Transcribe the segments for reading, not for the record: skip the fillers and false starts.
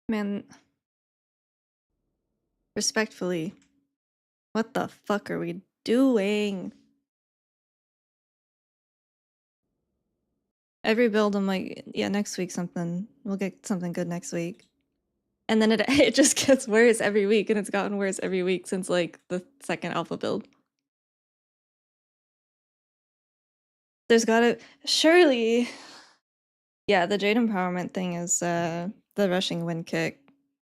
Man, respectfully, what the fuck are we doing? Every build, I'm like, yeah, next week something. We'll get something good next week. And then it it just gets worse every week, and it's gotten worse every week since like the second alpha build. There's gotta surely. Yeah, the Jade Empowerment thing is the rushing wind kick.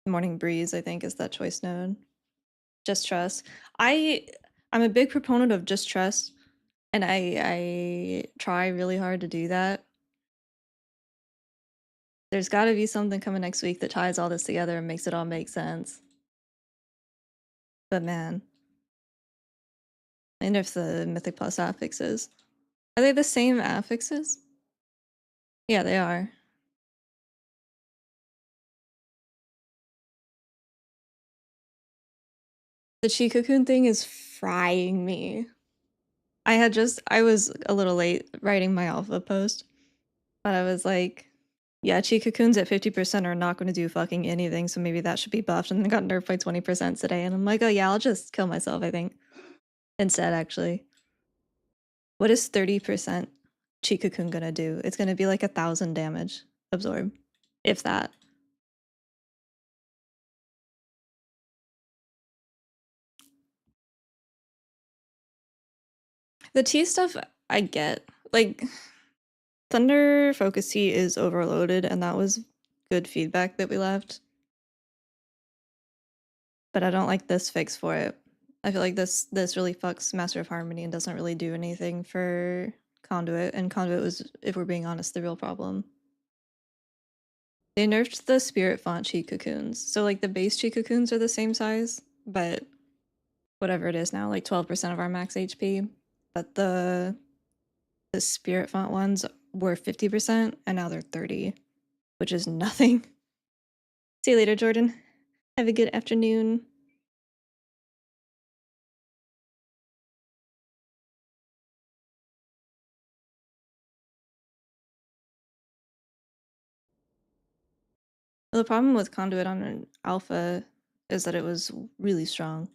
Morning Breeze, I think, is that choice node. Just trust. I'm a big proponent of just trust, and I try really hard to do that. There's got to be something coming next week that ties all this together and makes it all make sense. But man, I wonder if the Mythic Plus affixes. Are they the same affixes? Yeah, they are. The Chi-Cocoon thing is frying me. I was a little late writing my alpha post, but I was like, yeah, Chi-Cocoons at 50% are not going to do fucking anything, so maybe that should be buffed, and then got nerfed by 20% today, and I'm like, oh yeah, I'll just kill myself, I think. Instead, actually. What is 30% Chi-Cocoon gonna do? It's gonna be like 1,000 damage absorb, if that. The T stuff, I get. Like, Thunder Focus Tea is overloaded, and that was good feedback that we left. But I don't like this fix for it. I feel like this really fucks Master of Harmony and doesn't really do anything for Conduit, and Conduit was, if we're being honest, the real problem. They nerfed the Spirit Font Chi-Cocoons. So like the base Chi-Cocoons are the same size, but whatever it is now, like 12% of our max HP. But the Spirit Font ones were 50%, and now they're 30, which is nothing. See you later, Jordan. Have a good afternoon. Well, the problem with Conduit on an alpha is that it was really strong.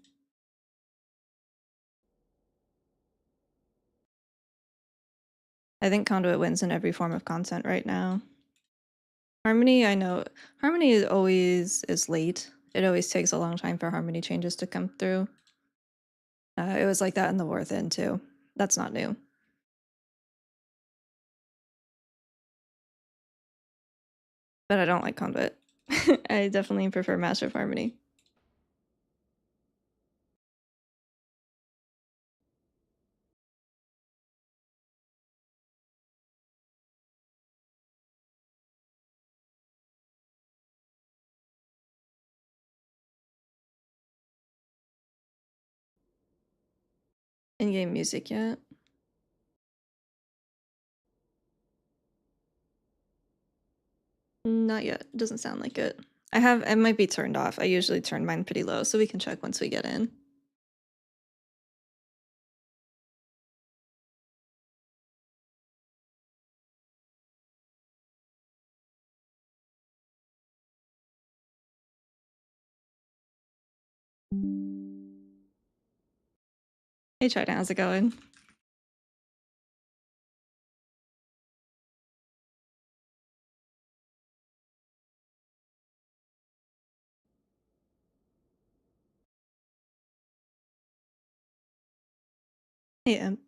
I think Conduit wins in every form of content right now. Harmony, I know. Harmony is always late it always takes a long time for harmony changes to come through. It was like that in the Worth End too. That's not new. But I don't like Conduit. I definitely prefer Master of Harmony. In-game music yet? Not yet. Doesn't sound like it. It might be turned off. I usually turn mine pretty low, so we can check once we get in. Hey China, how's it going? Hey Imp.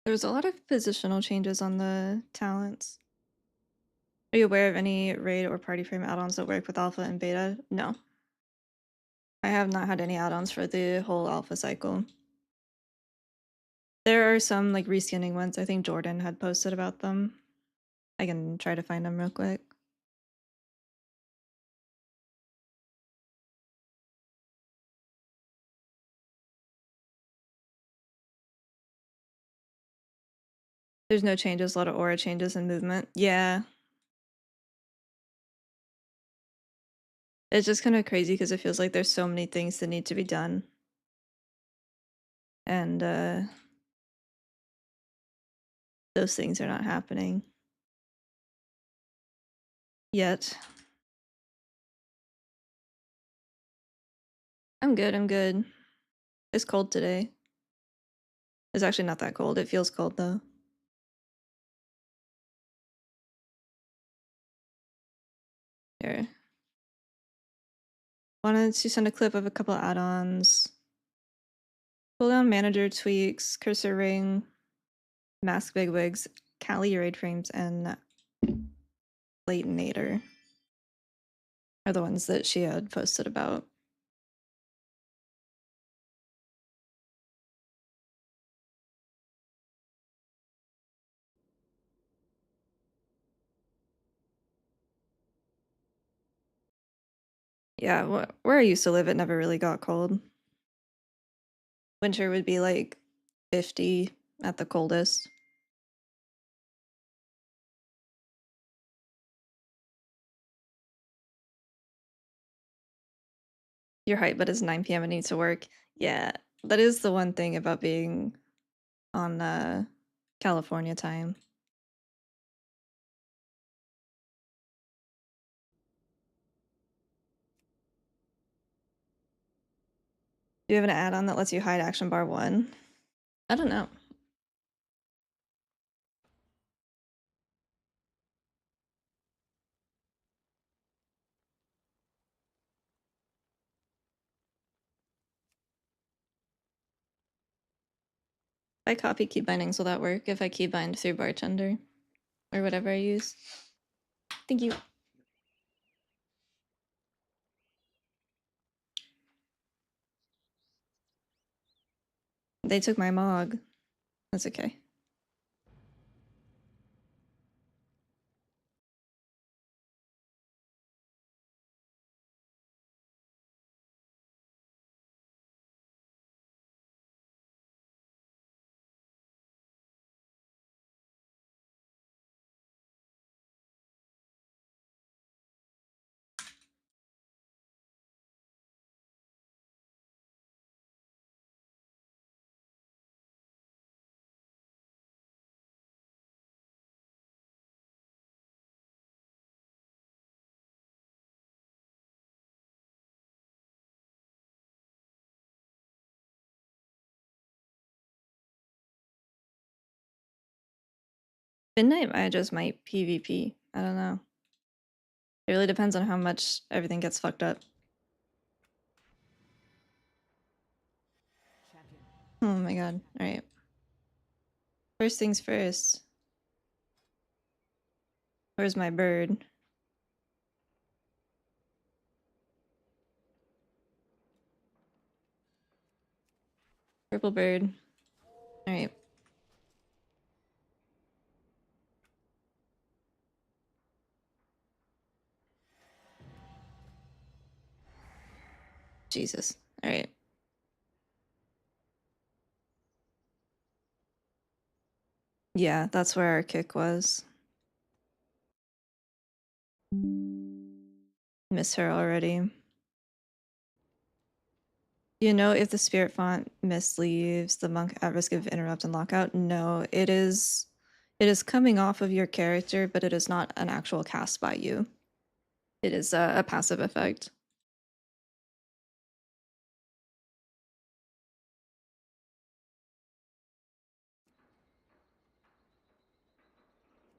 There's a lot of positional changes on the talents. Are you aware of any raid or party frame add-ons that work with alpha and beta? No. I have not had any add-ons for the whole alpha cycle. There are some like reskinning ones. I think Jordan had posted about them. I can try to find them real quick. There's no changes, a lot of aura changes and movement. Yeah. It's just kind of crazy because it feels like there's so many things that need to be done. And those things are not happening yet. I'm good, I'm good. It's cold today. It's actually not that cold. It feels cold though. Here. Wanted to send a clip of a couple add-ons. Cooldown manager tweaks, cursor ring, mask bigwigs, Kali raid frames, and Latinator are the ones that she had posted about. Yeah, where I used to live, it never really got cold. Winter would be like 50 at the coldest. You're hype, but it's 9 p.m. and need to work. Yeah, that is the one thing about being on California time. Do you have an add-on that lets you hide action bar 1? I don't know. If I copy key bindings, will that work if I key bind through bartender or whatever I use? Thank you. They took my mog. That's okay. Midnight Mages might PvP. I don't know. It really depends on how much everything gets fucked up. Oh my god. Alright. First things first. Where's my bird? Purple bird. Alright. Jesus. Alright. Yeah, that's where our kick was. Miss her already. You know if the spirit font misleaves the monk at risk of interrupt and lockout? No, it is coming off of your character, but it is not an actual cast by you. It is a passive effect.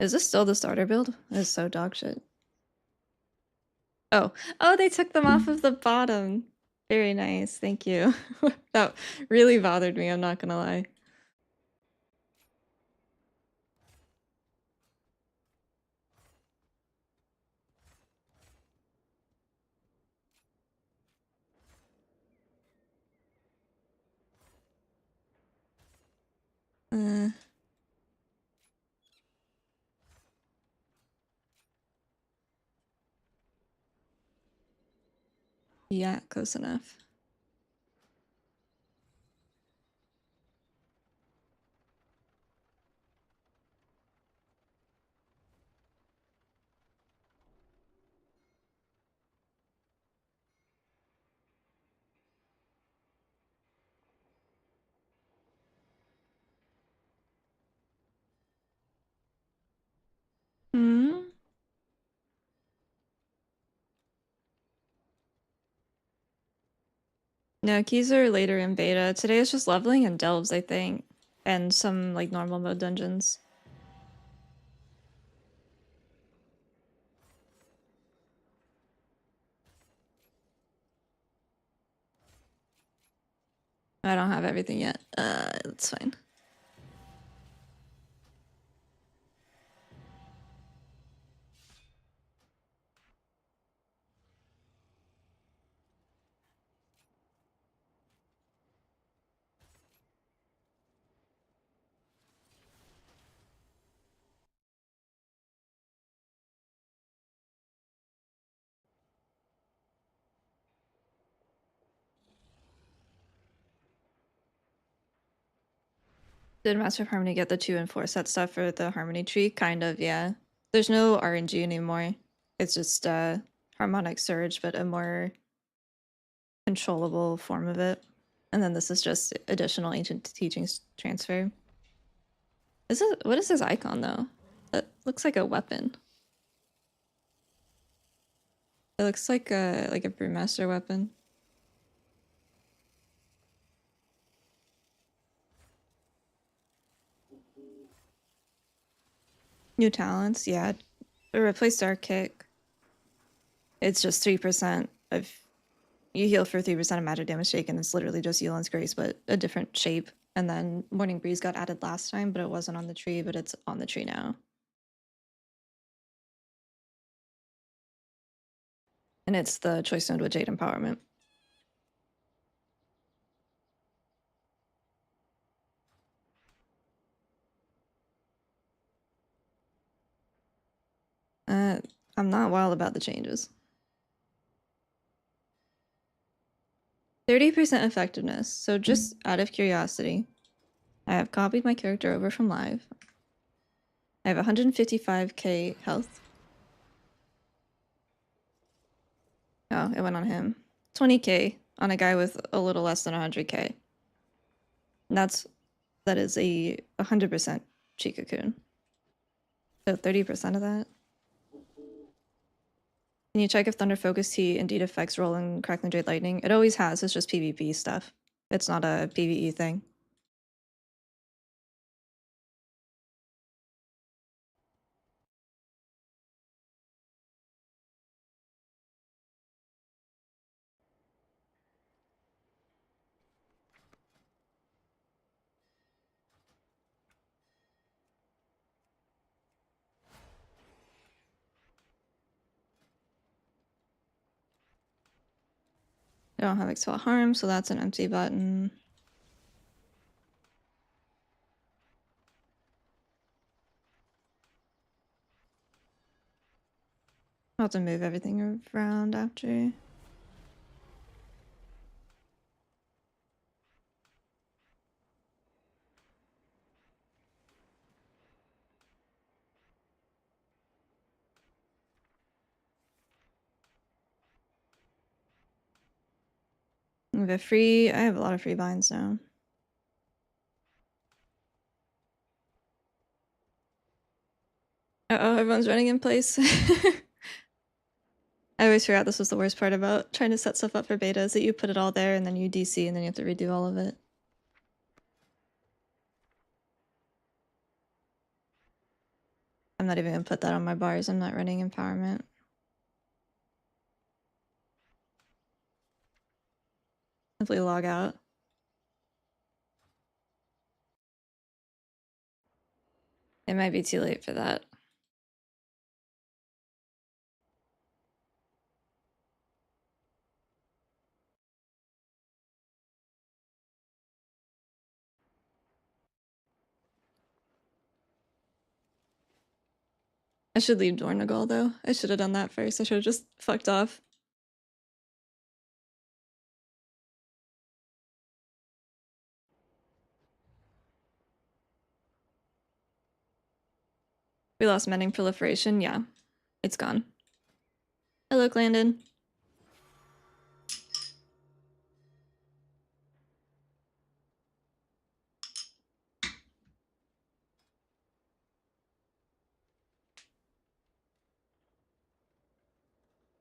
Is this still the starter build? It's so dog shit. Oh, they took them off of the bottom. Very nice, thank you. That really bothered me, I'm not gonna lie. Uh, yeah, close enough. Hmm? No, keys are later in beta. Today is just leveling and delves, I think. And some like normal mode dungeons. I don't have everything yet. That's fine. Did Master of Harmony get the 2 and 4 set stuff for the Harmony tree? Kind of, yeah. There's no RNG anymore. It's just harmonic surge, but a more controllable form of it. And then this is just additional ancient teachings transfer. What is this icon though? It looks like a weapon. It looks like a brewmaster weapon. New talents, yeah. It replaced our kick. It's just 3% of you heal for 3% of magic damage taken. It's literally just Yulan's Grace, but a different shape. And then Morning Breeze got added last time, but it wasn't on the tree, but it's on the tree now. And it's the choice node with Jade Empowerment. I'm not wild about the changes. 30% effectiveness. So just out of curiosity, I have copied my character over from live. I have 155k health. Oh, it went on him. 20k on a guy with a little less than 100k. And that is a 100% Chi Cocoon. So 30% of that. Can you check if Thunder Focus Tea indeed affects Roll and Crackling Jade Lightning? It always has, it's just PvP stuff. It's not a PvE thing. I don't have expel harm, so that's an empty button. I'll have to move everything around after. I have a lot of free binds now. Uh-oh, everyone's running in place. I always forgot this was the worst part about trying to set stuff up for beta, is that you put it all there and then you DC and then you have to redo all of it. I'm not even gonna put that on my bars. I'm not running empowerment. Simply log out. It might be too late for that. I should leave Dornagal though. I should have done that first. I should have just fucked off. We lost mending proliferation. Yeah, it's gone. Hello, Clandon.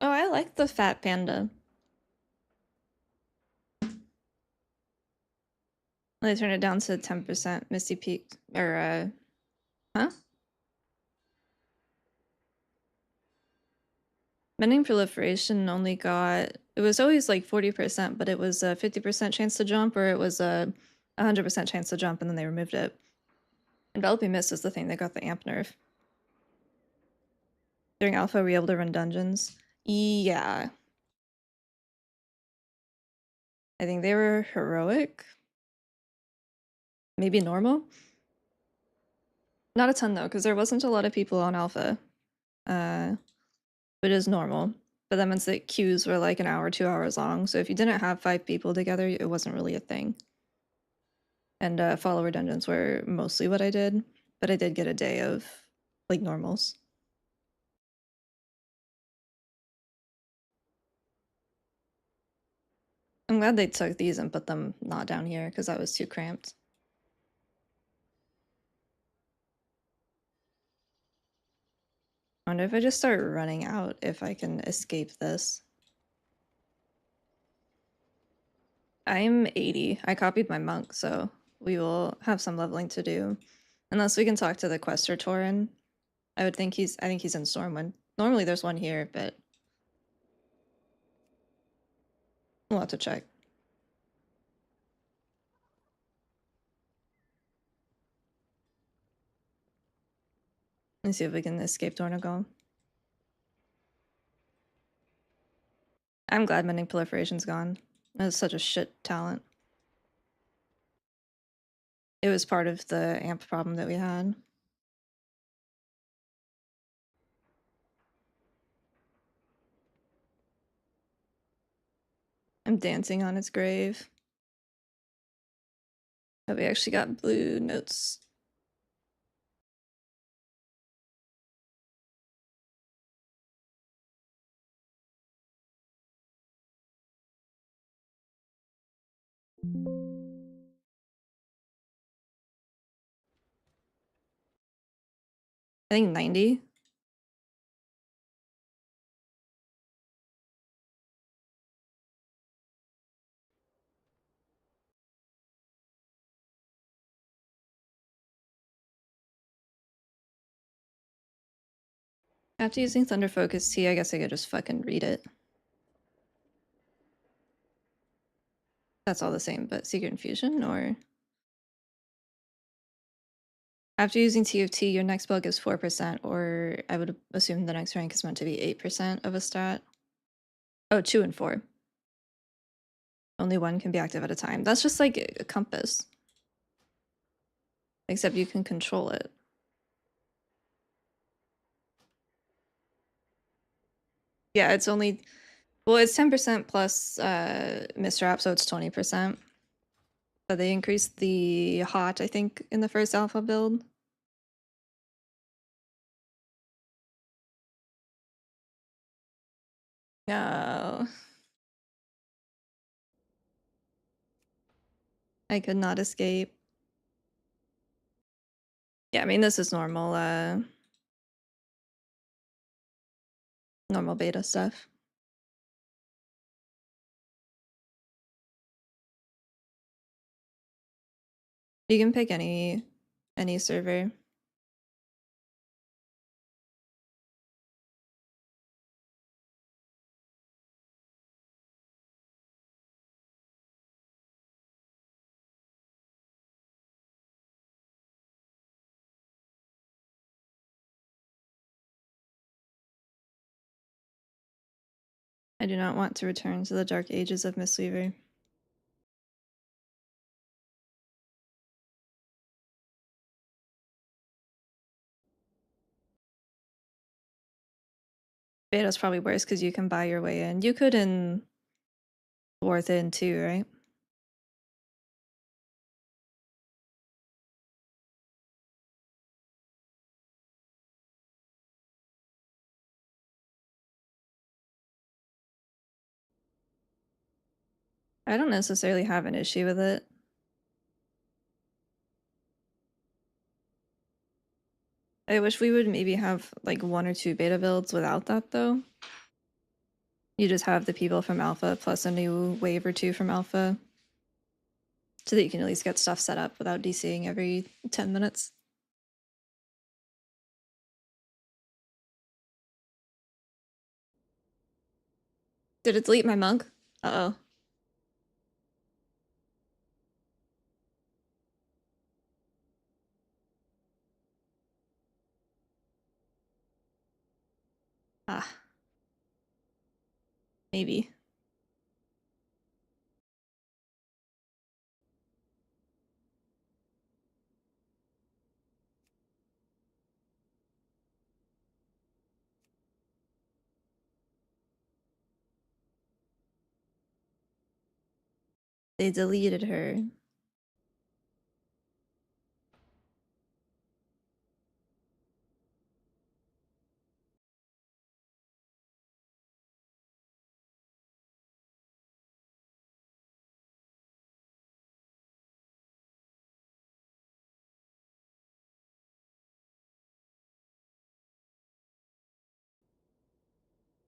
Oh, I like the fat panda. They turn it down to 10%. Misty Peak, or huh? Mending proliferation only got, it was always like 40%, but it was a 50% chance to jump, or it was a 100% chance to jump, and then they removed it. Enveloping Mist is the thing that got the amp nerf. During alpha, were you able to run dungeons? Yeah. I think they were heroic. Maybe normal? Not a ton though, because there wasn't a lot of people on alpha. But it is normal. But that means that queues were like an hour, 2 hours long. So if you didn't have 5 people together, it wasn't really a thing. And follower dungeons were mostly what I did, but I did get a day of like normals. I'm glad they took these and put them not down here because that was too cramped. I wonder if I just start running out, if I can escape this. I'm 80. I copied my monk, so we will have some leveling to do. Unless we can talk to the quester Tauren. I think he's in Stormwind. Normally there's one here, but we'll have to check. Let's see if we can escape Dornagal. I'm glad mending proliferation's gone. That was such a shit talent. It was part of the amp problem that we had. I'm dancing on its grave. Oh, we actually got blue notes. I think 90. After using Thunder Focus T, I guess I could just fucking read it. That's all the same, but Secret Infusion, or... After using T of T, your next spell gives 4%, or I would assume the next rank is meant to be 8% of a stat. Oh, 2 and 4. Only one can be active at a time. That's just like a compass. Except you can control it. Yeah, it's only... Well, it's 10% plus miswrap, so it's 20%. But they increased the hot, I think, in the first alpha build. No. I could not escape. Yeah, I mean, this is normal beta stuff. You can pick any server. I do not want to return to the dark ages of Mistweaver. Beta's probably worse because you can buy your way in. You could in fourth in too, right? I don't necessarily have an issue with it. I wish we would maybe have like 1 or 2 beta builds without that though. You just have the people from alpha plus a new wave or 2 from alpha. So that you can at least get stuff set up without DCing every 10 minutes. Did it delete my monk? Uh-oh. Ah. Maybe. They deleted her.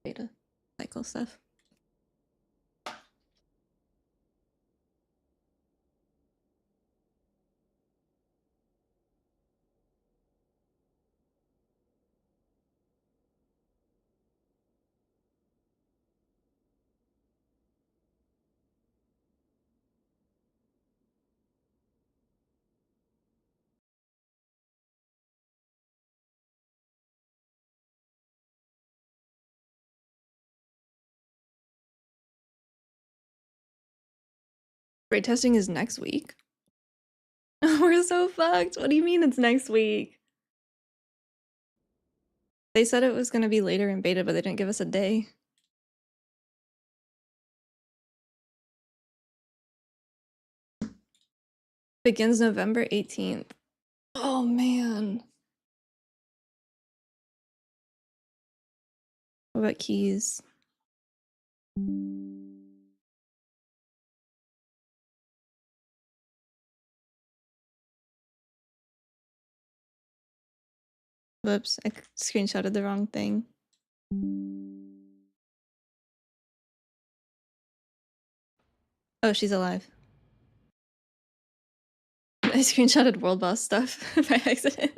Beta cycle stuff. Grade testing is next week. We're so fucked. What do you mean it's next week? They said it was going to be later in beta, but they didn't give us a day. Begins November 18th. Oh man. What about keys? Whoops, I screenshotted the wrong thing. Oh, she's alive. I screenshotted world boss stuff by accident.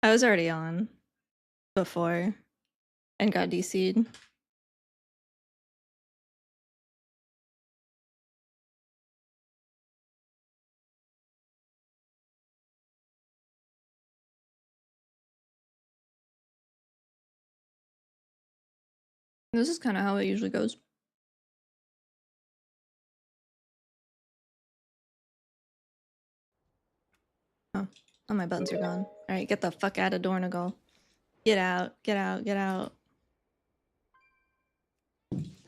I was already on before and got DC'd. This is kind of how it usually goes. Oh, all my buttons are gone. Alright, get the fuck out of Dornagal. Get out, get out, get out.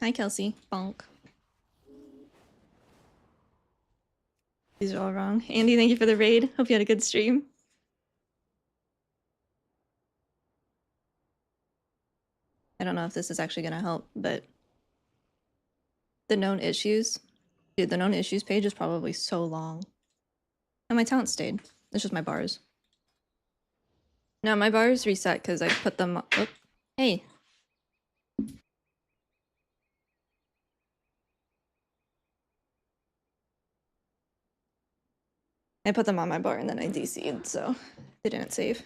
Hi, Kelsey. Bonk. These are all wrong. Andy, thank you for the raid. Hope you had a good stream. I don't know if this is actually gonna help, but the known issues. Dude, the known issues page is probably so long. And my talent stayed. It's just my bars. No, my bars reset because I put them. Oh, hey. I put them on my bar and then I DC'd, so they didn't save.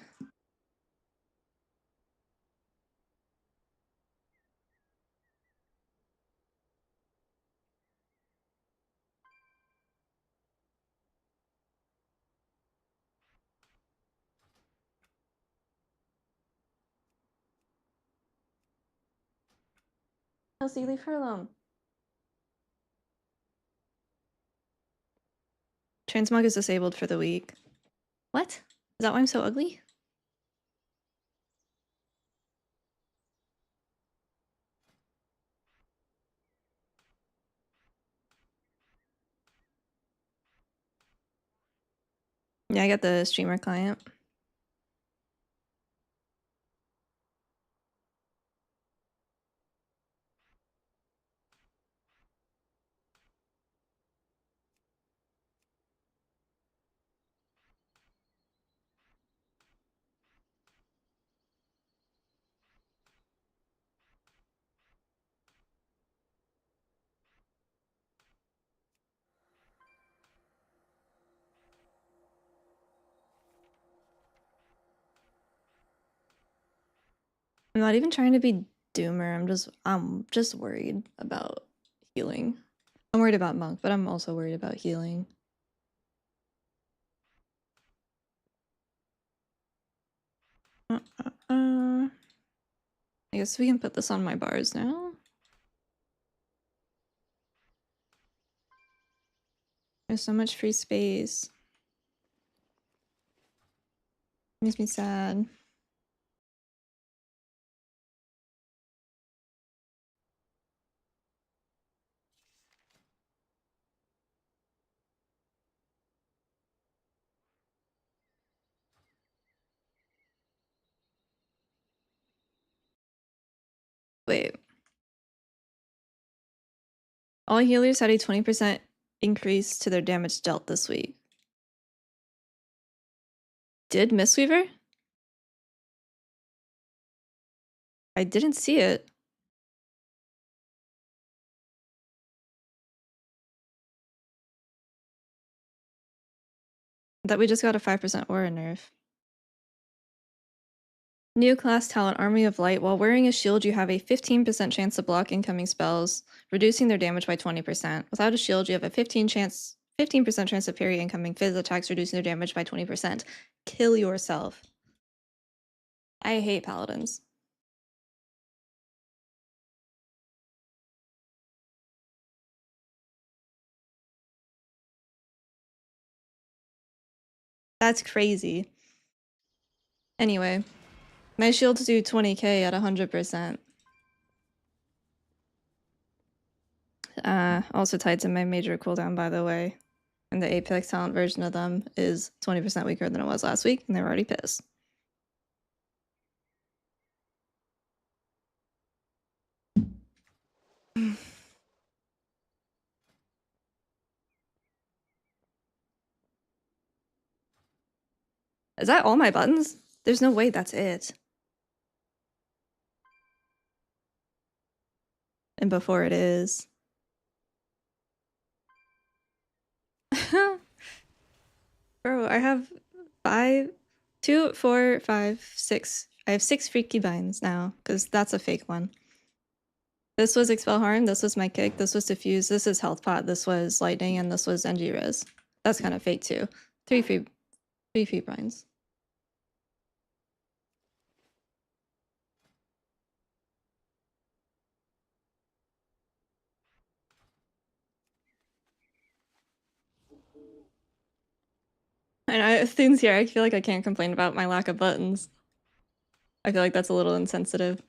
Kelsey, leave her alone. Transmog is disabled for the week. What? Is that why I'm so ugly? Yeah, I got the streamer client. I'm not even trying to be doomer. I'm just worried about healing. I'm worried about Monk, but I'm also worried about healing. I guess we can put this on my bars now. There's so much free space. Makes me sad. Wait. All healers had a 20% increase to their damage dealt this week. Did Mistweaver? I didn't see it. That we just got a 5% aura nerf. New class talent, Army of Light. While wearing a shield, you have a 15% chance to block incoming spells, reducing their damage by 20%. Without a shield, you have a 15% chance to parry incoming fizz attacks, reducing their damage by 20%. Kill yourself. I hate paladins. That's crazy. Anyway, my shields do 20k at 100%. Also tied to my major cooldown, by the way. And the Apex talent version of them is 20% weaker than it was last week, and they're already pissed. Is that all my buttons? There's no way that's it. And before it is. Bro, I have 2, 4, 5, 6. I have 6 freaky binds now, because that's a fake one. This was Expel Harm, this was my kick, this was Diffuse, this is Health Pot, this was Lightning, and this was NG Res. That's kind of fake too. 3 free binds. I know things here. I feel like I can't complain about my lack of buttons. I feel like that's a little insensitive.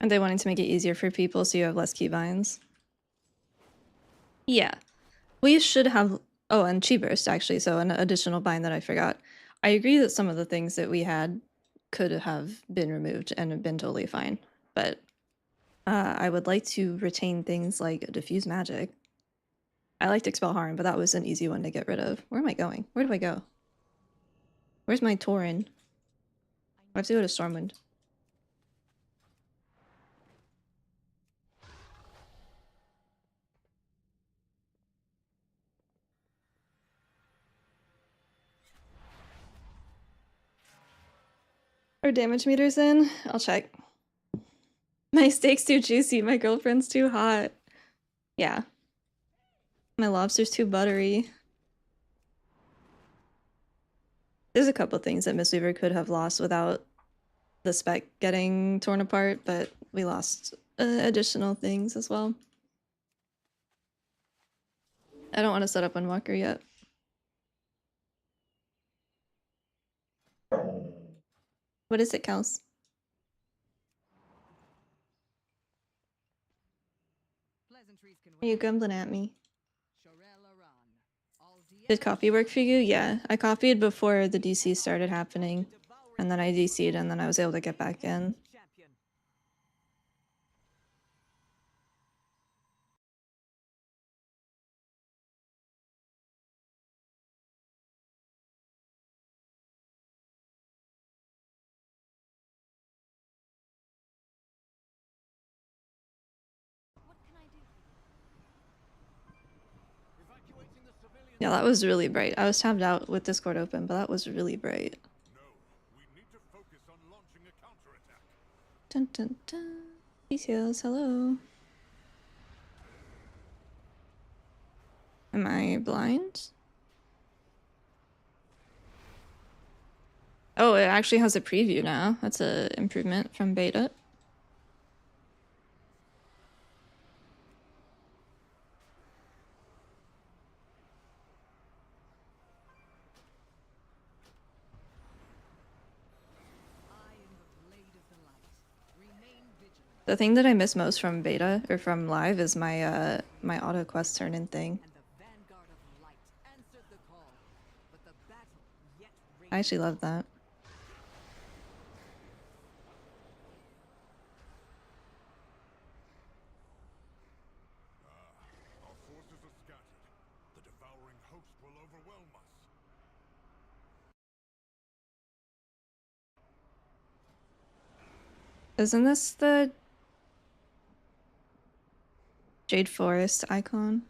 And they wanted to make it easier for people so you have less keybinds. Yeah. We should have... Oh, and chi burst, actually, so an additional bind that I forgot. I agree that some of the things that we had could have been removed and have been totally fine, but I would like to retain things like diffuse magic. I liked expel harm, but that was an easy one to get rid of. Where am I going? Where do I go? Where's my Tauren? I have to go to Stormwind. Are damage meters in? I'll check. My steak's too juicy. My girlfriend's too hot. Yeah. My lobster's too buttery. There's a couple things that Mistweaver could have lost without the spec getting torn apart, but we lost additional things as well. I don't want to set up Windwalker yet. What is it, Kels? Are you grumbling at me? Did copy work for you? Yeah, I copied before the DC started happening, and then I DC'd, and then I was able to get back in. Yeah, that was really bright. I was tabbed out with Discord open, but that was really bright. Dun dun dun. Details, hello. Am I blind? Oh, it actually has a preview now. That's an improvement from beta. The thing that I miss most from beta or from live is my my auto quest turn in thing. I actually love that. Our forces are scattered. The devouring host will overwhelm us. Isn't this the Jade Forest icon?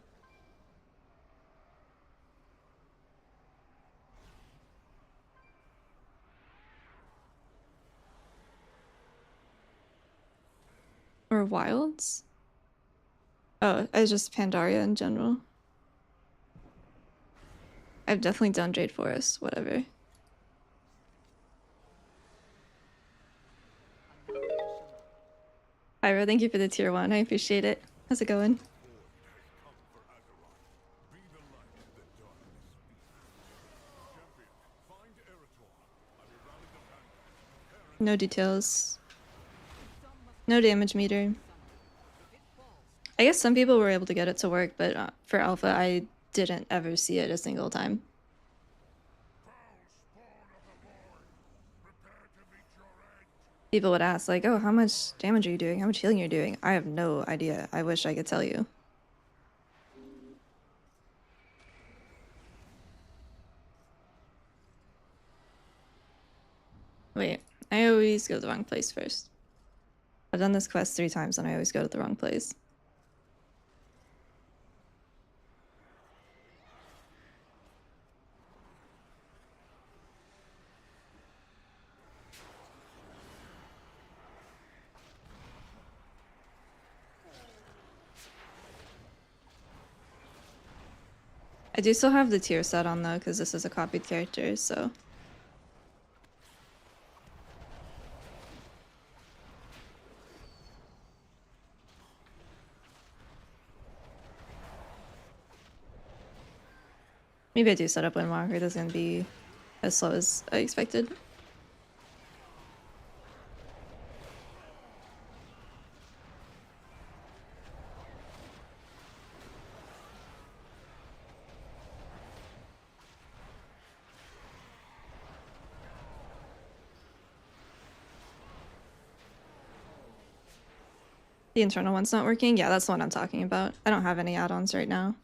Or Wilds? Oh, it's just Pandaria in general. I've definitely done Jade Forest, whatever. Pyro, thank you for the tier 1. I appreciate it. How's it going? No details. No damage meter. I guess some people were able to get it to work, but for alpha, I didn't ever see it a single time. People would ask, like, oh, how much damage are you doing? How much healing are you doing? I have no idea. I wish I could tell you. Wait, I always go to the wrong place first. I've done this quest 3 times and I always go to the wrong place. I do still have the tier set on though, because this is a copied character, so. Maybe I do set up Windwalker. That's gonna be as slow as I expected. The internal one's not working? Yeah, that's the one I'm talking about. I don't have any add-ons right now.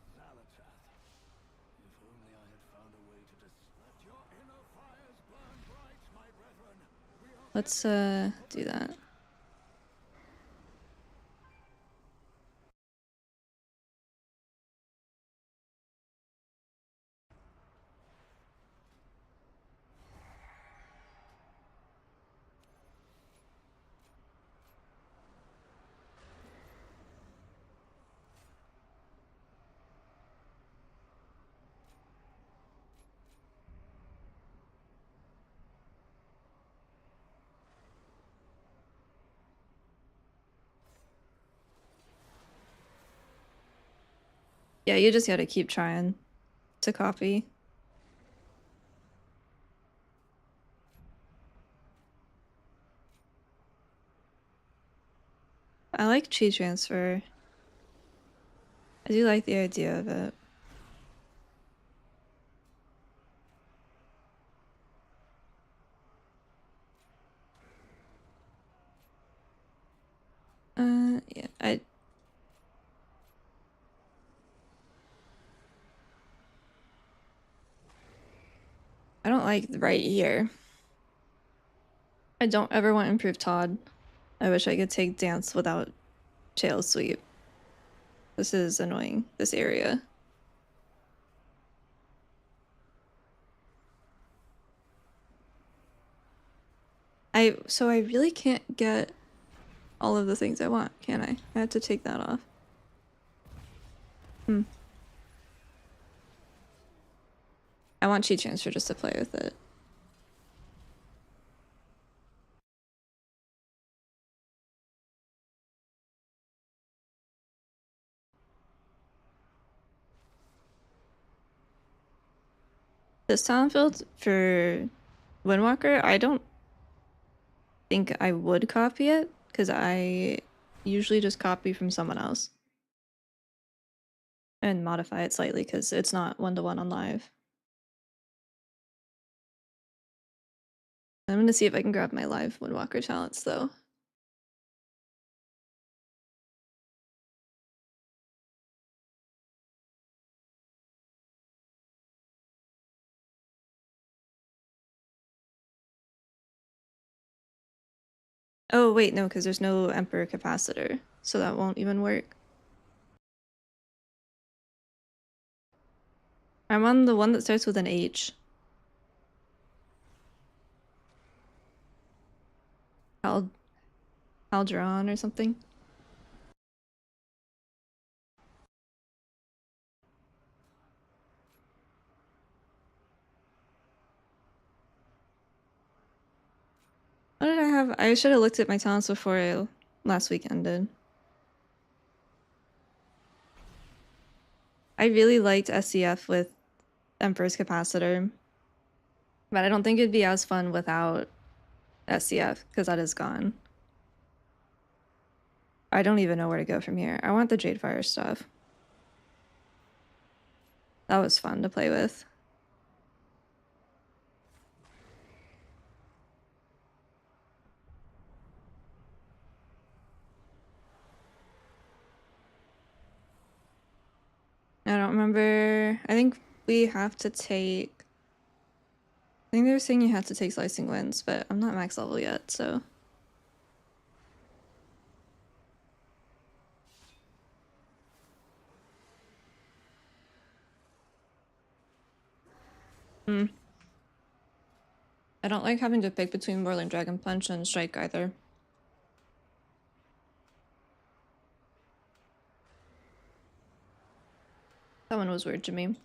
Let's do that. Yeah, you just gotta keep trying to copy. I like chi transfer. I do like the idea of it. Yeah, I don't like right here. I don't ever want improved Todd. I wish I could take dance without tail sweep. This is annoying, this area. So I really can't get all of the things I want, can I? I had to take that off. I want chi transfer just to play with it. This talent field for Windwalker, I don't think I would copy it because I usually just copy from someone else and modify it slightly because it's not one-to-one on live. I'm gonna see if I can grab my live Windwalker talents though. Oh wait, no, because there's no Emperor capacitor, so that won't even work. I'm on the one that starts with an H. Aldron or something. What did I have? I should have looked at my talents before last week ended. I really liked SCF with Emperor's capacitor, but I don't think it'd be as fun without SCF because that is gone. I don't even know where to go from here. I want the Jadefire stuff. That was fun to play with. I don't remember. I think we have to take. I think they were saying you have to take Slicing Winds, but I'm not max level yet, so. Hmm. I don't like having to pick between Whirling Dragon Punch and Strike either. That one was weird to me.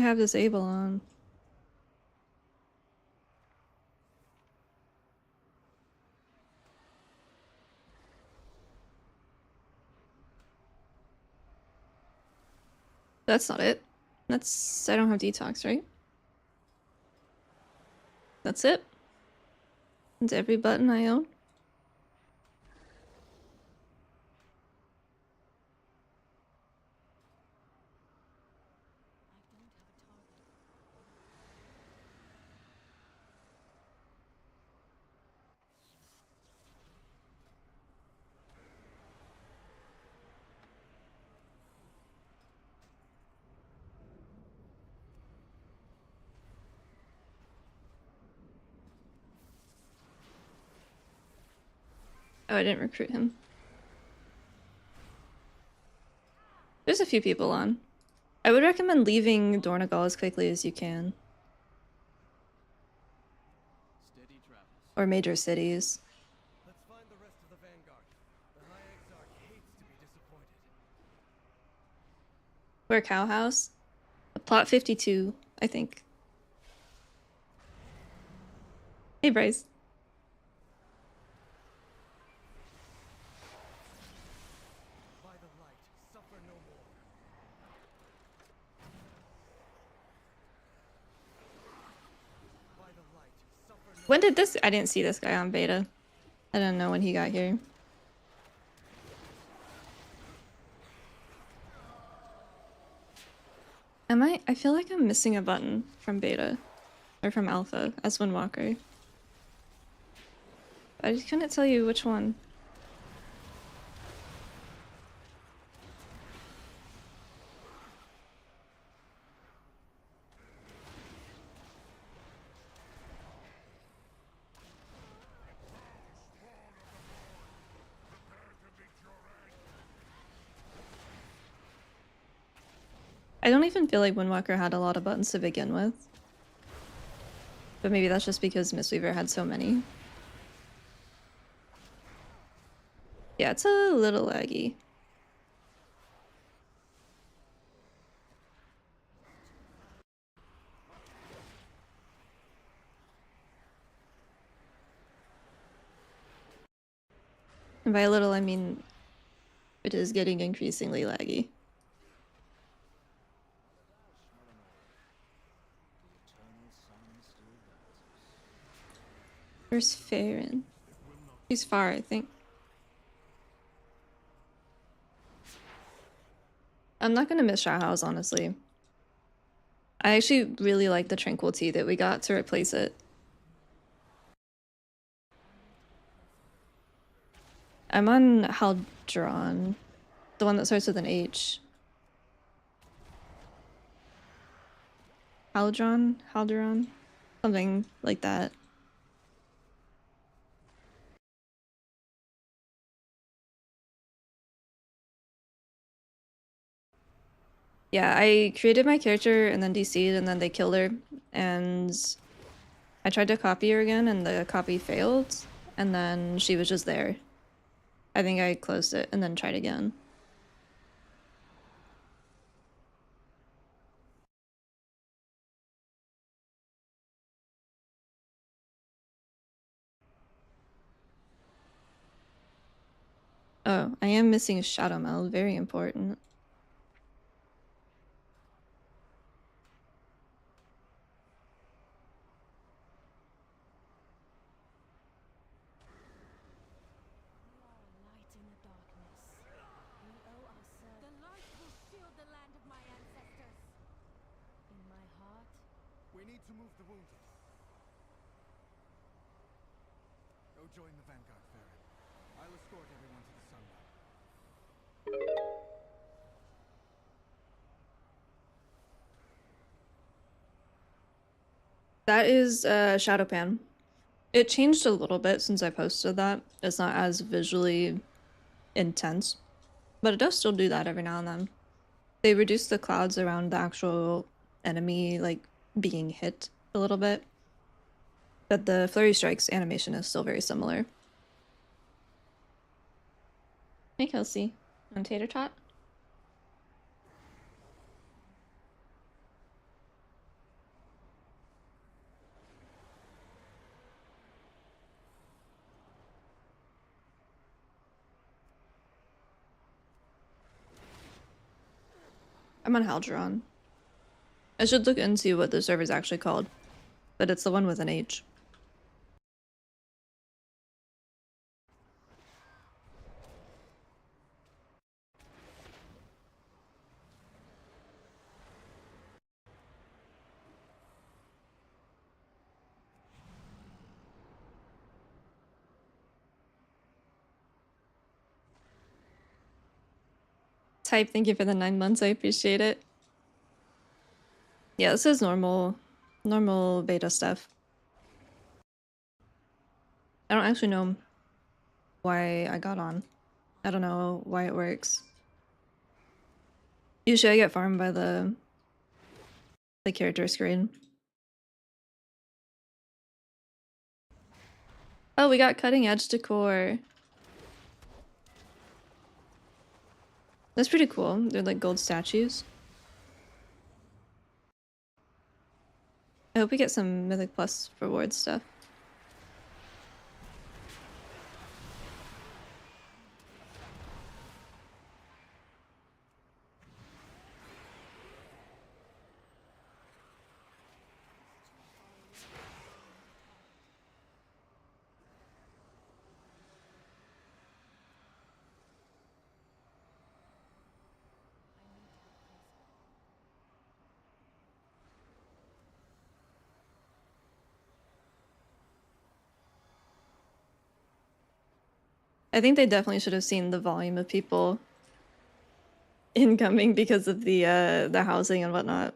have disable on? That's not it. That's... I don't have detox, right? That's it. It's every button I own. Oh, I didn't recruit him. There's a few people on. I would recommend leaving Dornagal as quickly as you can. Steady travels. Or major cities. Let's find the rest of the vanguard. The High Exarch hates to be disappointed. We're Cow House. Plot 52, I think. Hey, Bryce. By the light, suffer no more. By the light, suffer no When did this... I didn't see this guy on beta. I don't know when he got here. Am I... I feel like I'm missing a button from beta. Or from alpha as Windwalker. I just couldn't tell you which one. I don't even feel like Windwalker had a lot of buttons to begin with. But maybe that's just because Mistweaver had so many. Yeah, it's a little laggy. And by a little, I mean it is getting increasingly laggy. Where's Farron? He's far, I think. I'm not gonna miss Shah House, honestly. I actually really like the Tranquil Tea that we got to replace it. I'm on Haldron, the one that starts with an H. Haldron? Something like that. Yeah, I created my character and then DC'd and then they killed her. And I tried to copy her again and the copy failed. And then she was just there. I think I closed it and then tried again. Oh, I am missing Shadow Meld, very important. Light in the darkness. We owe our the light will shield the land of my ancestors. In my heart. We need to move the wounded. Go join the vanguard, Farron. I'll escort everyone to the sunlight. That is Shadowpan. It changed a little bit since I posted that. It's not as visually intense, but it does still do that every now and then. They reduced the clouds around the actual enemy, like, being hit a little bit. But the Flurry Strikes animation is still very similar. Hey, Kelsey. On Tater Tot? I'm on Halgeron. I should look into what the server's actually called, but it's the one with an H. Type, thank you for the 9 months, I appreciate it. Yeah, this is normal beta stuff. I don't actually know why I got on. I don't know why it works. Usually I get farmed by the character screen. Oh, we got cutting edge decor. That's pretty cool. They're like gold statues. I hope we get some Mythic Plus reward stuff. I think they definitely should have seen the volume of people incoming because of the housing and whatnot.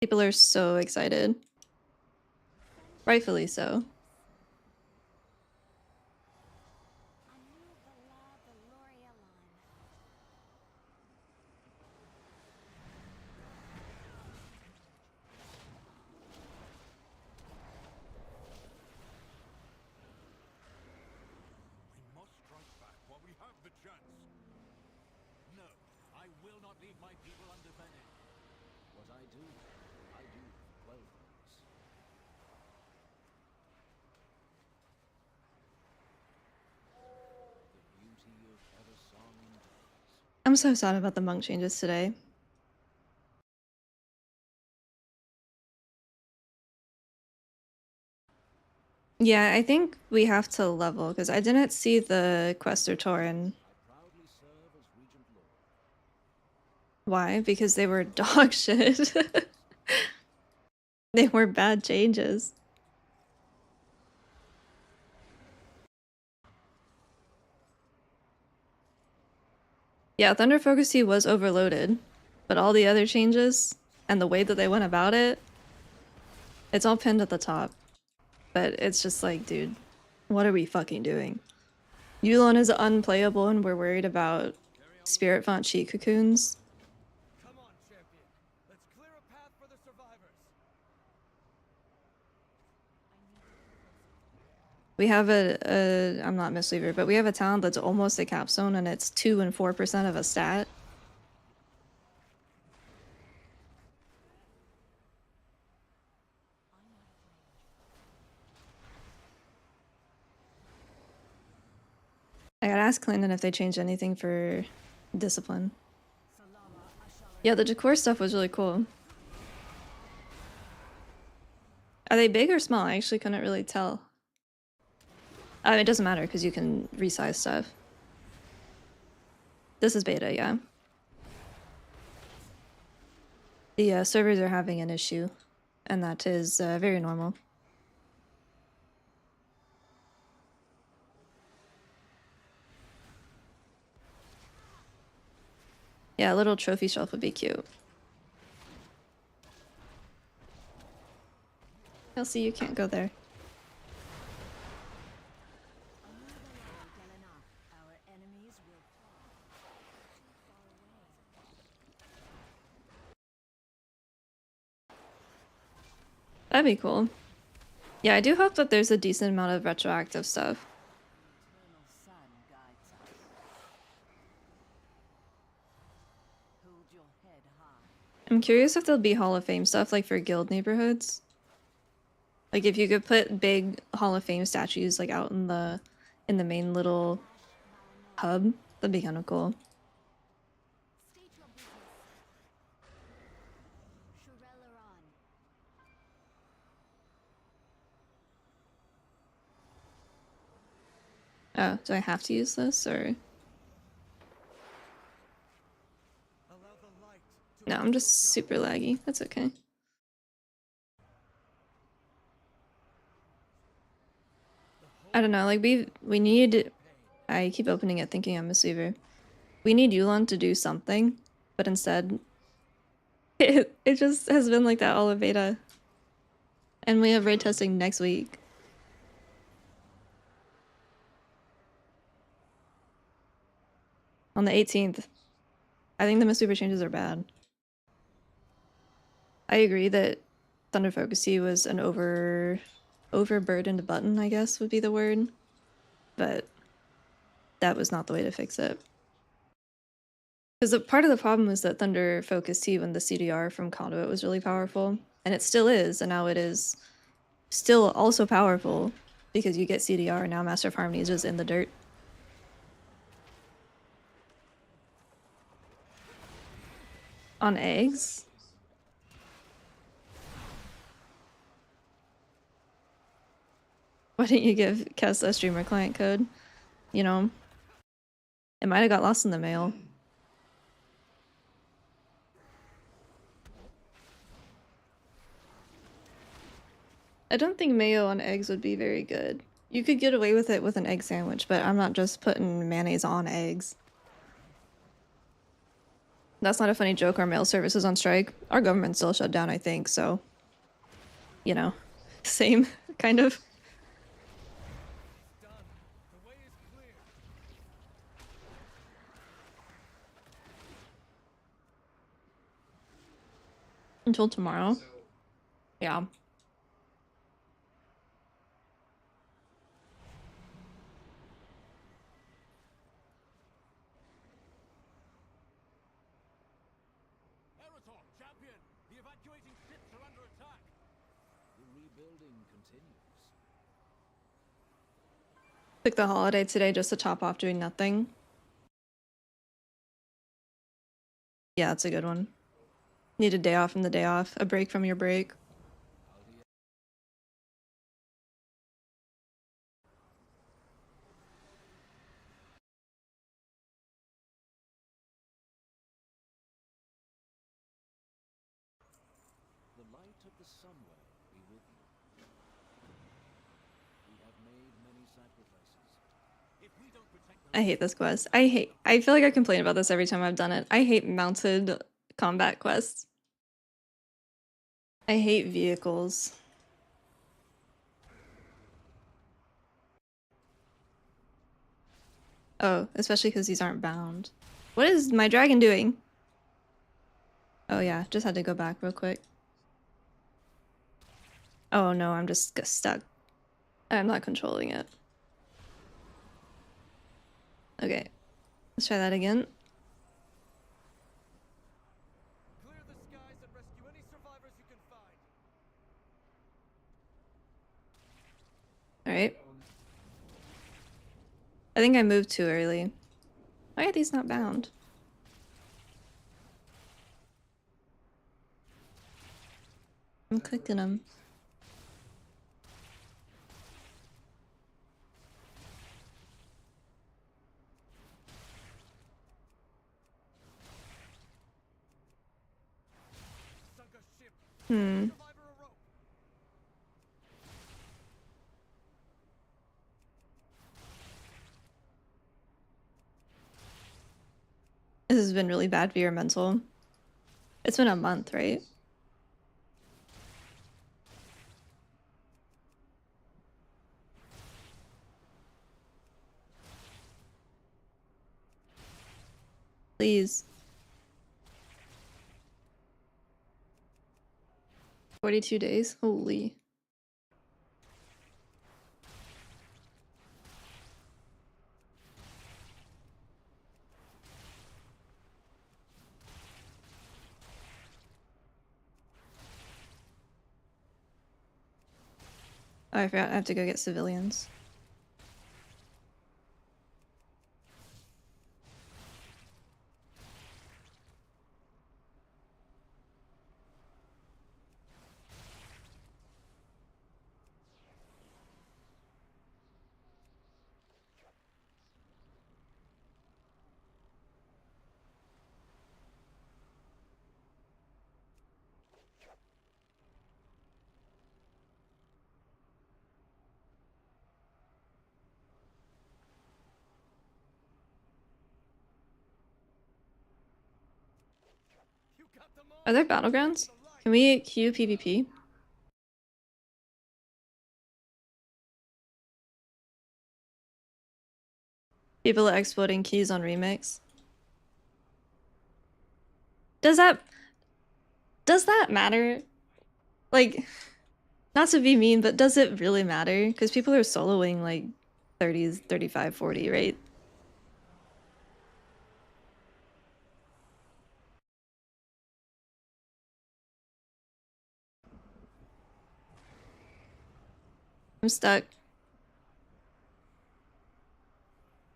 People are so excited. Rightfully so. We must strike back while we have the chance. No, I will not leave my people undefended. What I do well for us. The beauty of Eversong days. I'm so sad about the monk changes today. Yeah, I think we have to level because I didn't see the Quester Tauren. I proudly serve as Regent Lord. Why? Because they were dog shit. They were bad changes. Yeah, Thunder Focus was overloaded, but all the other changes and the way that they went about it, it's all pinned at the top. But it's just like, dude, what are we fucking doing? Yulon is unplayable and we're worried about Spirit Font cheat cocoons. Come on, champion. Let's clear a path for the survivors. We have I'm not mistweaver, but we have a talent that's almost a capstone and it's 2 and 4% of a stat. I gotta ask Clinton if they changed anything for discipline. Yeah, the decor stuff was really cool. Are they big or small? I actually couldn't really tell. It doesn't matter because you can resize stuff. This is beta, yeah. The servers are having an issue, and that is very normal. Yeah, a little trophy shelf would be cute. Elsie, you can't go there. That'd be cool. Yeah, I do hope that there's a decent amount of retroactive stuff. I'm curious if there'll be Hall of Fame stuff like for guild neighborhoods. Like if you could put big Hall of Fame statues like out in the main little hub, that'd be kind of cool. Oh, do I have to use this or? Allow the light to No, I'm just super laggy. That's okay. I don't know, like we need I keep opening it thinking I'm a mistweaver. We need Yulon to do something, but instead it just has been like that all of beta. And we have raid testing next week. On the 18th. I think the mistweaver changes are bad. I agree that Thunder Focus Tea was an overburdened button, I guess would be the word. But that was not the way to fix it. Because part of the problem was that Thunder Focus Tea, when the CDR from Conduit was really powerful, and it still is, and now it is still also powerful because you get CDR and now Master of Harmony is just in the dirt. On eggs? Why didn't you give Kess a streamer client code? You know, it might have got lost in the mail. I don't think mayo on eggs would be very good. You could get away with it with an egg sandwich, but I'm not just putting mayonnaise on eggs. That's not a funny joke. Our mail service is on strike. Our government's still shut down, I think, so... You know, same, kind of. done. The way is clear. Until tomorrow. Yeah. Erator, champion! The evacuating ships are under attack! The rebuilding continues. Took the holiday today just to top off doing nothing. Yeah, that's a good one. Need a day off from the day off. A break from your break. The light of the sunwell be with you. We have made many sacrifices. If we don't protect I hate this quest. I feel like I complain about this every time I've done it. I hate mounted combat quests. I hate vehicles. Oh, especially because these aren't bound. What is my dragon doing? Oh yeah, just had to go back real quick. Oh no, I'm just stuck. I'm not controlling it. Okay, let's try that again. clear the skies and rescue any survivors you can find. Alright. I think I moved too early. Why are these not bound? I'm clicking them. Sunk a ship. Hmm. Survivor a rope. This has been really bad for your mental. It's been a month, right? Please. 42 days? Holy. Oh, I forgot I have to go get civilians. cut them Are there battlegrounds? Can we queue PvP? People are exploding keys on remix. Does that matter? Like, not to be mean, but does it really matter? Because people are soloing like 30s, 35, 40, right? I'm stuck.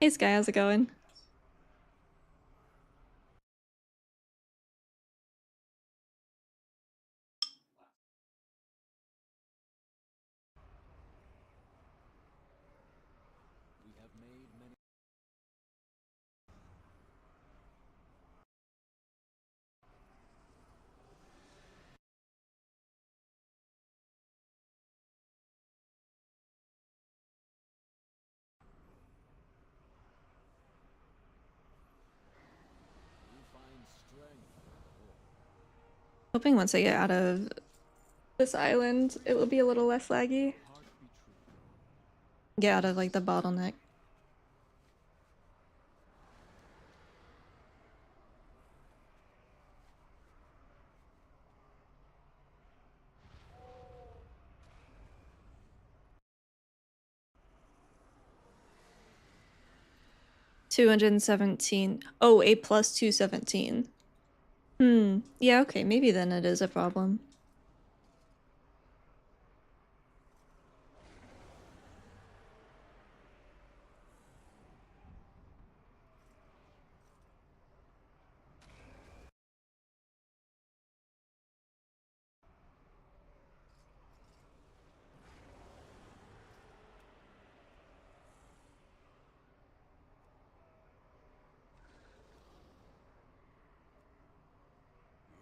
Hey Sky, how's it going? We have made many. We find strength. Hoping once I get out of this island, it will be a little less laggy. Heart be true. Get out of like the bottleneck. $217. Oh, A plus 217. Yeah, okay, maybe then it is a problem.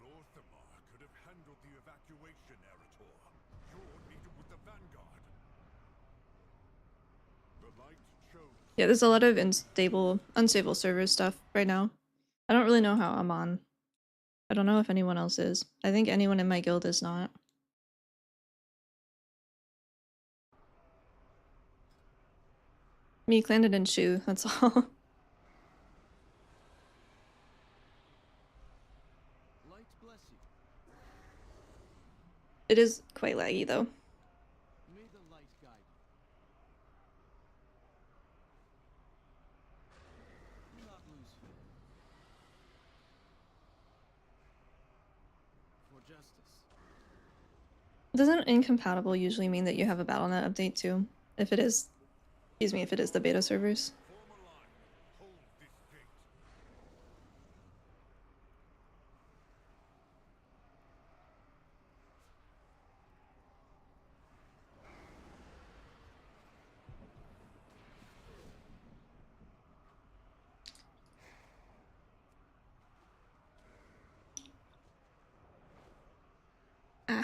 Lorthamar could have handled the evacuation, Erator. You're needed with the vanguard. The light chose. Yeah, there's a lot of unstable server stuff right now. I don't really know how I'm on. I don't know if anyone else is. I think anyone in my guild is not. Me, Clandid, and Shu, that's all. Light bless you. It is quite laggy though. May the light guide you. Do not lose faith. For justice. Doesn't incompatible usually mean that you have a BattleNet update too? If it is, excuse me, if it is the beta servers. Form a line. Hold this gate. Ah.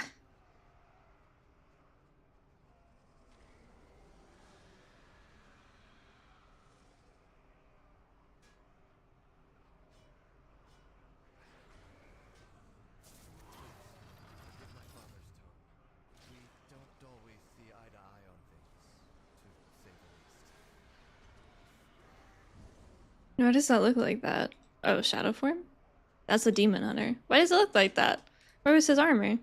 With my father's tone, we don't always see eye to eye on things, to say the least. Why does that look like that? Oh, shadow form? That's a demon hunter. Why does it look like that? Where was his armor?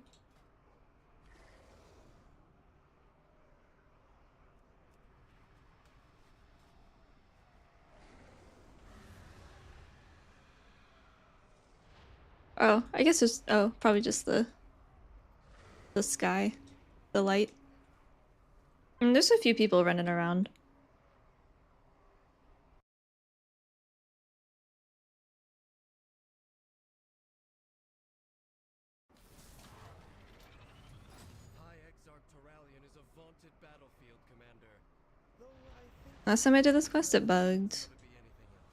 Oh, I guess it's probably just the sky, the light. There's a few people running around. High Exarch Toralion is a vaunted battlefield commander. Though I think Last time I did this quest, it bugged. could be anything else.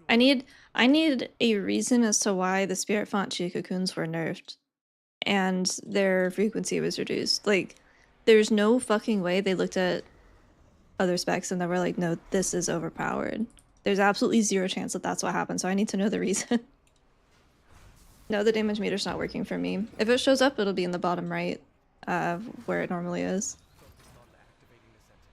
I need a reason as to why the Spirit Font Chikukuns were nerfed and their frequency was reduced. Like, there's no fucking way they looked at other specs and they were like, no, this is overpowered. There's absolutely zero chance that that's what happened, so I need to know the reason. No, the damage meter's not working for me. If it shows up, it'll be in the bottom right, where it normally is. Focused on activating the sentinels.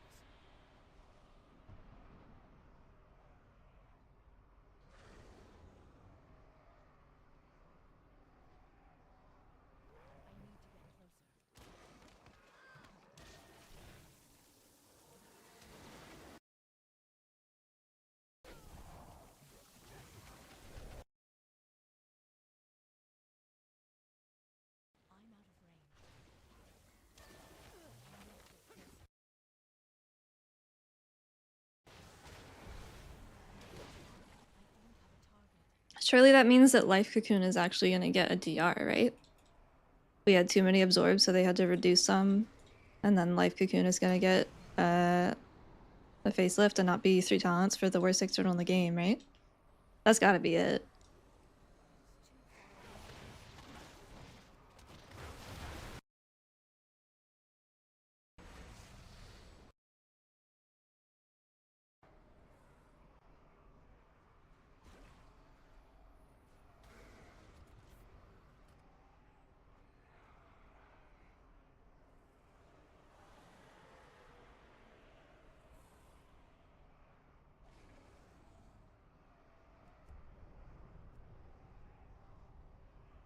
Surely that means that Life Cocoon is actually gonna get a DR, right? We had too many absorbs, so they had to reduce some, and then Life Cocoon is gonna get a facelift and not be 3 talents for the worst external in the game, right? That's gotta be it.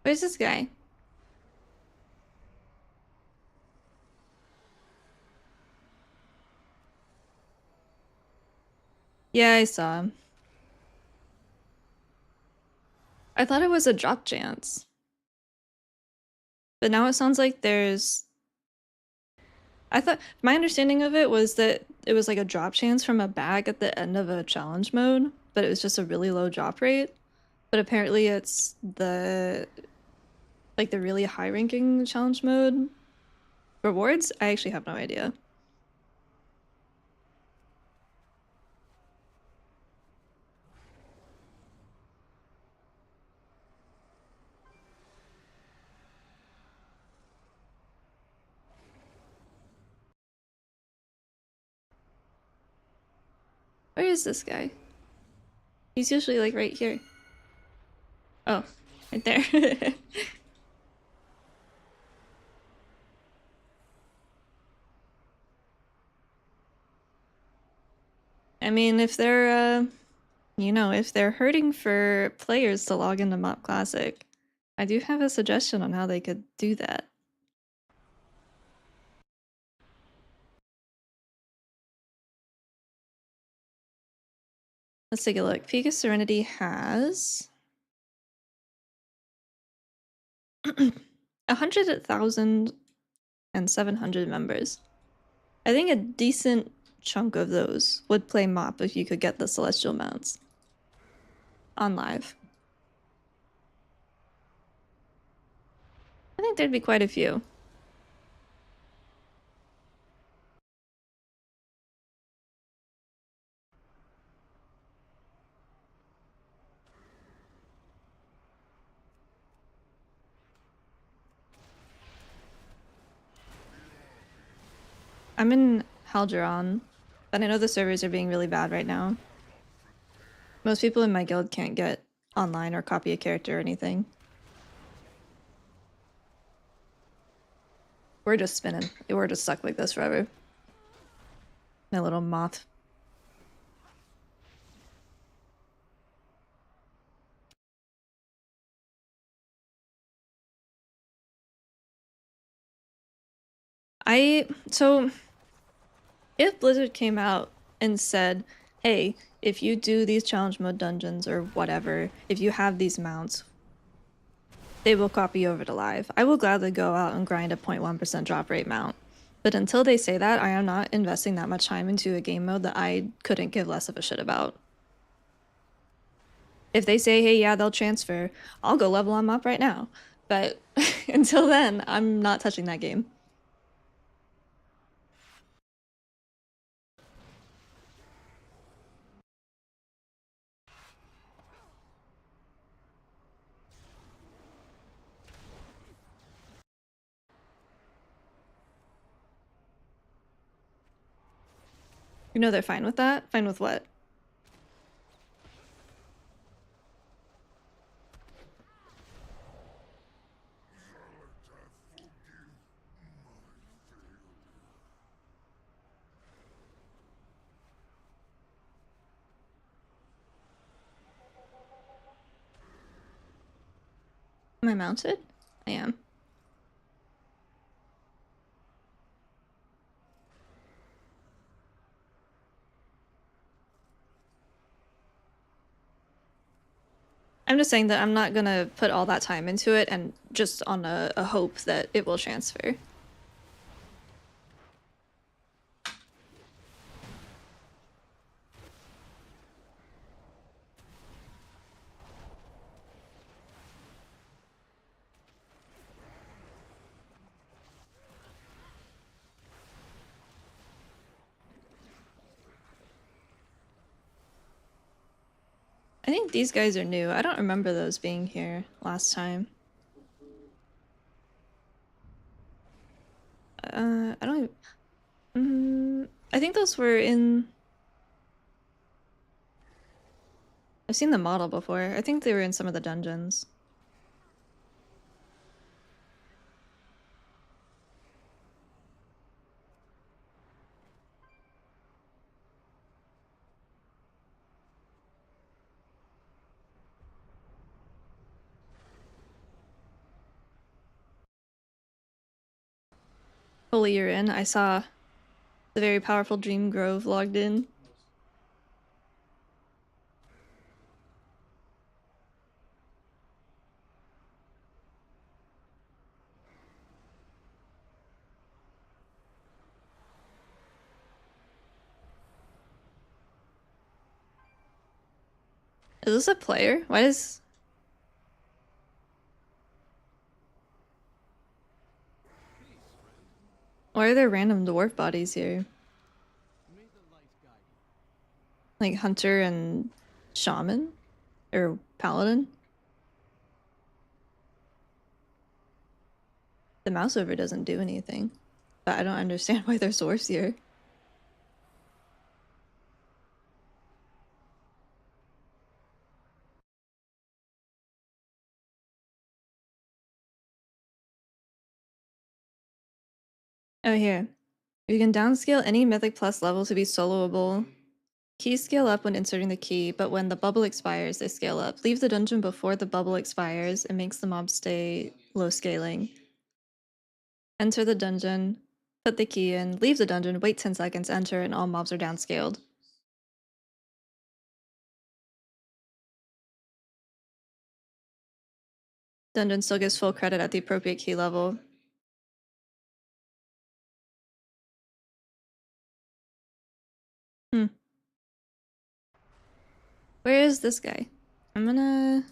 Where's this guy? Yeah, I saw him. I thought it was a drop chance. But now it sounds like there's... I thought... My understanding of it was that it was like a drop chance from a bag at the end of a challenge mode, but it was just a really low drop rate. But apparently it's the... like the really high ranking challenge mode rewards? I actually have no idea. Where is this guy? He's usually like right here. Oh, right there. I mean, if they're, you know, if they're hurting for players to log into Mop Classic, I do have a suggestion on how they could do that. Let's take a look. Peak of Serenity has 100,700 members. I think a decent chunk of those would play Mop if you could get the Celestial mounts on live. I think there'd be quite a few. I'm in Halgeron, but I know the servers are being really bad right now. Most people in my guild can't get online or copy a character or anything. We're just spinning. We're just stuck like this forever. My little moth. So if Blizzard came out and said, hey, if you do these challenge mode dungeons or whatever, if you have these mounts, they will copy over to live. I will gladly go out and grind a 0.1% drop rate mount. But until they say that, I am not investing that much time into a game mode that I couldn't give less of a shit about. If they say, hey, yeah, they'll transfer, I'll go level them up right now. But until then, I'm not touching that game. You know they're fine with that? Fine with what? Am I mounted? I am. I'm just saying that I'm not gonna put all that time into it and just on a hope that it will transfer. I think these guys are new. I don't remember those being here last time. I don't. I think those were in. I've seen the model before. I think they were in some of the dungeons. Holy, you're in. I saw the very powerful Dream Grove logged in. Is this a player? Why are there random dwarf bodies here? May the light guide you. Like hunter and shaman? Or paladin? The mouse over doesn't do anything. But I don't understand why there's dwarfs here. Oh, here. You can downscale any Mythic Plus level to be soloable. Keys scale up when inserting the key, but when the bubble expires, they scale up. Leave the dungeon before the bubble expires and makes the mob stay low scaling. Enter the dungeon, put the key in, leave the dungeon, wait 10 seconds, enter, and all mobs are downscaled. Dungeon still gives full credit at the appropriate key level. Hmm. Where is this guy? I'm gonna...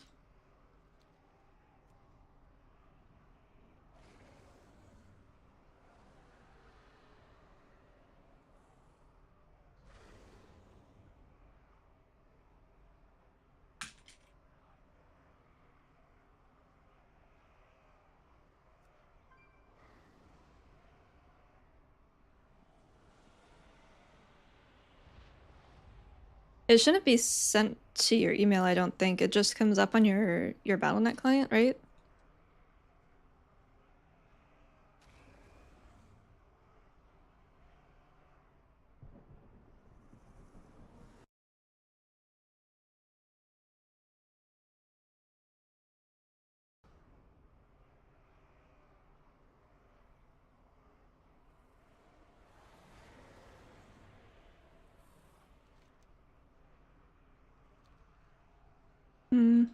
It shouldn't be sent to your email, I don't think. It just comes up on your Battle.net client, right? Hmm.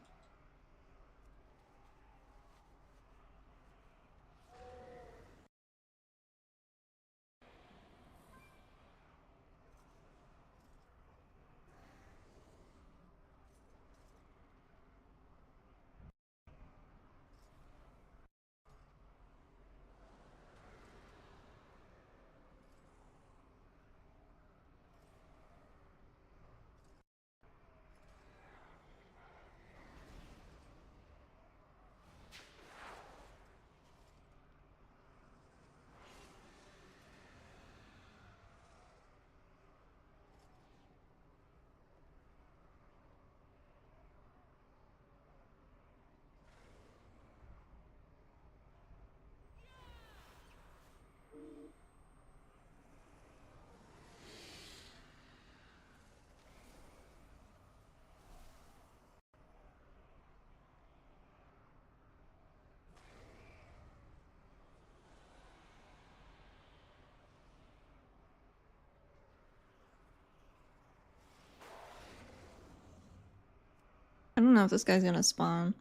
know if this guy's gonna spawn.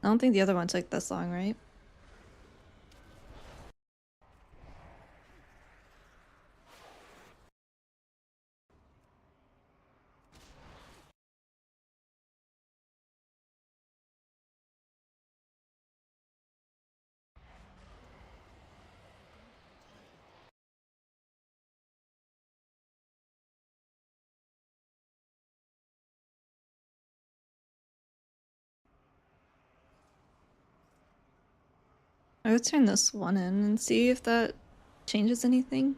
I don't think the other one took this long, right? I would turn this one in and see if that changes anything.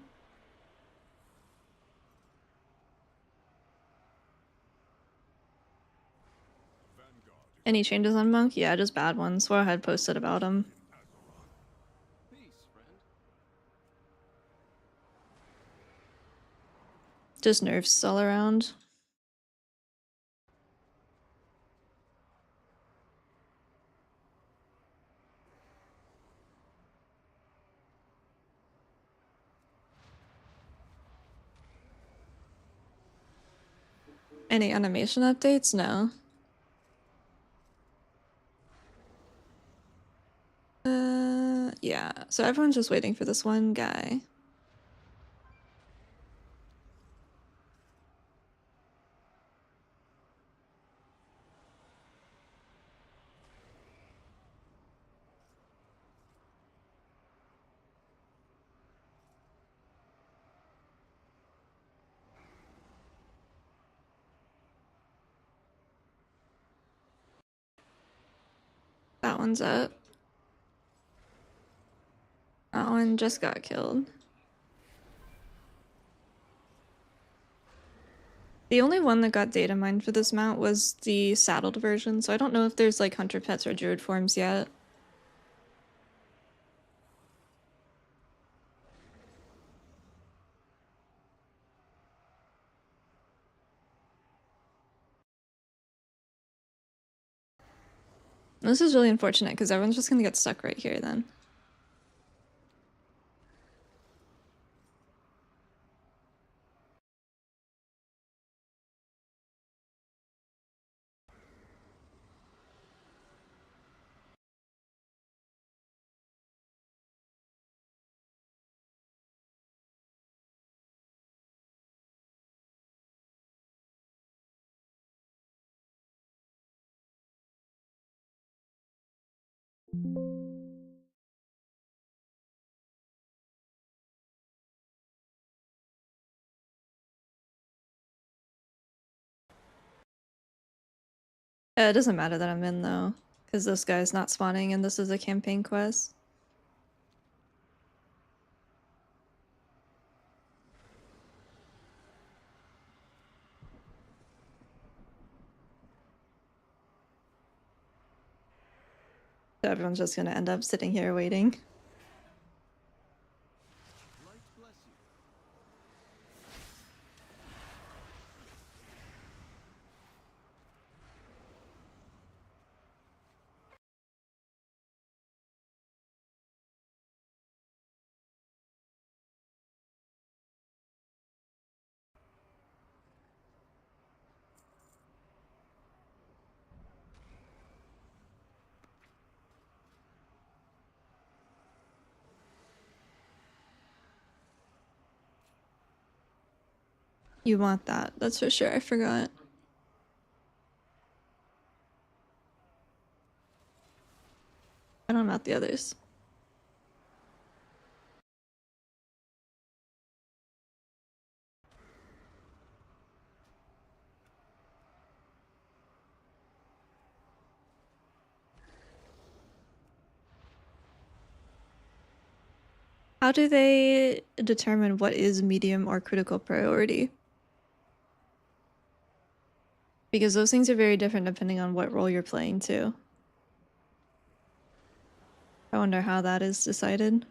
Any changes on Monk? Yeah, just bad ones. What I had posted about him. Peace, friend. Just nerfs all around. Any animation updates? No. Yeah. So everyone's just waiting for this one guy. That one's up. That one just got killed. The only one that got data mined for this mount was the saddled version, so I don't know if there's like hunter pets or druid forms yet. This is really unfortunate because everyone's just gonna get stuck right here then. It doesn't matter that I'm in though, because this guy's not spawning and this is a campaign quest. So everyone's just gonna end up sitting here waiting. Light bless you. You want that, that's for sure, I forgot. I don't know the others. How do they determine what is medium or critical priority? Because those things are very different depending on what role you're playing too. I wonder how that is decided.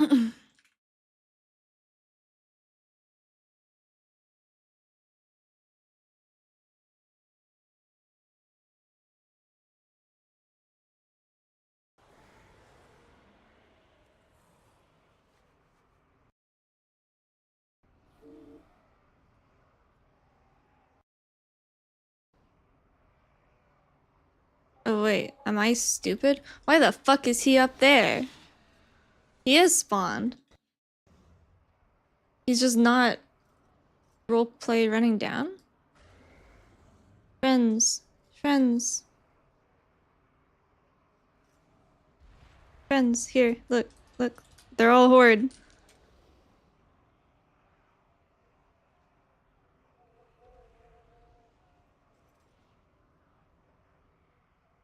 Oh wait, am I stupid? Why the fuck is he up there? He is spawned. He's just not roleplay running down? Friends. Friends. Friends. Here, look. Look. They're all horde.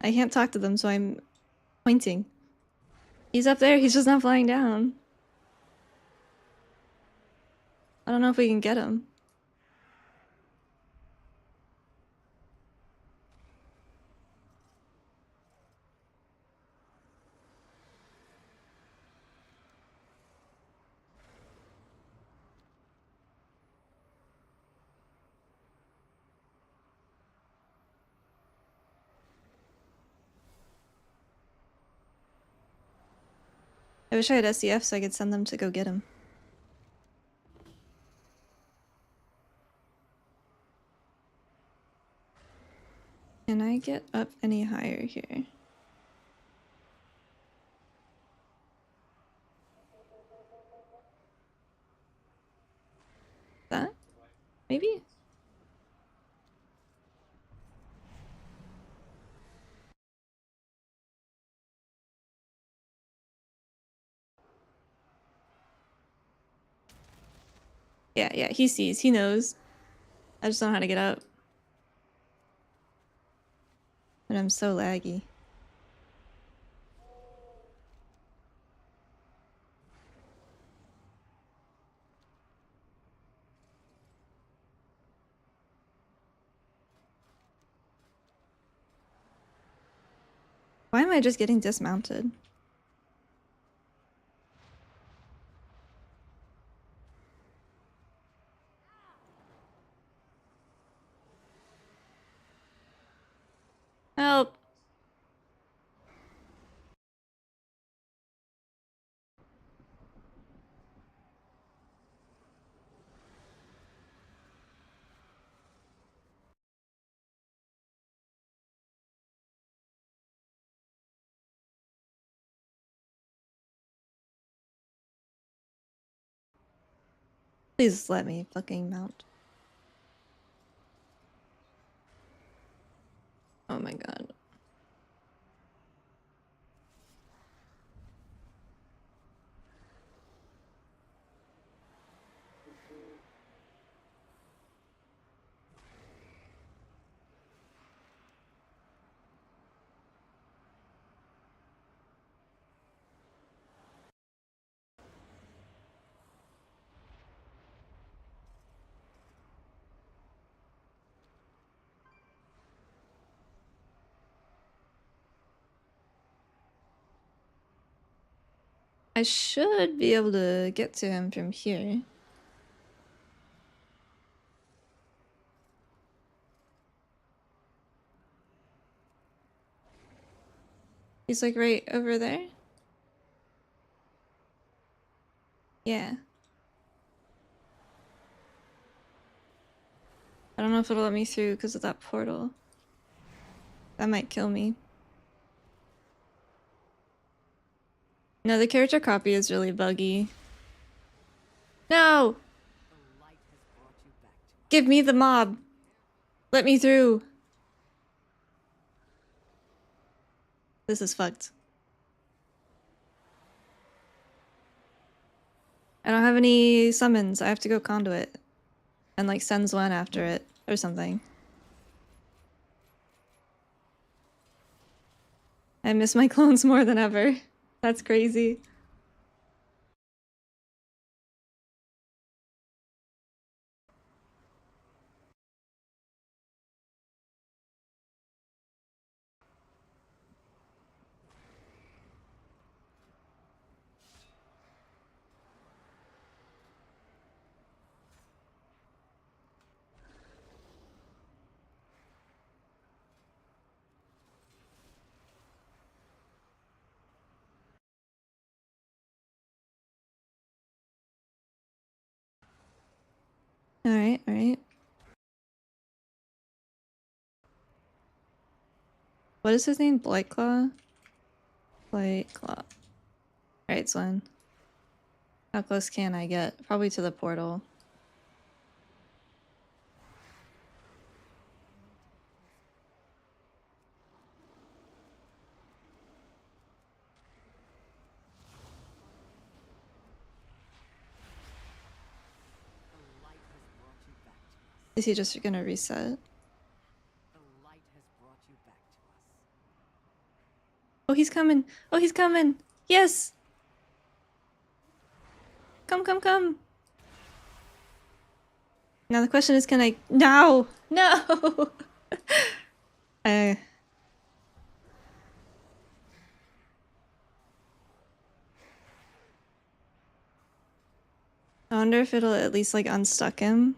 I can't talk to them, so I'm pointing. He's up there, he's just not flying down. I don't know if we can get him. I wish I had SCF so I could send them to go get him. Can I get up any higher here? That? Maybe? Yeah, yeah, he sees, he knows. I just don't know how to get up. And I'm so laggy. Why am I just getting dismounted? Help! Please let me fucking mount. Oh my god. I should be able to get to him from here. He's like right over there? Yeah. I don't know if it'll let me through because of that portal. That might kill me. No, the character copy is really buggy. No! The light has brought you back to Give me the mob! Let me through! This is fucked. I don't have any summons. I have to go conduit. And like sends one after it or something. I miss my clones more than ever. That's crazy. Alright, alright. What is his name? Blightclaw? Blightclaw. Alright, Swen. How close can I get? Probably to the portal. The light has brought you back to us. Is he just gonna reset? The light has brought you back to us. Oh, he's coming! Oh, he's coming! Yes! Come, come, come! Now the question is, can I— No! No! I wonder if it'll at least like unstuck him.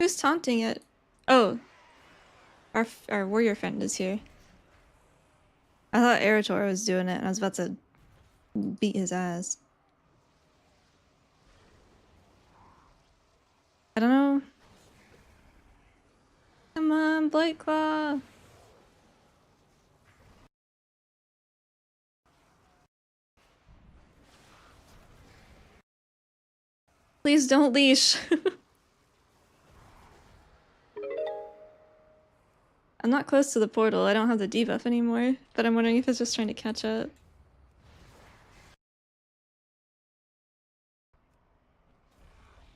Who's taunting it? Oh, our warrior friend is here. I thought Erator was doing it, and I was about to beat his ass. I don't know. Come on, Blightclaw! Please don't leash. I'm not close to the portal. I don't have the debuff anymore, but I'm wondering if it's just trying to catch up.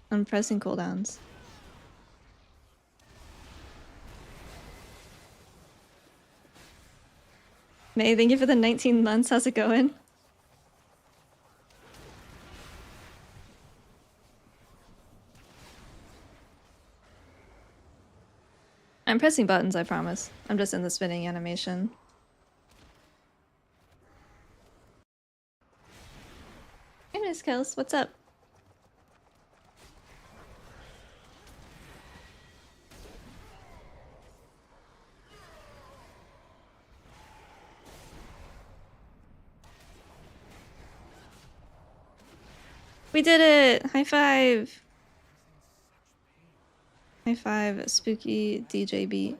I'm pressing cooldowns. May, thank you for the 19 months. How's it going? I'm pressing buttons, I promise. I'm just in the spinning animation. Hey, Miss Kels, what's up? We did it! High five! High five, spooky DJ beat.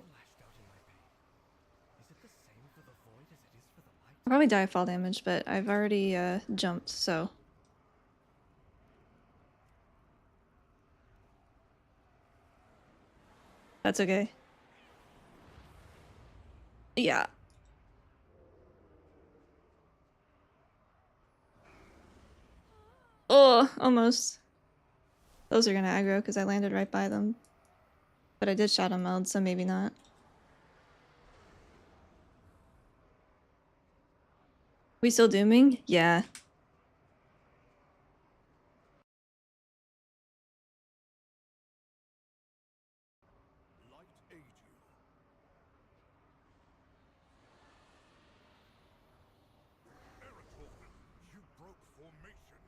I'll probably die of fall damage, but I've already jumped, so. That's okay. Yeah. Oh, almost. Those are gonna aggro because I landed right by them. But I did shadow meld, so maybe not. We still dooming? Yeah. Light aid you. Erator, you broke formation.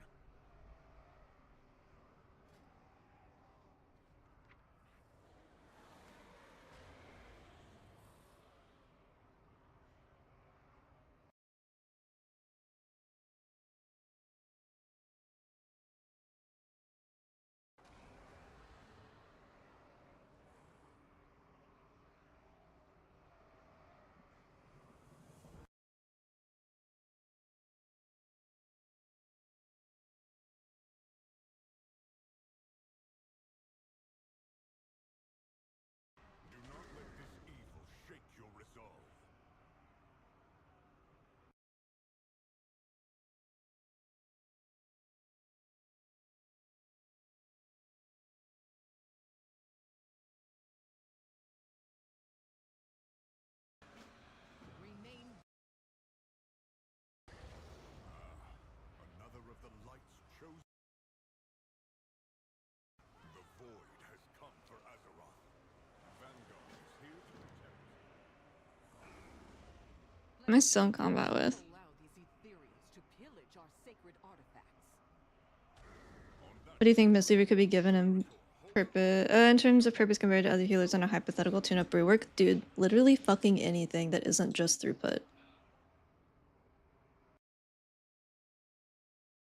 Am I still in combat with? Allow these Ethereals to pillage our sacred artifacts. What do you think Mistweaver could be given in purpose? In terms of purpose compared to other healers on a hypothetical tune-up rework? Dude, literally fucking anything that isn't just throughput.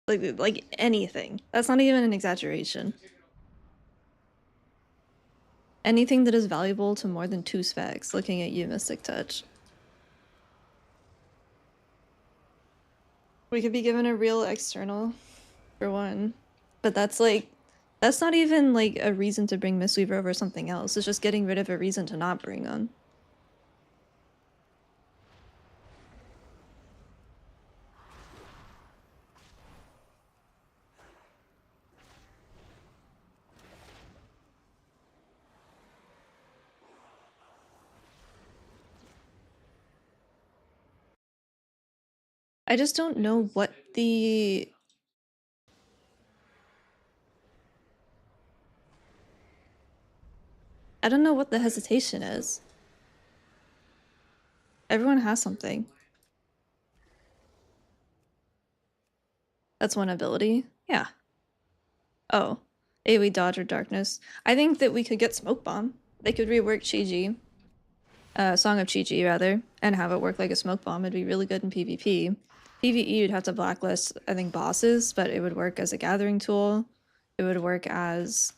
Like anything. That's not even an exaggeration. Anything that is valuable to more than 2 specs, looking at you, Mystic Touch. We could be given a real external, for one. But that's not even like a reason to bring Mistweaver over something else. It's just getting rid of a reason to not bring on. I just don't know what the... I don't know what the hesitation is. Everyone has something. That's one ability. Yeah. Oh. AoE dodge or darkness. I think that we could get Smoke Bomb. They could rework Chi-Ji. Song of Chi-Ji, rather, and have it work like a smoke bomb. It'd be really good in PvP. PvE, you'd have to blacklist, I think, bosses, but it would work as a gathering tool. It would work as,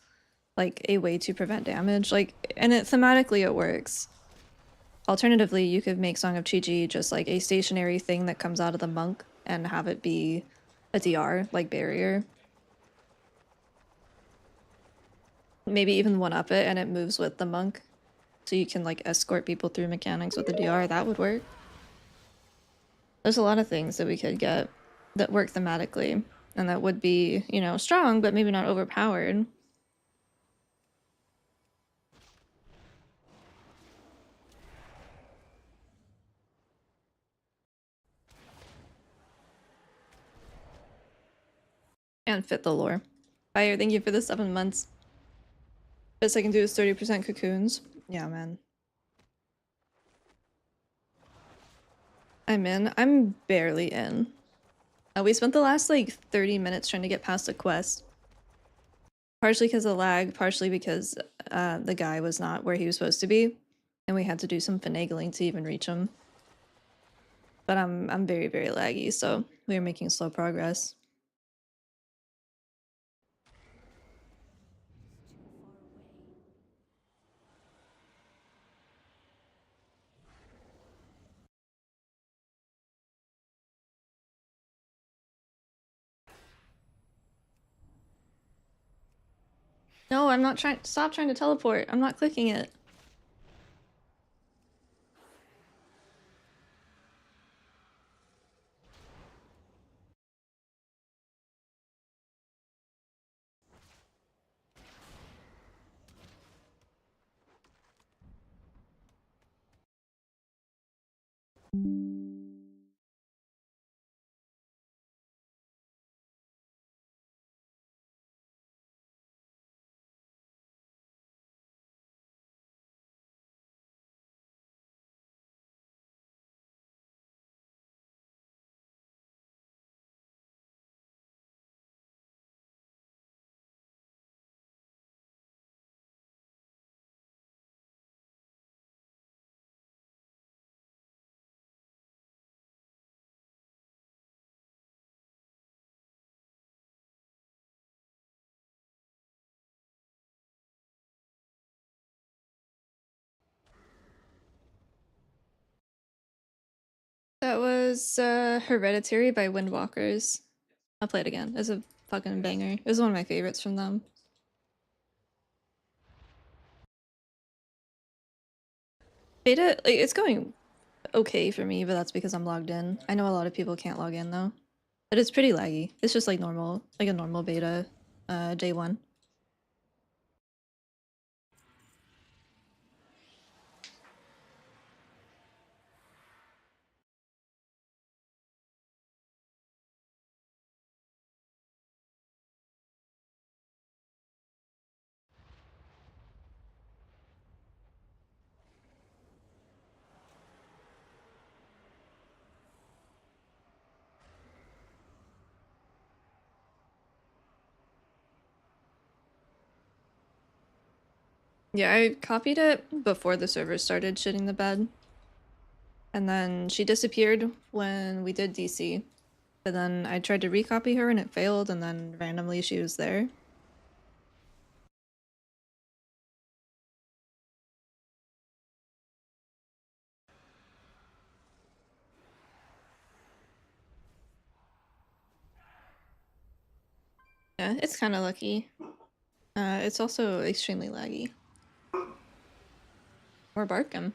like, a way to prevent damage. Like, and thematically it works. Alternatively, you could make Song of Chi-Ji just like a stationary thing that comes out of the monk and have it be a DR, like barrier. Maybe even one-up it and it moves with the monk. So you can like escort people through mechanics with the DR, that would work. There's a lot of things that we could get that work thematically and that would be, you know, strong, but maybe not overpowered. And fit the lore. Fire, thank you for the 7 months. Best I can do is 30% cocoons. Yeah, man. I'm in. I'm barely in. We spent the last like 30 minutes trying to get past a quest. Partially because of lag, partially because the guy was not where he was supposed to be, and we had to do some finagling to even reach him. But I'm very, very laggy, so we are making slow progress. No, I'm not trying. Stop trying to teleport. I'm not clicking it. That was Hereditary by Windwalkers. I'll play it again. It's a fucking banger. It was one of my favorites from them. Beta, like, it's going okay for me, but that's because I'm logged in. I know a lot of people can't log in though. But it's pretty laggy. It's just like normal, like a normal beta, day 1. Yeah, I copied it before the server started shitting the bed. And then she disappeared when we did DC. But then I tried to recopy her and it failed, and then randomly she was there. Yeah, it's kind of lucky. It's also extremely laggy. Or Barkham.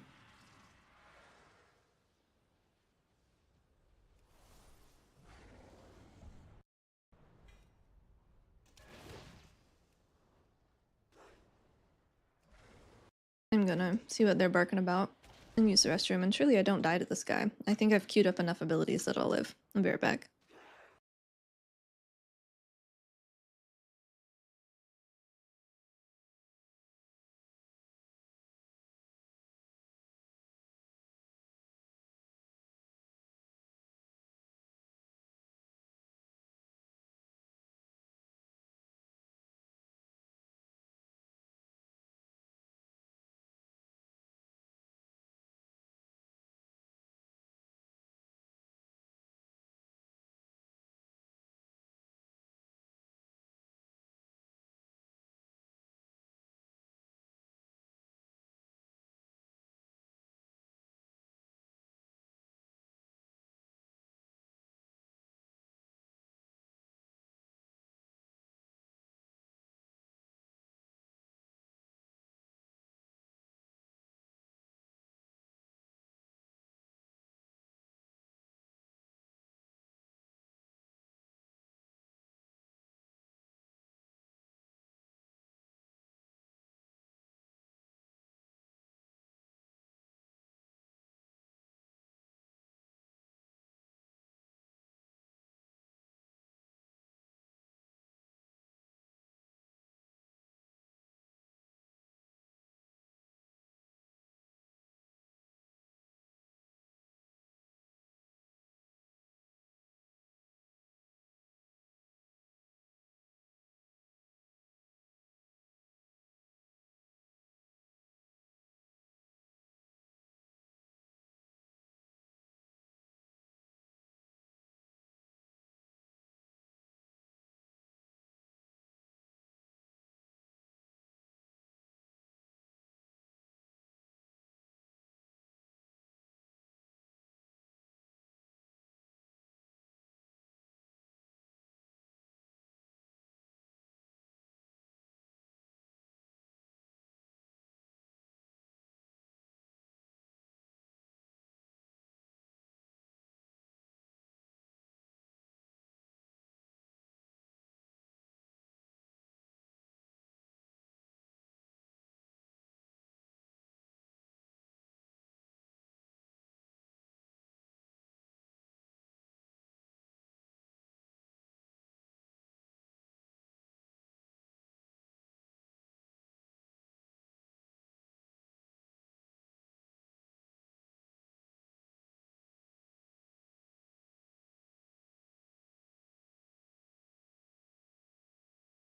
I'm gonna see what they're barking about and use the restroom, and surely I don't die to this guy. I think I've queued up enough abilities that I'll live. I'll be right back.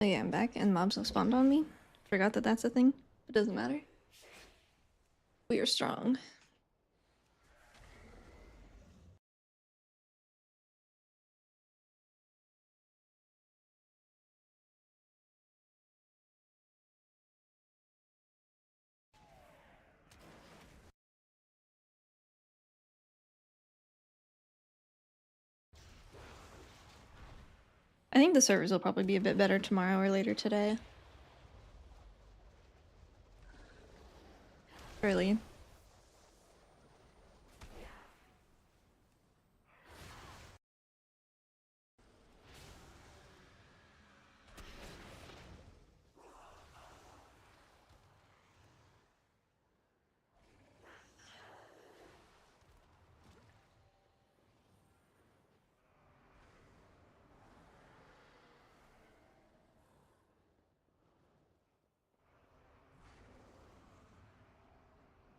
Oh yeah, I'm back, and mobs have spawned on me. Forgot that that's a thing. It doesn't matter. We are strong. I think the servers will probably be a bit better tomorrow or later today. Early.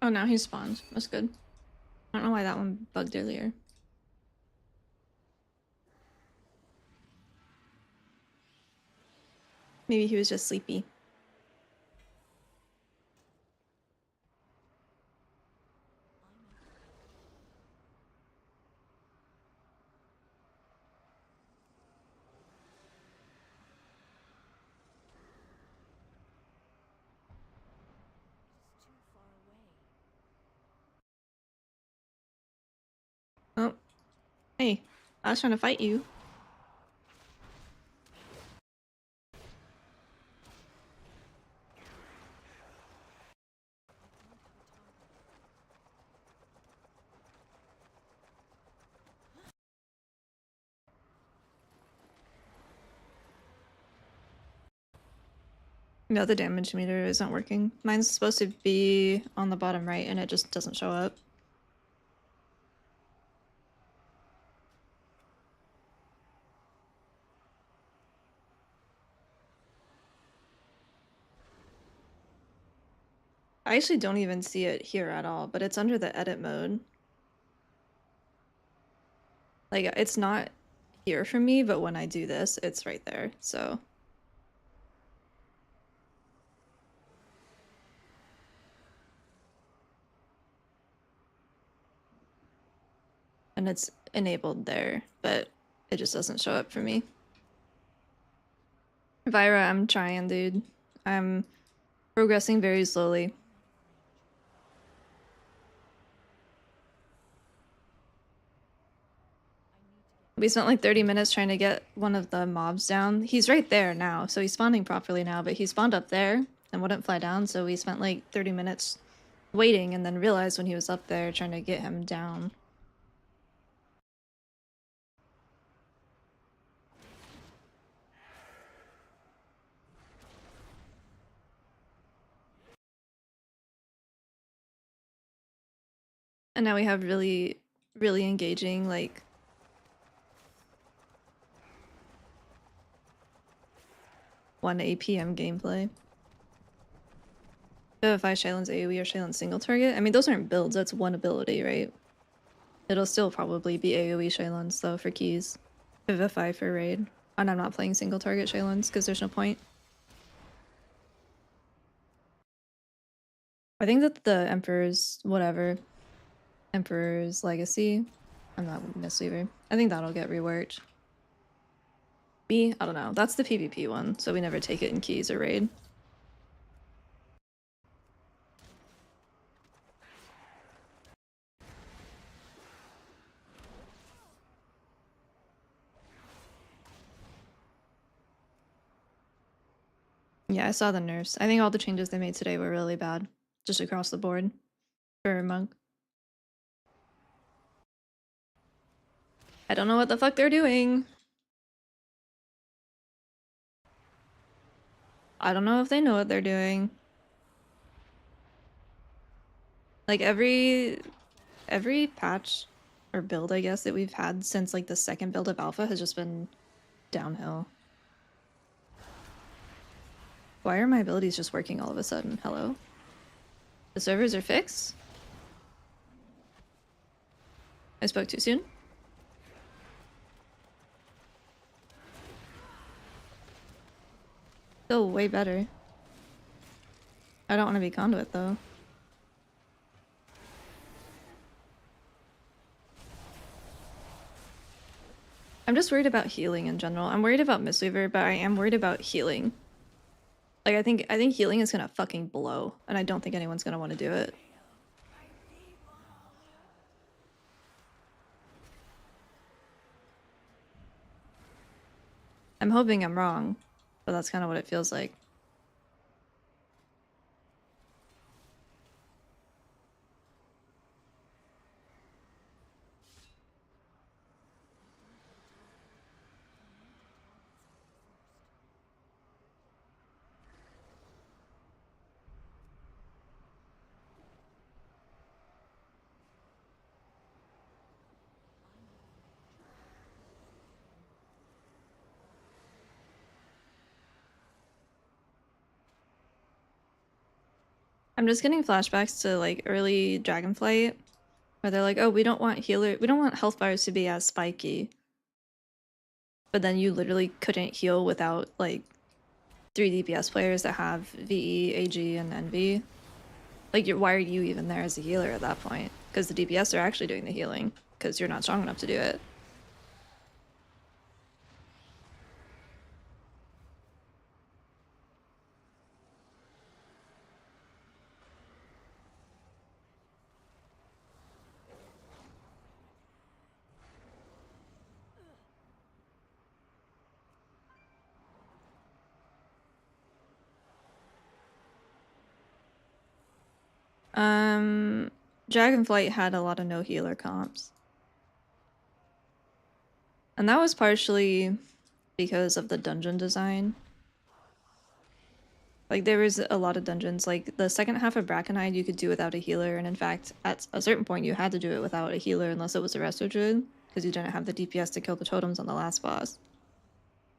Oh, now he's spawned. That's good. I don't know why that one bugged earlier. Maybe he was just sleepy. Hey, I was trying to fight you. No, the damage meter isn't working. Mine's supposed to be on the bottom right and it just doesn't show up. I actually don't even see it here at all, but it's under the edit mode. Like, it's not here for me, but when I do this, it's right there, so. And it's enabled there, but it just doesn't show up for me. Vira, I'm trying, dude. I'm progressing very slowly. We spent like 30 minutes trying to get one of the mobs down. He's right there now, so he's spawning properly now, but he spawned up there and wouldn't fly down, so we spent like 30 minutes waiting and then realized when he was up there trying to get him down. And now we have really, really engaging, like, 1 APM gameplay. If I Shailen's AoE or Shailen's single target, I mean, those aren't builds, that's one ability, right? It'll still probably be AoE Shailen's, though, for keys. Vivify for raid. And I'm not playing single target Shailen's, because there's no point. I think that the Emperor's whatever. Emperor's Legacy. I'm not mistweaver. I think that'll get reworked. B? I don't know. That's the PvP one, so we never take it in keys or raid. Yeah, I saw the nerfs. I think all the changes they made today were really bad. Just across the board. For Monk. I don't know what the fuck they're doing. I don't know if they know what they're doing. Like every patch or build, I guess, that we've had since like the second build of Alpha has just been downhill. Why are my abilities just working all of a sudden? Hello? The servers are fixed? I spoke too soon? Still way better. I don't want to be conduit though. I'm just worried about healing in general. I'm worried about mistweaver, but I am worried about healing. Like I think healing is gonna fucking blow, and I don't think anyone's gonna want to do it. I'm hoping I'm wrong, but that's kind of what it feels like. I'm just getting flashbacks to like early Dragonflight, where they're like, "Oh, we don't want health bars to be as spiky." But then you literally couldn't heal without like 3 DPS players that have VE, AG, and NV. Like, why are you even there as a healer at that point? Because the DPS are actually doing the healing, because you're not strong enough to do it. Dragonflight had a lot of no healer comps. And that was partially because of the dungeon design. Like, there was a lot of dungeons. Like, the second half of Brackenhide you could do without a healer, and in fact, at a certain point you had to do it without a healer unless it was a Resto Druid, because you didn't have the DPS to kill the totems on the last boss.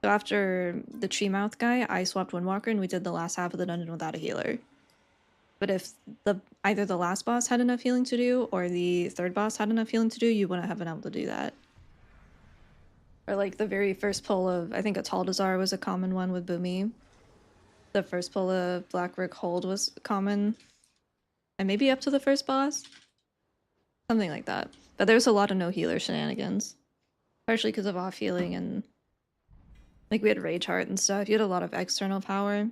So after the Treemouth guy, I swapped Windwalker and we did the last half of the dungeon without a healer. But if either the last boss had enough healing to do, or the third boss had enough healing to do, you wouldn't have been able to do that. Or like the very first pull of, I think a Taldazar was a common one with Boomy. The first pull of Blackrook Hold was common. And maybe up to the first boss? Something like that. But there's a lot of no healer shenanigans. Partially because of off healing and like we had Rage Heart and stuff. You had a lot of external power.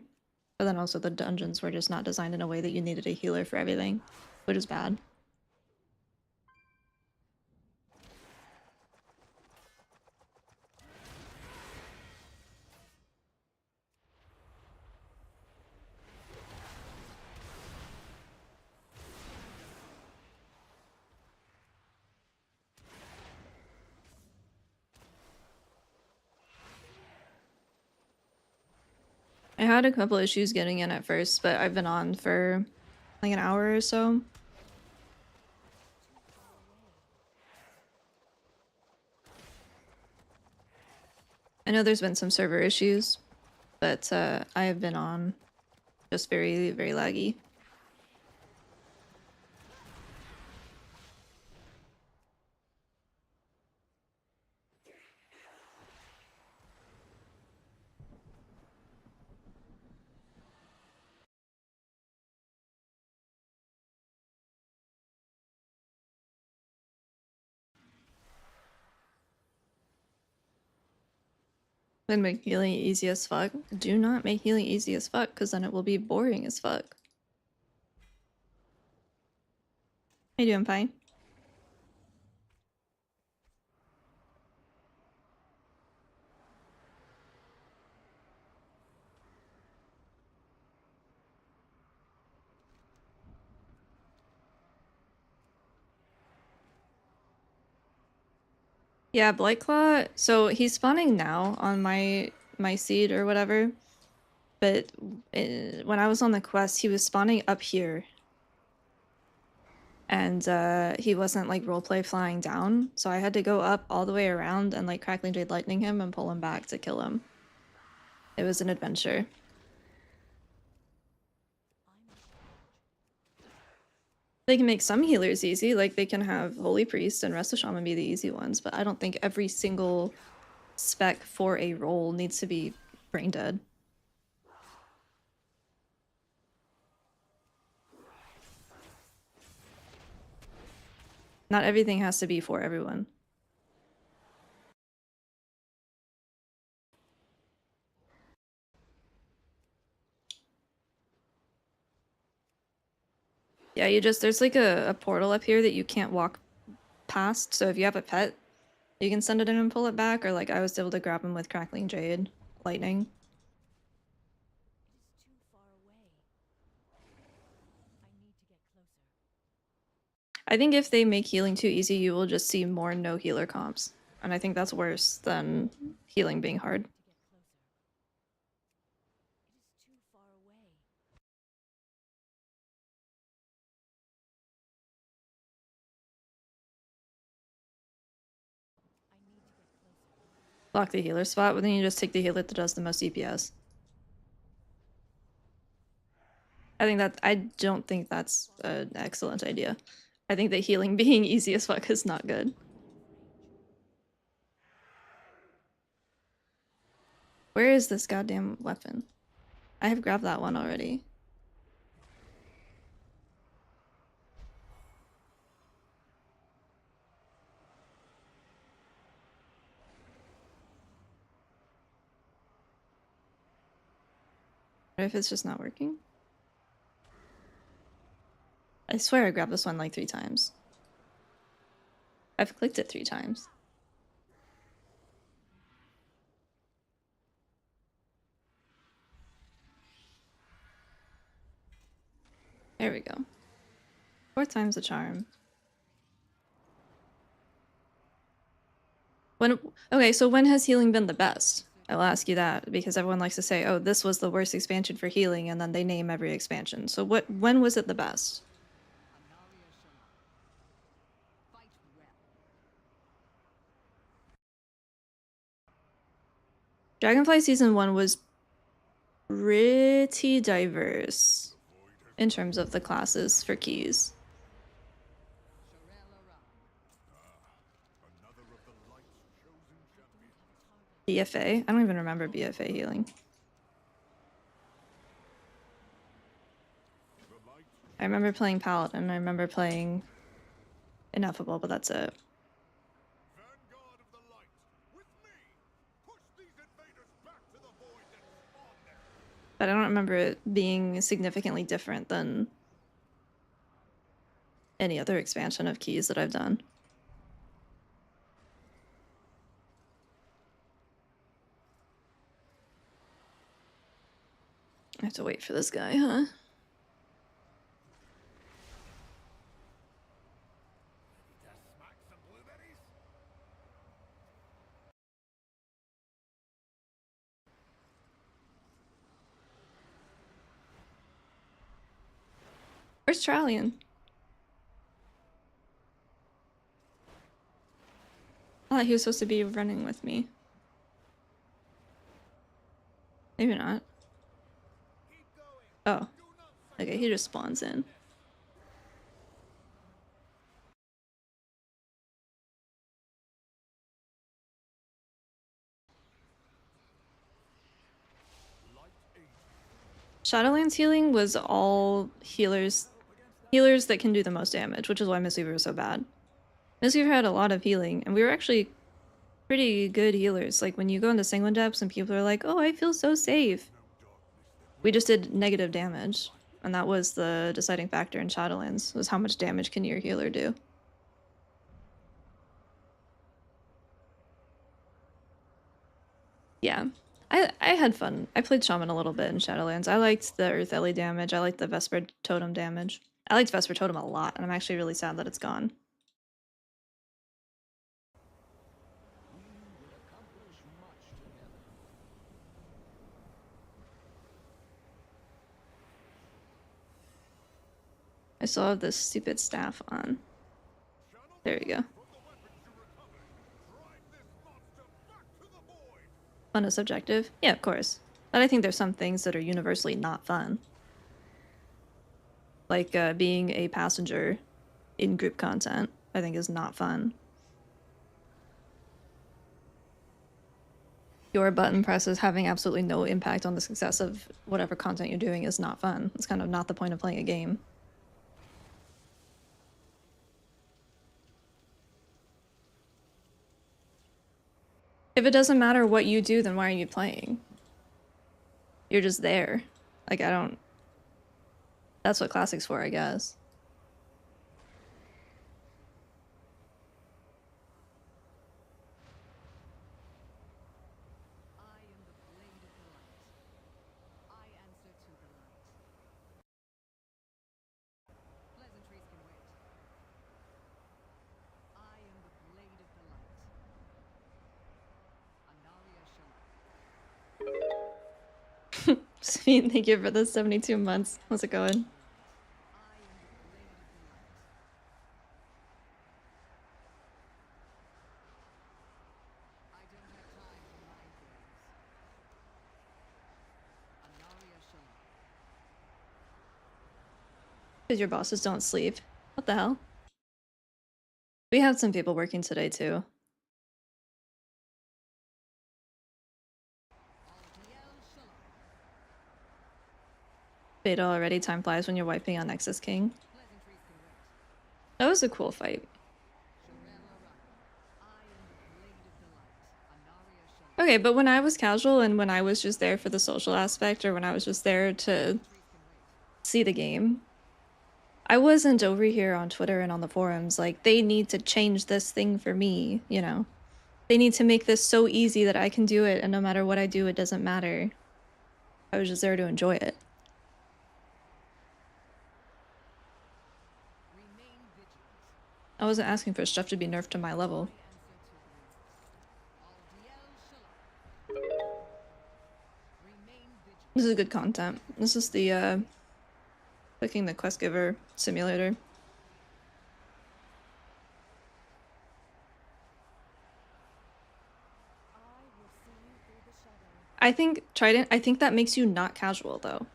But then also the dungeons were just not designed in a way that you needed a healer for everything. Which is bad. I had a couple issues getting in at first, but I've been on for like an hour or so. I know there's been some server issues, but I have been on just very, very laggy. Then make healing easy as fuck. Do not make healing easy as fuck, because then it will be boring as fuck. How you doing, Pine? Yeah, Blightclaw. So he's spawning now on my seed or whatever. But when I was on the quest, he was spawning up here. And he wasn't like roleplay flying down, so I had to go up all the way around and like Crackling Jade Lightning him and pull him back to kill him. It was an adventure. They can make some healers easy, like they can have Holy Priest and Resto Shaman be the easy ones, but I don't think every single spec for a role needs to be brain dead. Not everything has to be for everyone. Yeah, there's like a portal up here that you can't walk past, so if you have a pet, you can send it in and pull it back, or like I was able to grab him with Crackling Jade Lightning. It is too far away. I need to get closer. I think if they make healing too easy, you will just see more no healer comps. And I think that's worse than healing being hard. To get closer. It is too far away. I need to get closer. Block the healer spot, but then you just take the healer that does the most DPS. I don't think that's an excellent idea. I think that healing being easy as fuck is not good. Where is this goddamn weapon? I have grabbed that one already. What if it's just not working? I swear I grabbed this one like 3 times. I've clicked it 3 times. There we go. Fourth time's a charm. When okay, so when has healing been the best? I'll ask you that because everyone likes to say, "Oh, this was the worst expansion for healing," and then they name every expansion. So when was it the best? Anaria Shalom. Fight well. Dragonfly Season 1 was pretty diverse in terms of the classes for keys. Sharel Aram. Another of the light's chosen champions. BFA? I don't even remember BFA healing. The light I remember playing Paladin, I remember playing Ineffable, but that's it. vanguard of the light. With me, push these invaders back to the void and spawn them. But I don't remember it being significantly different than any other expansion of keys that I've done. I have to wait for this guy, huh? Ready to smack some blueberries? Where's Trallion? I thought he was supposed to be running with me. Maybe not. Keep going. Oh, Do not okay, he just spawns in. light aid. Shadowlands healing was all healers that can do the most damage, which is why mistweaver was so bad. Mistweaver had a lot of healing, and we were actually pretty good healers. Like when you go into Sanguine Depths and people are like, "Oh, I feel so safe," we just did negative damage, and that was the deciding factor in Shadowlands, was how much damage can your healer do. Yeah, I had fun. I played Shaman a little bit in Shadowlands. I liked the Earth Ellie damage. I liked the Vesper Totem damage. I liked Vesper Totem a lot, and I'm actually really sad that it's gone. We will accomplish much together. I still have this stupid staff on. There we go. From the weapons you recovered, drive this monster back to the void. Fun is subjective? Yeah, of course. But I think there's some things that are universally not fun. Like being a passenger in group content, I think is not fun. Your button presses having absolutely no impact on the success of whatever content you're doing is not fun. It's kind of not the point of playing a game. If it doesn't matter what you do, then why are you playing? You're just there. Like, I don't... That's what Classic's for, I guess. I am the blade of the light. I answer to the light. Pleasantries can wait. I am the blade of the light. Anaria Shalom. Sweet, thank you for the 72 months. How's it going? I am the blade of the light. I don't have time for mind games. Anaria Shalom. Because your bosses don't sleep. What the hell? We have some people working today, too. Altiel Shalom. Beta already, time flies when you're wiping on Nexus King. Pleasantries can wait. That was a cool fight. Sharel Aram. I am the blade of the light. Anaria Shalom. Okay, but when I was casual and when I was just there for the social aspect, or when I was just there to Pleasantries can wait. see the game, I wasn't over here on Twitter and on the forums like, they need to change this thing for me, you know? They need to make this so easy that I can do it, and no matter what I do, it doesn't matter. I was just there to enjoy it. wasn't asking for stuff to be nerfed to my level. This is good content. This is the clicking the quest giver simulator. I think Trident, I think that makes you not casual though.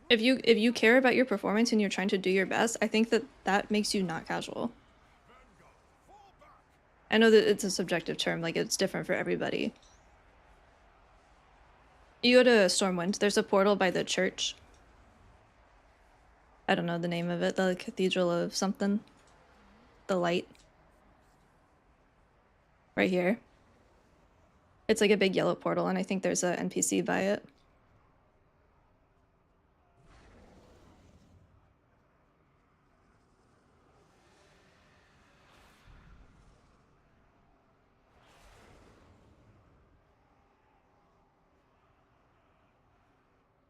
If you care about your performance and you're trying to do your best, I think that makes you not casual. I know that it's a subjective term, like it's different for everybody. You go to Stormwind, there's a portal by the church. I don't know the name of it, the Cathedral of something. The light. Right here. It's like a big yellow portal, and I think there's a NPC by it.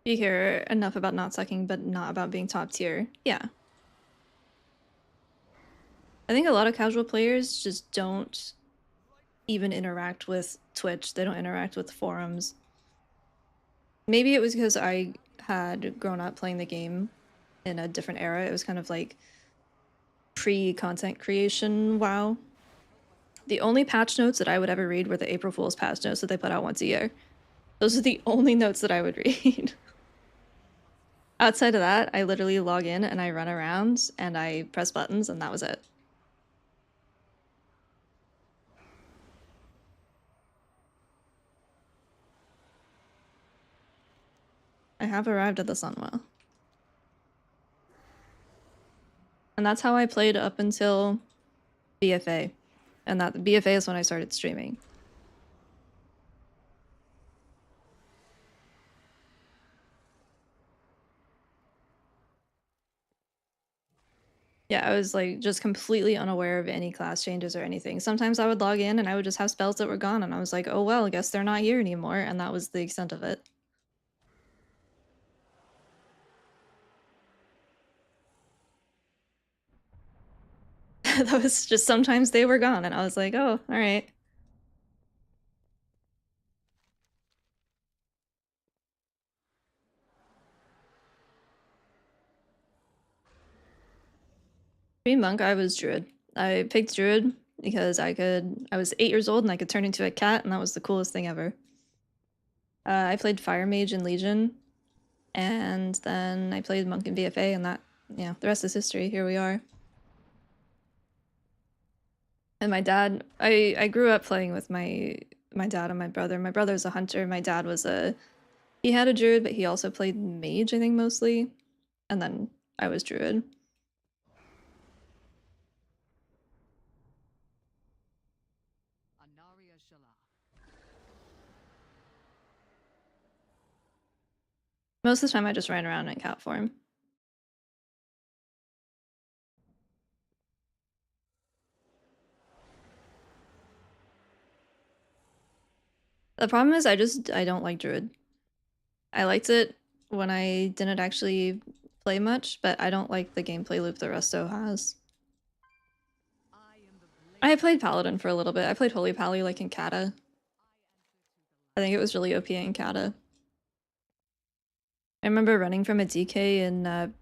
You hear enough about not sucking, but not about being top tier. Yeah. I think a lot of casual players just don't even interact with Twitch. They don't interact with forums. Maybe it was because I had grown up playing the game in a different era. It was kind of like pre-content creation WoW. The only patch notes that I would ever read were the April Fool's patch notes that they put out once a year. Those are the only notes that I would read. Outside of that, I literally log in and I run around and I press buttons and that was it. I have arrived at the Sunwell. And that's how I played up until BFA. And that BFA is when I started streaming. Yeah, I was like just completely unaware of any class changes or anything. Sometimes I would log in and I would just have spells that were gone and I was like, oh well, I guess they're not here anymore, and that was the extent of it. That was just sometimes they were gone and I was like, oh, alright. Pre-monk, I was druid. I picked druid because I was 8 years old and I could turn into a cat and that was the coolest thing ever. I played fire mage in Legion and then I played monk in BFA and that, yeah, the rest is history. Here we are. And my dad, I grew up playing with my dad and my brother. My brother's a hunter. My dad was he had a druid, but he also played mage, I think, mostly. And then I was druid. Most of the time I just ran around in cat form. The problem is I don't like druid. I liked it when I didn't actually play much, but I don't like the gameplay loop the resto has. I played paladin for a little bit. I played holy pally like in Kata. I think it was really OP in Kata. I remember running from a DK in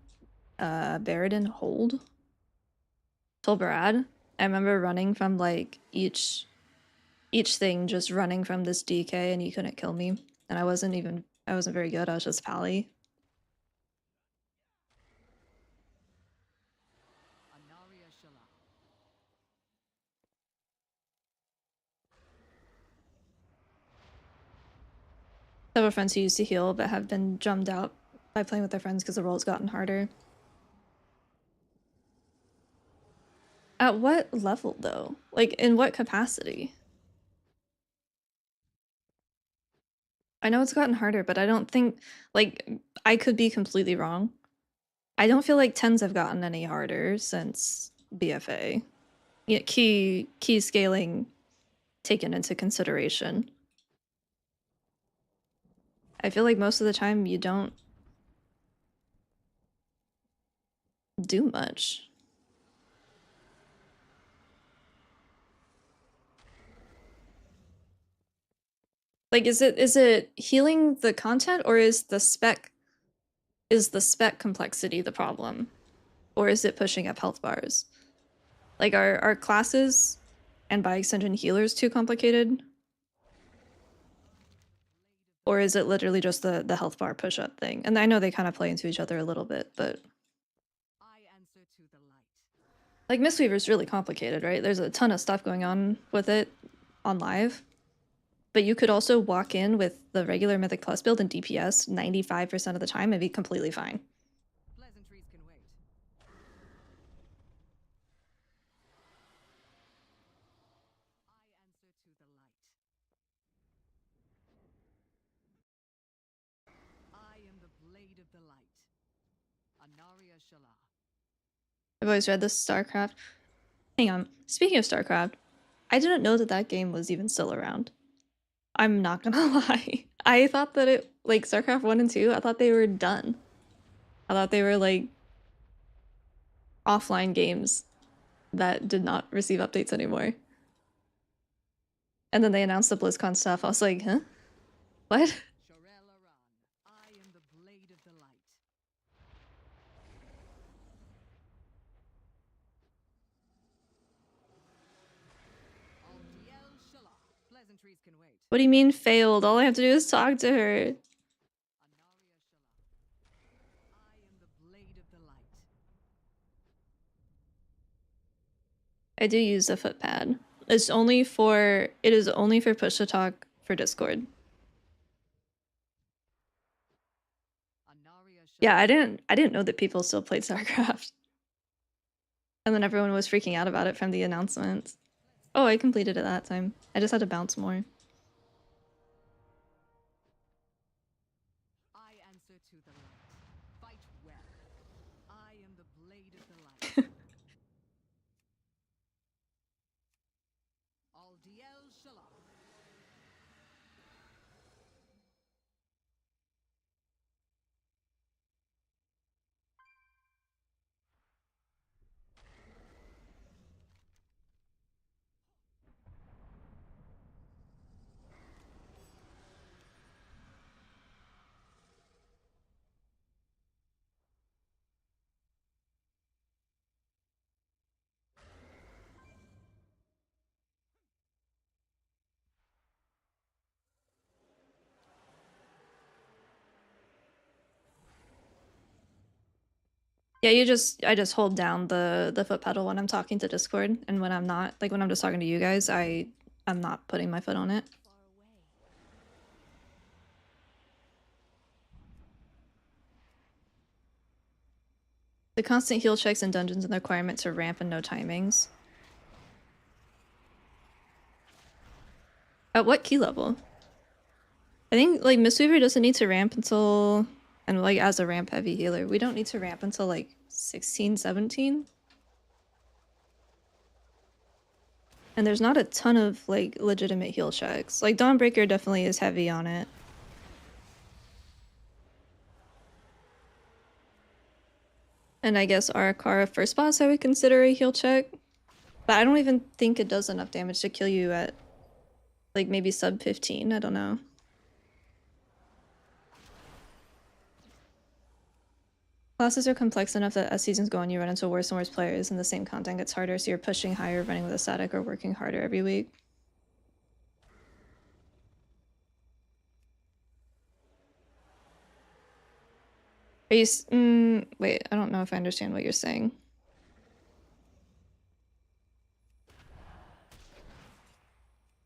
Baradin Hold. Tolbarad. I remember running from like each thing, just running from this DK and you couldn't kill me. And I wasn't very good, I was just pally. Several friends who used to heal but have been drummed out by playing with their friends because the role's gotten harder. At what level though? Like in what capacity? I know it's gotten harder, but I don't think, like, I could be completely wrong. I don't feel like 10s have gotten any harder since BFA. Yeah, key scaling taken into consideration. I feel like most of the time you don't doesn't do much. Like, is it healing the content, or is the spec complexity the problem? Or is it pushing up health bars? Like, are classes, and by extension healers, too complicated? Or is it literally just the health bar push-up thing? And I know they kind of play into each other a little bit, but... I answer to the light. Like, Mistweaver's really complicated, right? There's a ton of stuff going on with it on live. But you could also walk in with the regular Mythic Plus build and DPS 95% of the time and be completely fine. Pleasantries can wait. I answer to the light. I am the blade of the light. Anaria Shala. I've always read this StarCraft. Hang on. Speaking of StarCraft, I didn't know that that game was even still around. I'm not gonna lie. I thought that it, like, StarCraft 1 and 2, I thought they were done. I thought they were, like, offline games that did not receive updates anymore. And then they announced the BlizzCon stuff. I was like, huh? What? Sharel Aran. I am the blade of the light. Aldiel Shala. Pleasantries can wait. What do you mean failed? All I have to do is talk to her. Anaria Shala. I am the blade of the light. I do use the footpad. It is only for push to talk for Discord. Anaria Shala. Yeah, I didn't know that people still played StarCraft. And then everyone was freaking out about it from the announcements. Oh, I completed it that time. I just had to bounce more. I answer to the light. Fight well. I am the blade of the light. Aldiel Shala. Yeah, I just hold down the foot pedal when I'm talking to Discord, and when I'm not, like when I'm just talking to you guys, I'm not putting my foot on it. Far away. The constant heal checks in dungeons and the requirement to ramp and no timings. At what key level? I think, like, Mistweaver doesn't need to ramp until, and like as a ramp heavy healer, we don't need to ramp until like 16, 17. And there's not a ton of like legitimate heal checks. Like Dawnbreaker definitely is heavy on it. And I guess Arakara first boss I would consider a heal check. But I don't even think it does enough damage to kill you at like maybe sub 15, I don't know. Classes are complex enough that as seasons go on, you run into worse and worse players, and the same content gets harder, so you're pushing higher, running with a static, or working harder every week. Are you wait, I don't know if I understand what you're saying.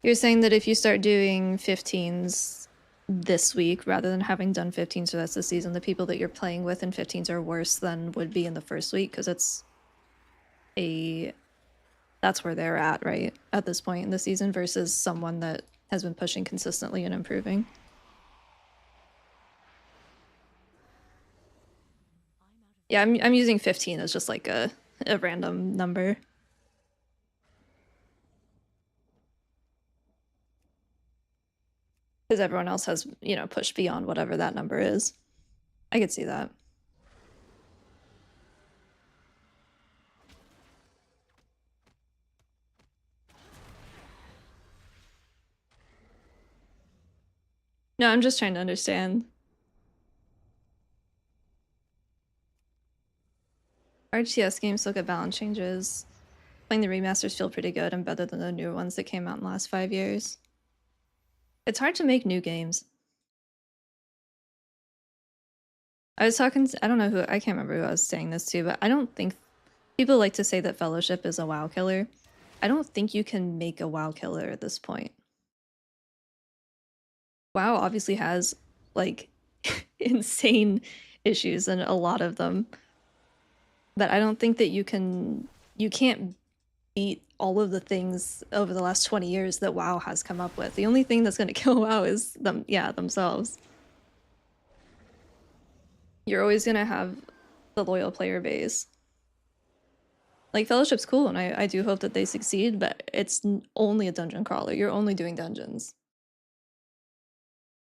You're saying that if you start doing 15s this week, rather than having done 15s for the rest of the season, the people that you're playing with in 15s are worse than would be in the first week, because that's where they're at, right? At this point in the season, versus someone that has been pushing consistently and improving. Yeah, I'm using 15 as just like a random number. Because everyone else has, you know, pushed beyond whatever that number is. I could see that. No, I'm just trying to understand. RTS games look at balance changes. Playing the remasters feel pretty good and better than the newer ones that came out in the last 5 years. It's hard to make new games. I was talking to, I don't know who, I can't remember who I was saying this to, but I don't think people like to say that Fellowship is a WoW killer. I don't think you can make a WoW killer at this point. WoW obviously has like insane issues and a lot of them. But I don't think that you can't beat all of the things over the last 20 years that WoW has come up with. The only thing that's going to kill WoW is themselves. You're always going to have the loyal player base. Like, Fellowship's cool, and I do hope that they succeed, but it's only a dungeon crawler. You're only doing dungeons.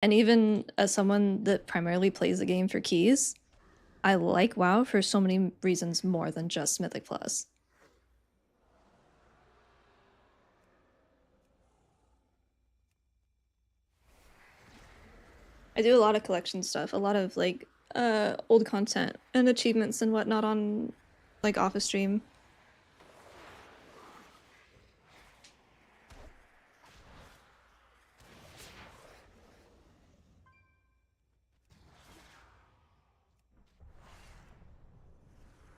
And even as someone that primarily plays the game for keys, I like WoW for so many reasons more than just Mythic Plus. I do a lot of collection stuff, a lot of like old content and achievements and whatnot on like Office Stream.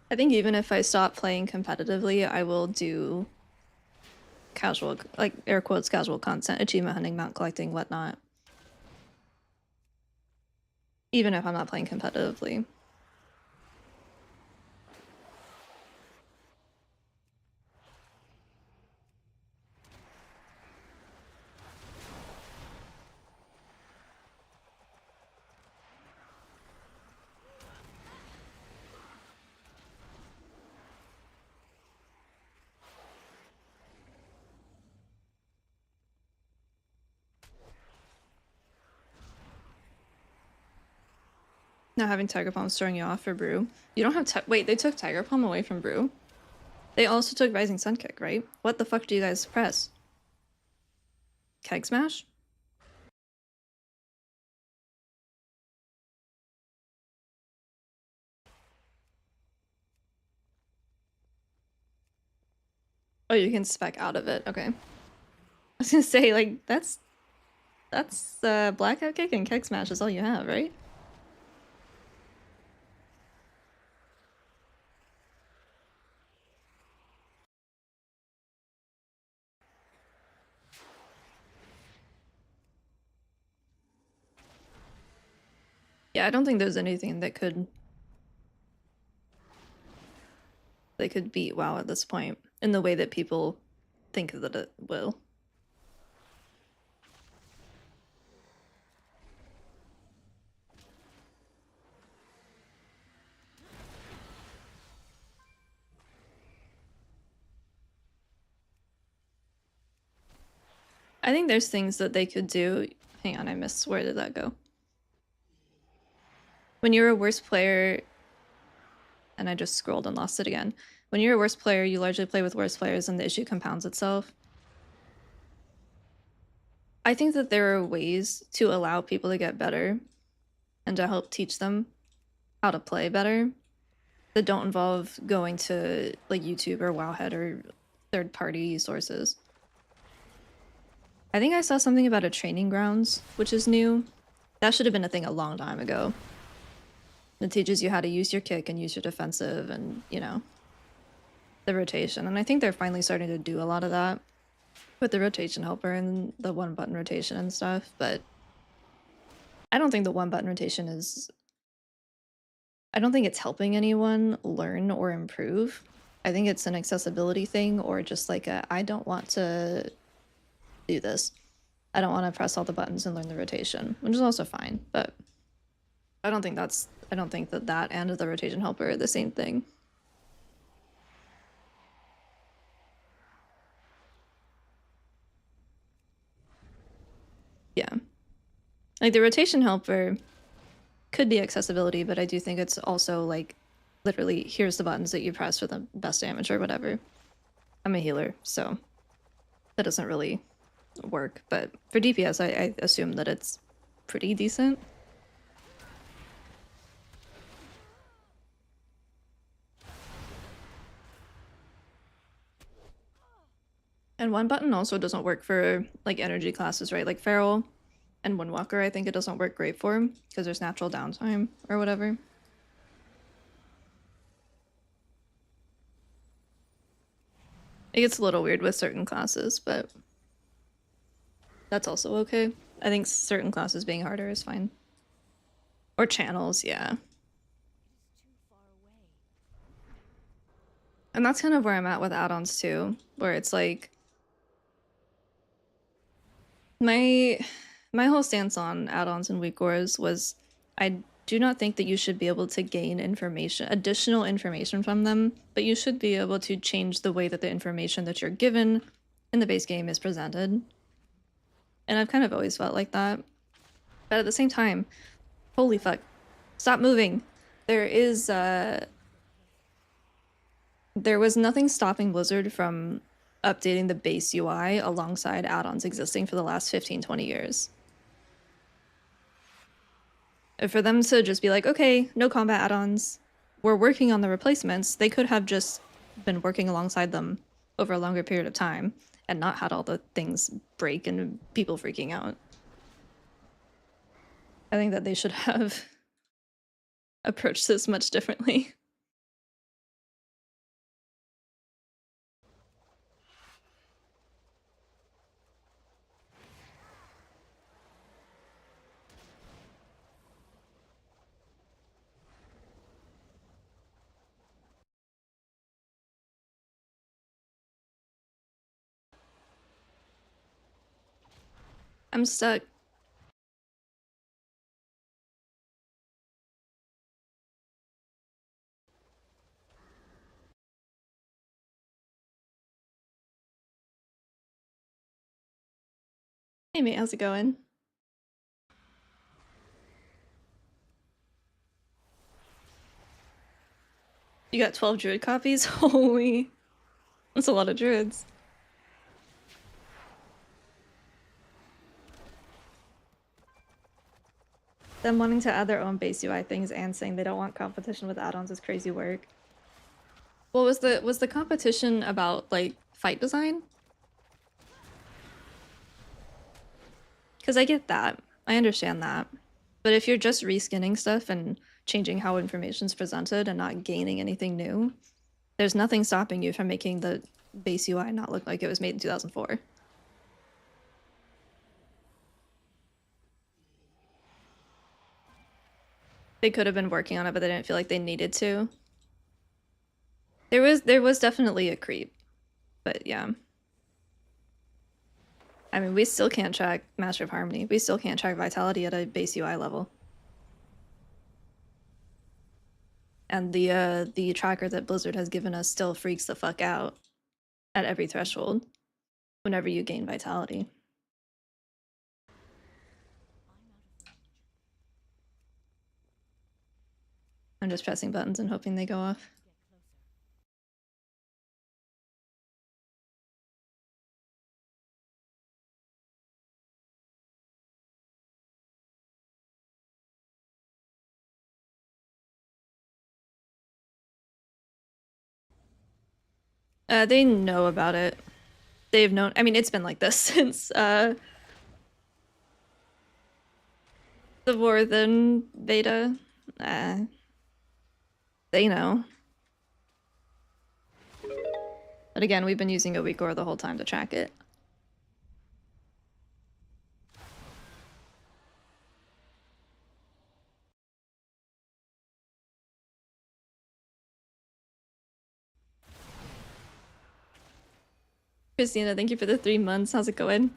I think even if I stop playing competitively, I will do casual, like air quotes, casual content, achievement hunting, mount collecting, whatnot. Even if I'm not playing competitively. Now having Tiger Palm throwing you off for Brew. You don't have wait, they took Tiger Palm away from Brew? They also took Rising Sun Kick, right? What the fuck do you guys press? Keg Smash? Oh, you can spec out of it. Okay. I was gonna say, like, that's Blackout Kick and Keg Smash is all you have, right? Yeah, I don't think there's anything that could beat WoW at this point in the way that people think that it will. I think there's things that they could do. Hang on, I missed. Where did that go? When you're a worse player, and I just scrolled and lost it again. When you're a worse player, you largely play with worse players and the issue compounds itself. I think that there are ways to allow people to get better and to help teach them how to play better that don't involve going to like YouTube or Wowhead or third-party sources. I think I saw something about a training grounds, which is new. That should have been a thing a long time ago. It teaches you how to use your kick and use your defensive and, you know, the rotation. And I think they're finally starting to do a lot of that with the rotation helper and the one-button rotation and stuff, but I don't think the one-button rotation is... I don't think it's helping anyone learn or improve. I think it's an accessibility thing or just like a, I don't want to do this. I don't want to press all the buttons and learn the rotation, which is also fine, but I don't think that and the rotation helper are the same thing. Yeah. Like the rotation helper could be accessibility, but I do think it's also like literally here's the buttons that you press for the best damage or whatever. I'm a healer, so that doesn't really work, but for DPS I assume that it's pretty decent. And one button also doesn't work for like energy classes, right? Like Feral and Windwalker, I think it doesn't work great for because there's natural downtime or whatever. It gets a little weird with certain classes, but that's also okay. I think certain classes being harder is fine. Or channels, yeah. And that's kind of where I'm at with add-ons too, where it's like my whole stance on add-ons and weak wars was I do not think that you should be able to gain information, additional information from them, but you should be able to change the way that the information that you're given in the base game is presented. And I've kind of always felt like that. But at the same time, holy fuck, stop moving. There was nothing stopping Blizzard from updating the base UI alongside add-ons existing for the last 15-20 years. For them to just be like, okay, no combat add-ons, we're working on the replacements, they could have just been working alongside them over a longer period of time and not had all the things break and people freaking out. I think that they should have approached this much differently. I'm stuck. Hey mate, how's it going? You got 12 druid copies? Holy, that's a lot of druids. Them wanting to add their own base UI things and saying they don't want competition with add-ons is crazy work. Well, was the competition about like fight design? Because I get that. I understand that. But if you're just reskinning stuff and changing how information's presented and not gaining anything new, there's nothing stopping you from making the base UI not look like it was made in 2004. They could have been working on it, but they didn't feel like they needed to. There was definitely a creep, but yeah. I mean, we still can't track Master of Harmony. We still can't track Vitality at a base UI level. And the tracker that Blizzard has given us still freaks the fuck out at every threshold whenever you gain Vitality. I'm just pressing buttons and hoping they go off. They know about it. They've known. I mean, it's been like this since the Warthen beta. They know. But again, we've been using a weak ore the whole time to track it. Christina, thank you for the 3 months. How's it going?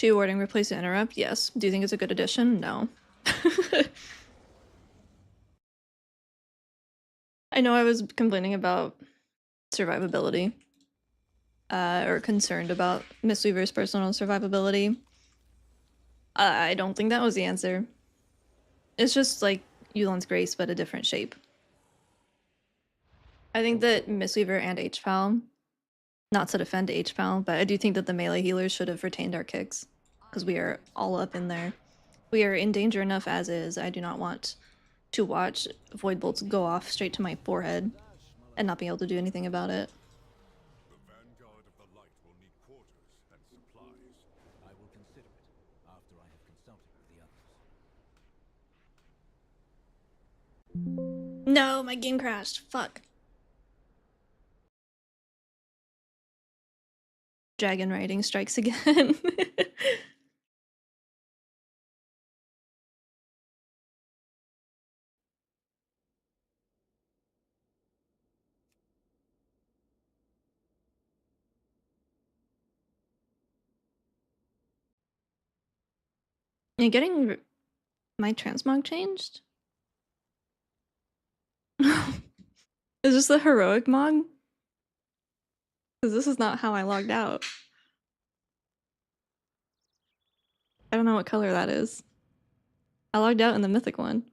2 warding replace interrupt? Yes. Do you think it's a good addition? No. I know I was complaining about survivability. Or concerned about Mistweaver's personal survivability. I don't think that was the answer. It's just like Yulan's Grace, but a different shape. I think that Mistweaver and HPAL, not to defend HPAL, but I do think that the melee healers should have retained our kicks. Because we are all up in there. We are in danger enough as is. I do not want to watch Void Bolts go off straight to my forehead and not be able to do anything about it. The vanguard of the light will need quarters and supplies. I will consider it after I have consulted with the others. No, my game crashed. Fuck. Dragon riding strikes again. You're getting my transmog changed? Is this the heroic mog? Because this is not how I logged out. I don't know what color that is. I logged out in the mythic one.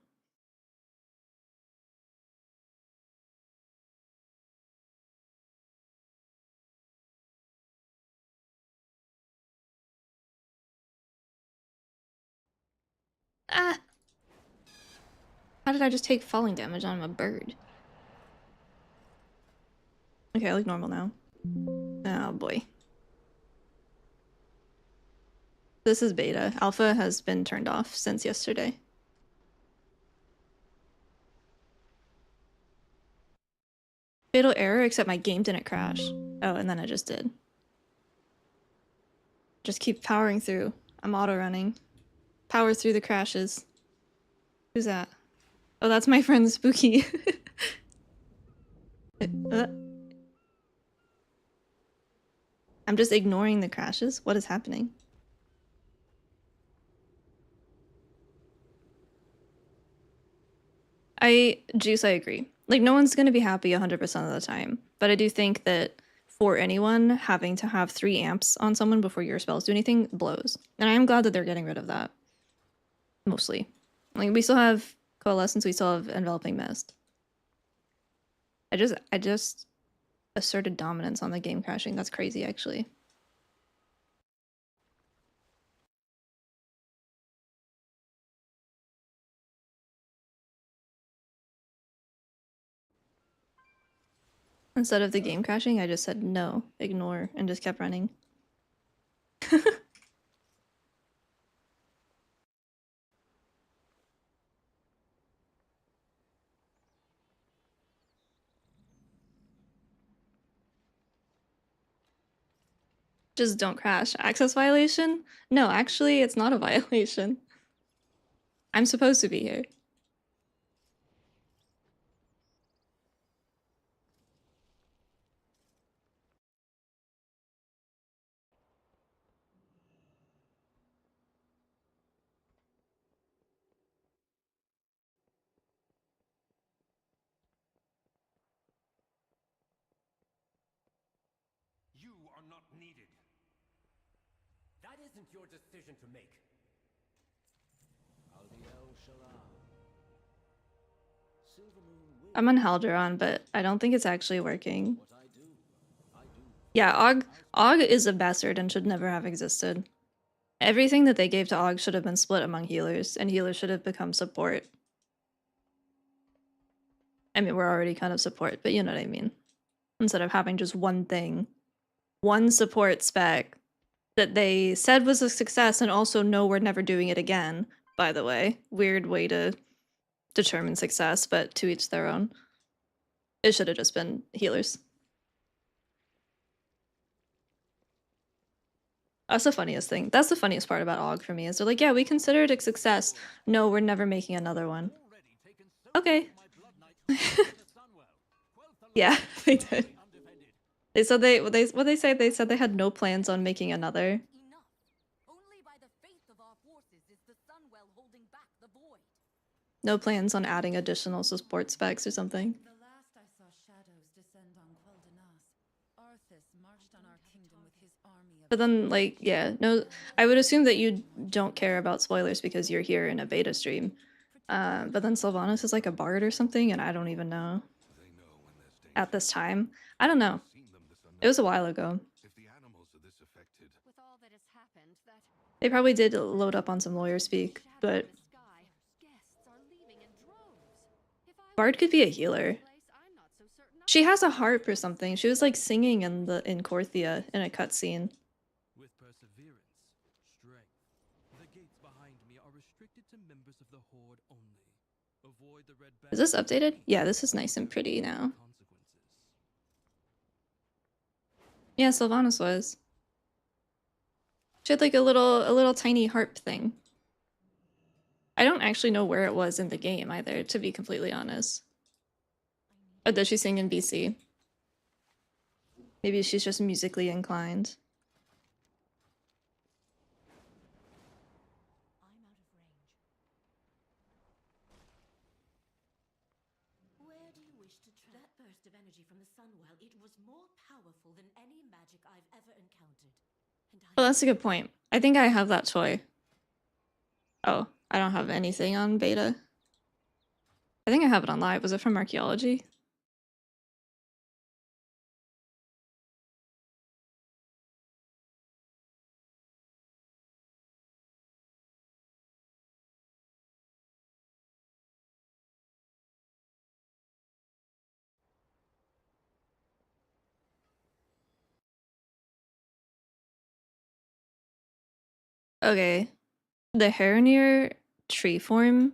Ah! How did I just take falling damage on a bird? Okay, I look normal now. Oh boy. This is beta. Alpha has been turned off since yesterday. Fatal error, except my game didn't crash. Oh, and then it just did. Just keep powering through. I'm auto-running. Power through the crashes. Who's that? Oh, that's my friend Spooky. I'm just ignoring the crashes? What is happening? Juice, I agree. Like, no one's gonna be happy 100% of the time. But I do think that for anyone, having to have 3 amps on someone before your spells do anything blows. And I am glad that they're getting rid of that. Mostly. Like, we still have Coalescence, we still have Enveloping Mist. I just asserted dominance on the game crashing. That's crazy, actually. Instead of the game crashing, I just said no, ignore, and just kept running. Just don't crash. Access violation? No, actually, it's not a violation. I'm supposed to be here. You are not needed. That isn't your decision to make. Aldiel Shalah. Silvermoon will I'm on Halderon, but I don't think it's actually working. what I do. Yeah, Og is a bastard and should never have existed. Everything that they gave to Og should have been split among healers, and healers should have become support. I mean, we're already kind of support, but you know what I mean. Instead of having just one thing. One support spec that they said was a success, and also no, we're never doing it again, by the way. Weird way to determine success, but to each their own. It should have just been healers. That's the funniest thing. That's the funniest part about Og for me, is they're like, yeah, we consider it a success. No, we're never making another one. already taken so Okay. my blood knight to the Sunwell. 12th alone, Yeah, they did. undefended. They said what they say? They said they had no plans on making another. Enough. Only No plans on adding additional support specs or something. The last I saw shadows descend on Quel'Danas, Arthas marched on our kingdom with his army of But then, like, yeah, no, I would assume that you don't care about spoilers because you're here in a beta stream. But then Sylvanas is like a bard or something, and I don't even know They know when there's danger. at this time. I don't know. Seen them this It was a unknown. while ago. If the animals are this affected, With all that has happened, that They probably did load up on some lawyer speak, shadow in but the sky, guests are leaving in droves. If I Bard were could be a in healer. this place, I'm not so certain She I'd has a be harp or something. She was like singing in Korthia in a cutscene. With perseverance, strength, the gates behind me are restricted to members of the Horde only. Avoid the red Is this banners updated? and Yeah, this is nice and pretty avoid now. consequences. Yeah, Sylvanas was. She had like a little tiny harp thing. I don't actually know where it was in the game either, to be completely honest. Or does she sing in BC? Maybe she's just musically inclined. I'm out of range. Where do you wish to travel? That burst of energy from the Sunwell, it was more powerful than any magic I've ever encountered. And Oh, that's a good point. I think I have that toy. Oh, I don't have anything on beta. I think I have it on live. Was it from archaeology? Okay. The Haronier tree form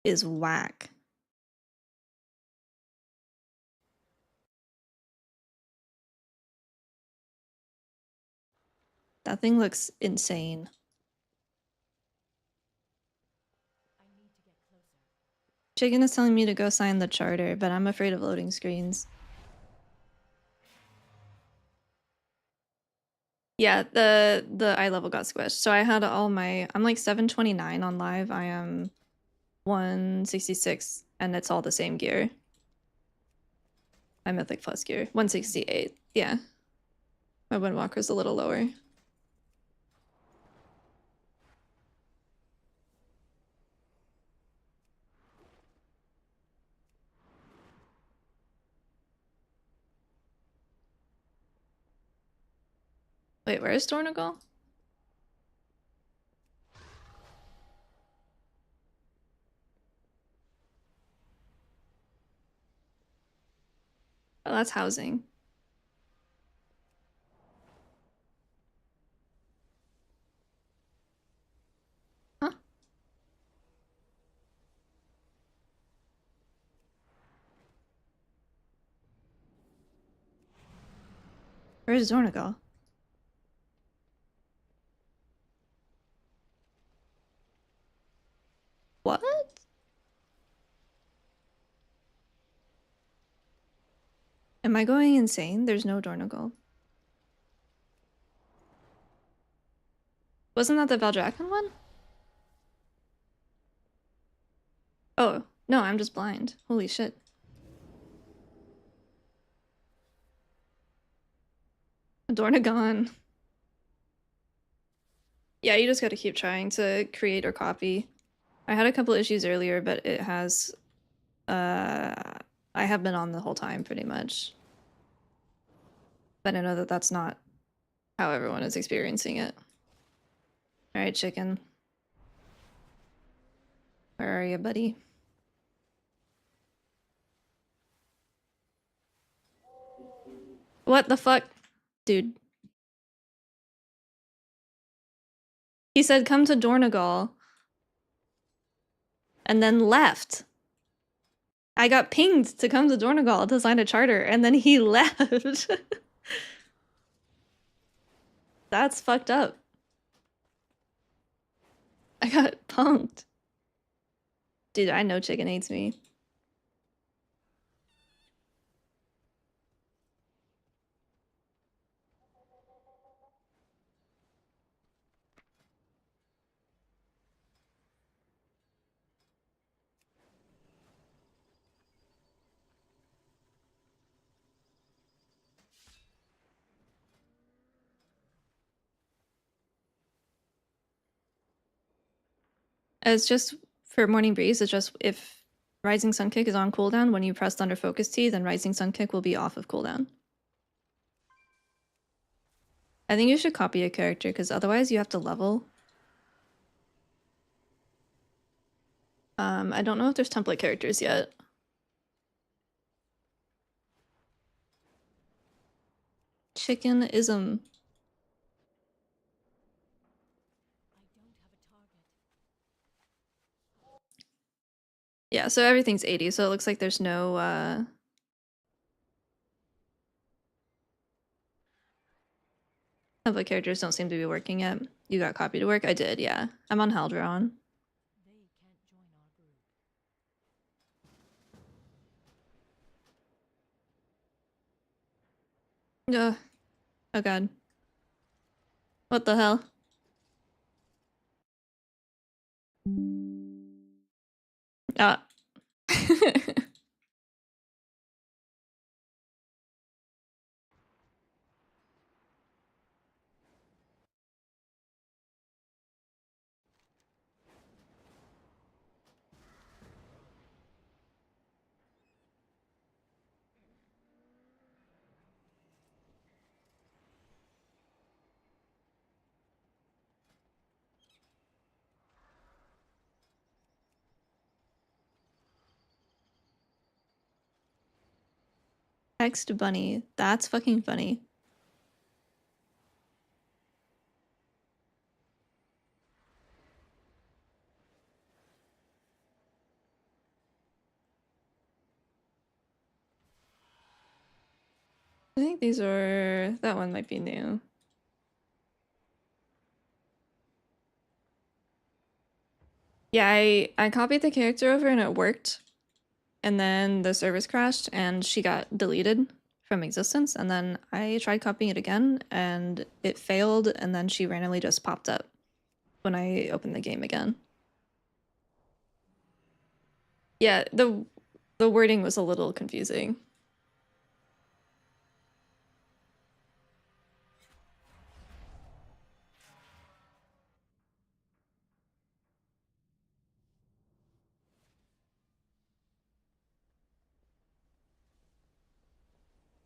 is whack. That thing looks insane. I need to get closer. Chicken is telling me to go sign the charter, but I'm afraid of loading screens. Yeah, the eye level got squished. So I had all my I'm like 729 on live. I am 166 and it's all the same gear. My mythic plus gear. 168. Yeah. My windwalker's a little lower. Wait, where's Dornagal? Oh, that's housing. Huh? Where's Dornagal? What? Am I going insane? There's no Dornagal. Wasn't that the Valdrakken one? Oh, no, I'm just blind. Holy shit. Dornagon. Yeah, you just gotta keep trying to create or copy. I had a couple issues earlier, but it has... I have been on the whole time, pretty much. But I know that that's not how everyone is experiencing it. Alright, chicken. Where are you, buddy? What the fuck? Dude. He said come to Dornagal. And then left. I got pinged to come to Dornagal to sign a charter, and then he left. That's fucked up. I got punked. Dude, I know chicken hates me. It's just for Morning Breeze, it's just if Rising Sun Kick is on cooldown, when you press Thunder Focus Tea, then Rising Sun Kick will be off of cooldown. I think you should copy a character, because otherwise you have to level. I don't know if there's template characters yet. Chickenism. I don't have a target. Yeah, so everything's 80, so it looks like there's no, template characters don't seem to be working yet. You got copy to work? I did, yeah. I'm on Haldron. They can't join our group. Ugh. Oh god. What the hell? Ah. Text bunny. That's fucking funny. I think these are... that one might be new. Yeah, I copied the character over and it worked. And then the service crashed and she got deleted from existence. And then I tried copying it again and it failed. And then she randomly just popped up when I opened the game again. Yeah, the wording was a little confusing.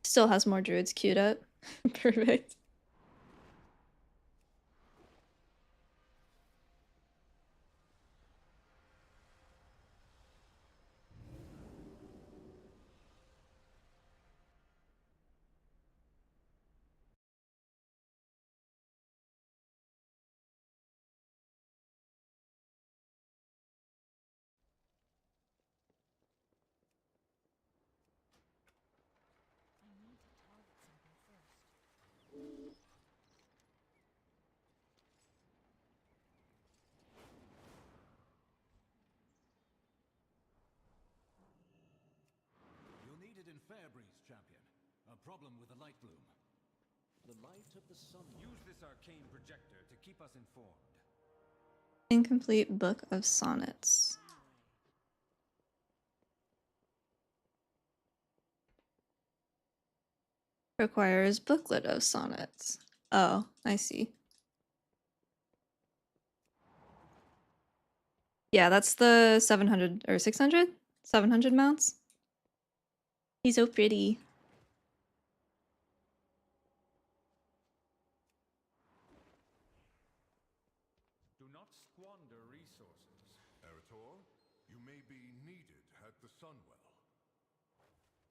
Still has more druids queued up. Perfect. I need to target something first. You'll need it in Fairbreeze, champion. A problem with the light bloom. The light of the sun. Use this arcane projector to keep us informed. Incomplete book of sonnets. Requires booklet of sonnets. Oh, I see. Yeah, that's the 700 or 600? 700 mounts. He's so pretty. Do not squander resources. Eretor, you may be needed at the Sunwell.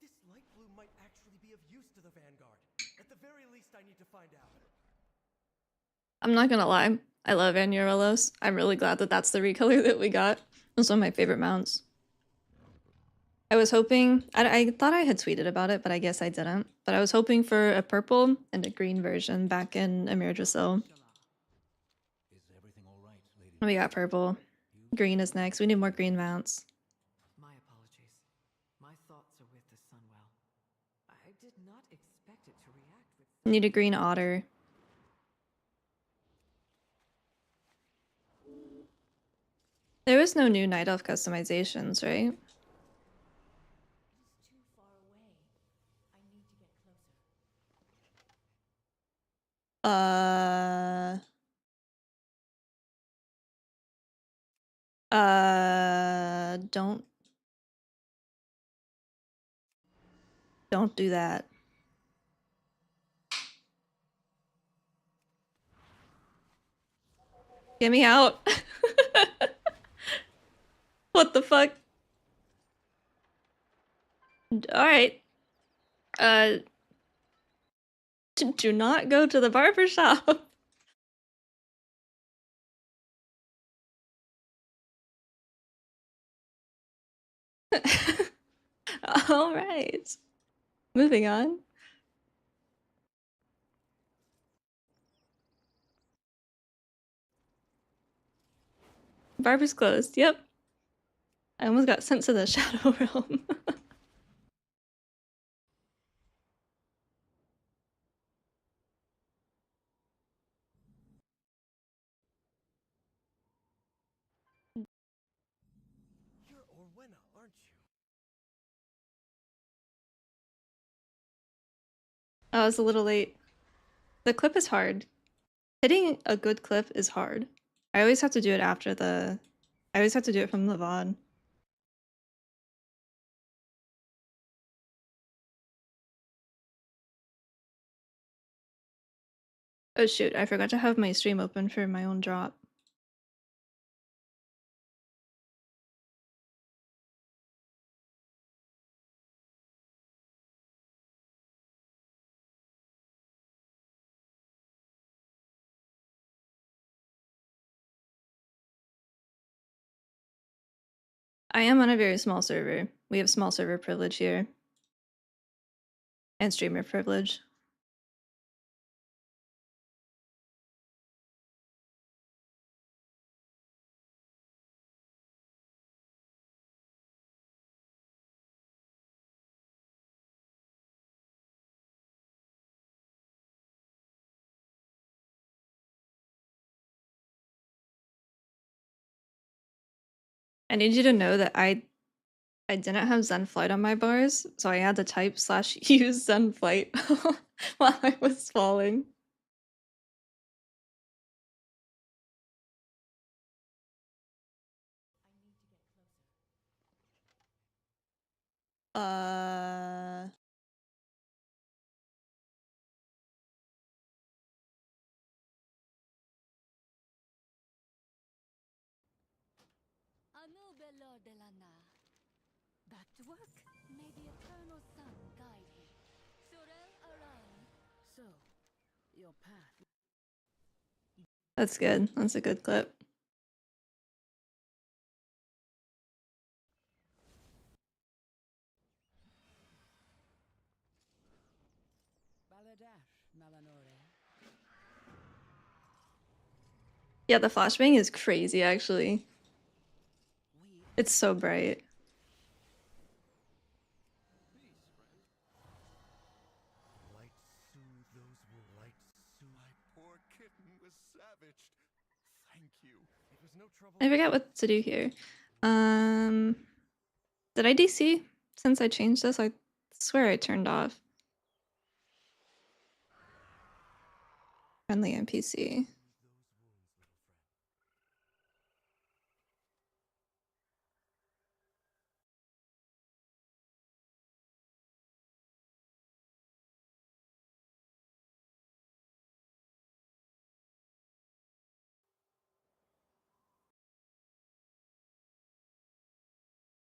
This light bloom might actually be of use to the Vanguard. At the very least, I need to find out. I'm not gonna lie, I love Anurelos. I'm really glad that that's the recolor that we got. It's one of my favorite mounts. I was hoping, I thought I had tweeted about it, but I guess I didn't. But I was hoping for a purple and a green version back in Amir Drasil. Is everything all right, lady? We got purple. Green is next. We need more green mounts. My apologies. My thoughts are with the Sunwell. I did not expect it to react with... Need a green otter. There was no new Night Elf customizations, right? It is too far away. I need to get closer. Don't do that. Get me out. What the fuck? Alright. Do not go to the barber shop. Alright. Moving on. Barber's closed. Yep. I almost got sent to the Shadow Realm. You're Orwenna, aren't you? I was a little late. The clip is hard. Hitting a good clip is hard. I always have to do it after the... I always have to do it from the VOD. Oh shoot, I forgot to have my stream open for my own drop. I am on a very small server. We have small server privilege here. And streamer privilege. I need you to know that I didn't have Zen Flight on my bars, so I had to type / use Zen Flight while I was falling. Uh... Anubelo de la Na. Back to work. May the eternal sun guide him. Shurel Aran. So, your path. That's good. That's a good clip. Baladash, Malanore. Yeah, the flashbang is crazy, actually. It's so bright. Light soothe those wounds. Light soothe. My poor kitten was savaged. Thank you. It was no trouble. I forgot what to do here. Did I DC since I changed this? I swear I turned off. Friendly NPC.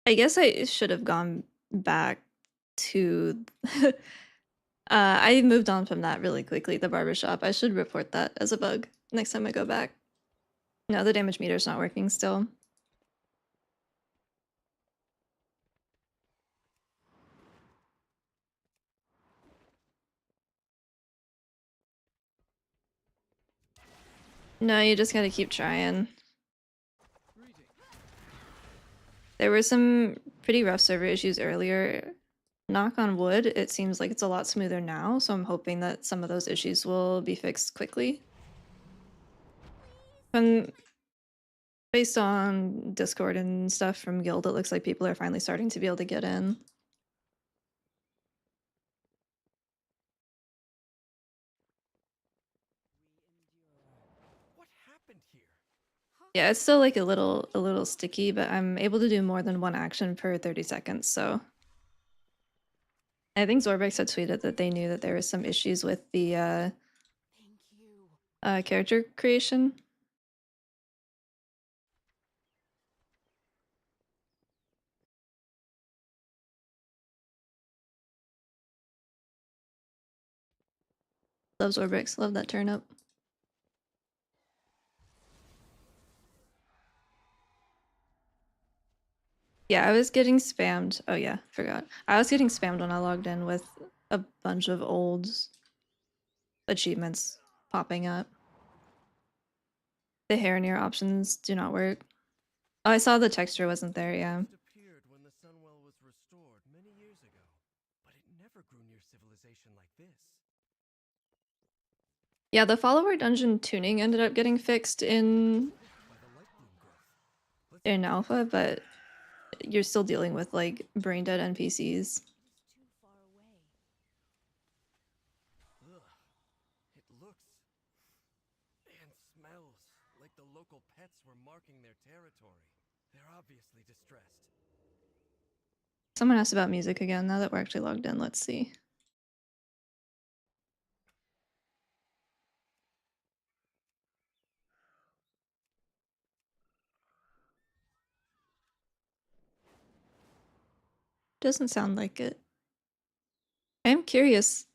I guess I should have gone back to... I moved on from that really quickly, the barbershop. I should report that as a bug next time I go back. No, the damage meter's not working still. No, you just gotta keep trying. There were some pretty rough server issues earlier. Knock on wood, it seems like it's a lot smoother now, so I'm hoping that some of those issues will be fixed quickly. And based on Discord and stuff from Guild, it looks like people are finally starting to be able to get in. What happened here? Yeah, it's still like a little sticky, but I'm able to do more than one action per 30 seconds, so I think Zorbex had tweeted that they knew that there was some issues with the Thank you. character creation. Love Zorbex, love that turnip. Yeah, I was getting spammed. Oh yeah, forgot. I was getting spammed when I logged in with a bunch of old achievements popping up. The hair near options do not work. Oh, I saw the texture wasn't there, yeah. First appeared when the Sunwell was restored many years ago, but it never grew near civilization like this. Yeah, the follower dungeon tuning ended up getting fixed in By the light bloom growth. Let's alpha, but you're still dealing with like brain dead NPCs. It was too far away. Ugh. It looks and smells like the local pets were marking their territory. They're obviously distressed. Someone asked about music again. Now that we're actually logged in, let's see. Doesn't sound like it. I am curious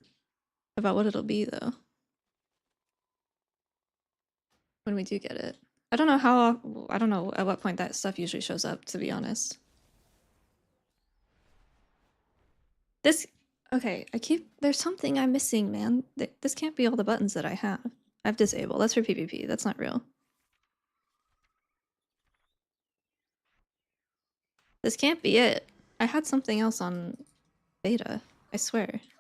about what it'll be though. When we do get it. I don't know at what point that stuff usually shows up, to be honest. This, okay, there's something I'm missing, man. This can't be all the buttons that I have. I've disabled. That's for PvP. That's not real. This can't be it. I had something else on beta. I swear. I need a target.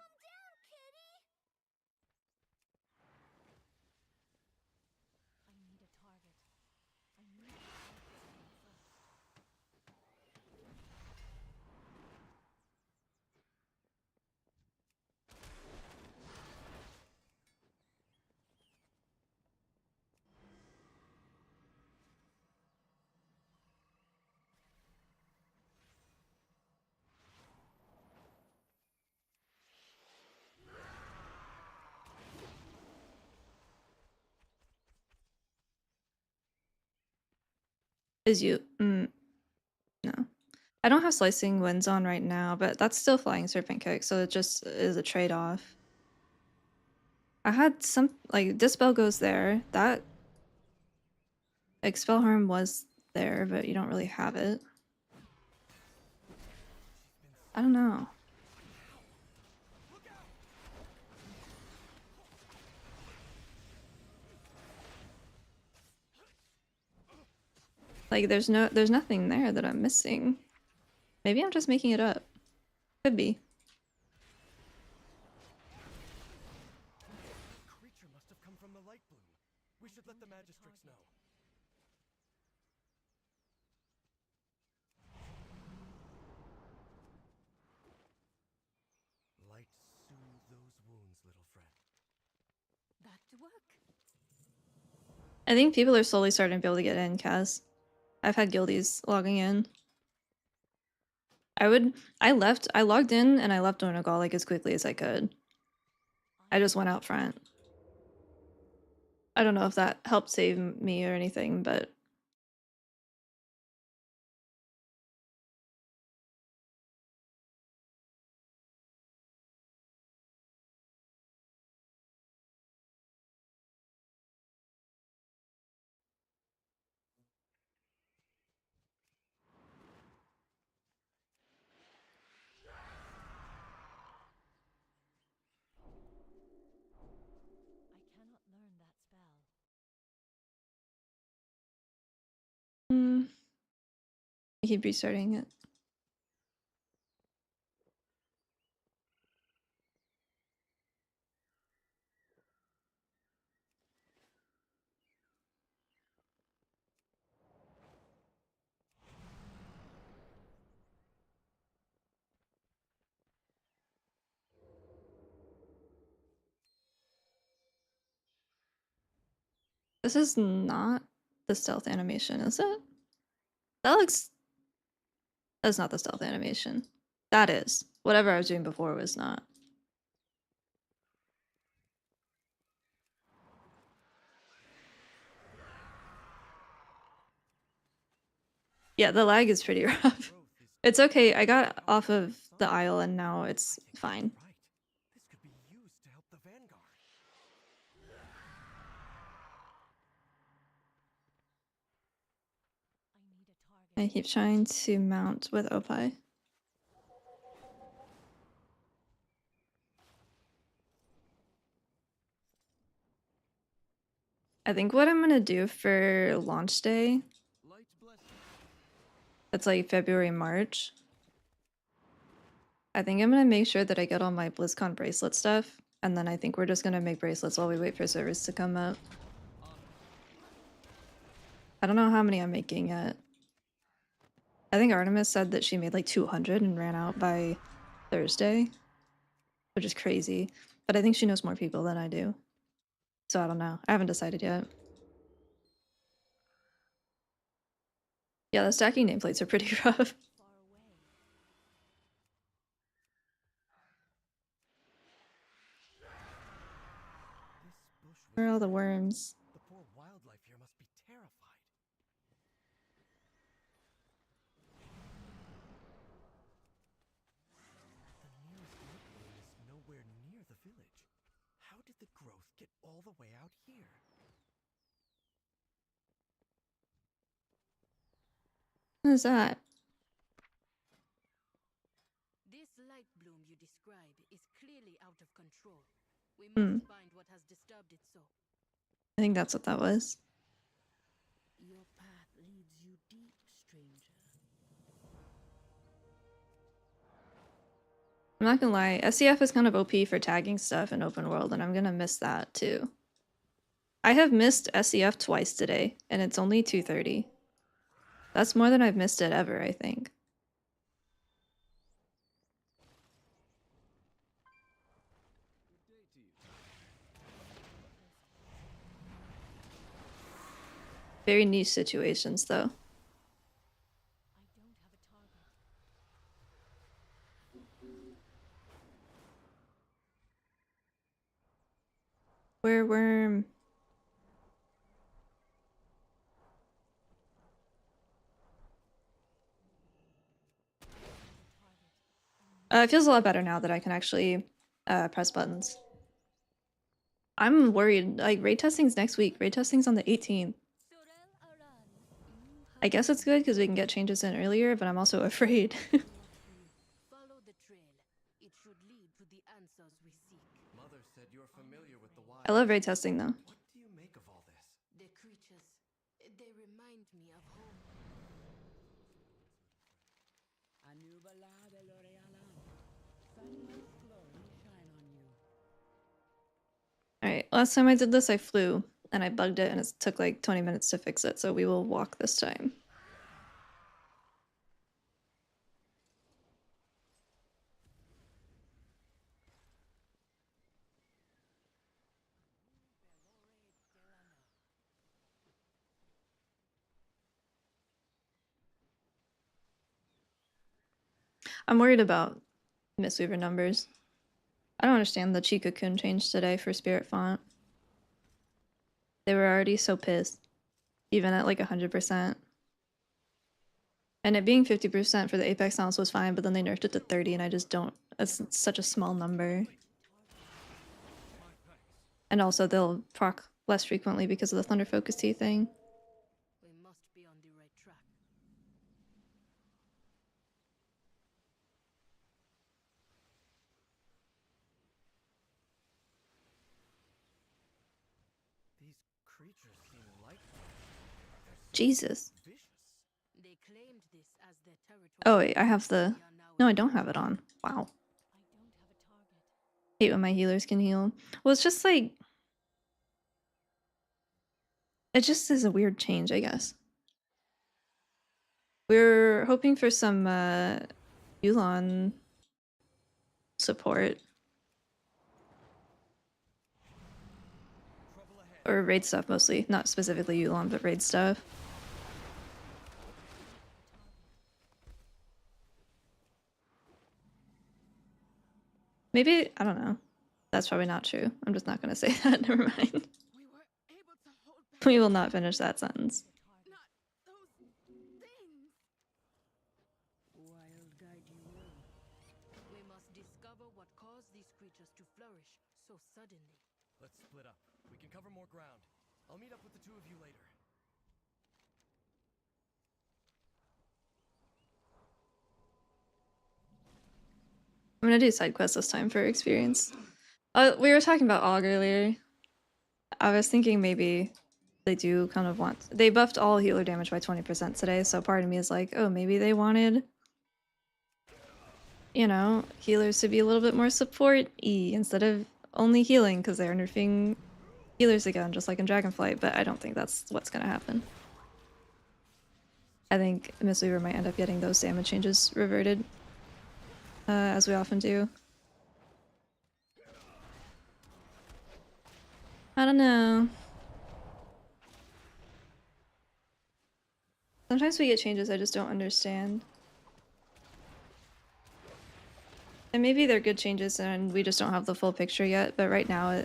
I need to find this one first. Is you? No. I don't have slicing winds on right now, but that's still flying serpent kick, so it just is a trade-off. I had some like dispel goes there. That expel harm was there, but you don't really have it. I don't know. Like there's nothing there that I'm missing. Maybe I'm just making it up. Could be. The creature must have come from the light bloom. We should let the magistrates know. Light soothe those wounds, little friend. Back to work. I think people are slowly starting to be able to get in, Kaz. I've had guildies logging in. I logged in and I left Donegal like as quickly as I could. I just went out front. I don't know if that helped save me or anything, but I cannot learn that spell. I keep restarting it. This is not the stealth animation, is it? That looks... That's not the stealth animation. That is. Whatever I was doing before was not. Yeah, the lag is pretty rough. It's okay, I got off of the aisle and now it's fine. Right. This could be used to help the Vanguard. I need a target. I keep trying to mount with Opie. I think what I'm gonna do for launch day, Light blessing. it's like February, March. I think I'm gonna make sure that I get all my BlizzCon bracelet stuff, and then I think we're just gonna make bracelets while we wait for servers to come up. I don't know how many I'm making yet. I think Artemis said that she made like 200 and ran out by Thursday, which is crazy. But I think she knows more people than I do. So I don't know. I haven't decided yet. Yeah, the stacking nameplates are pretty rough. Far away. This bush Where are all was the worms? The poor wildlife here must be terrified. The nearest woodland is nowhere near the village. How did the growth get all the way out here? What is that? This light bloom you describe is clearly out of control. We Hmm. must find what has disturbed it so. I think that's what that was. Your path leads you deep, stranger. I'm not gonna lie, SCF is kind of OP for tagging stuff in open world, and I'm gonna miss that too. I have missed SCF twice today, and it's only 2:30. That's more than I've missed it ever, I think. Very niche situations, though. I don't have a target. Where worm? It feels a lot better now that I can actually press buttons. I'm worried. Like, raid testing's next week. Raid testing's on the 18th. Sorel Aran. I guess it's good because we can get changes in earlier, but I'm also afraid. Follow the trail. It should lead to the answers we seek. Mother said you're familiar with the wild. I love raid testing, though. What do you make of all this? The creatures, they remind me of home. Alright, last time I did this, I flew, and I bugged it, and it took like 20 minutes to fix it, so we will walk this time. I'm worried about mistweaver numbers. I don't understand the Chica-kun change today for Spirit Font. They were already so pissed, even at like 100%. And it being 50% for the Apex Silence was fine, but then they nerfed it to 30, and I just don't... That's such a small number. And also, they'll proc less frequently because of the Thunder Focus T thing. We must be on the right track. These creatures seem like Jesus. vicious. They claimed this as their territory. Oh wait, I have the... We are now No, I in don't have it on. Wow. I don't have a target. Hate when my healers can heal. Well, it's just like... It just is a weird change, I guess. We're hoping for some Yulon support. Trouble ahead. Or raid stuff mostly, not specifically Yulon, but raid stuff. Maybe, I don't know. That's probably not true. I'm just not gonna say that. Never mind. We were able to hold back. We will not finish that sentence. Not those things. Wild guide you will. We must discover what caused these creatures to flourish so suddenly. Let's split up. We can cover more ground. I'll meet up with the two of you later. I'm gonna do side quests this time for experience. We were talking about Og earlier. I was thinking maybe they do kind of want... They buffed all healer damage by 20% today, so part of me is like, oh, maybe they wanted, you know, healers to be a little bit more support-y instead of only healing, because they're nerfing healers again, just like in Dragonflight, but I don't think that's what's gonna happen. I think Mistweaver might end up getting those damage changes reverted, as we often do. I don't know. Sometimes we get changes I just don't understand. And maybe they're good changes and we just don't have the full picture yet, but right now,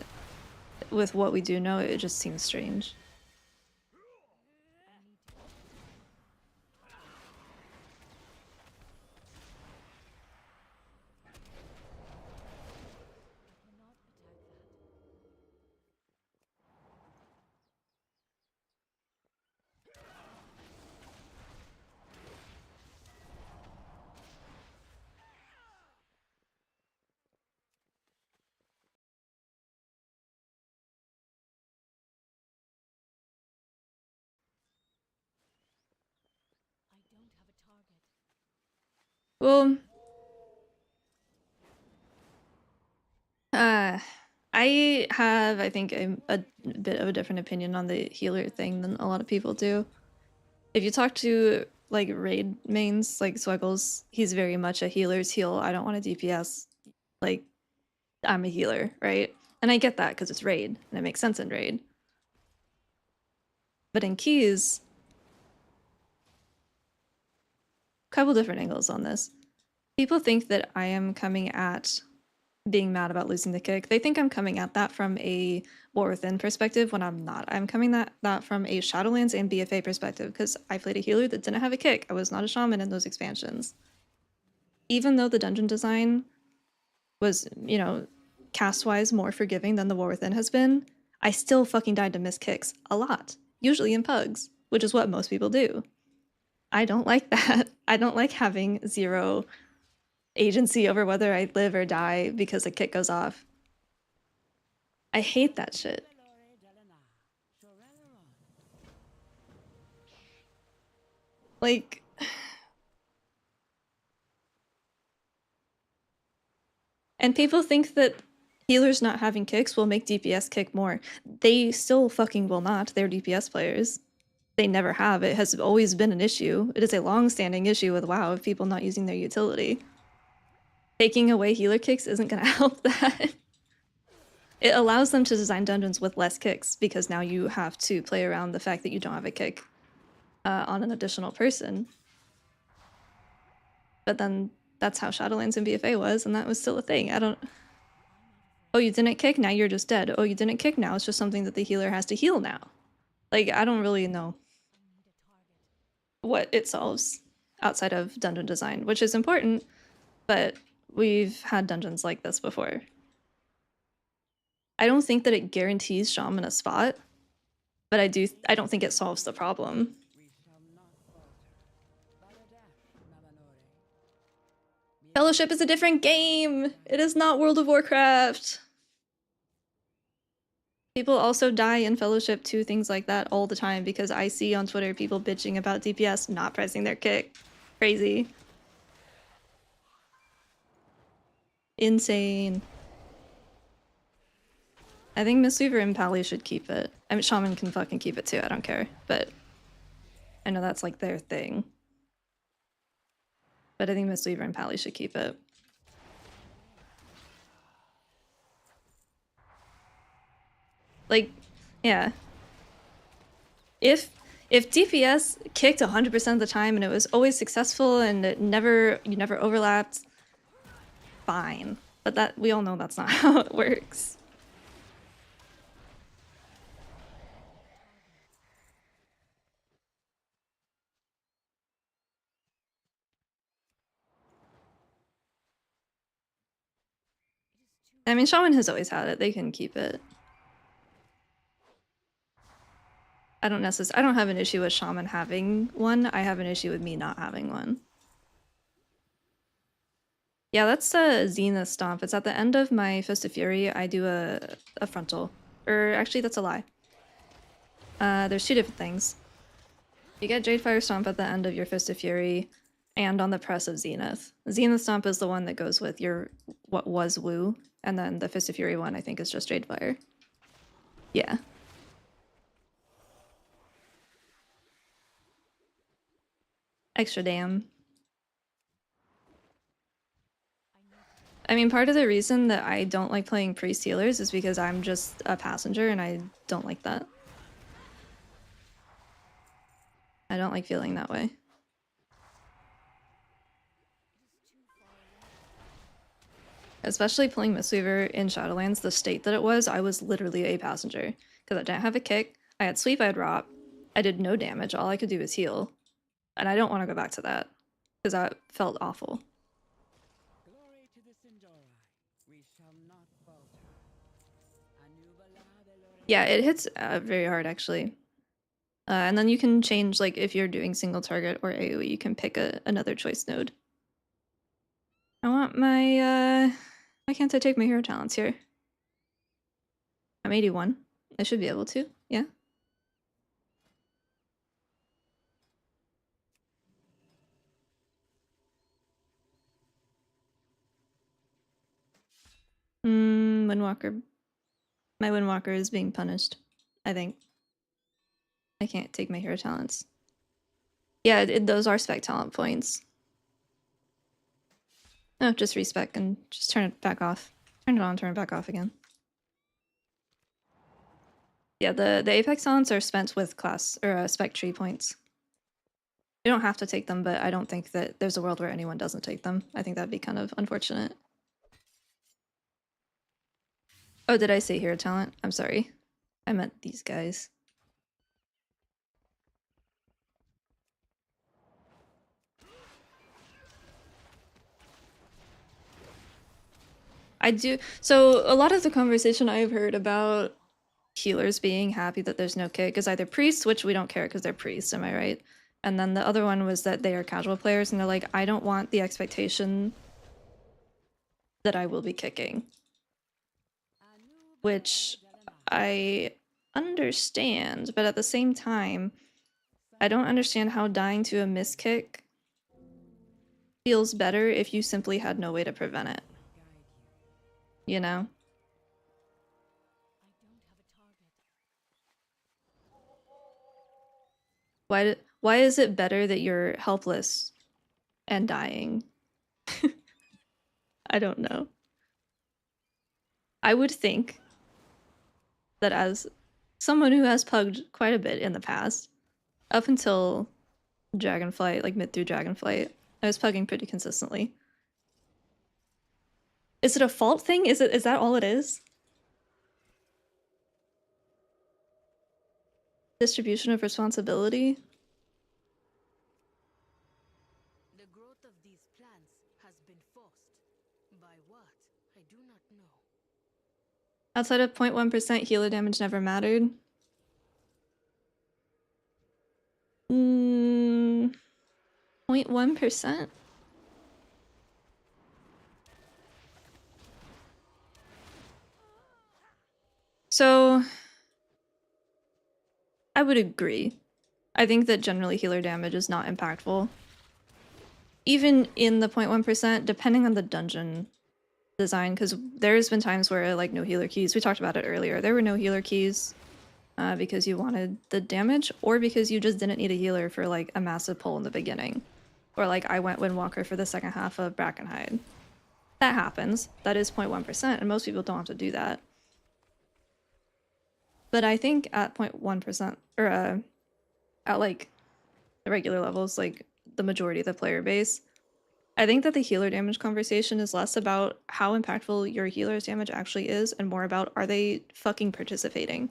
with what we do know, it just seems strange. I don't have a target. Well, I have, I think, a bit of a different opinion on the healer thing than a lot of people do. If you talk to, like, raid mains, like Swiggles, he's very much a healer's heal. I don't want a DPS. Like, I'm a healer, right? And I get that because it's raid, and it makes sense in raid. But in Keys, a couple different angles on this. People think that I am coming at being mad about losing the kick. They think I'm coming at that from a War Within perspective when I'm not. I'm coming at that from a Shadowlands and BFA perspective because I played a healer that didn't have a kick. I was not a shaman in those expansions. Even though the dungeon design was, you know, cast-wise more forgiving than the War Within has been, I still fucking died to miss kicks a lot, usually in pugs, which is what most people do. I don't like that. I don't like having zero agency over whether I live or die because a kick goes off. I hate that shit. Like, and people think that healers not having kicks will make DPS kick more. They still fucking will not. They're DPS players. They never have. It has always been an issue. It is a long-standing issue with WoW of people not using their utility. Taking away healer kicks isn't going to help that. It allows them to design dungeons with less kicks because now you have to play around the fact that you don't have a kick on an additional person. But then that's how Shadowlands and BFA was, and that was still a thing. I don't... Oh, you didn't kick? Now you're just dead. Oh, you didn't kick? Now it's just something that the healer has to heal now. Like, I don't really know what it solves outside of dungeon design, which is important, but we've had dungeons like this before. I don't think that it guarantees Shaman a spot, but I don't think it solves the problem. Fellowship is a different game! It is not World of Warcraft! People also die in Fellowship to things like that all the time because I see on Twitter people bitching about DPS not pressing their kick. Crazy. Insane. I think Mistweaver and Pally should keep it. I mean, Shaman can fucking keep it too, I don't care. But I know that's like their thing. But I think Mistweaver and Pally should keep it. Like, Yeah. If DPS kicked 100% of the time and it was always successful and you never overlapped, fine. But that we all know that's not how it works. I mean, Shaman has always had it. They can keep it. I don't have an issue with Shaman having one. I have an issue with me not having one. Yeah, that's a Zenith Stomp. It's at the end of my Fist of Fury. I do a frontal. Or actually, that's a lie. There's two different things. You get Jadefire Stomp at the end of your Fist of Fury and on the press of Zenith. Zenith Stomp is the one that goes with your what was Wu, and then the Fist of Fury one I think is just Jadefire. Yeah. Extra damn. I mean, part of the reason that I don't like playing priest healers is because I'm just a passenger and I don't like that. I don't like feeling that way. Especially playing Mistweaver in Shadowlands, the state that it was, I was literally a passenger. Because I didn't have a kick, I had sweep, I had rot, I did no damage, all I could do was heal. And I don't want to go back to that. Because that felt awful. Glory to the Sindori. We shall not falter. Yeah, it hits very hard actually. And then you can change, like, if you're doing single target or AoE, you can pick another choice node. I want my, why can't I take my hero talents here? I'm 81. I should be able to, yeah. Windwalker. My Windwalker is being punished, I think. I can't take my hero talents. Yeah, those are spec talent points. No, just respec and just turn it back off. Turn it on, turn it back off again. Yeah, the Apex talents are spent with class or spec tree points. You don't have to take them, but I don't think that there's a world where anyone doesn't take them. I think that'd be kind of unfortunate. Oh, did I say hero talent? I'm sorry. I meant these guys. I do. So a lot of the conversation I've heard about healers being happy that there's no kick is either priests, which we don't care because they're priests, am I right? And then the other one was that they are casual players and they're like, I don't want the expectation that I will be kicking. Which I understand, but at the same time, I don't understand how dying to a miss kick feels better if you simply had no way to prevent it. You know? Why is it better that you're helpless and dying? I don't know. I would think that as someone who has pugged quite a bit in the past, up until Dragonflight, like mid through Dragonflight, I was pugging pretty consistently. Is it a fault thing? Is that all it is? Distribution of responsibility? The growth of these plants has been forced. By what? I do not know. Outside of 0.1% healer damage never mattered. 0.1%? So I would agree. I think that generally healer damage is not impactful. Even in the 0.1%, depending on the dungeon design, because there's been times where, like, no healer keys, we talked about it earlier, there were no healer keys because you wanted the damage, or because you just didn't need a healer for, like, a massive pull in the beginning. Or, like, I went Windwalker for the second half of Brackenhide. That happens. That is 0.1%, and most people don't have to do that. But I think at 0.1% or at like the regular levels, like the majority of the player base, I think that the healer damage conversation is less about how impactful your healer's damage actually is and more about are they fucking participating?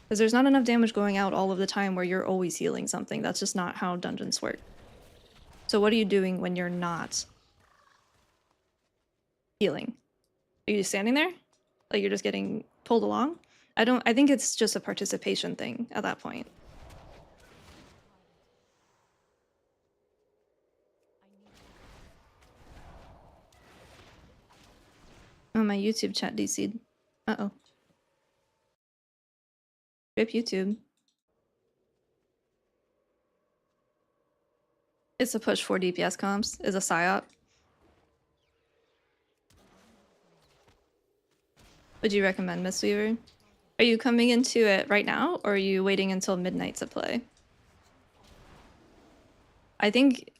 Because there's not enough damage going out all of the time where you're always healing something. That's just not how dungeons work. So what are you doing when you're not healing? Are you just standing there? Like you're just getting pulled along? I think it's just a participation thing at that point. Oh, my YouTube chat DC'd. Uh-oh. Rip YouTube. It's a push for DPS comps. Is a psyop. Would you recommend Mistweaver? Are you coming into it right now, or are you waiting until midnight to play? I think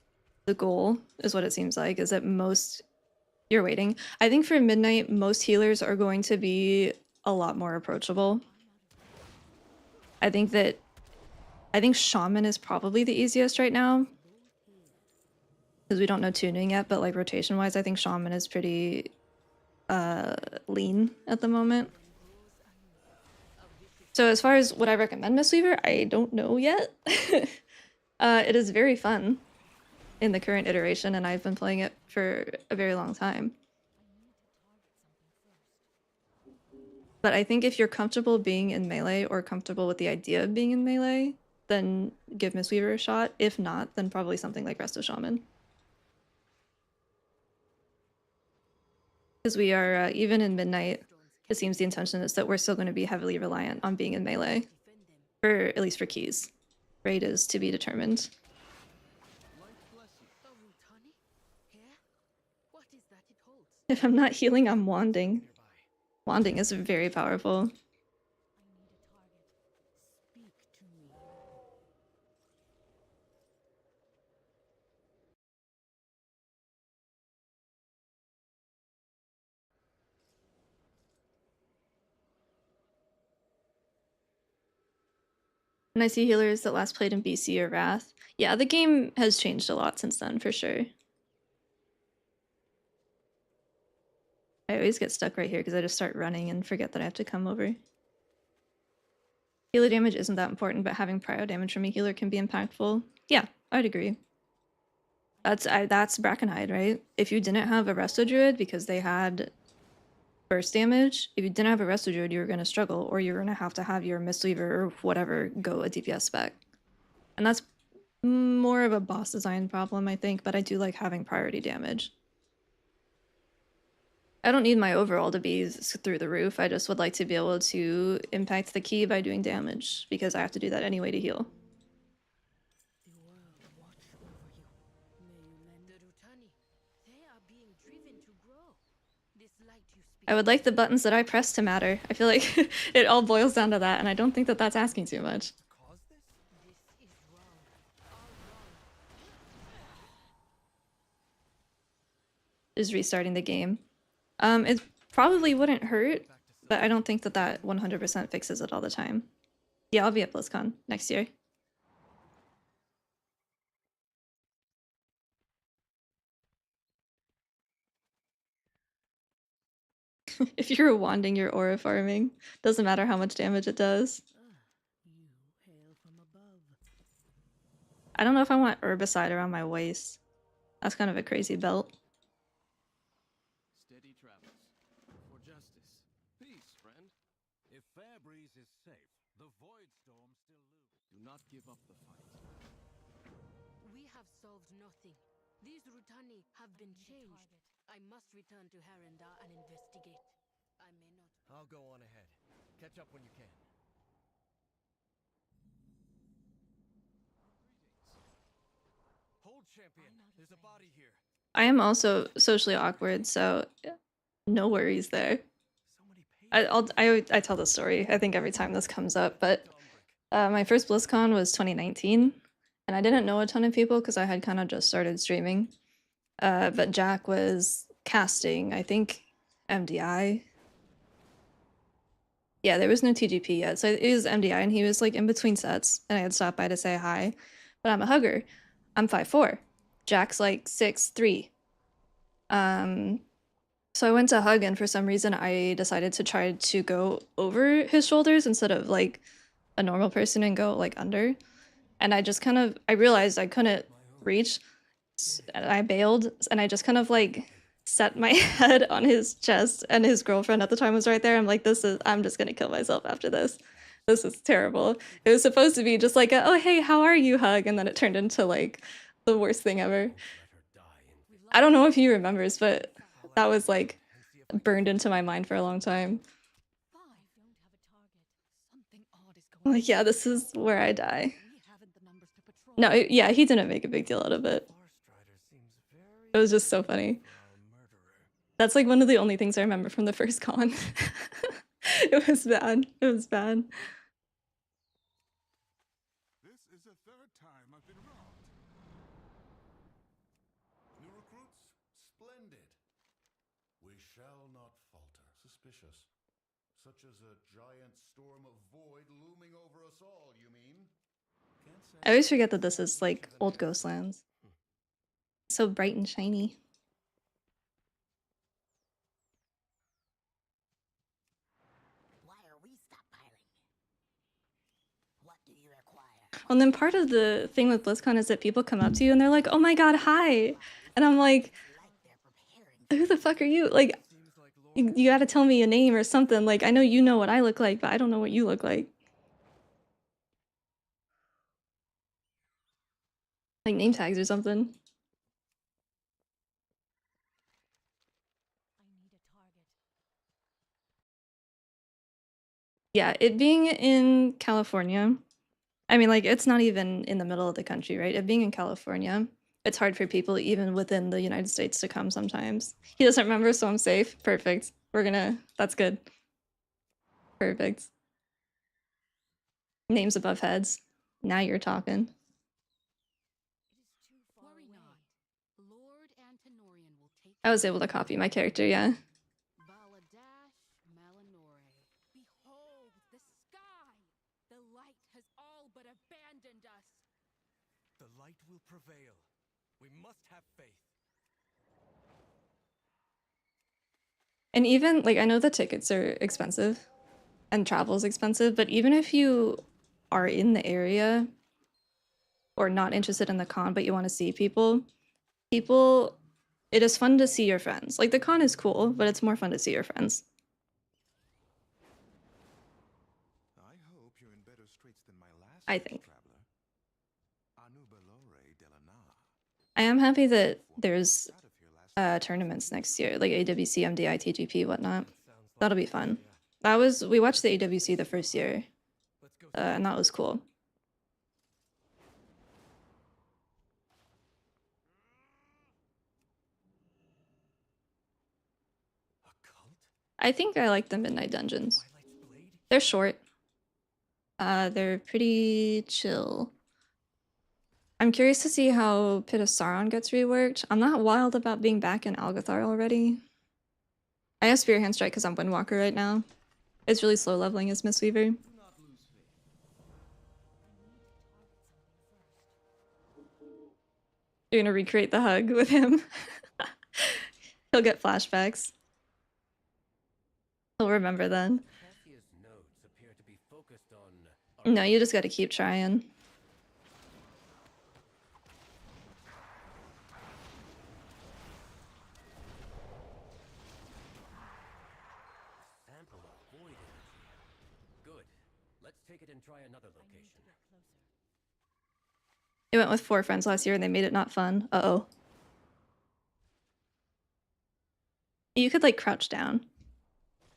the goal is what it seems like, is that most... You're waiting. I think for midnight, most healers are going to be a lot more approachable. I think Shaman is probably the easiest right now. Because we don't know tuning yet, but like rotation-wise, I think Shaman is pretty lean at the moment. So as far as would I recommend Mistweaver, I don't know yet. It is very fun in the current iteration, and I've been playing it for a very long time. But I think if you're comfortable being in melee or comfortable with the idea of being in melee, then give Mistweaver a shot. If not, then probably something like Resto Shaman. Because we are, even in Midnight, it seems the intention is that we're still going to be heavily reliant on being in melee. For, at least for keys. Raid is to be determined. If I'm not healing, I'm wanding. Wanding is very powerful. And I see healers that last played in BC or Wrath. Yeah, the game has changed a lot since then, for sure. I always get stuck right here because I just start running and forget that I have to come over. Healer damage isn't that important, but having prio damage from a healer can be impactful. Yeah, I'd agree. That's Brackenhide, right? If you didn't have a Resto Druid because they had burst damage, if you didn't have a Resto Druid, you were going to struggle, or you're going to have your Mistweaver or whatever go a DPS spec. And that's more of a boss design problem, I think, but I do like having priority damage. I don't need my overall to be through the roof, I just would like to be able to impact the key by doing damage, because I have to do that anyway to heal. I would like the buttons that I press to matter. I feel like it all boils down to that, and I don't think that that's asking too much. Is restarting the game. It probably wouldn't hurt, but I don't think that that 100% fixes it all the time. Yeah, I'll be at BlizzCon next year. If you're wanding, you're aura farming. Doesn't matter how much damage it does. I don't know if I want herbicide around my waist. That's kind of a crazy belt. Steady travels. For justice. Peace, friend. If Fairbreeze is safe, the Void Storm still looms. Do not give up the fight. We have solved nothing. These Rutani have been changed. I must return to Harenda and investigate. I may not. I'll go on ahead. Catch up when you can. Hold, champion. There's a body here. I am also socially awkward, so no worries there. I tell the story, I think, every time this comes up, but my first BlizzCon was 2019, and I didn't know a ton of people because I had kind of just started streaming. But Jack was casting, I think, MDI. Yeah, there was no TGP yet, so it was MDI, and he was like in between sets, and I had stopped by to say hi. But I'm a hugger. I'm 5'4". Jack's like 6'3". So I went to hug, and for some reason I decided to try to go over his shoulders instead of like a normal person and go like under. And I just kind of I realized I couldn't reach, and I bailed, and I just kind of like set my head on his chest, and his girlfriend at the time was right there. I'm like, I'm just gonna kill myself after this. This is terrible. It was supposed to be just like a, oh hey, how are you hug, and then it turned into like the worst thing ever. I don't know if he remembers, but that was like burned into my mind for a long time. Like, yeah, this is where I die. No, yeah, he didn't make a big deal out of it. It was just so funny. That's like one of the only things I remember from the first con. It was bad. It was bad. This is the third time I've been robbed. New recruits? Splendid. We shall not falter. Suspicious. Such as a giant storm of void looming over us all, you mean? I always forget that this is like old Ghostlands. So bright and shiny. Why are we stockpiling? What do you require? And then part of the thing with BlizzCon is that people come up to you and they're like, oh my god, hi! And I'm like, who the fuck are you? Like, you gotta tell me a name or something. Like, I know you know what I look like, but I don't know what you look like. Like name tags or something. Yeah, it being in California, I mean, like, it's not even in the middle of the country, right? It being in California, it's hard for people even within the United States to come sometimes. He doesn't remember, so I'm safe. Perfect. That's good. Perfect. Names above heads. Now you're talking. Worry not. Lord Antonorian will take I was able to copy my character, yeah. Baladash Malinore. Behold the sky! The light has all but abandoned us. The light will prevail. We must have faith. And even, like, I know the tickets are expensive and travel's expensive, but even if you are in the area or not interested in the con, but you want to see people, it is fun to see your friends. Like, the con is cool, but it's more fun to see your friends. I hope you're in better straits than my last I think. traveler. Anubalore Delana. I am happy that there's tournaments next year, like AWC, MDI, TGP, whatnot. That'll be fun. We watched the AWC the first year, and that was cool. I think I like the Midnight Dungeons. They're short. They're pretty chill. I'm curious to see how Pit of Sauron gets reworked. I'm not wild about being back in Algathar already. I have Spearhand Strike because I'm Windwalker right now. It's really slow leveling as Mistweaver. You're gonna recreate the hug with him. He'll get flashbacks. He'll remember then. No, you just gotta keep trying. Good. Let's take it and try another location. I went with 4 friends last year and they made it not fun. Uh-oh. You could like crouch down.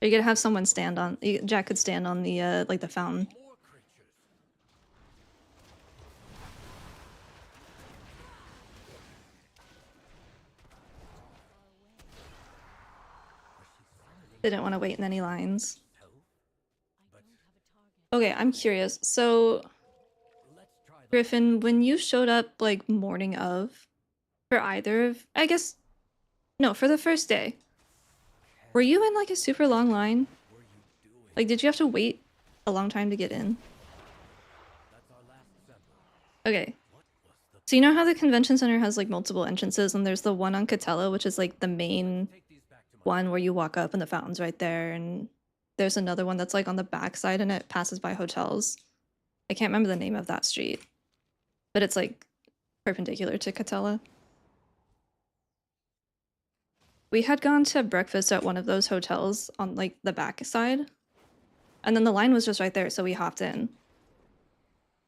Or you could have someone stand on Jack could stand on the like the fountain. Didn't want to wait in any lines. Okay, I'm curious. So Griffin, when you showed up like morning of for either of no, for the first day. Were you in like a super long line? Like, did you have to wait a long time to get in? Okay. So you know how the convention center has like multiple entrances, and there's the one on Catella, which is like the main one where you walk up and the fountain's right there, and there's another one that's like on the back side and it passes by hotels. I can't remember the name of that street, but it's like perpendicular to Catella. We had gone to breakfast at one of those hotels on like the back side, and then the line was just right there, so we hopped in.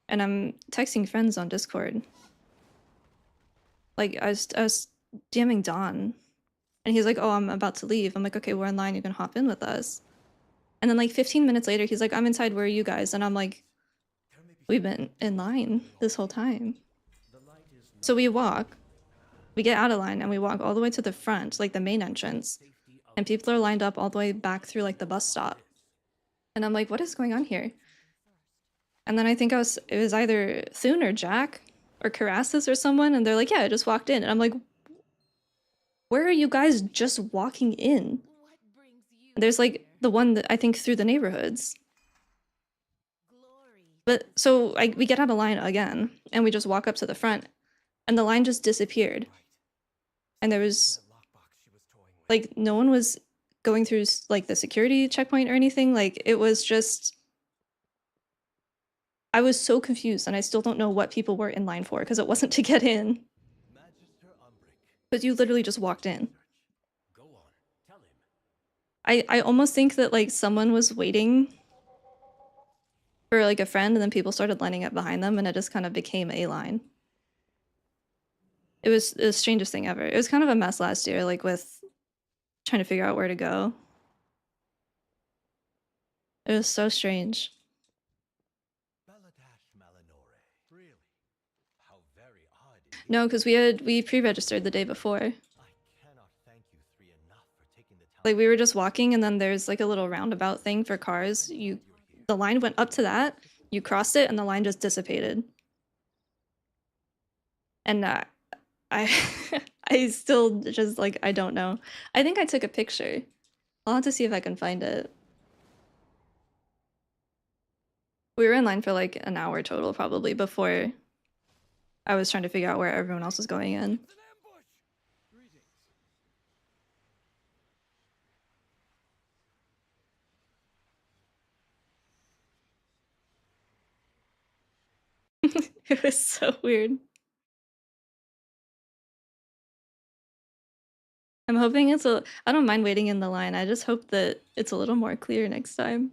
And I'm texting friends on Discord. Like, I was DMing Don, and he's like, oh, I'm about to leave. I'm like, okay, we're in line, you can hop in with us. And then like 15 minutes later, he's like, I'm inside, where are you guys? And I'm like, we've been in line this whole time. So we get out of line, and we walk all the way to the front, like the main entrance. And people are lined up all the way back through like the bus stop. And I'm like, what is going on here? And then I think it was either Thune or Jack or Carassus or someone, and they're like, yeah, I just walked in. And I'm like, where are you guys just walking in? And there's like the one that I think through the neighborhoods. But so we get out of line again, and we just walk up to the front, and the line just disappeared. And there was like no one was going through like the security checkpoint or anything. Like it was just, I was so confused, and I still don't know what people were in line for, because it wasn't to get in. But you literally just walked in. I almost think that like someone was waiting for like a friend, and then people started lining up behind them, and it just kind of became a line. It was the strangest thing ever. It was kind of a mess last year, like with trying to figure out where to go. It was so strange. No, because we pre-registered the day before. Like we were just walking, and then there's like a little roundabout thing for cars. The line went up to that, you crossed it, and the line just dissipated. And I I still just like, I don't know. I think I took a picture. I'll have to see if I can find it. We were in line for like an hour total probably before I was trying to figure out where everyone else was going in. It was so weird. I'm hoping I don't mind waiting in the line. I just hope that it's a little more clear next time.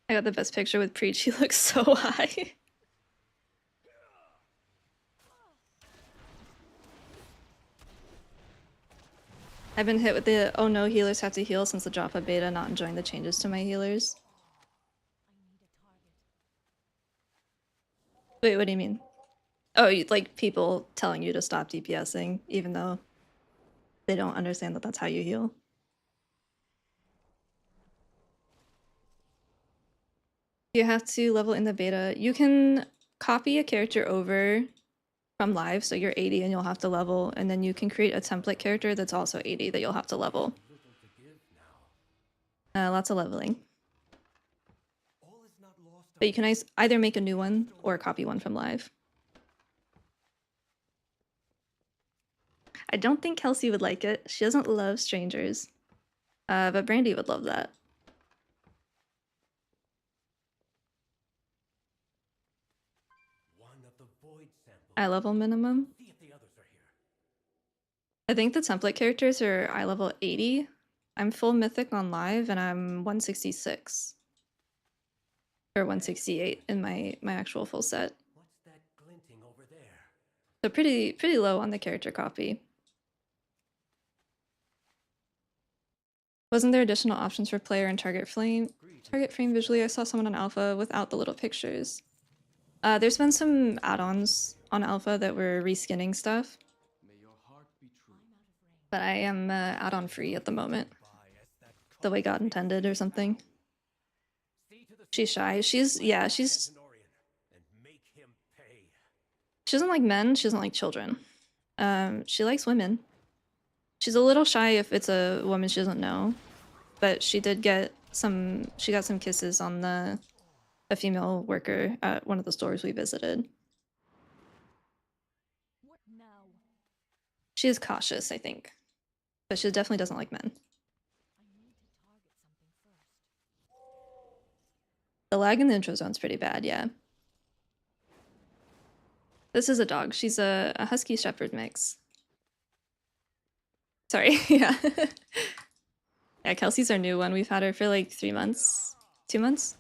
I got the best picture with Preach. He looks so high. I've been hit with the, oh no, healers have to heal since the drop of beta, not enjoying the changes to my healers. Wait, what do you mean? Oh, like people telling you to stop DPSing, even though they don't understand that that's how you heal. You have to level in the beta. You can copy a character over from live, so you're 80 and you'll have to level, and then you can create a template character that's also 80 that you'll have to level. Lots of leveling. But you can either make a new one or copy one from live. I don't think Kelsey would like it. She doesn't love strangers. But Brandy would love that. Eye level minimum. I think the template characters are eye level 80. I'm full mythic on live, and I'm 166. Or 168 in my actual full set. What's that glinting over there? So pretty low on the character copy. Wasn't there additional options for player and target frame? Target frame visually, I saw someone on alpha without the little pictures. There's been some add-ons on alpha that were reskinning stuff. But I am add-on free at the moment. The way God intended or something. She's shy. She's And make him pay. she doesn't like men. She doesn't like children. She likes women. She's a little shy if it's a woman she doesn't know, but she did get some. She got some kisses on a female worker at one of the stores we visited. What now? She is cautious, I think, but she definitely doesn't like men. I need to target something first. The lag in the intro zone's pretty bad, yeah. This is a dog. She's a husky shepherd mix. Sorry, yeah. Yeah, Kelsey's our new one. We've had her for like 3 months, 2 months.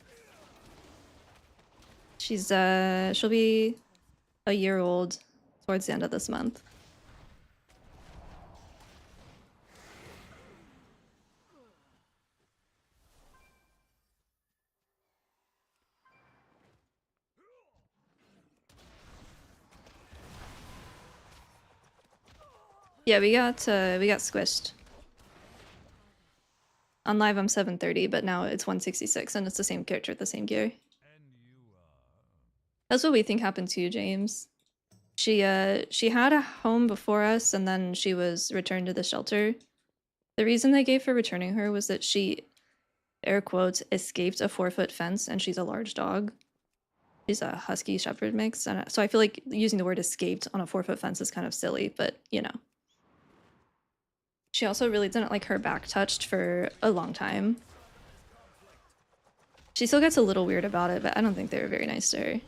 She'll be a year old towards the end of this month. Yeah, we got squished. On live I'm 730, but now it's 166 and it's the same character with the same gear. That's what we think happened to you, James. She had a home before us and then she was returned to the shelter. The reason they gave for returning her was that she, air quotes, escaped a 4-foot fence and she's a large dog. She's a husky shepherd mix, and so I feel like using the word escaped on a 4-foot fence is kind of silly, but you know. She also really didn't like her back touched for a long time. She still gets a little weird about it, but I don't think they were very nice to her.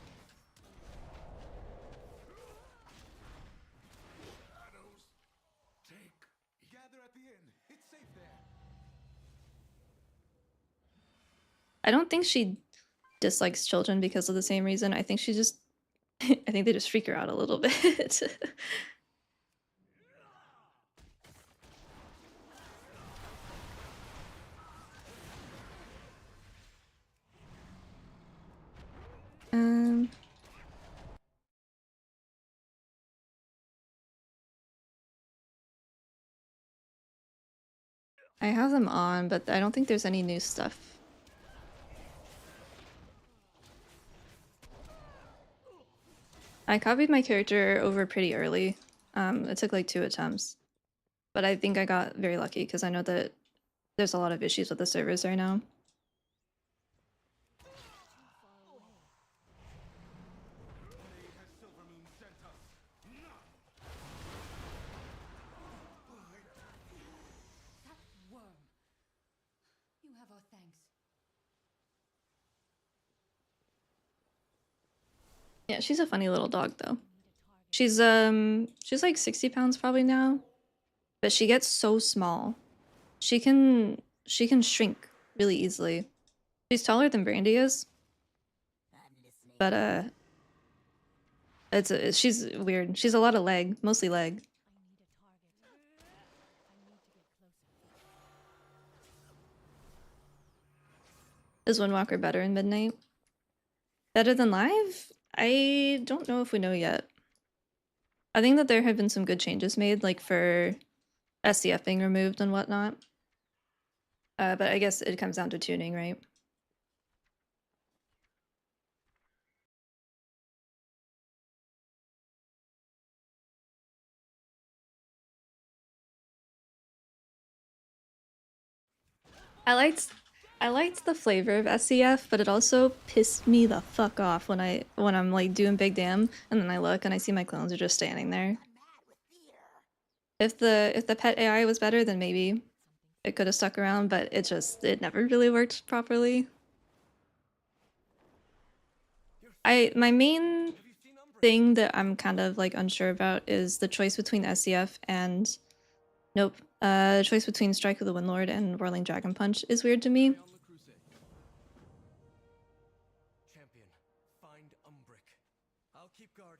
I don't think she dislikes children because of the same reason. I think she just I think they just freak her out a little bit. I have them on, but I don't think there's any new stuff. I copied my character over pretty early. It took like 2 attempts. But I think I got very lucky because I know that there's a lot of issues with the servers right now. That worm. You have our thanks. Yeah, she's a funny little dog though. She's like 60 pounds probably now, but she gets so small. She can shrink really easily. She's taller than Brandy is, but she's weird. She's a lot of leg, mostly leg. Is Windwalker better in Midnight? Better than live? I don't know if we know yet. I think that there have been some good changes made, like for SCF being removed and whatnot. But I guess it comes down to tuning, right? I liked the flavor of SCF, but it also pissed me the fuck off when I'm like doing Big Damn and then I look and I see my clones are just standing there. If the pet AI was better, then maybe it could have stuck around, but it never really worked properly. My main thing that I'm kind of like unsure about is the choice between SCF and nope. The choice between Strike of the Windlord and Whirling Dragon Punch is weird to me.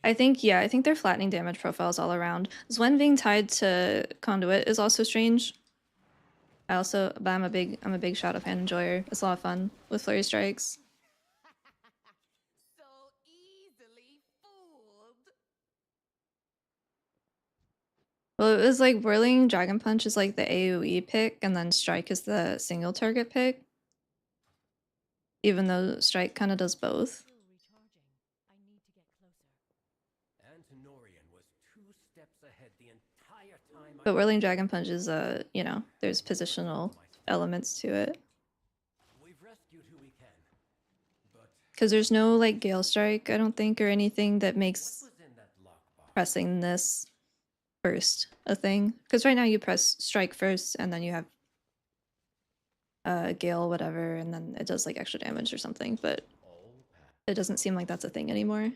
I think they're flattening damage profiles all around. Zwen being tied to Conduit is also strange. But I'm a big Shadow fan enjoyer. It's a lot of fun with Flurry Strikes. So easily fooled. Well, it was like Whirling Dragon Punch is like the AoE pick, and then Strike is the single target pick. even though strike kind of does both. Still recharging. I need to get closer. Antinorian was 2 steps ahead the entire time. But Whirling Dragon Punch is, you know, there's positional elements to it. We've rescued who we can. But Because there's no, like, Gale Strike, I don't think, or anything that makes what was in that lockbox? pressing this first a thing. Because right now you press strike first, and then you have Gale, whatever, and then it does, like, extra damage or something, but All paths it doesn't seem like that's a thing anymore.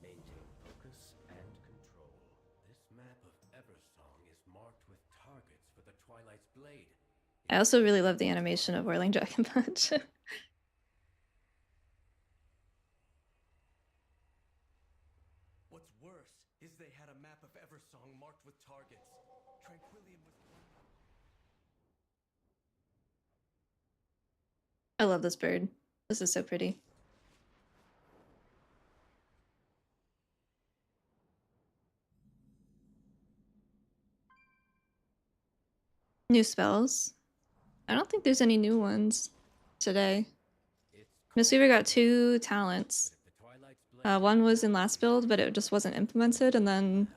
maintain focus and control. This map of Eversong is marked with targets for the Twilight's blade. I also really love the animation of Whirling Dragon Punch. What's worse is they had a map of Eversong marked with targets. Tranquillium was... I love this bird. This is so pretty. New spells. I don't think there's any new ones today. Mistweaver got 2 talents. One was in last build, but it just wasn't implemented, and then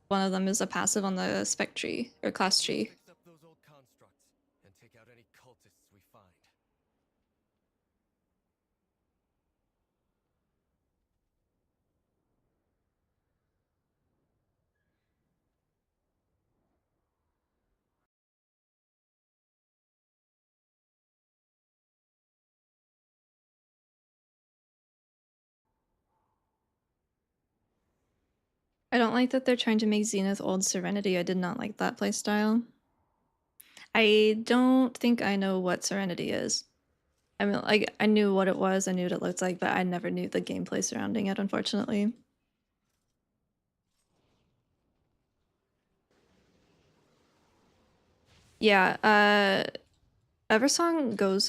one of them is a passive on the spec tree, or class tree. Fix up those old constructs and take out any cultists we find. I don't like that they're trying to make Zenith old Serenity. I did not like that playstyle. I don't think I know what Serenity is. I mean, like, I knew what it was, I knew what it looked like, but I never knew the gameplay surrounding it, unfortunately. Yeah, Eversong goes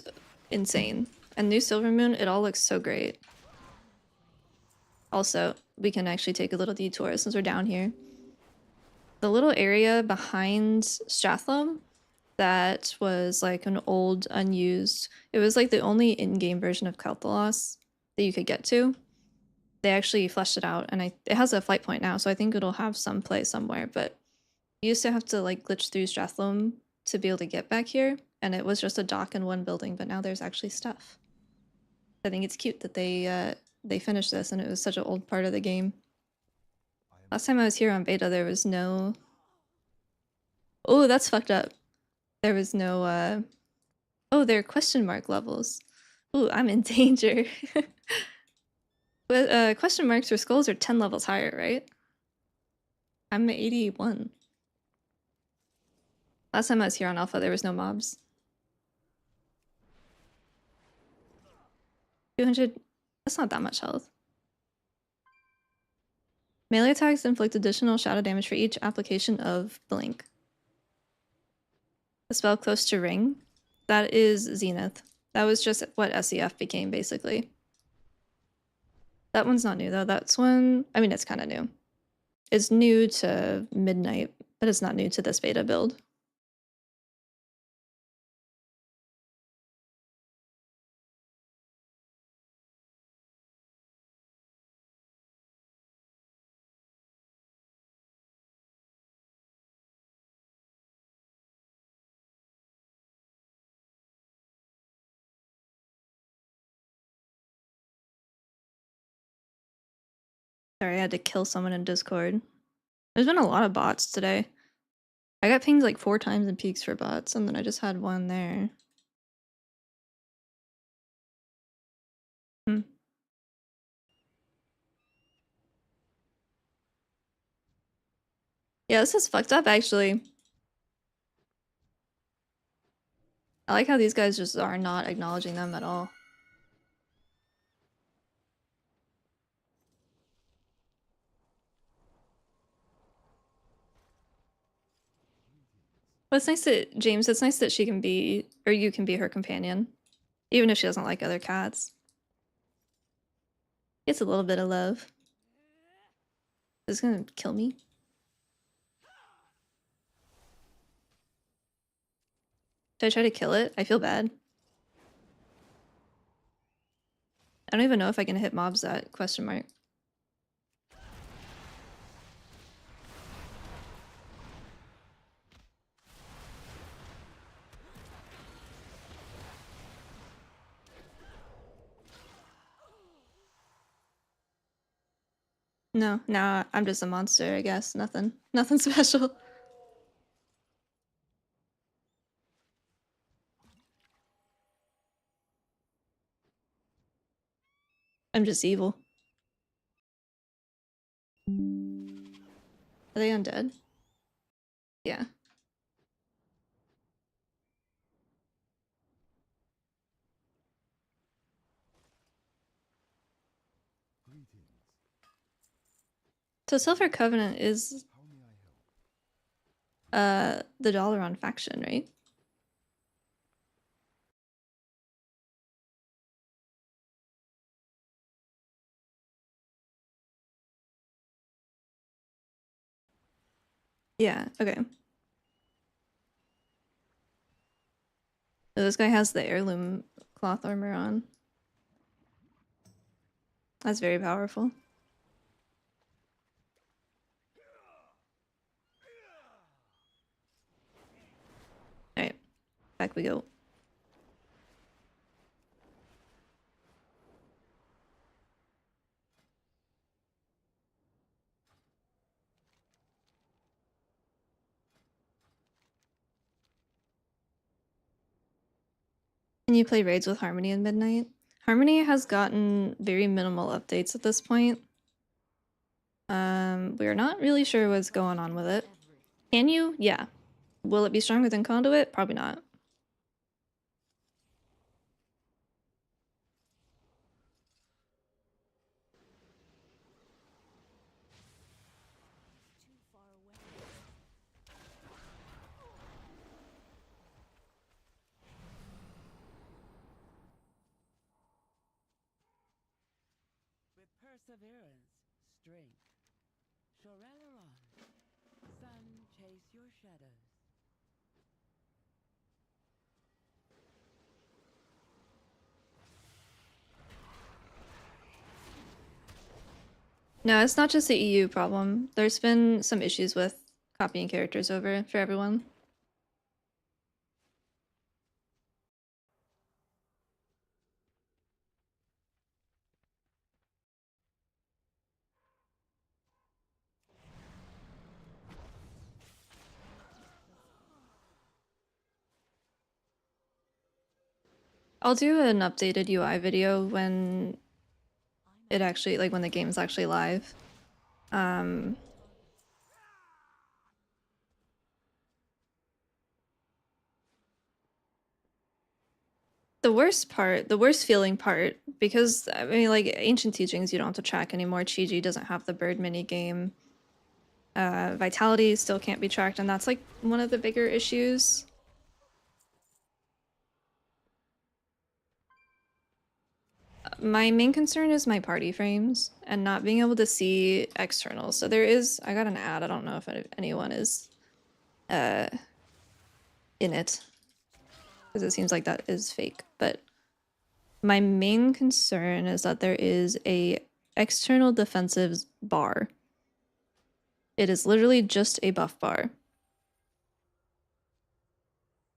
insane. And New Silver Moon, it all looks so great. Also, we can actually take a little detour since we're down here. The little area behind Strathlum that was like an old, unused... It was like the only in-game version of Kel'Thalos that you could get to. They actually fleshed it out, and it has a flight point now, so I think it'll have some play somewhere, but you used to have to like glitch through Strathlum to be able to get back here, and it was just a dock in one building, but now there's actually stuff. I think it's cute that they finished this, and it was such an old part of the game. Last time I was here on beta, there was no... Oh, that's fucked up. There was no, Oh, they're question mark levels. Ooh, I'm in danger. But question marks or skulls are 10 levels higher, right? I'm at 81. Last time I was here on Alpha, there was no mobs. 200... That's not that much health. Melee attacks inflict additional shadow damage for each application of Blink. The spell Close to Ring. That is Zenith. That was just what SEF became, basically. That one's not new, though. That's one... I mean, it's kind of new. It's new to Midnight, but it's not new to this beta build. Sorry, I had to kill someone in Discord. There's been a lot of bots today. I got pinged like 4 times in peaks for bots, and then I just had one there. Hmm. Yeah, this is fucked up, actually. I like how these guys just are not acknowledging them at all. But it's nice that, James, it's nice that she can be, or you can be her companion. Even if she doesn't like other cats. It's a little bit of love. Is this gonna kill me? Should I try to kill it? I feel bad. I don't even know if I can hit mobs that question mark. No, now I'm just a monster, I guess. Nothing special. I'm just evil. Are they undead? Yeah. So Silver Covenant is the Dalaran faction, right? Yeah, okay. So this guy has the heirloom cloth armor on. That's very powerful. Alright, back we go. Can you play raids with Harmony in Midnight? Harmony has gotten very minimal updates at this point. We're not really sure what's going on with it. Can you? Yeah. Will it be stronger than Conduit? Probably not. With perseverance, strength. Shoreleron. Sun, chase your shadows. No, it's not just the EU problem. There's been some issues with copying characters over for everyone. I'll do an updated UI video when it actually, like when the game's actually live. The worst part, the worst feeling part, because I mean, like ancient teachings, you don't have to track anymore. Chi-Ji doesn't have the bird mini game. Vitality still can't be tracked, and that's like one of the bigger issues. My main concern is my party frames and not being able to see externals. So there is, I got an ad. I don't know if anyone is in it, because it seems like that is fake. But my main concern is that there is a external defensive bar. It is literally just a buff bar.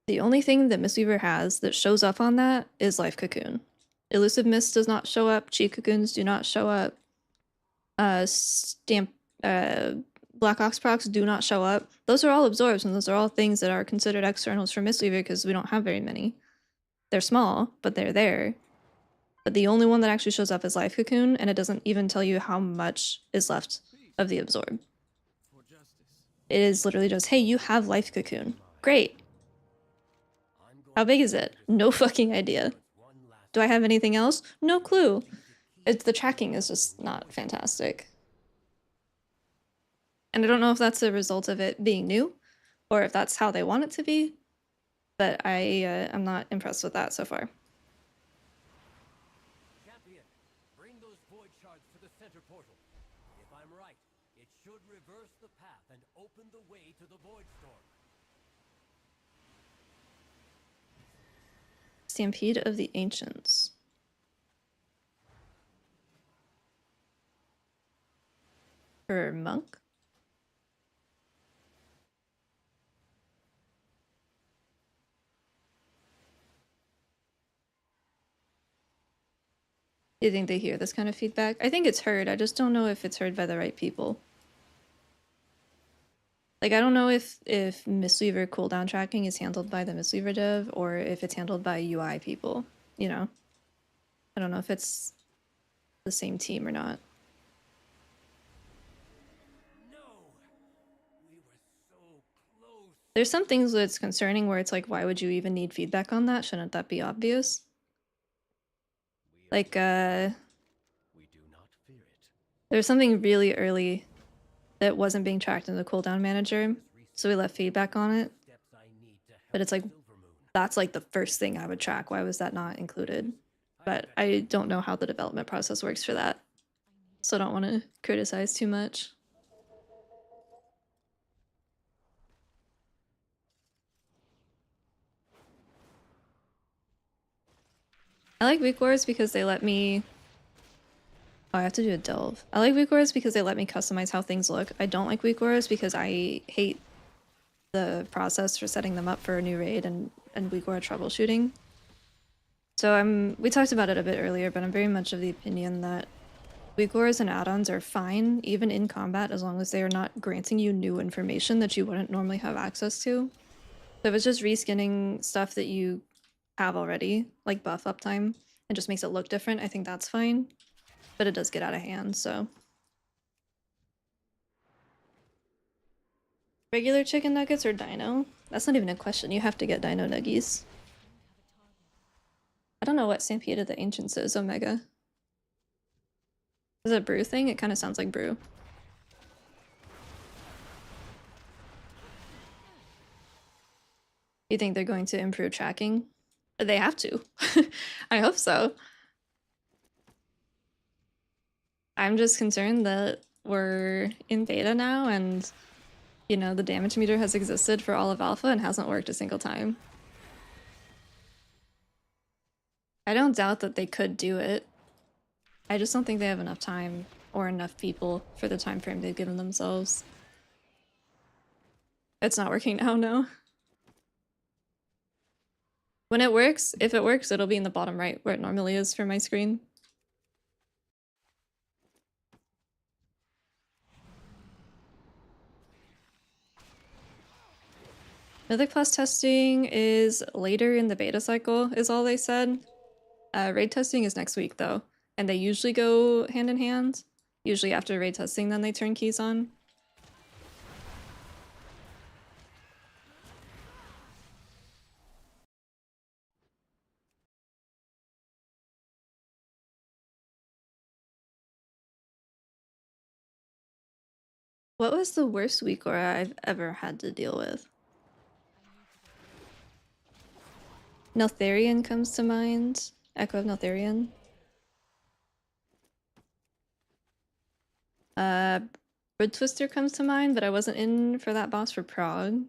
The only thing that Mistweaver has that shows up on that is Life Cocoon. Elusive Mist does not show up. Chi Cocoons do not show up. Black Ox procs do not show up. Those are all absorbs, and those are all things that are considered externals for Mistweaver because we don't have very many. They're small, but they're there. But the only one that actually shows up is Life Cocoon, and it doesn't even tell you how much is left of the absorb. It is literally just, hey, you have Life Cocoon. Great. How big is it? No fucking idea. Do I have anything else? No clue. The tracking is just not fantastic. And I don't know if that's a result of it being new, or if that's how they want it to be, but I'm not impressed with that so far. Champion, bring those void shards to the center portal. If I'm right, it should reverse the path and open the way to the void storm. Stampede of the Ancients. for Monk? Do you think they hear this kind of feedback? I think it's heard. I just don't know if it's heard by the right people. Like, I don't know if mistweaver cooldown tracking is handled by the mistweaver dev or if it's handled by UI people, you know? I don't know if it's the same team or not. No! We were so close. There's some things that's concerning where it's like, why would you even need feedback on that? Shouldn't that be obvious? Like, We do not fear it. there's something really early that wasn't being tracked in the cooldown manager, so we left feedback on it. But it's like, that's like the first thing I would track. Why was that not included? But I don't know how the development process works for that, so I don't want to criticize too much. I like weak wars because they let me... Oh, I have to do a delve. I like weak wars because they let me customize how things look. I don't like weak wars because I hate the process for setting them up for a new raid and weak war troubleshooting. So we talked about it a bit earlier, but I'm very much of the opinion that weak wars and add-ons are fine, even in combat, as long as they are not granting you new information that you wouldn't normally have access to. So if it's just reskinning stuff that you have already, like buff uptime, and just makes it look different, I think that's fine. But it does get out of hand, so. Regular chicken nuggets or dino? That's not even a question, you have to get dino nuggies. I don't know what Stampede of the Ancients is, Omega. Is it a brew thing? It kind of sounds like brew. You think they're going to improve tracking? They have to. I hope so. I'm just concerned that we're in beta now and, you know, the damage meter has existed for all of alpha and hasn't worked a single time. I don't doubt that they could do it. I just don't think they have enough time or enough people for the time frame they've given themselves. It's not working now, no. When it works, if it works, it'll be in the bottom right where it normally is for my screen. Mythic Plus testing is later in the beta cycle, is all they said. Raid testing is next week, though, and they usually go hand in hand. Usually after raid testing, then they turn keys on. What was the worst week or I've ever had to deal with? Neltharion comes to mind. Echo of Neltharion. Road Twister comes to mind, but I wasn't in for that boss for Prague.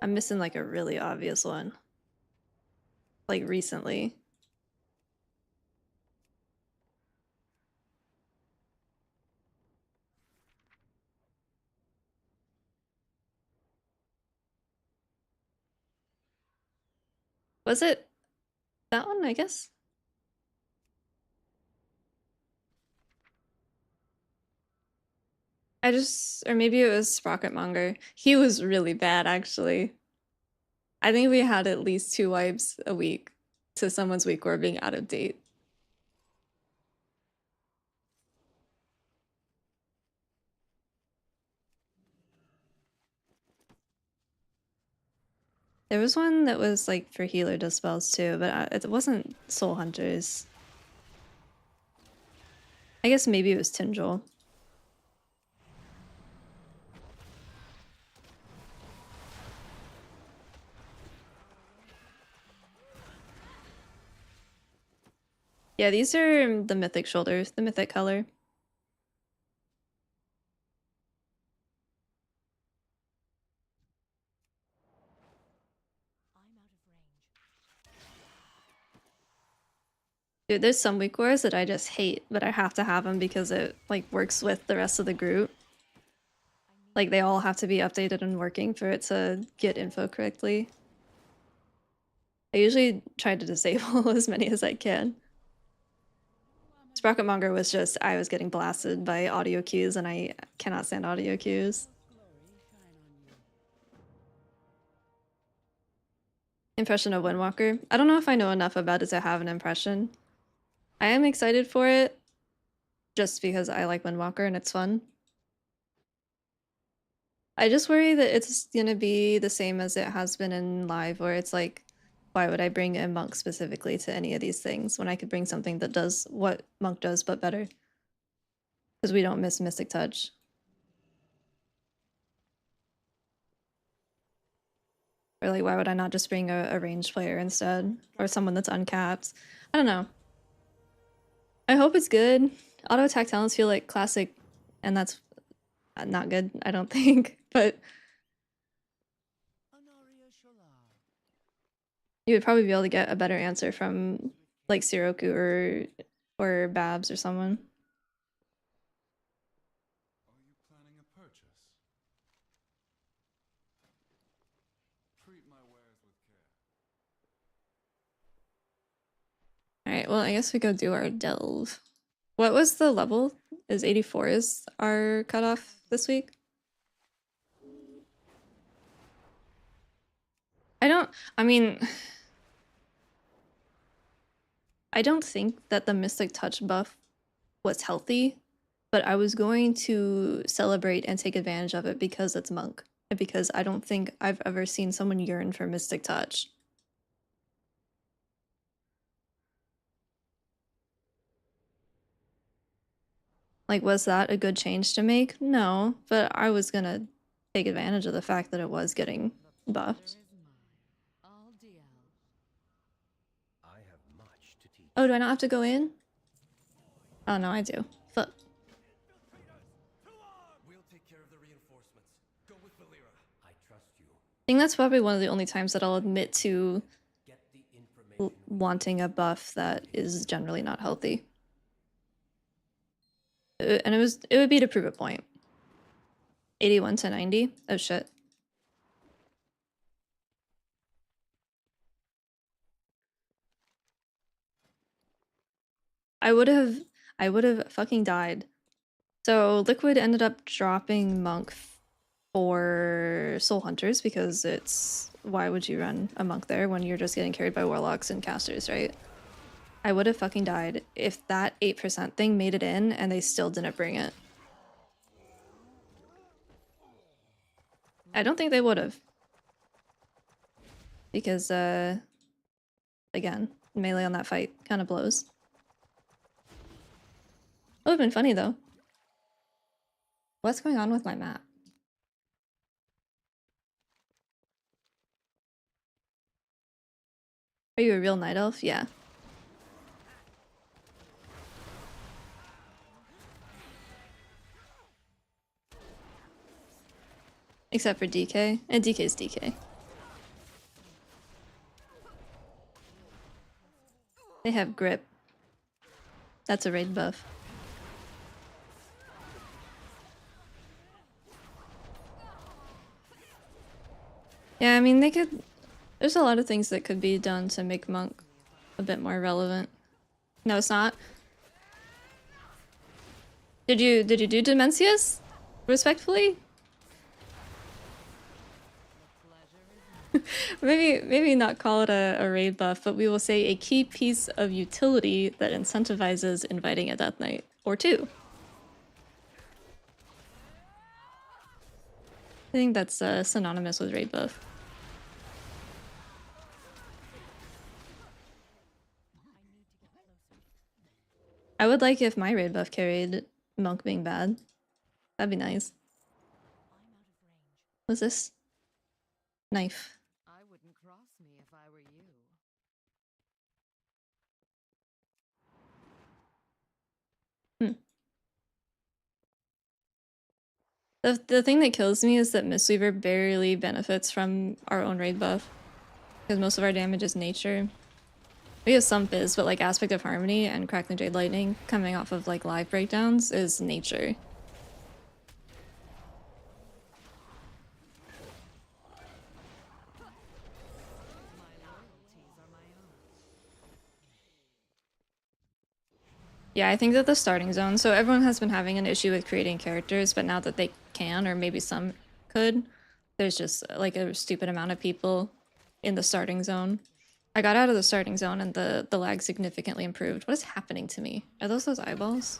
I'm missing like a really obvious one. Like recently. Was it that one, I guess? Or maybe it was Sprocketmonger. He was really bad, actually. I think we had at least 2 wipes a week to someone's week or being out of date. There was one that was like for healer dispels too, but it wasn't Soul Hunters. I guess maybe it was Tyndrel. Yeah, these are the mythic shoulders, the mythic color. Dude, there's some weak wars that I just hate, but I have to have them because it like works with the rest of the group. Like they all have to be updated and working for it to get info correctly. I usually try to disable as many as I can. Sprocketmonger was just, I was getting blasted by audio cues and I cannot stand audio cues. Impression of Windwalker. I don't know if I know enough about it to have an impression. I am excited for it just because I like Windwalker and it's fun. I just worry that it's gonna be the same as it has been in live, where it's like, why would I bring a monk specifically to any of these things when I could bring something that does what monk does but better? Because we don't miss Mystic Touch. Or like, why would I not just bring a ranged player instead? Or someone that's uncapped? I don't know. I hope it's good. Auto attack talents feel like classic, and that's not good, I don't think, but you would probably be able to get a better answer from like Siroku or Babs or someone. Are you planning a purchase? Treat my wares with care. Alright, well I guess we go do our delve. What was the level? Is 84 is our cutoff this week? I don't think that the Mystic Touch buff was healthy, but I was going to celebrate and take advantage of it because it's Monk, and because I don't think I've ever seen someone yearn for Mystic Touch. Like, was that a good change to make? No, but I was gonna take advantage of the fact that it was getting buffed. I have much to teach. Oh, do I not have to go in? Oh no, I do. Fuck. We'll take care of the reinforcements. Go with Valera. I trust you. I think that's probably one of the only times that I'll admit to Get the information. wanting a buff that is generally not healthy. And it would be to prove a point. 81 to 90? Oh shit. I would have fucking died. So Liquid ended up dropping Monk for Soul Hunters because it's, why would you run a Monk there when you're just getting carried by Warlocks and Casters, right? I would have fucking died if that 8% thing made it in and they still didn't bring it. I don't think they would have. Because, again, melee on that fight kind of blows. It would have been funny though. What's going on with my map? Are you a real night elf? Yeah. Except for DK, and DK's DK. They have grip. That's a raid buff. Yeah, I mean, they could... There's a lot of things that could be done to make Monk a bit more relevant. No, it's not. Did you do Demencius? Respectfully? maybe not call it a raid buff, but we will say a key piece of utility that incentivizes inviting a Death Knight. Or two. I think that's synonymous with raid buff. I would like if my raid buff carried Monk being bad. That'd be nice. What's this? Knife. I wouldn't cross me if I were you. The thing that kills me is that Mistweaver barely benefits from our own raid buff. Because most of our damage is nature. We have some Fizz, but like Aspect of Harmony and Crackling Jade Lightning coming off of like live breakdowns is nature. Yeah, I think that the starting zone, so everyone has been having an issue with creating characters, but now that they can, or maybe some could, there's just like a stupid amount of people in the starting zone. I got out of the starting zone and the lag significantly improved. What is happening to me? Are those eyeballs?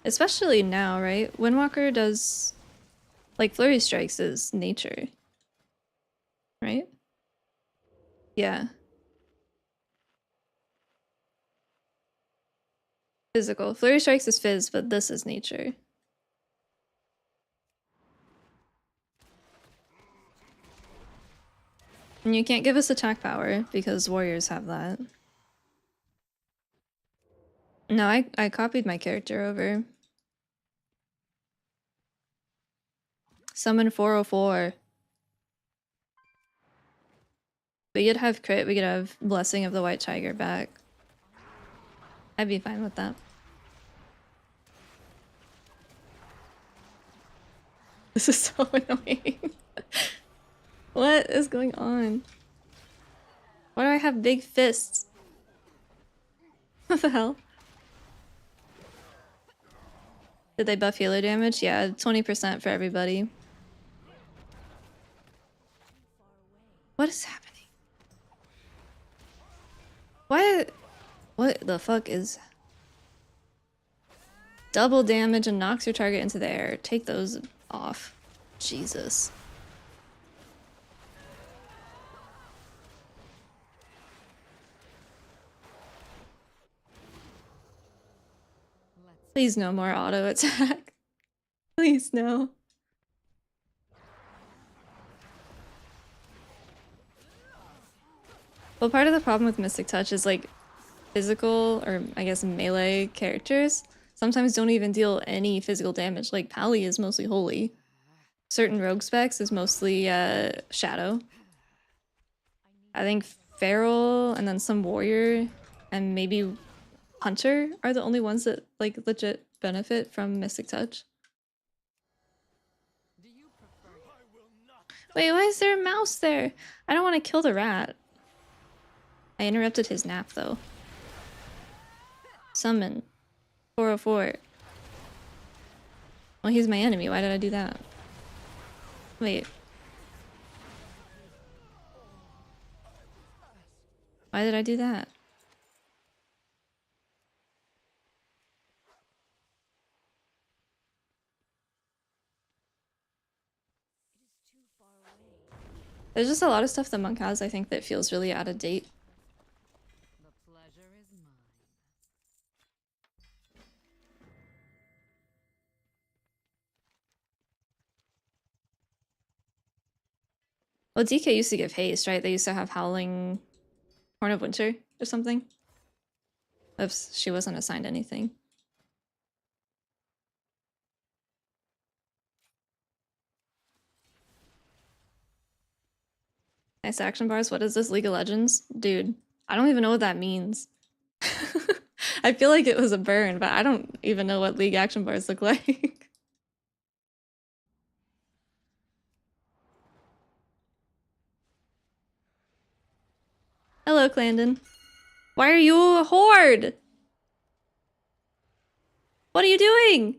Especially now, right? Windwalker does... like, Flurry Strikes is nature. Right? Yeah. Physical. Flurry Strikes is Fizz, but this is nature. And you can't give us attack power, because warriors have that. No, I copied my character over. Summon 404. We could have crit, we could have Blessing of the White Tiger back. I'd be fine with that. This is so annoying. What is going on? Why do I have big fists? What the hell? Did they buff healer damage? Yeah, 20% for everybody. What is happening? What the fuck is... double damage and knocks your target into the air. Take those off. Jesus. Please no more auto attack. Please no. Well, part of the problem with Mystic Touch is like physical, or I guess melee characters sometimes don't even deal any physical damage. Like Pally is mostly holy. Certain rogue specs is mostly shadow. I think feral and then some warrior and maybe hunter are the only ones that like legit benefit from Mystic Touch. Wait, why is there a mouse there? I don't want to kill the rat. I interrupted his nap though. Summon 404. Well, he's my enemy. Why did I do that? Wait. Why did I do that? There's just a lot of stuff that Monk has, I think, that feels really out of date. The pleasure is mine. Well, DK used to give haste, right? They used to have Howling Horn of Winter or something. Oops, she wasn't assigned anything. Nice action bars. What is this? League of Legends? Dude, I don't even know what that means. I feel like it was a burn, but I don't even know what League action bars look like. Hello, Clandon. Why are you a horde? What are you doing?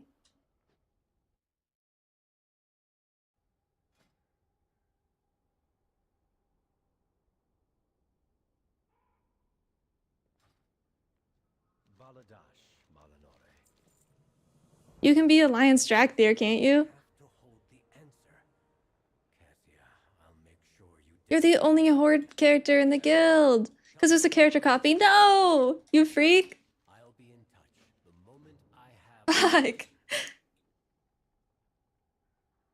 You can be Alliance Drakthir, can't you? You're the only horde character in the guild. Because there's a character copy. No! You freak! I'll be in touch the moment I have. Fuck!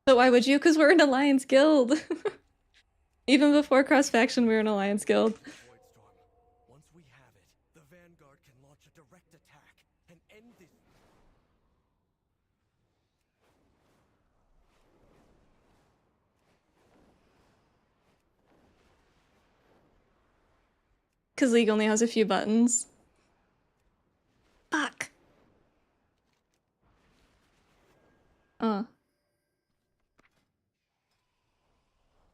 But why would you? Because we're an Alliance guild. Even before cross-faction, we were an Alliance guild. Once we have it, the Vanguard can launch a direct attack and end this. Because League only has a few buttons. Fuck. Oh.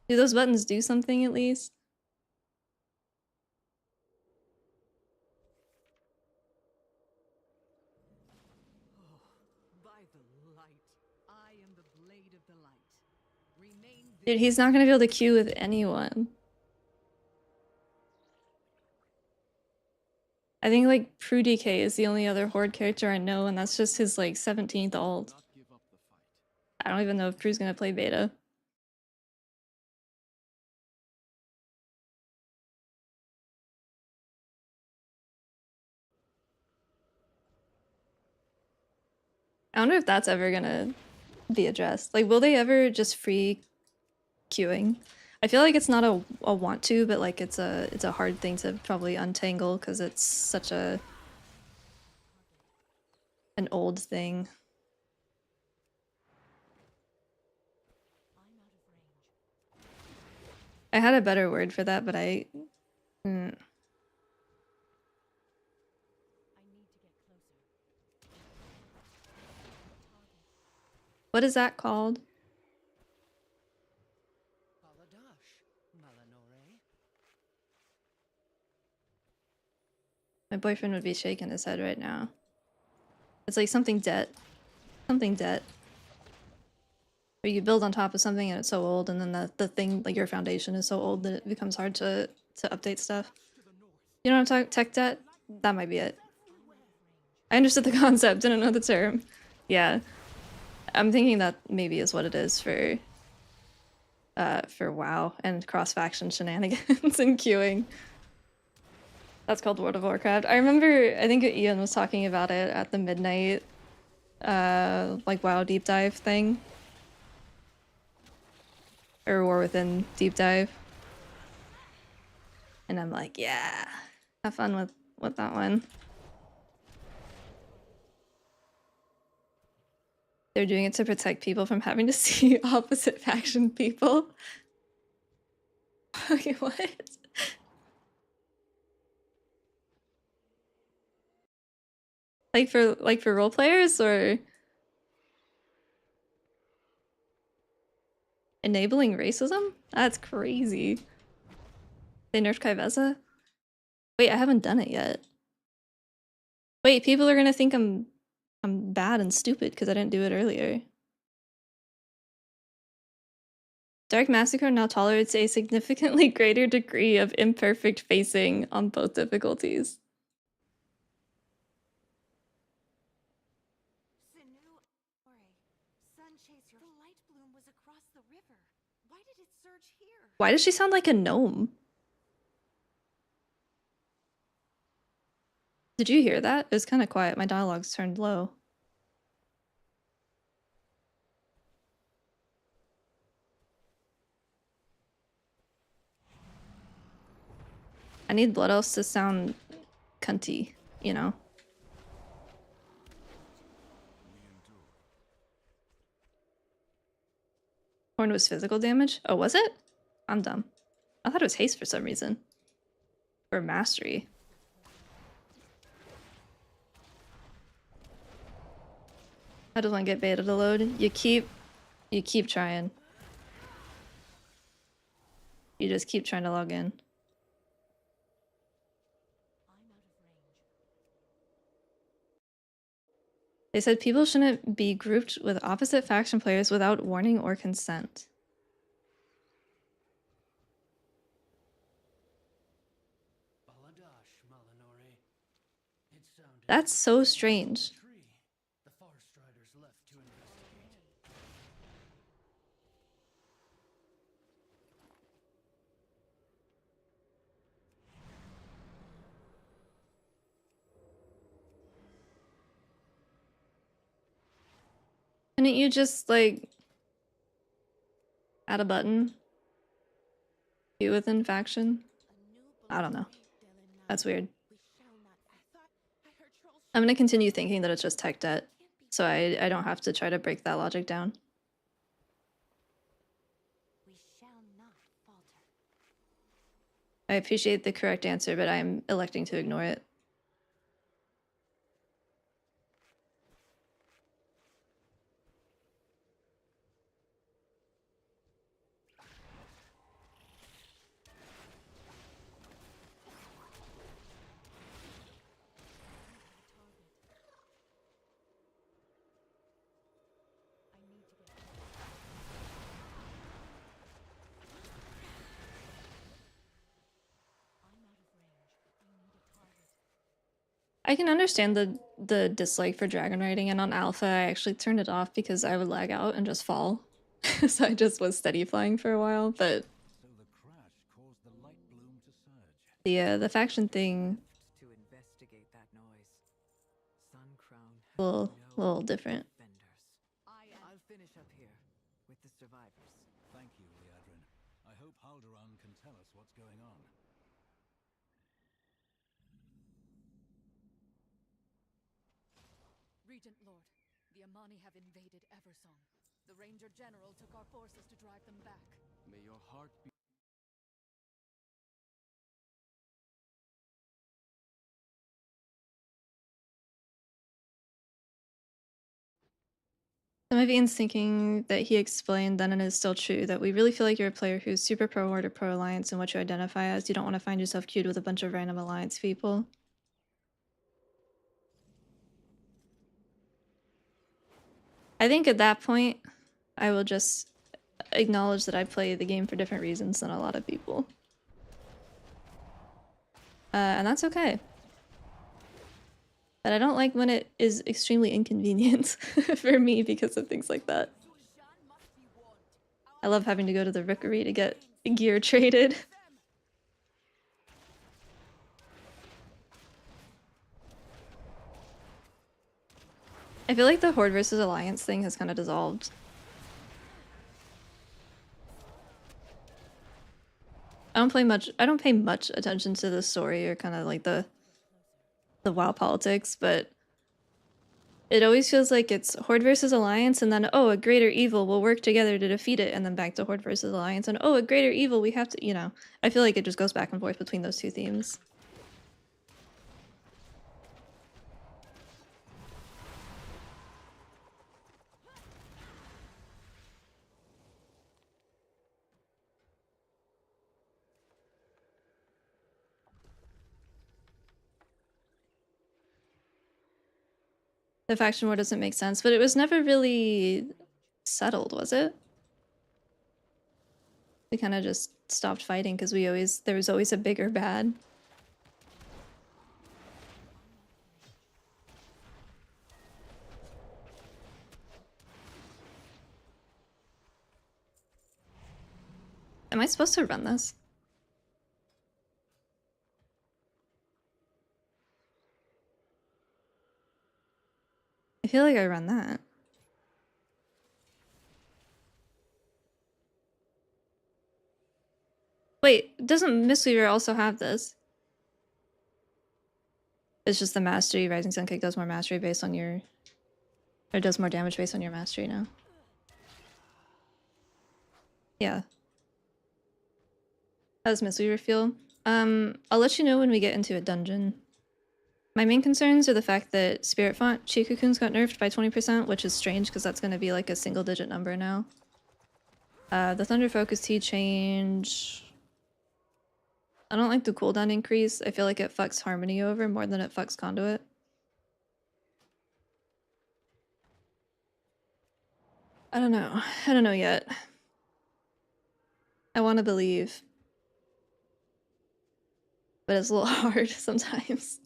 Do those buttons do something at least? By the light, I am the blade of the light. Remain Dude, he's not gonna be able to queue with anyone. I think like Pru DK is the only other Horde character I know, and that's just his like 17th ult. Not give up the fight. I don't even know if Pru's gonna play beta. I wonder if that's ever gonna be addressed. Like, will they ever just free queuing? I feel like it's not a want to, but like it's a hard thing to probably untangle because it's such an old thing. I had a better word for that, but I. What is that called? My boyfriend would be shaking his head right now. It's like something debt. Something debt. Where you build on top of something and it's so old, and then the thing, like your foundation is so old that it becomes hard to update stuff. You know what I'm talking? Tech debt? That might be it. I understood the concept, didn't know the term. Yeah. I'm thinking that maybe is what it is for WoW and cross-faction shenanigans and queuing. That's called World of Warcraft. I remember, I think Ian was talking about it at the midnight, like WoW deep dive thing. Or War Within deep dive. And I'm like, yeah, have fun with that one. They're doing it to protect people from having to see opposite faction people. Okay, what? Like for role players or enabling racism? That's crazy. They nerfed Kaiveza? Wait, I haven't done it yet. Wait, people are gonna think I'm bad and stupid because I didn't do it earlier. Dark Massacre now tolerates a significantly greater degree of imperfect facing on both difficulties. Why does she sound like a gnome? Did you hear that? It was kind of quiet. My dialogue's turned low. I need Blood Elves to sound cunty, you know? Horn was physical damage? Oh, was it? I'm dumb. I thought it was haste for some reason. Or mastery. I just want to get beta to load. You keep trying. You just keep trying to log in. They said people shouldn't be grouped with opposite faction players without warning or consent. That's so strange. Couldn't you just, like, add a button? Be within faction? I don't know. That's weird. I'm gonna continue thinking that it's just tech debt, so I don't have to try to break that logic down. I appreciate the correct answer, but I'm electing to ignore it. I can understand the dislike for dragon riding, and on alpha I actually turned it off because I would lag out and just fall. So I just was steady flying for a while, but So the crash caused the light bloom to surge. the faction thing To investigate that noise. Sun Crown a has little no different. defenders. I'll finish up here with the survivors. Thank you, Liadrin. I hope Haldoran can tell us what's going on. Regent Lord, the Amani have invaded Eversong. The Ranger General took our forces to drive them back. May your heart be. Some of Ian's thinking that he explained then and is still true, that we really feel like you're a player who's super pro-Horde or pro-Alliance in what you identify as. You don't want to find yourself queued with a bunch of random Alliance people. I think at that point, I will just acknowledge that I play the game for different reasons than a lot of people. And that's okay. But I don't like when it is extremely inconvenient for me because of things like that. I love having to go to the Rookery to get gear traded. I feel like the Horde versus Alliance thing has kind of dissolved. I don't pay much attention to the story or kind of like the WoW politics, but it always feels like it's Horde versus Alliance, and then, oh, a greater evil will work together to defeat it, and then back to Horde versus Alliance, and oh, a greater evil, we have to, you know. I feel like it just goes back and forth between those two themes. The faction war doesn't make sense, but it was never really settled, was it? We kind of just stopped fighting because there was always a bigger bad. Am I supposed to run this? I feel like I run that. Wait, doesn't Mistweaver also have this? It's just the mastery. Rising Sun Kick does more mastery based on your... Or does more damage based on your mastery now. Yeah. How does Mistweaver feel? I'll let you know when we get into a dungeon. My main concerns are the fact that Spirit Font Chikukuns got nerfed by 20%, which is strange because that's going to be like a single-digit number now. The Thunder Focus Tea change... I don't like the cooldown increase. I feel like it fucks Harmony over more than it fucks Conduit. I don't know. I don't know yet. I want to believe. But it's a little hard sometimes.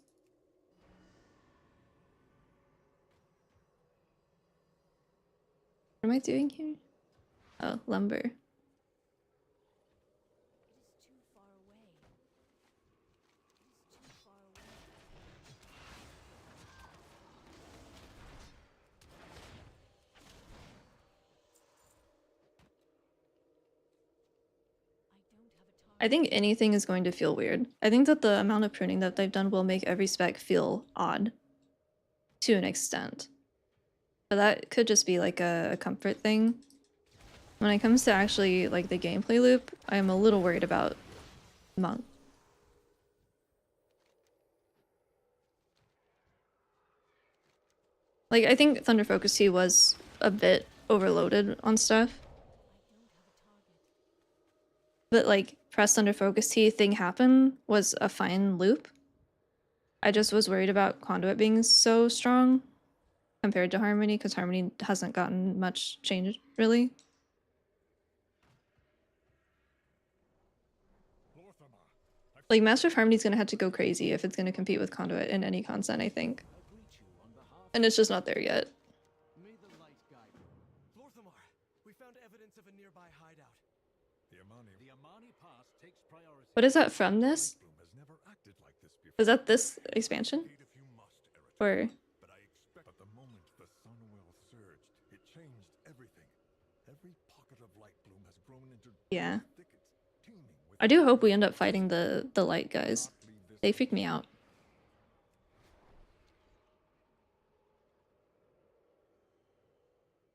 What am I doing here? Oh, lumber. I think anything is going to feel weird. I think that the amount of pruning that they've done will make every spec feel odd. To an extent. But that could just be like a comfort thing. When it comes to actually like the gameplay loop, I'm a little worried about Monk. Like, I think Thunder Focus Tea was a bit overloaded on stuff. But, like, press Thunder Focus Tea thing happen was a fine loop. I just was worried about Conduit being so strong compared to Harmony, because Harmony hasn't gotten much change, really. Like, Master of Harmony's gonna have to go crazy if it's gonna compete with Conduit in any content, I think. And it's just not there yet. May the light guide you. Lorthamar, we found evidence of a nearby hideout. The Amani Pass takes priority. What is that from this? Bloom has never acted like this before. Is that this expansion? If you must, Eritrea. Or... But I expect the moment the Sunwell surged, it changed everything. Every pocket of light bloom has grown into yeah. thickets, teeming with I do hope we end up fighting the light guys. They freak me out.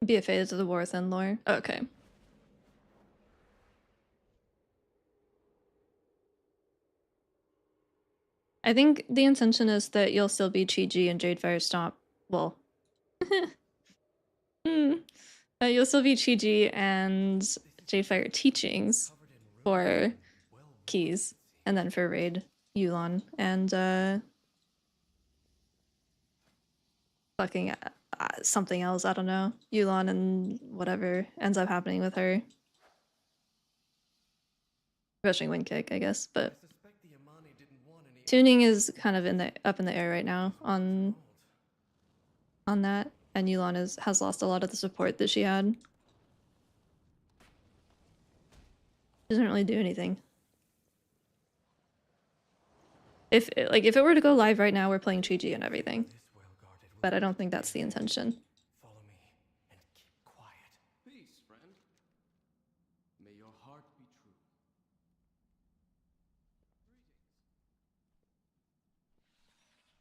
Be a phase of the War Within lore. Okay. I think the intention is that you'll still be Chi-Ji and Jadefire Stomp. Well. You'll still be Chi-Ji and Jadefire Teachings for keys. And then for raid, Yulon. And fucking something else, I don't know. Yulon and whatever ends up happening with her. Rushing wind kick, I guess, but tuning is kind of up in the air right now on that, and Yulon has lost a lot of the support that she had. She doesn't really do anything. If it were to go live right now, we're playing Chi-Ji and everything. But I don't think that's the intention. Follow me and keep quiet. Peace, friend. May your heart be true.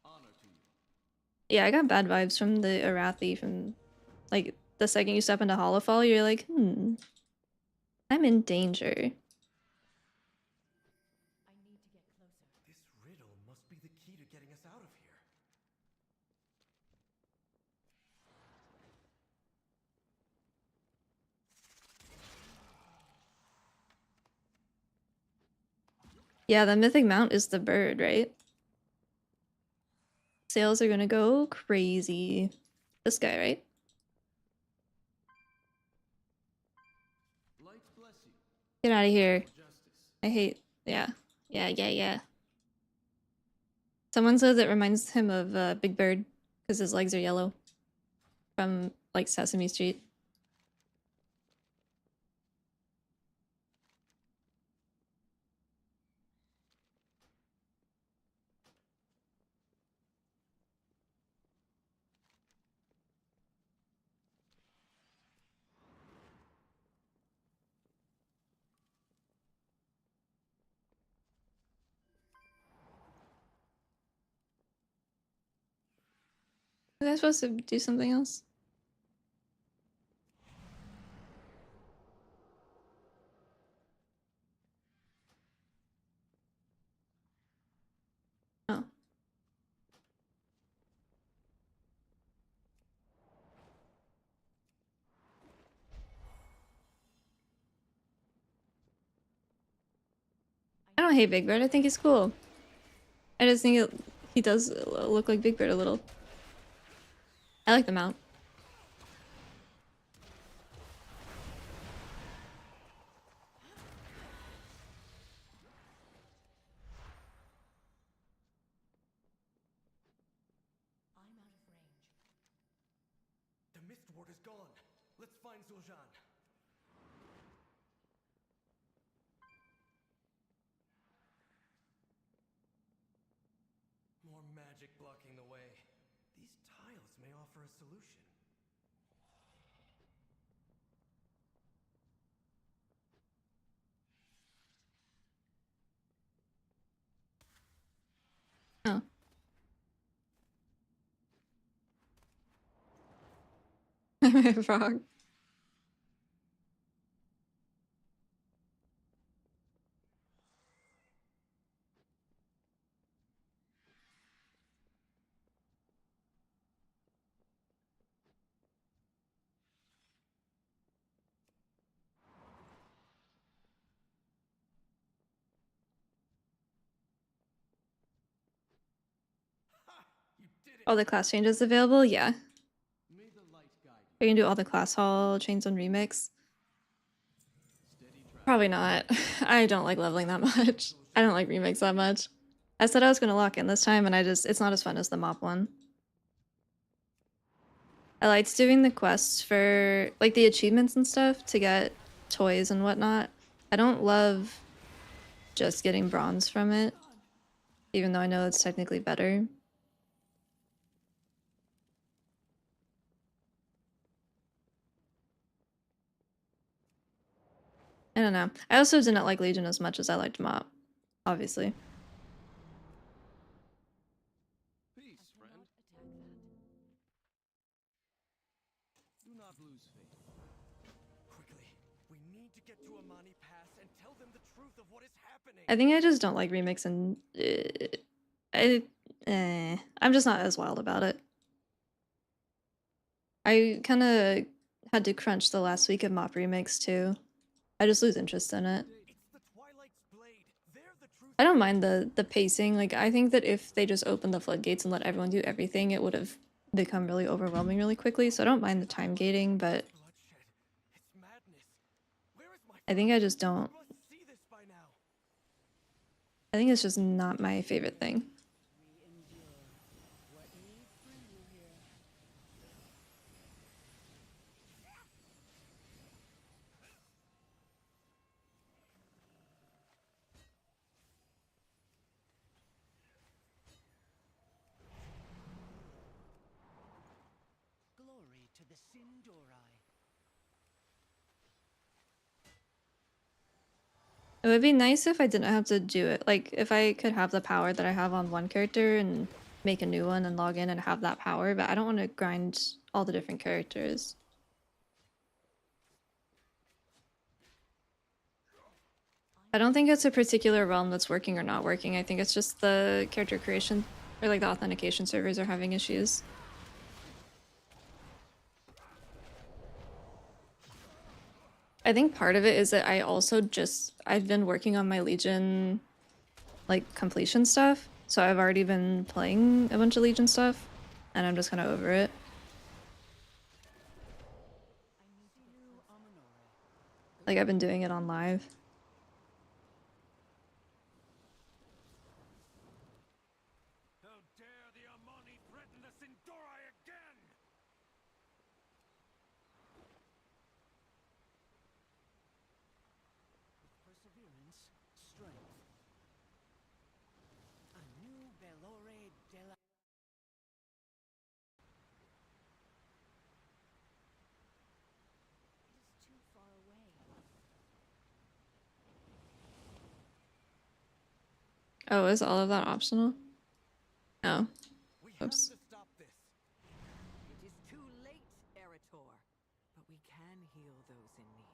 Honor to you. Yeah, I got bad vibes from the Arathi from, like, the second you step into Hollowfall, you're like, I'm in danger. This riddle must be the key to getting us out of here. Yeah, the mythic mount is the bird, right? Sales are gonna go crazy. This guy, right? Light bless you. Get out of here. Justice. I hate... Yeah. Yeah. Someone says it reminds him of Big Bird, because his legs are yellow. From, like, Sesame Street. Was I supposed to do something else? Oh. I don't hate Big Bird, I think he's cool. I just think he does look like Big Bird a little. I like the mount. The mist ward is gone. Let's find Zul'Jan. More magic blocking the way. These tiles may offer a solution. Oh. Frog. All the class changes available? Yeah. May the light guide you. We can do all the class hall chains on remix. Steady track. Probably not. I don't like leveling that much. I don't like remix that much. I said I was gonna lock in this time, and it's not as fun as the mop one. I liked doing the quests for, like, the achievements and stuff to get toys and whatnot. I don't love just getting bronze from it, even though I know it's technically better. I don't know. I also didn't like Legion as much as I liked Mop, obviously. Peace, friend. Do not lose faith. Quickly, we need to get to Amani Pass and tell them the truth of what is happening. I think I just don't like remix, and I'm just not as wild about it. I kind of had to crunch the last week of Mop remix too. I just lose interest in it. It's the Twilight's blade. They're the truth. I don't mind the pacing. Like, I think that if they just opened the floodgates and let everyone do everything, it would have become really overwhelming really quickly. So I don't mind the time gating, but Bloodshed. It's madness. Where is my I think I just don't. You must see this by now. I think it's just not my favorite thing. Glory to the Sindori. It would be nice if I didn't have to do it. Like, if I could have the power that I have on one character and make a new one and log in and have that power, but I don't want to grind all the different characters. I don't think it's a particular realm that's working or not working. I think it's just the character creation, or like the authentication servers are having issues. I think part of it is that I've been working on my Legion, like, completion stuff, so I've already been playing a bunch of Legion stuff, and I'm just kind of over it. Like, I've been doing it on live. How dare the Amani threaten the Sindori again? Perseverance, strength. A new Bellore de la... It is too far away. Oh, is all of that optional? Oh. We have Oops. to stop this. It is too late, Erator. But we can heal those in need.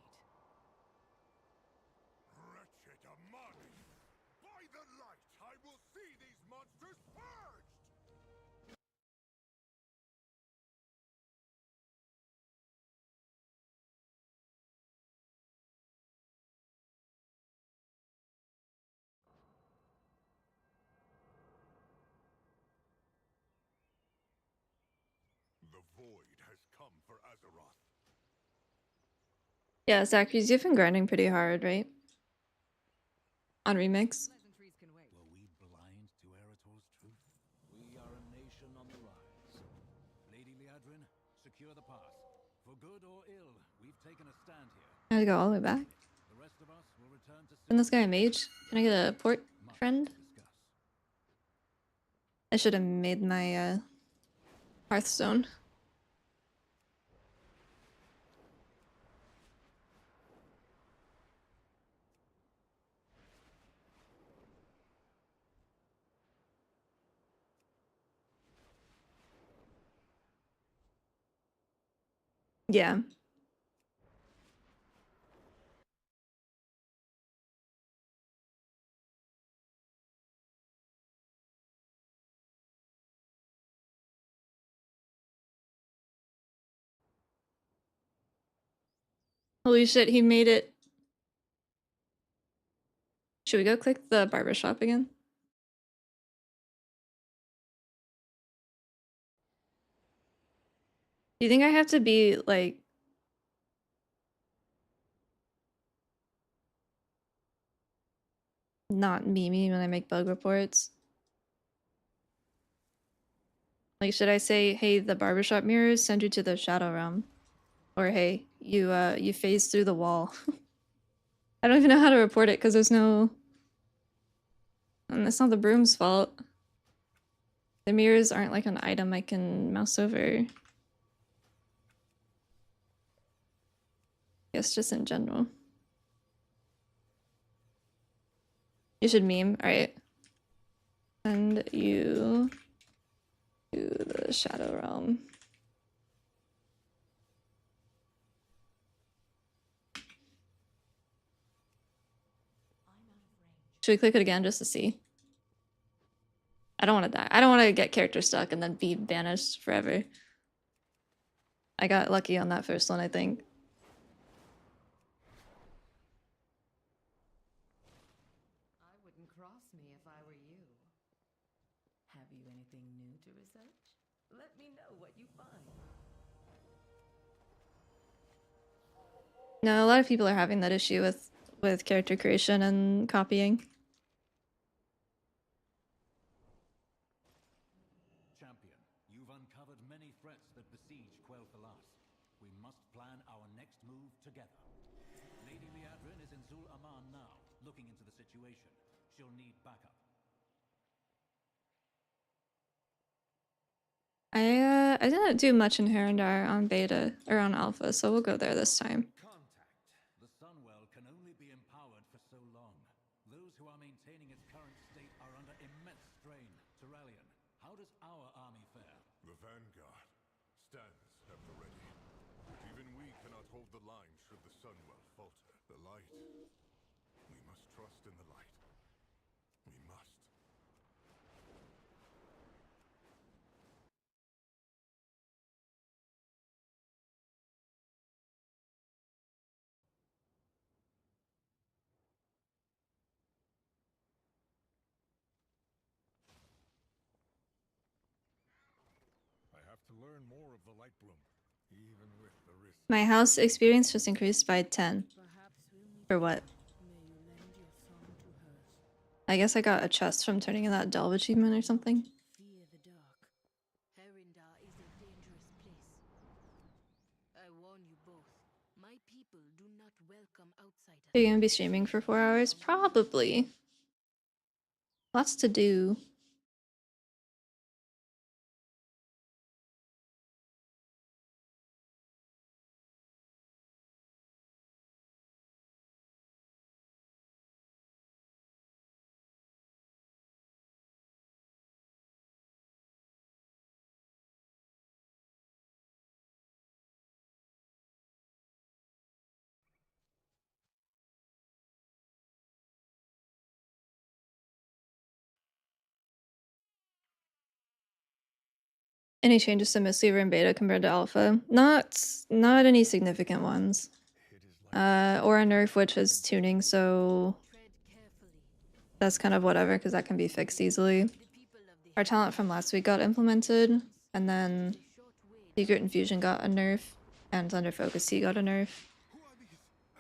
Wretched Amani! By the light, I will see these monsters purged! The void has come for Azeroth. Yeah, Zachary, you've been grinding pretty hard, right? On remix? Pleasantries can wait. Were we blind to Erator's truth? We are a nation on the rise. Lady Liadrin, secure the pass. For good or ill, we've taken a stand here. I gotta go all the way back. The rest of us will return to Isn't this guy a mage? Can I get a port Much friend? to discuss. I should have made my Hearthstone. Yeah. Holy shit, he made it. Should we go click the barbershop again? Do you think I have to be like not memey when I make bug reports? Like, should I say, hey, the barbershop mirrors send you to the shadow realm? Or hey, you phase through the wall. I don't even know how to report it because there's no. And it's not the broom's fault. The mirrors aren't like an item I can mouse over. Guess just in general. You should meme, alright. Send you to the shadow realm. Should we click it again just to see? I don't want to die. I don't want to get character stuck and then be banished forever. I got lucky on that first one, I think. I wouldn't cross me if I were you. Have you anything new to research? Let me know what you find. No, a lot of people are having that issue with character creation and copying. Champion, you've uncovered many threats that besiege Quel'Thalas. We must plan our next move together. Lady Liadrin is in Zul Aman now, looking into the situation. She'll need backup. I didn't do much in Herondar on beta or on alpha, so we'll go there this time. Contact. The Sunwell can only be empowered for so long. Those who are maintaining its current state are under immense strain. Turalian, how does our army fare? The vanguard stands at the ready. But even we cannot hold the line should the Sunwell falter. The light. We must trust in the light. We must. I have to learn more of the light bloom, even with the risk. My house experience just increased by 10. For what? I guess I got a chest from turning in that delve achievement or something. Fear the dark. Herindar is a dangerous place. I warn you both. My people do not welcome outsiders. Are you gonna be streaming for 4 hours? Probably. Lots to do. Any changes to mistweaver and beta compared to alpha? Not any significant ones. Or a nerf which is tuning, so that's kind of whatever because that can be fixed easily. Our talent from last week got implemented, and then Secret Infusion got a nerf, and Thunder Focus T got a nerf,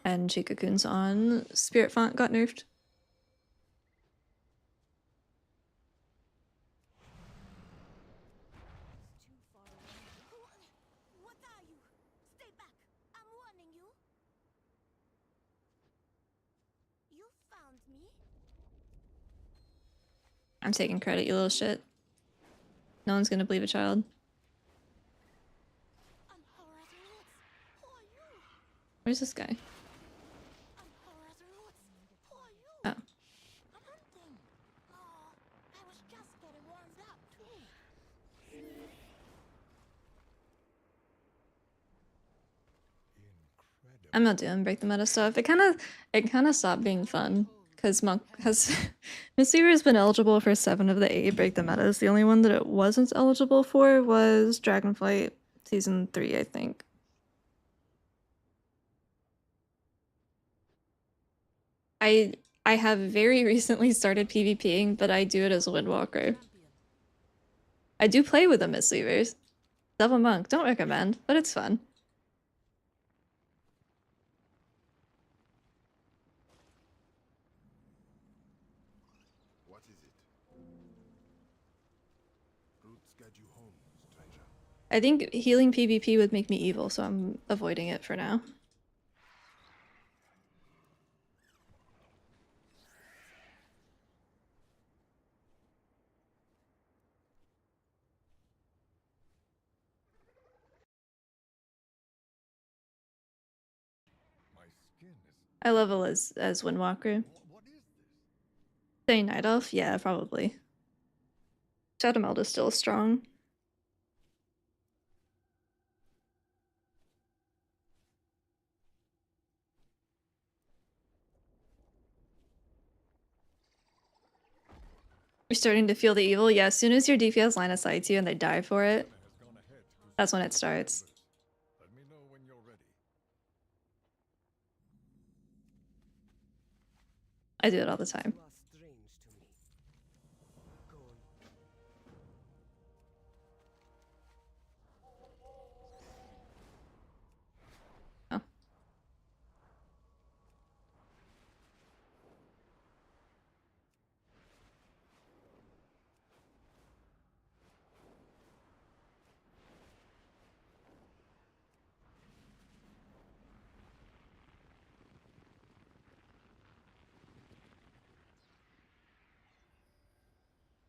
and Chikakun's on Spirit Font got nerfed. What are you? Stay back. I'm warning you. You found me? I'm taking credit, you little shit. No one's gonna believe a child. Where's this guy? Oh. I'm not doing break the meta stuff. It kind of stopped being fun because Monk has Mistweaver has been eligible for 7 of the 8 break the metas. The only one that it wasn't eligible for was Dragonflight season 3, I think. I have very recently started PvPing, but I do it as a Windwalker. I do play with the Mistweavers. Double monk, don't recommend, but it's fun. What is it? Roots guide you home, stranger. I think healing PvP would make me evil, so I'm avoiding it for now. My skin is... I level as Windwalker. What is this? Say Night Elf? Yeah, probably. Shadowmeld is still strong. You're starting to feel the evil? Yeah, as soon as your DPS line of sight to you and they die for it, Has gone ahead to that's when it secure the starts. members. Let me know when you're ready. I do it all the time. You are strange to me. Go on. Oh.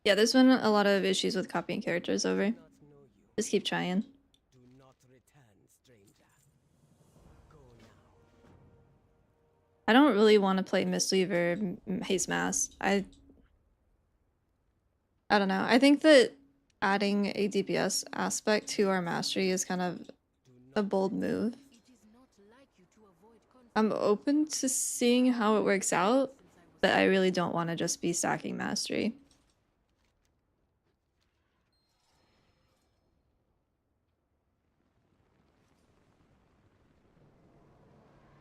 Yeah, there's been a lot of issues with copying characters over. Not know you. Just keep trying. Do not return, stranger. Go now. I don't really want to play Mistweaver Haste Mass. I don't know. I think that adding a DPS aspect to our mastery is kind of a bold move. It is not like you to avoid conflict. I'm open to seeing how it works out, but I really don't want to just be stacking mastery.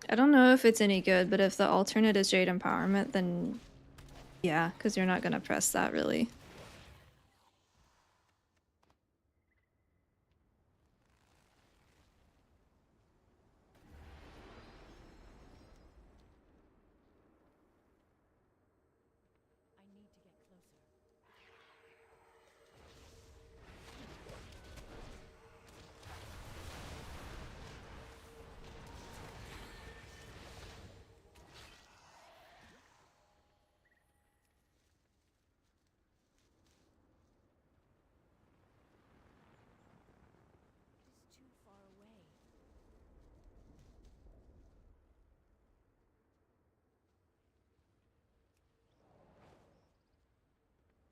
I don't know if it's any good, but if the alternate is Jade Empowerment, then yeah, because you're not going to press that really. I need to get closer. It is too far away.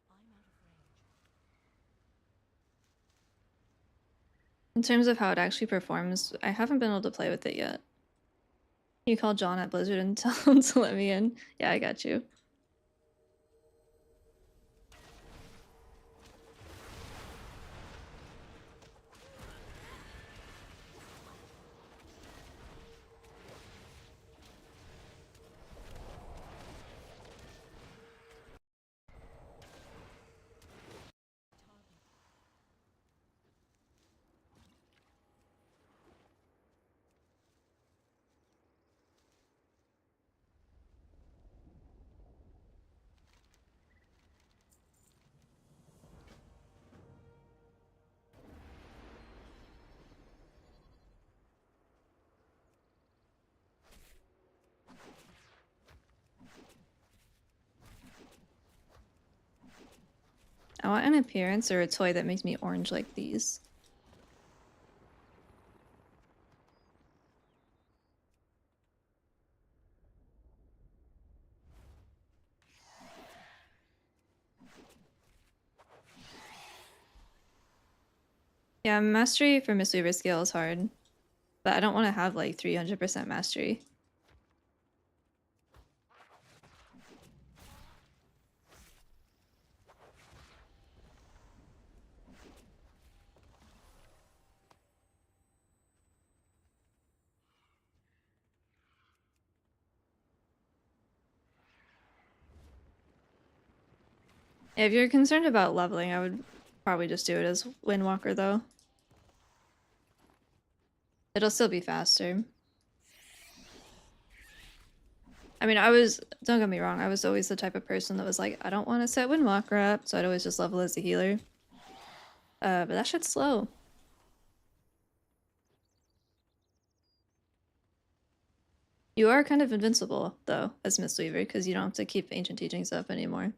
I'm out of range. In terms of how it actually performs, I haven't been able to play with it yet. You call John at Blizzard and tell him to let me in? Yeah, I got you. I want an appearance or a toy that makes me orange like these. Yeah, mastery for Mistweaver skill is hard, but I don't want to have like 300% mastery. If you're concerned about leveling, I would probably just do it as Windwalker though. It'll still be faster. I mean, don't get me wrong, I was always the type of person that was like, I don't want to set Windwalker up, so I'd always just level as a healer. But that shit's slow. You are kind of invincible, though, as Mistweaver, because you don't have to keep Ancient Teachings up anymore.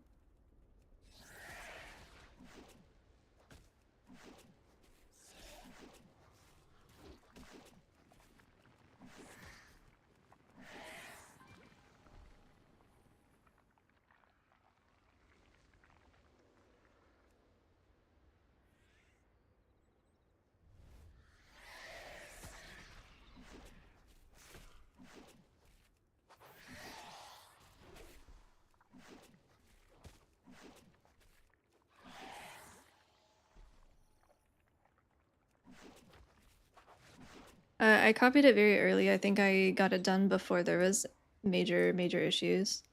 I copied it very early. I think I got it done before there was major issues.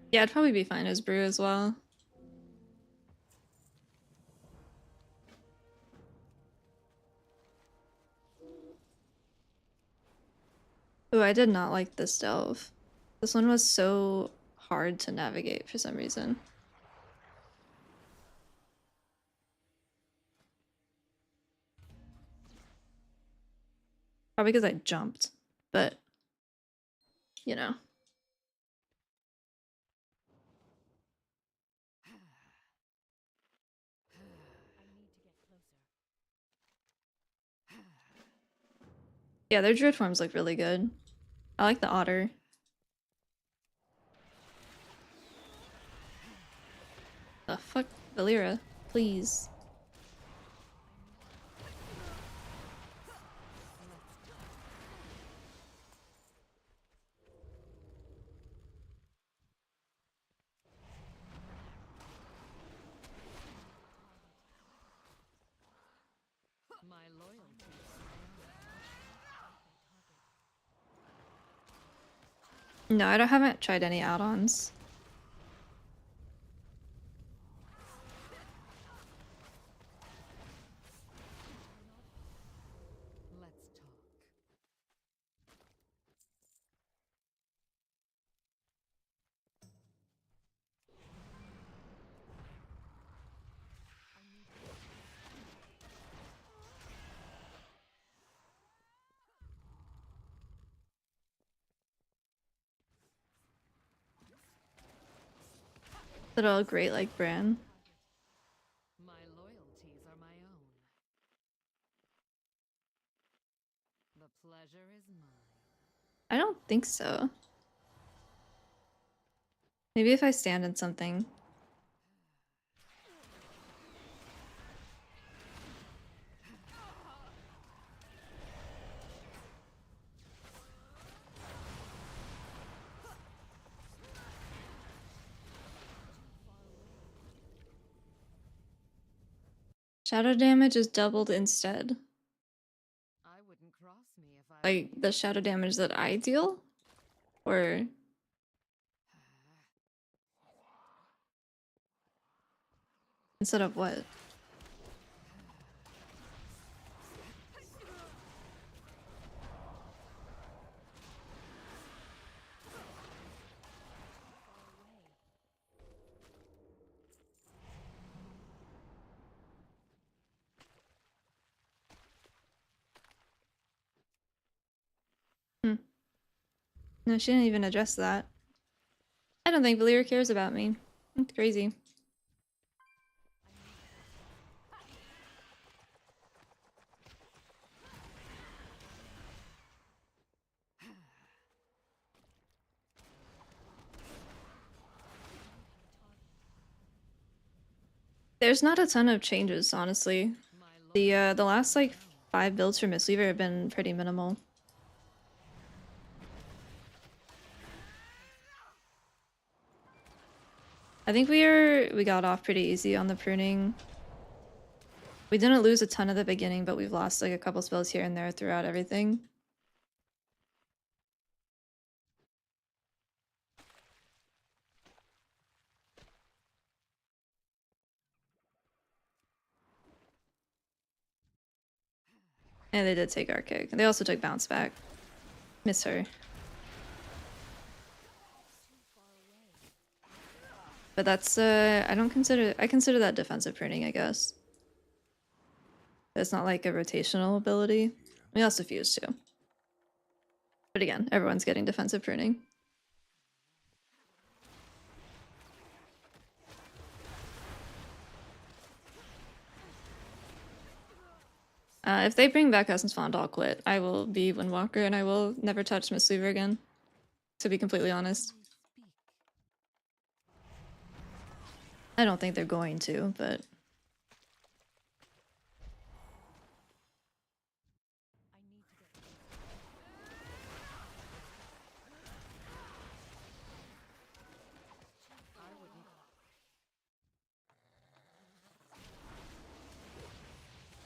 Yeah, I'd probably be fine as Brew as well. Ooh, I did not like this delve. This one was so hard to navigate for some reason. Probably because I jumped, but you know. Yeah, their druid forms look really good. I like the otter. The fuck, Valera, please. My loyalty. No, haven't tried any add-ons. Let's talk. Little great like brand. My loyalties are my own. The pleasure is mine. I don't think so. Maybe if I stand in something. Shadow damage is doubled instead. I wouldn't cross me if I Like the shadow damage that I deal? Or instead of what? Hmm. No, she didn't even address that. I don't think Valir cares about me. It's crazy. There's not a ton of changes, honestly. The last like 5 builds for Mistweaver have been pretty minimal. I think we got off pretty easy on the pruning. We didn't lose a ton at the beginning, but we've lost like a couple spells here and there throughout everything. And they did take our kick. They also took bounce back. Miss her. But that's I consider that defensive pruning, I guess. It's not like a rotational ability. We also fuse too. But again, everyone's getting defensive pruning. If they bring back Essence Font, I'll quit. I will be Windwalker and I will never touch Mistweaver again. To be completely honest. I don't think they're going to, but...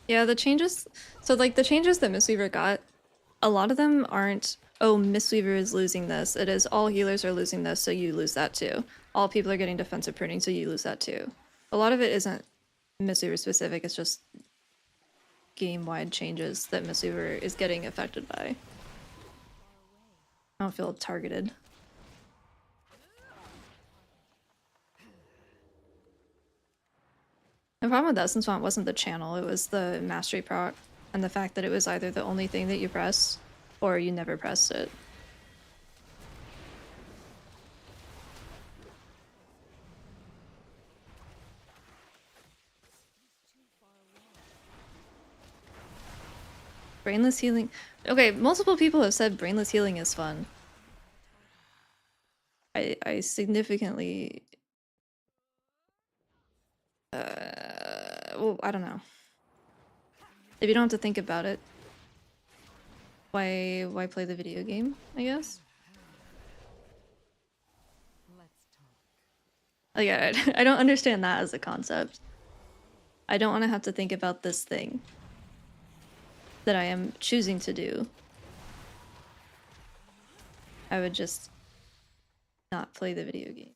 Yeah, the changes... So, like, the changes that Mistweaver got, a lot of them aren't, oh, Mistweaver is losing this. It is all healers are losing this, so you lose that too. All people are getting defensive pruning, so you lose that too. A lot of it isn't Mistweaver specific, it's just game-wide changes that Mistweaver is getting affected by. I don't feel targeted. The problem with Essence Font wasn't the channel, it was the mastery proc, and the fact that it was either the only thing that you press, or you never pressed it. Brainless healing. Okay, multiple people have said brainless healing is fun. I significantly... well, I don't know. If you don't have to think about it, why play the video game, I guess? Like, I don't understand that as a concept. I don't want to have to think about this thing that I am choosing to do. I would just not play the video game.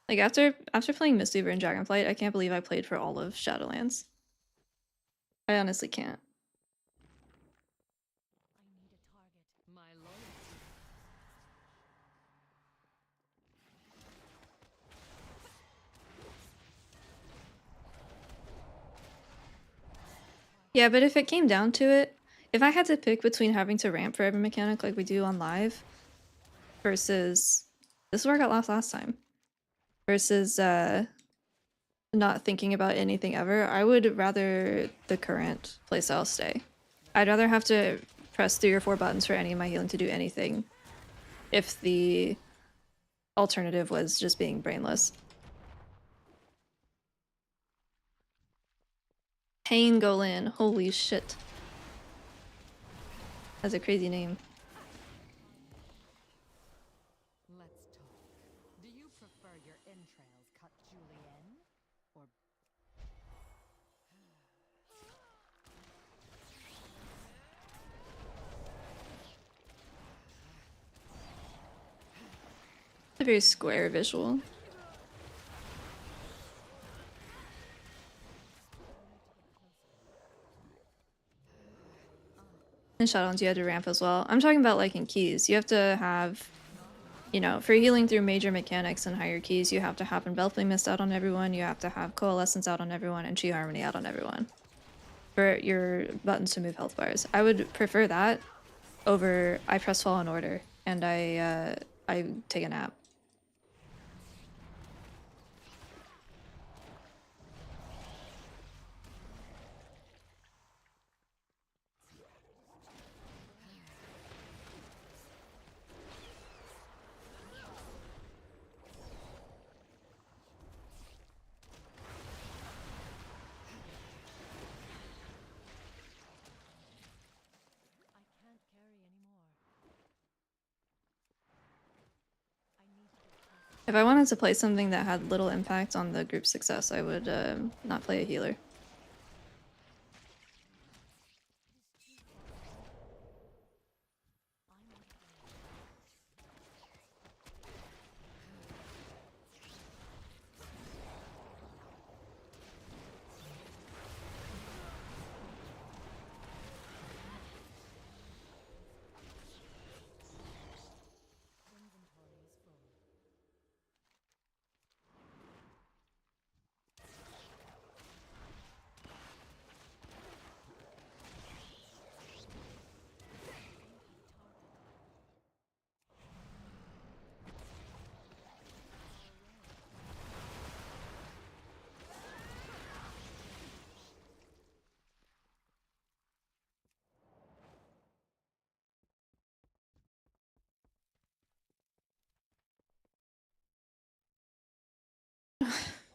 Like, after playing Mistweaver and Dragonflight, I can't believe I played for all of Shadowlands. I honestly can't. Yeah, but if it came down to it, if I had to pick between having to ramp for every mechanic like we do on live, versus... This is where I got lost last time. Versus, not thinking about anything ever, I would rather the current playstyle stay. I'd rather have to press 3 or 4 buttons for any of my healing to do anything if the alternative was just being brainless. Pain Golin, holy shit. That's a crazy name. A very square visual. In Shadowlands you had to ramp as well. I'm talking about like in keys. You have to have, you know, for healing through major mechanics and higher keys, you have to have Enveloping Mist out on everyone, you have to have Coalescence out on everyone, and Chi Harmony out on everyone. For your buttons to move health bars. I would prefer that over I press Fall in Order and I take a nap. If I wanted to play something that had little impact on the group's success, I would not play a healer.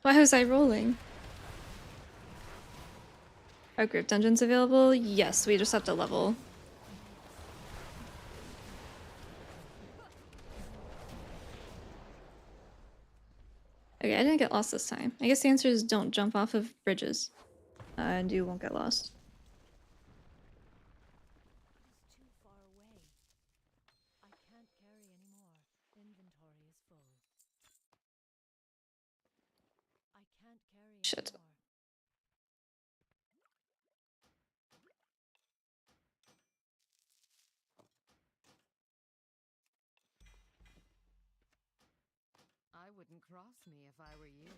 Why was I rolling? Are group dungeons available? Yes, we just have to level. Okay, I didn't get lost this time. I guess the answer is don't jump off of bridges. And you won't get lost. Shit. I wouldn't cross me if I were you.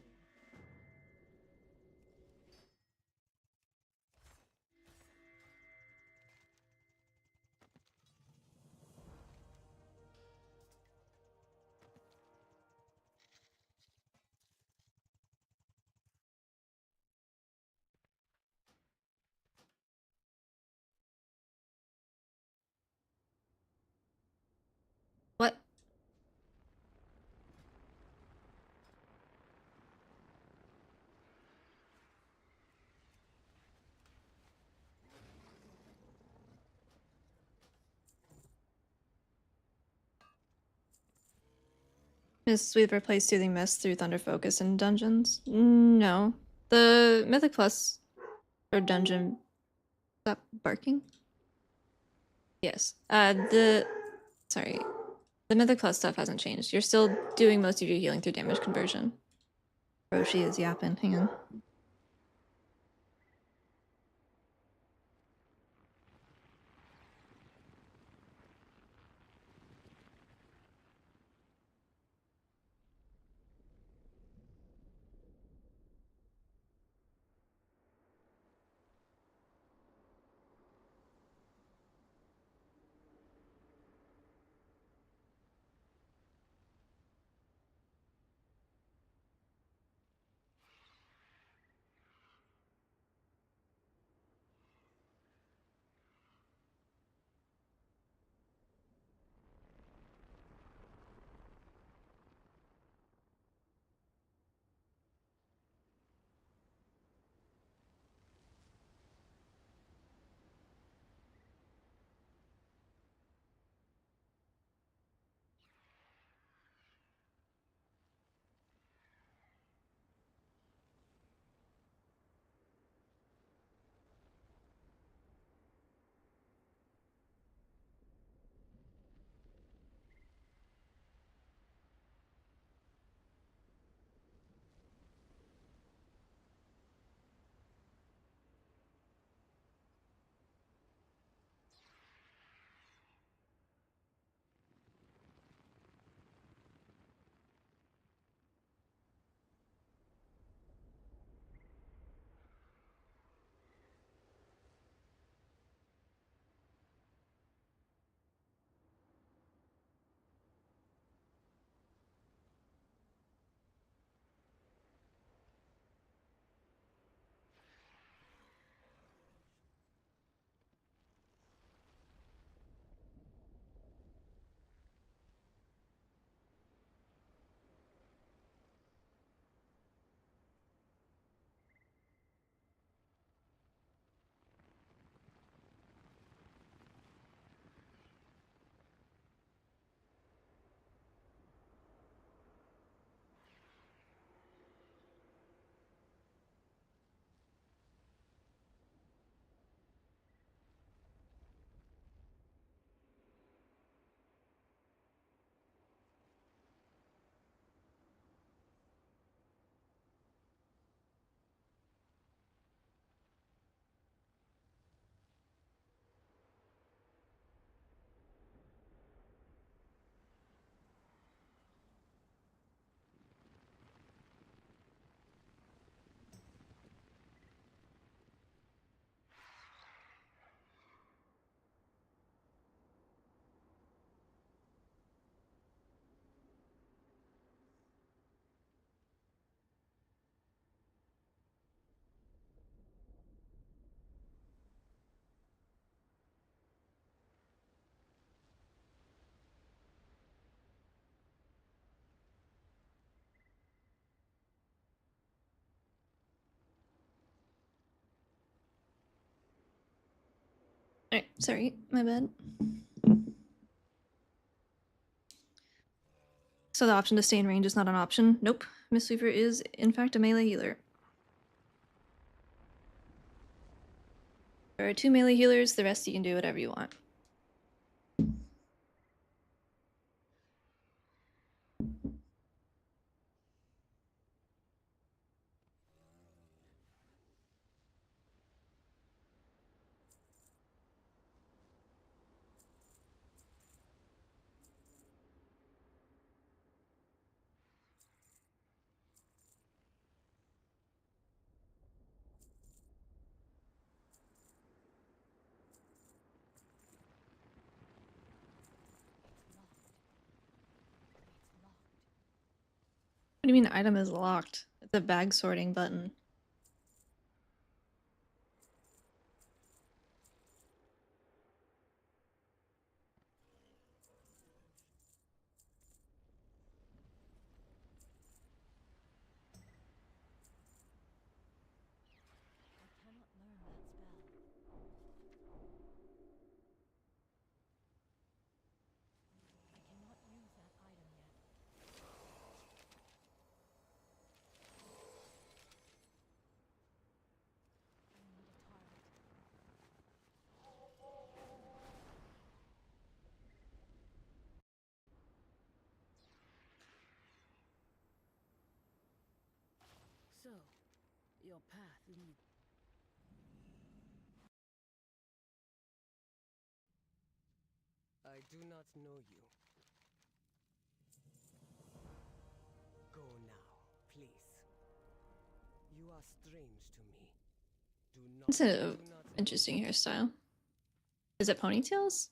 What? Mistweaver plays Soothing Mist through Thunder Focus in dungeons? No. The Mythic Plus or dungeon. Stop barking? Yes. Sorry. The Mythic Plus stuff hasn't changed. You're still doing most of your healing through damage conversion. Roshi is yapping. Hang on. Alright, sorry, my bad. So the option to stay in range is not an option? Nope. Mistweaver is, in fact, a melee healer. There are 2 melee healers, the rest you can do whatever you want. What do you mean item is locked? It's a bag sorting button. So, your path leads. I do not know you. Go now, please. You are strange to me. Do not. It's an interesting hairstyle. Is it ponytails?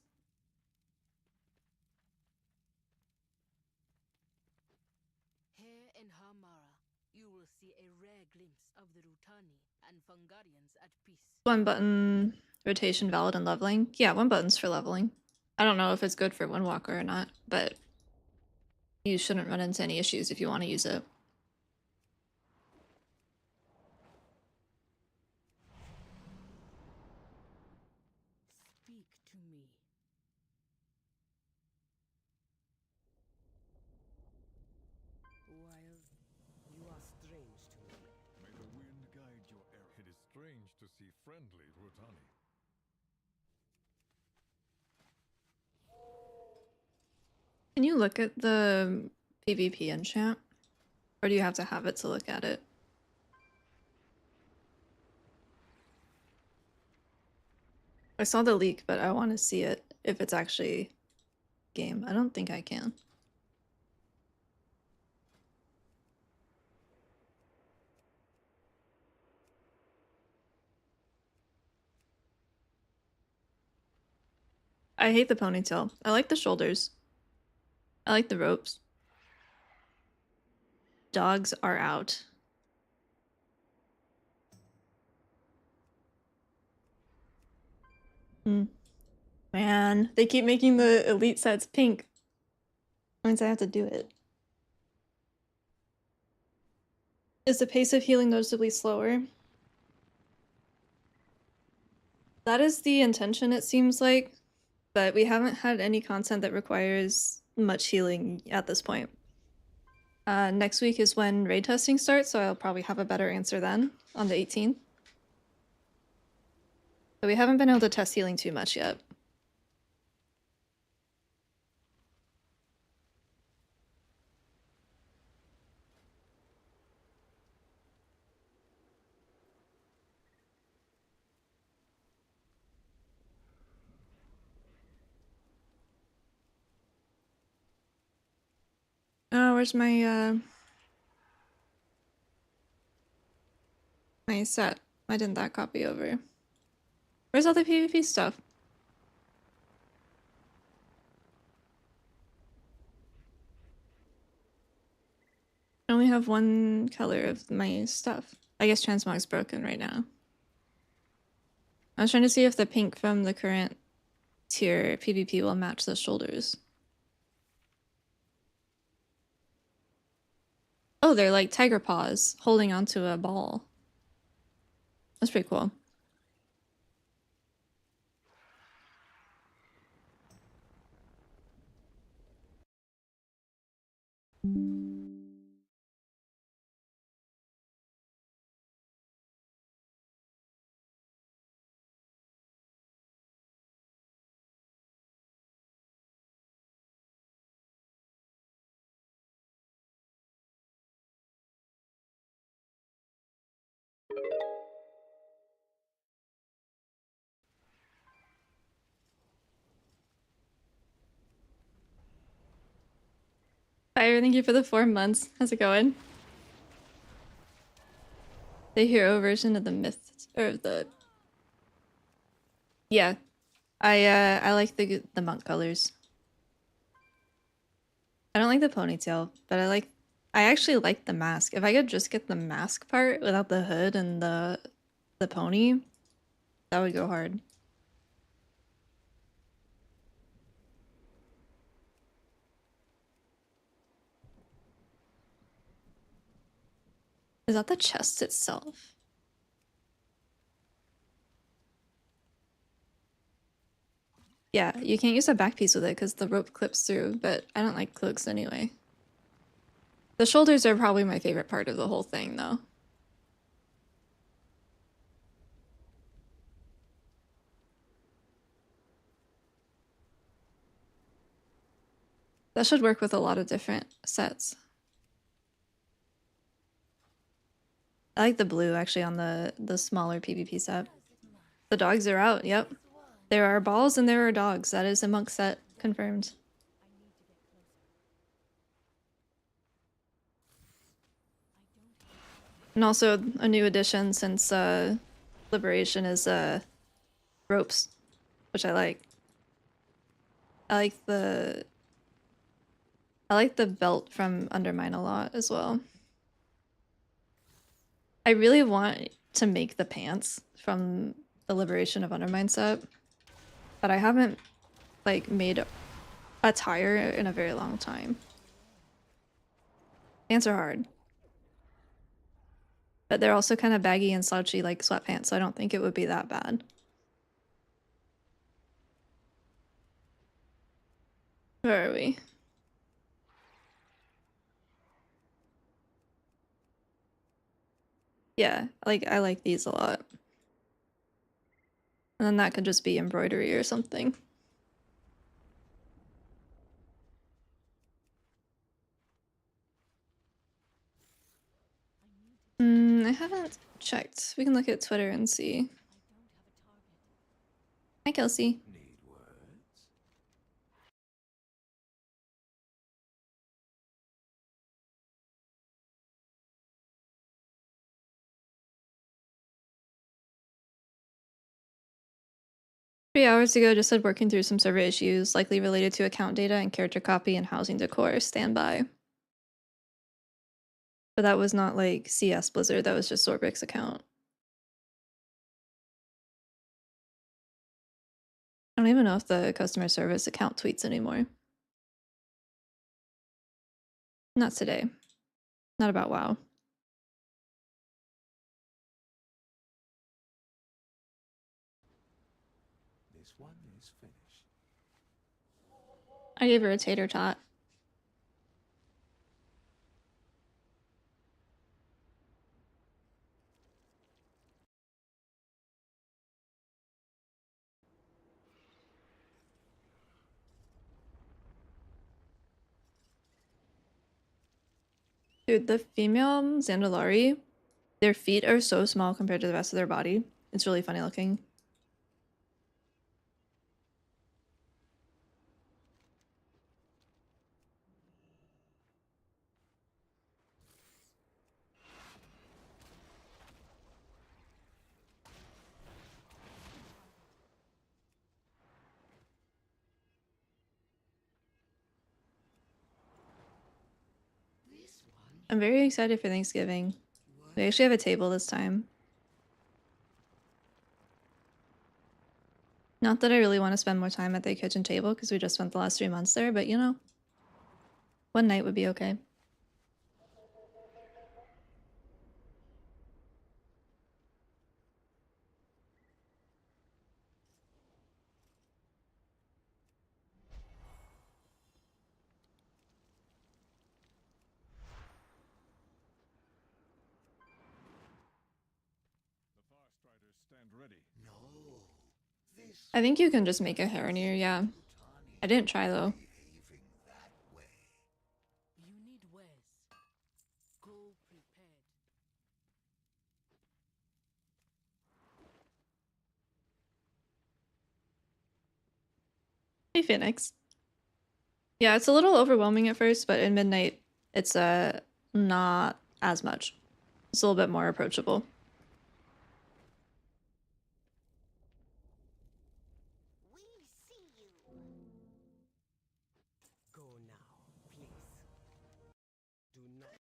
Here in Hamara, you will see a rare glimpse of the Rutani and Fungarians at peace. 1 button rotation valid and leveling. Yeah, 1 button's for leveling. I don't know if it's good for Windwalker or not, but you shouldn't run into any issues if you want to use it. Speak to me. While you are strange to me. May the wind guide your error. It is strange to see friendly Rutani. Can you look at the PvP enchant? Or do you have to have it to look at it? I saw the leak, but I want to see it if it's actually game. I don't think I can. I hate the ponytail. I like the shoulders. I like the ropes. Dogs are out. Man, they keep making the elite sets pink. Means I have to do it. Is the pace of healing noticeably slower? That is the intention, it seems like, but we haven't had any content that requires much healing at this point. Next week is when raid testing starts, so I'll probably have a better answer then, on the 18th. But we haven't been able to test healing too much yet. Oh, where's my my set? Why didn't that copy over? Where's all the PvP stuff? I only have 1 color of my stuff. I guess transmog's broken right now. I was trying to see if the pink from the current tier PvP will match the shoulders. Oh, they're like tiger paws holding onto a ball. That's pretty cool. Fire, thank you for the 4 months. How's it going? The hero version of the myth or the yeah. I like the monk colors. I don't like the ponytail, but I actually like the mask. If I could just get the mask part without the hood and the pony, that would go hard. Is that the chest itself? Yeah, you can't use a back piece with it because the rope clips through, but I don't like cloaks anyway. The shoulders are probably my favorite part of the whole thing, though. That should work with a lot of different sets. I like the blue actually on the smaller PvP set. The dogs are out, yep. There are balls and there are dogs. That is a monk set, confirmed. And also a new addition since Liberation is ropes, which I like. I like the belt from Undermine a lot as well. I really want to make the pants from the Liberation of Undermine set, but I haven't like made attire in a very long time. Pants are hard. But they're also kind of baggy and slouchy like sweatpants, so I don't think it would be that bad. Where are we? Yeah, like I like these a lot. And then that could just be embroidery or something. I haven't checked. We can look at Twitter and see. Hi, Kelsey. Need words? 3 hours ago, just said working through some server issues, likely related to account data and character copy and housing decor. Standby. But that was not like CS Blizzard, that was just Zorbrik's account. I don't even know if the customer service account tweets anymore. Not today. Not about WoW. This one is finished. I gave her a tater tot. Dude, the female Zandalari, their feet are so small compared to the rest of their body. It's really funny looking. I'm very excited for Thanksgiving. We actually have a table this time. Not that I really want to spend more time at the kitchen table because we just spent the last 3 months there, but you know, one night would be okay. Stand ready. No. This I think you can just make a Haranir, yeah. I didn't try though. behaving that way. You need wares. Go prepared. Hey, Phoenix. Yeah, it's a little overwhelming at first, but in Midnight, it's not as much. It's a little bit more approachable. We see you. Go now, please. Do not.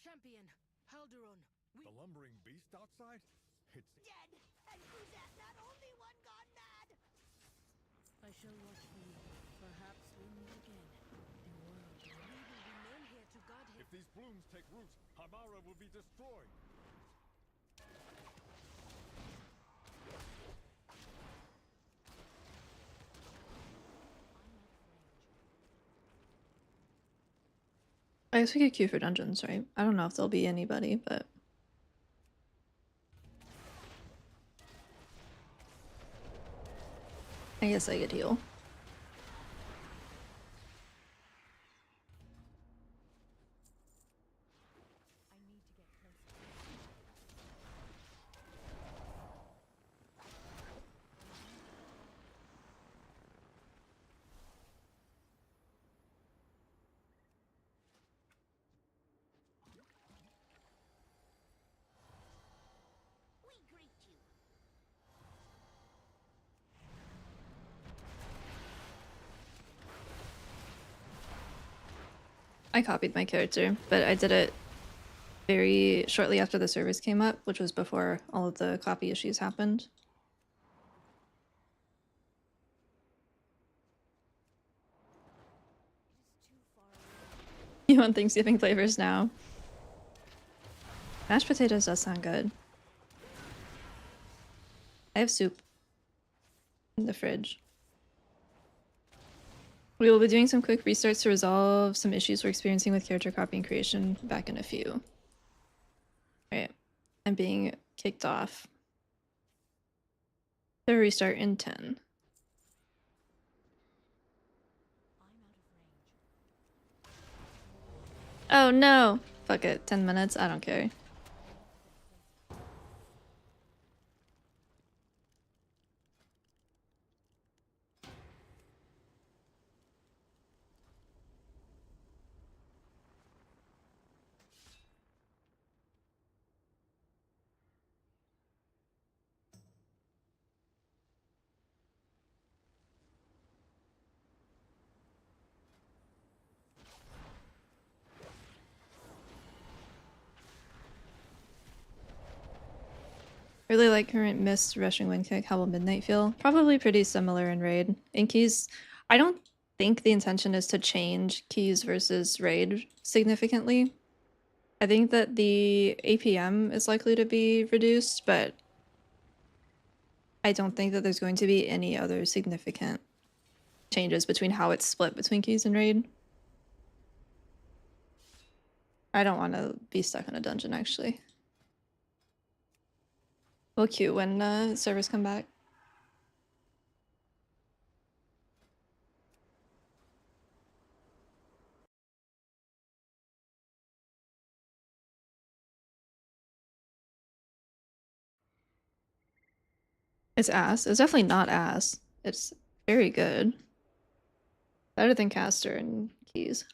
Champion, Halderon, we... The lumbering beast outside? It's Dead. And who's that? Not only one gone mad. I shall watch for you. Perhaps we meet again. In world. We will remain here to guard him. if these blooms take root, Hamara will be destroyed. I guess we could queue for dungeons, right? I don't know if there'll be anybody, but... I guess I could heal. We greet you. I copied my character, but I did it very shortly after the service came up, which was before all of the copy issues happened. You want Thanksgiving flavors now? Mashed potatoes does sound good. I have soup in the fridge. We will be doing some quick restarts to resolve some issues we're experiencing with character copy and creation back in a few. Alright, I'm being kicked off. So restart in 10. Oh no! Fuck it, 10 minutes, I don't care. Really like current Mist, Rushing Wind Kick. How will Midnight feel? Probably pretty similar in Raid. In Keys, I don't think the intention is to change Keys versus Raid significantly. I think that the APM is likely to be reduced, but I don't think that there's going to be any other significant changes between how it's split between Keys and Raid. I don't want to be stuck in a dungeon, actually. We'll queue when servers come back. It's ass. It's definitely not ass. It's very good. Better than Caster and Keys.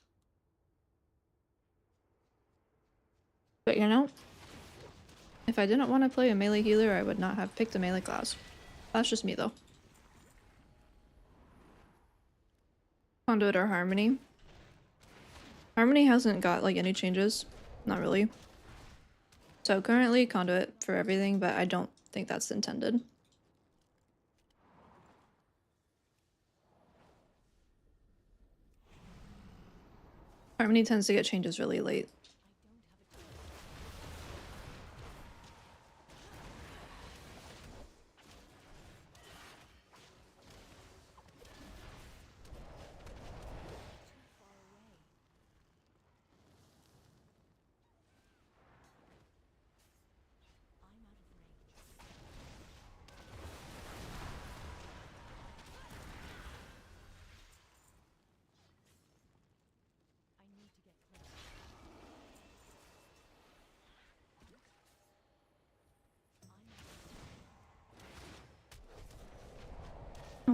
But you know, if I didn't want to play a melee healer, I would not have picked a melee class. That's just me though. Conduit or Harmony? Harmony hasn't got like any changes. Not really. So currently Conduit for everything, but I don't think that's intended. Harmony tends to get changes really late.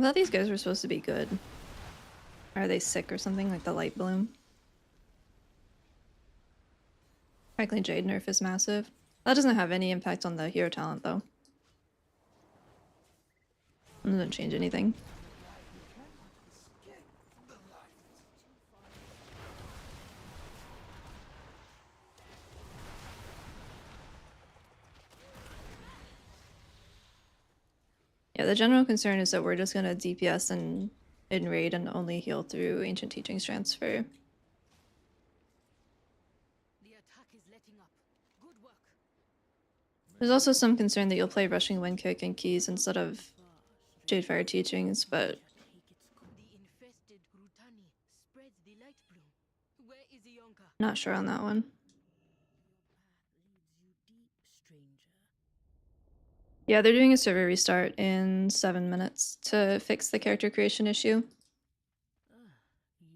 I thought these guys were supposed to be good. Are they sick or something, like the light bloom? Frankly, Jade nerf is massive. That doesn't have any impact on the hero talent, though. It doesn't change anything. Yeah, the general concern is that we're just gonna DPS and in raid and only heal through Ancient Teachings transfer. The attack is letting up. Good work. There's also some concern that you'll play Rushing Wind Kick and Keys instead of Jadefire Teachings, but The infested Rutani spreads the light bloom. Where is Ionka? not sure on that one. Yeah, they're doing a server restart in 7 minutes to fix the character creation issue.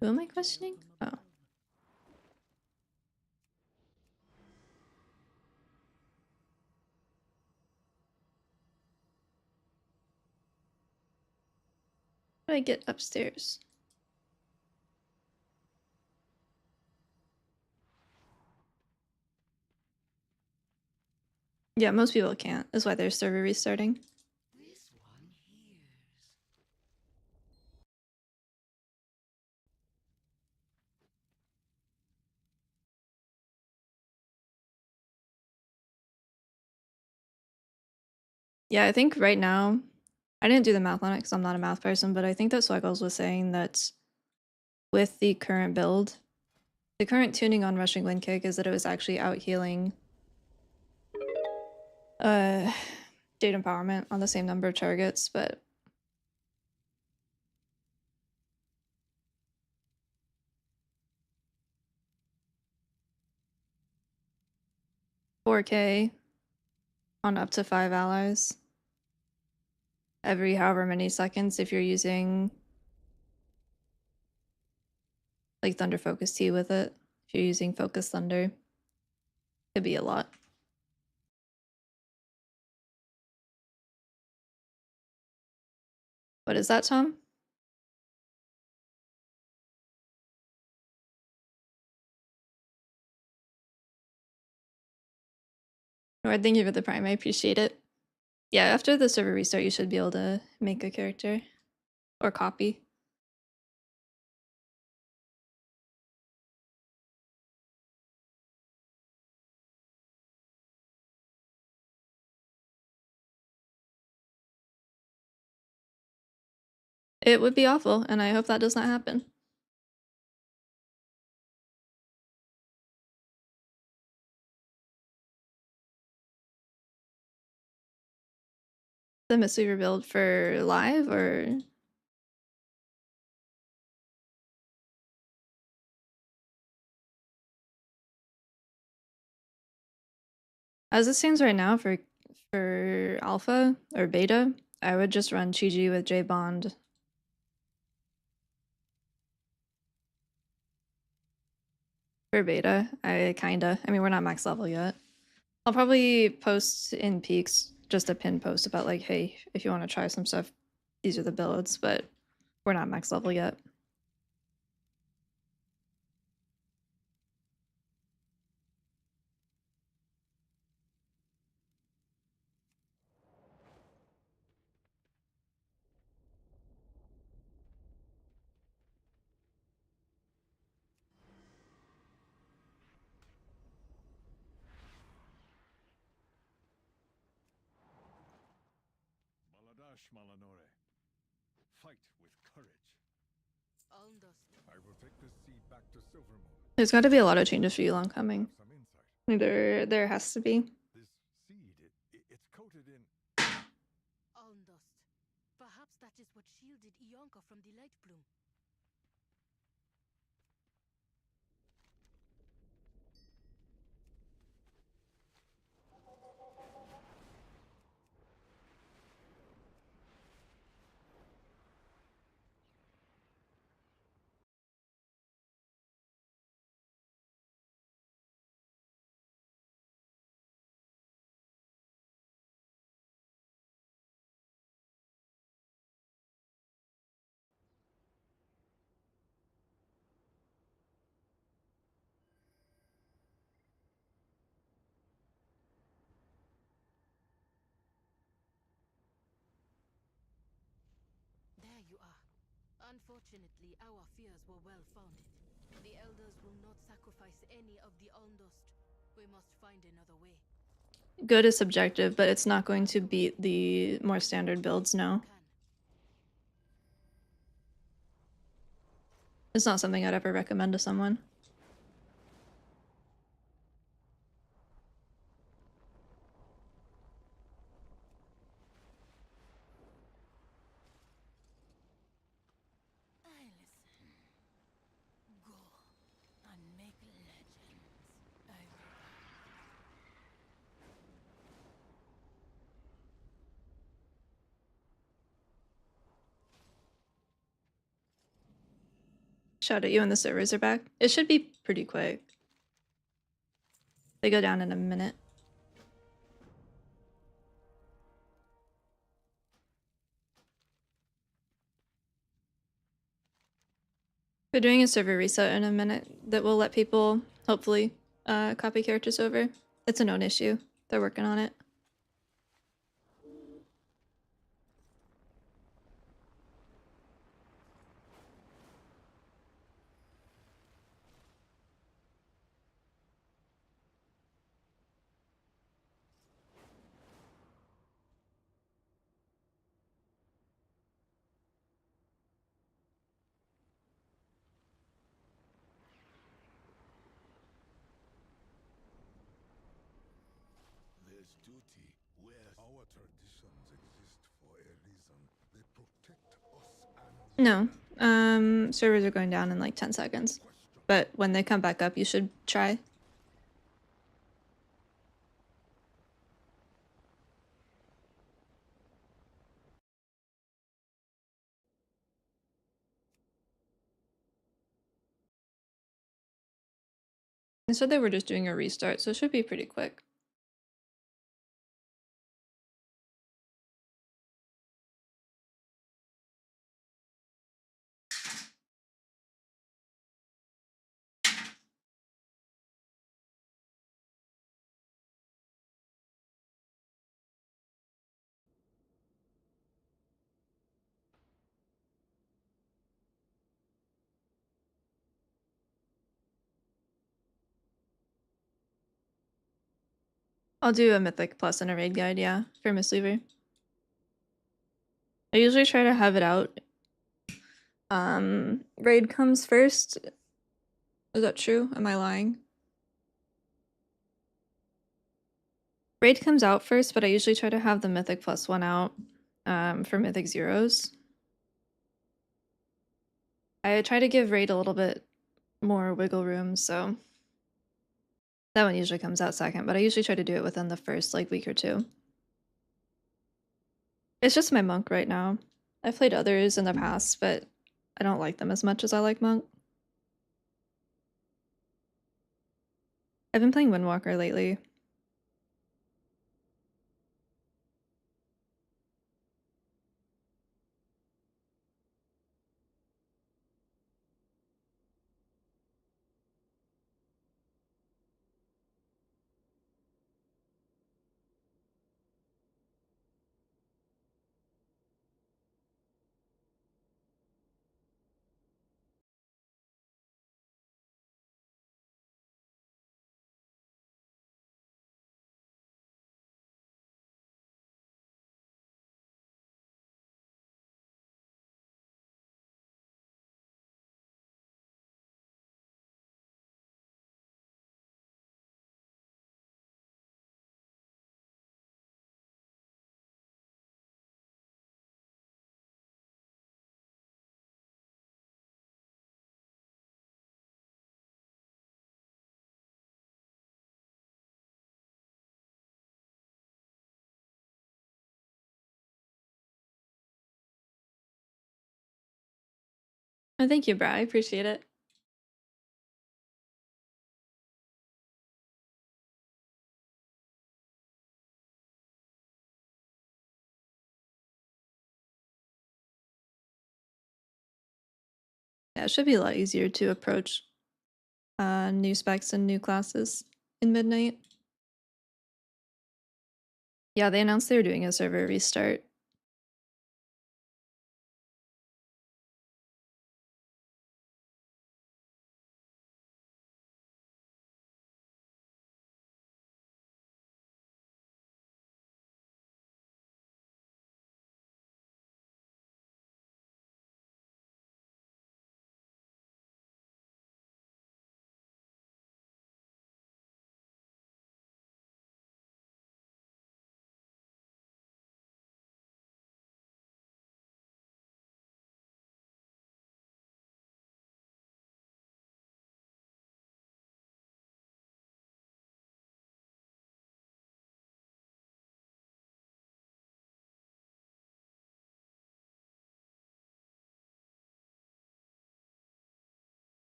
Who am I questioning? Oh. How do I get upstairs? Yeah, most people can't. That's why they're server restarting. Yeah, I think right now, I didn't do the math on it because I'm not a math person, but I think that Swaggles was saying that with the current build, the current tuning on Rushing Wind Kick is that it was actually out healing Jade Empowerment on the same number of targets, but 4K on up to 5 allies every however many seconds if you're using like Thunder Focus T with it. If you're using Focus Thunder, could be a lot. What is that, Tom? Or thank you for the prime, I appreciate it. Yeah, after the server restart, you should be able to make a character or copy. It would be awful, and I hope that does not happen. The mistweaver build for live, or as it stands right now for alpha or beta, I would just run Chi-Ji with J-Bond. For beta, I mean, we're not max level yet. I'll probably post in peaks just a pin post about like, hey, if you want to try some stuff, these are the builds, but we're not max level yet. Maladash Malanore. Fight with courage. I will take this seed back to Silvermoon. There's got to be a lot of changes for Yulong coming. Some insight. There has to be. This seed, it's coated in. Almdust. Perhaps that is what shielded Ionka from the light bloom. Unfortunately, our fears were well founded. The elders will not sacrifice any of the Almost. We must find another way. Good is subjective, but it's not going to beat the more standard builds, no. It's not something I'd ever recommend to someone. I listen. Go and make legends. I will. Shout at you when the servers are back. It should be pretty quick. They go down in a minute. We're doing a server reset in a minute that will let people, hopefully, copy characters over. It's a known issue. They're working on it. There's duty where our traditions exist for a reason. They protect us and No. Servers are going down in like 10 seconds. But when they come back up, you should try. They said they were just doing a restart, so it should be pretty quick. I'll do a Mythic Plus and a raid guide, yeah, for mistweaver. I usually try to have it out. Raid comes first. Is that true? Am I lying? Raid comes out first, but I usually try to have the Mythic Plus one out for Mythic Zeros. I try to give Raid a little bit more wiggle room, so that one usually comes out second, but I usually try to do it within the first like week or two. It's just my monk right now. I've played others in the past, but I don't like them as much as I like monk. I've been playing Windwalker lately. Oh, thank you, Bri. I appreciate it. Yeah, it should be a lot easier to approach new specs and new classes in Midnight. Yeah, they announced they were doing a server restart.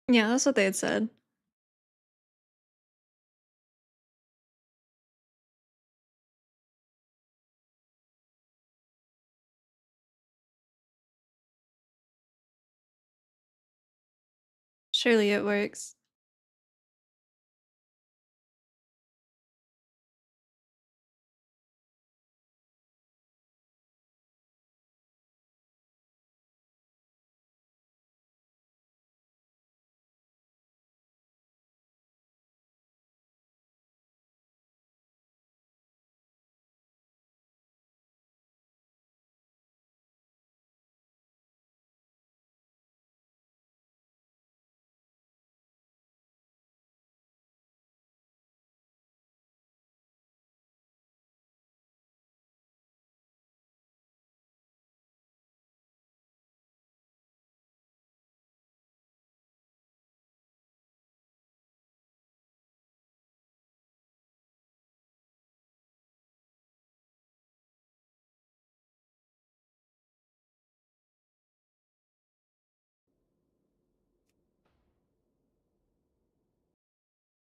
Yeah, that's what they had said. Surely it works.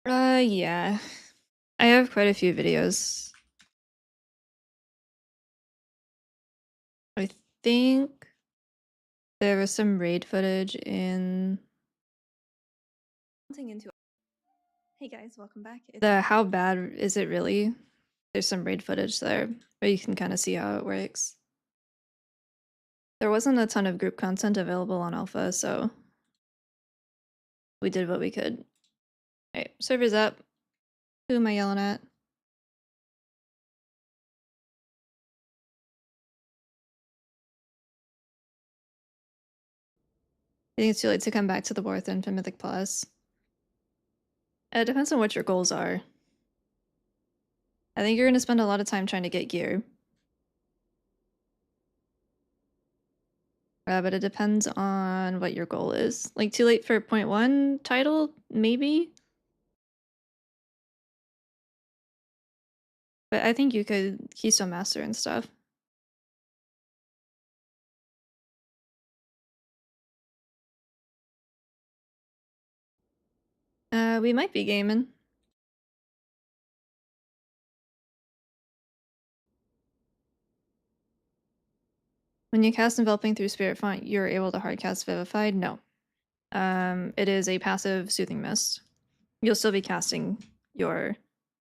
Yeah. I have quite a few videos. I think there was some raid footage in into. Hey guys, welcome back. The how bad is it really? There's some raid footage there where you can kind of see how it works. There wasn't a ton of group content available on alpha, so we did what we could. Alright, server's up. Who am I yelling at? I think it's too late to come back to the War Within for Mythic Plus. It depends on what your goals are. I think you're going to spend a lot of time trying to get gear. But it depends on what your goal is. Like, too late for point 1 title? Maybe? But I think you could Keystone Master and stuff. We might be gaming. When you cast Enveloping through Spirit Font, you're able to hardcast Vivified? No. It is a passive Soothing Mist. You'll still be casting your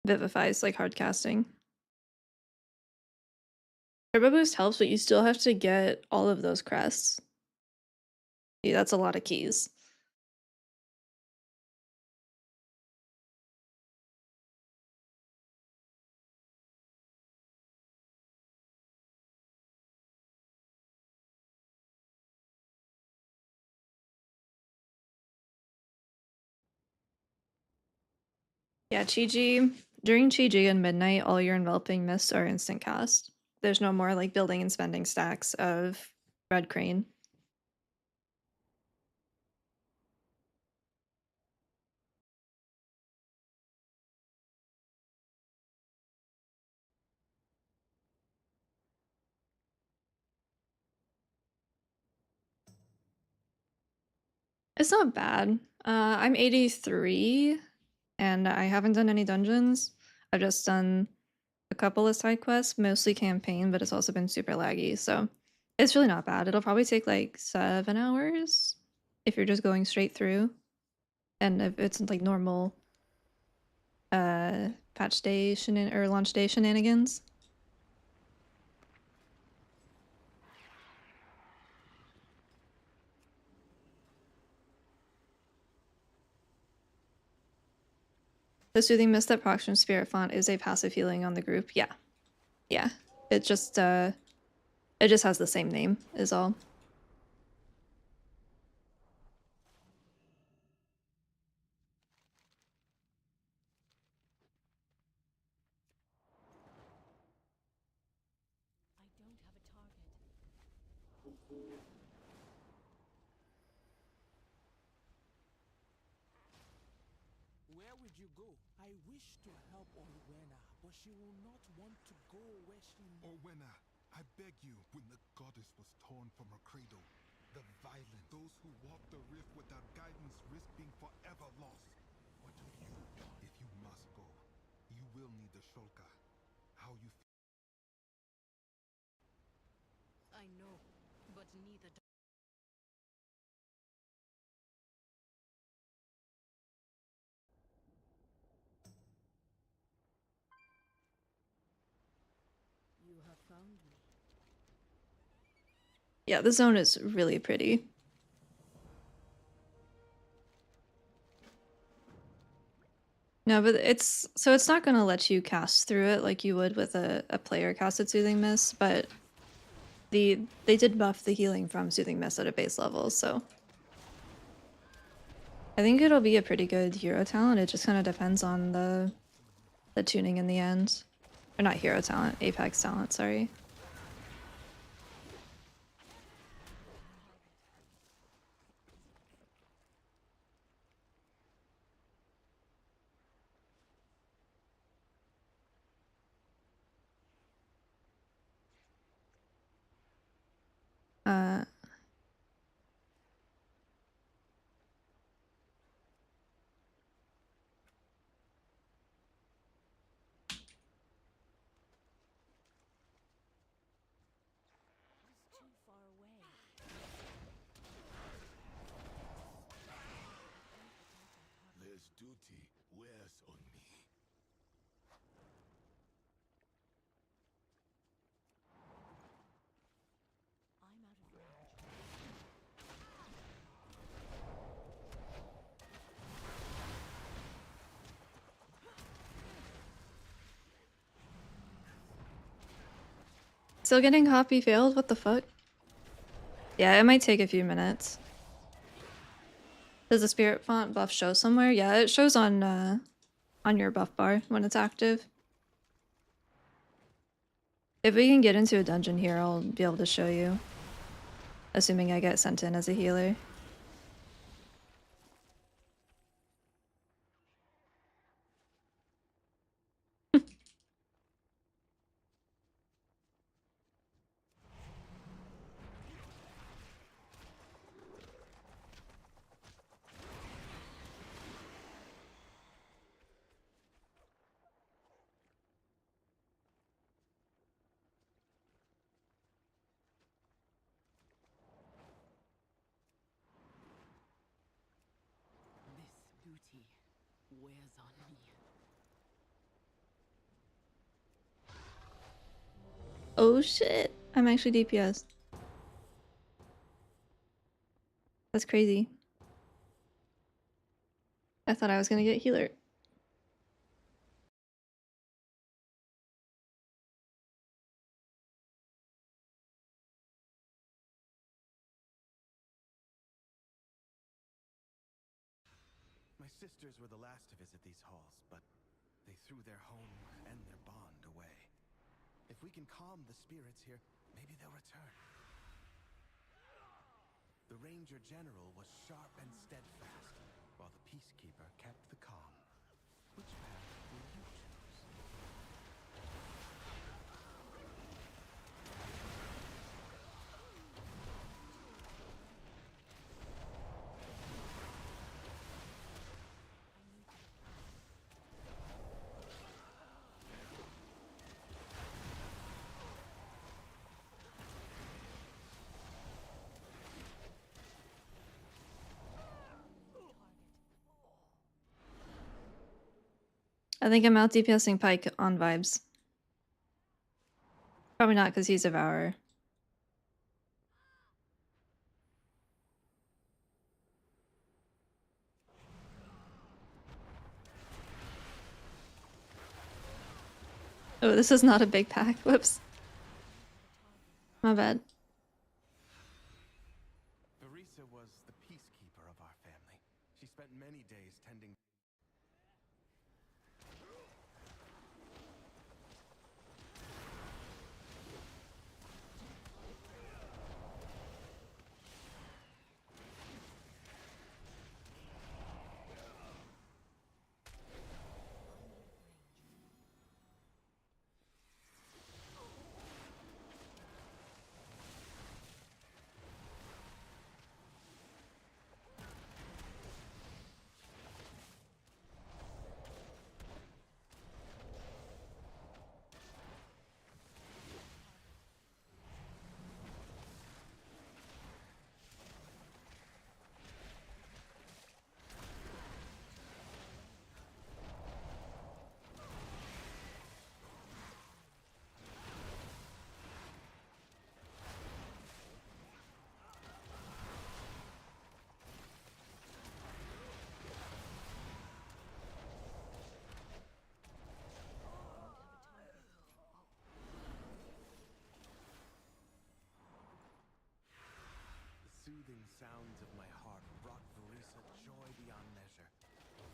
Vivifies, like hardcasting. Turbo Boost helps, but you still have to get all of those crests. Yeah, that's a lot of keys. Yeah, Chi-Ji. During Chi-Ji and Midnight, all your Enveloping Mists are instant cast. There's no more like building and spending stacks of Red Crane. It's not bad. I'm 83, and I haven't done any dungeons. I've just done a couple of side quests, mostly campaign, but it's also been super laggy, so it's really not bad. It'll probably take like 7 hours if you're just going straight through, and if it's like normal patch day or launch day shenanigans. The Soothing Mist that procs from Spirit Font is a passive healing on the group. Yeah. Yeah. It just has the same name, is all. Where would you go? I wish to help Orwena, but she will not want to go where she... Orwena, I beg you, when the goddess was torn from her cradle, The violent. Those who walk the rift without guidance risk being forever lost. What do you want? If you must go, you will need the shulker. How you feel? I know, but neither do you have found me. Yeah, the zone is really pretty. No, but it's not gonna let you cast through it like you would with a player casted Soothing Mist, but they did buff the healing from Soothing Mist at a base level, so I think it'll be a pretty good hero talent. It just kind of depends on the tuning in the end. Or not hero talent, Apex talent, sorry. He's too far away. There's duty wears on me. I'm out of range. Still getting copy failed? What the fuck? Yeah, it might take a few minutes. Does the spirit font buff show somewhere? Yeah, it shows on your buff bar when it's active. If we can get into a dungeon here, I'll be able to show you. Assuming I get sent in as a healer. This booty wears on me. Oh shit! I'm actually DPS. That's crazy. I thought I was gonna get healer. My sisters were the last to visit these halls, but they threw their home and their bond away. If we can calm the spirits here, maybe they'll return. The Ranger General was sharp and steadfast, while the Peacekeeper kept the calm. Which path will you choose? I think I'm out DPSing Pike on vibes. Probably not because he's Devourer. Oh, this is not a big pack. Whoops. My bad. Teresa was the peacekeeper of our family. She spent many days tending.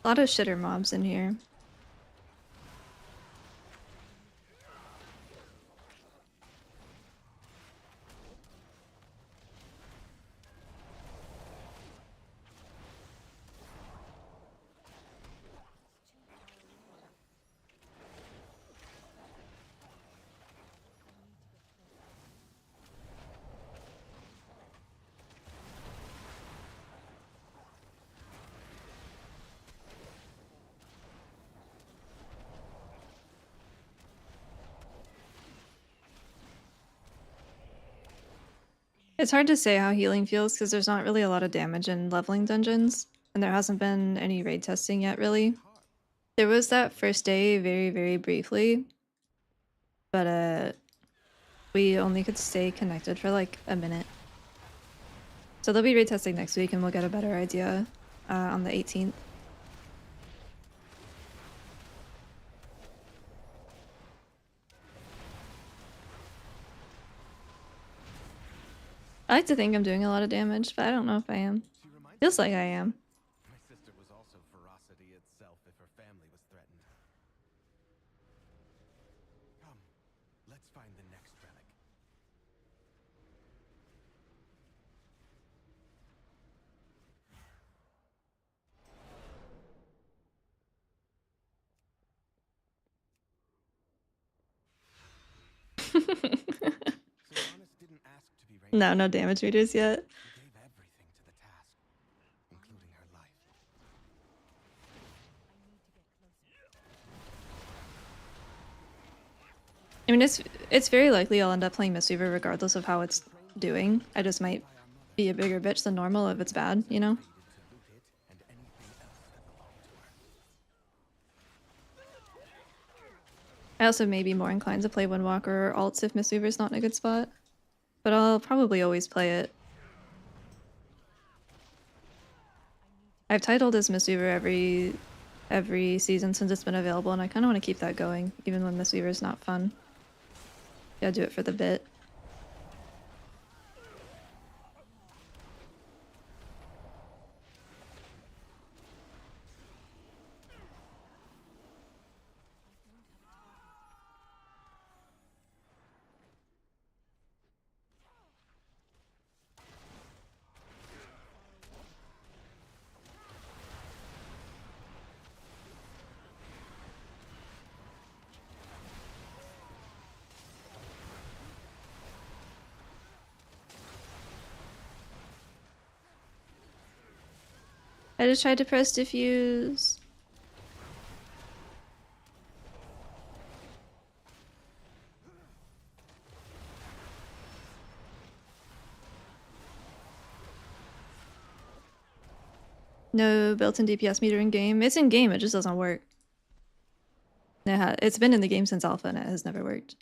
A lot of shitter mobs in here. It's hard to say how healing feels because there's not really a lot of damage in leveling dungeons, and there hasn't been any raid testing yet, really. There was that first day very, very briefly, but we only could stay connected for like a minute. So they'll be raid testing next week and we'll get a better idea on the 18th. I like to think I'm doing a lot of damage, but I don't know if I am. Feels like I am. My sister was also ferocity itself if her family was threatened. Come, let's find the next relic. No, no damage meters yet. She gave everything to the task, including her life. I mean, it's very likely I'll end up playing mistweaver regardless of how it's doing. I just might be a bigger bitch than normal if it's bad, you know? I also may be more inclined to play Windwalker or alts if mistweaver's not in a good spot. But I'll probably always play it. I've titled as mistweaver every season since it's been available, and I kind of want to keep that going, even when mistweaver is not fun. Gotta do it for the bit. I just tried to press diffuse. No built-in DPS meter in game. It's in game, it just doesn't work. It's been in the game since alpha and it has never worked.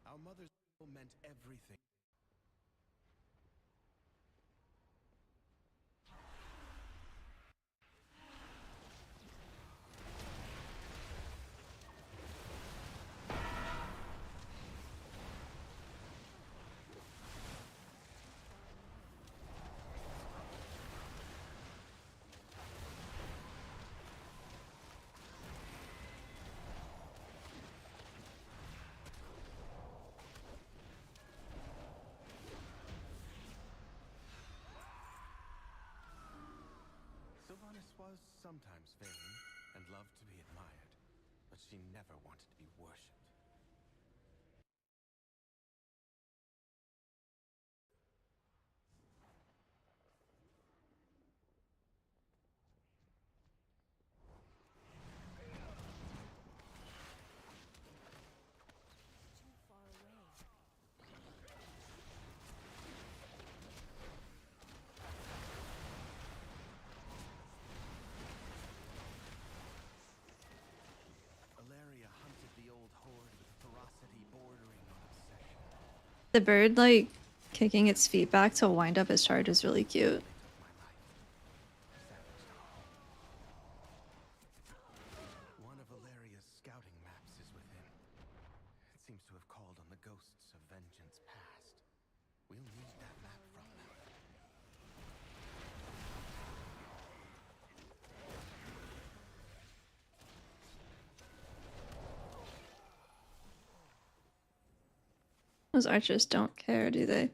Our mother's meant everything. Sylvanas was sometimes vain and loved to be admired, but she never wanted to be worshipped. The bird, like, kicking its feet back to wind up his charge is really cute. One of Valeria's scouting maps is within. It seems to have called on the ghosts of vengeance past. We'll need that map from them. Those archers don't care, do they?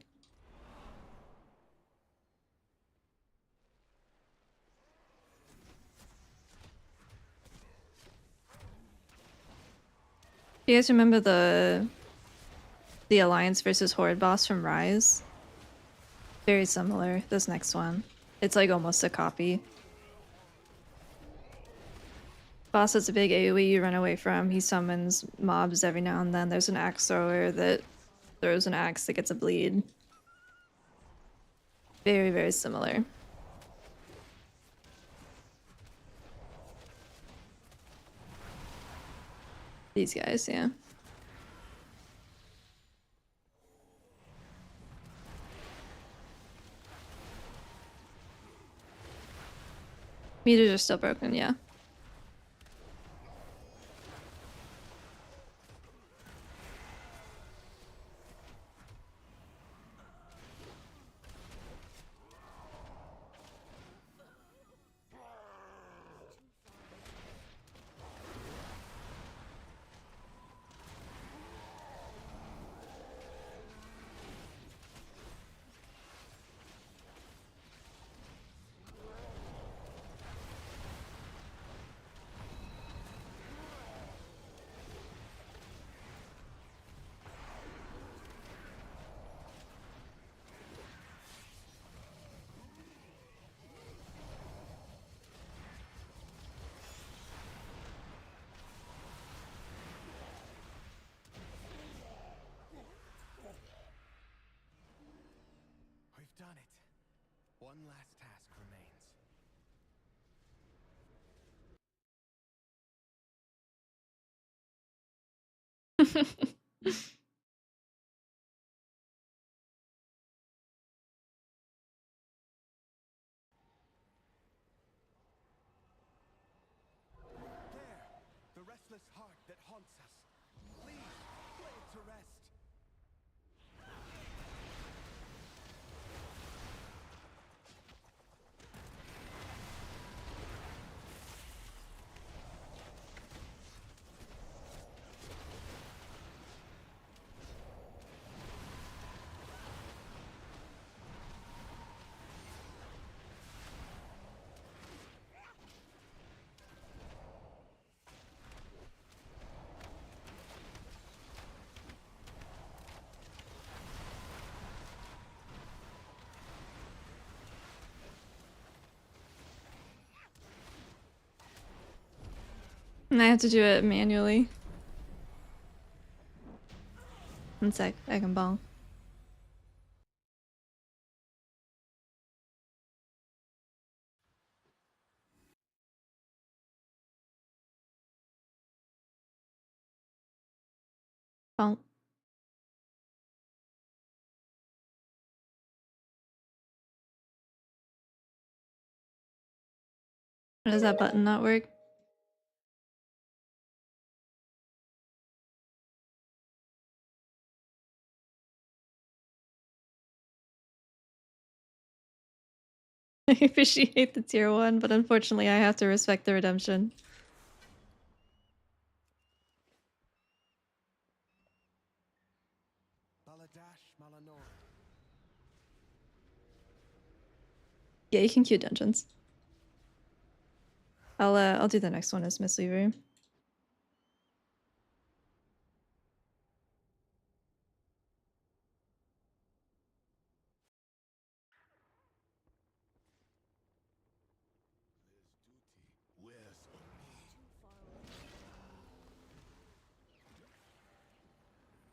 Do you guys remember the Alliance versus Horde boss from Rise? Very similar, this next one. It's like almost a copy. Boss has a big AoE you run away from. He summons mobs every now and then. There's an axe thrower that throws an axe that gets a bleed. Very, very similar. These guys, yeah. Meters are still broken, yeah. We've done it. One last task remains. There! The restless heart that haunts us. Please, lay it to rest. And I have to do it manually. One sec, I can bong. Bonk. Why does that button not work? I appreciate the tier 1, but unfortunately I have to respect the redemption. Baladash Malanor. Yeah, you can queue dungeons. I'll do the next one as mistweaver.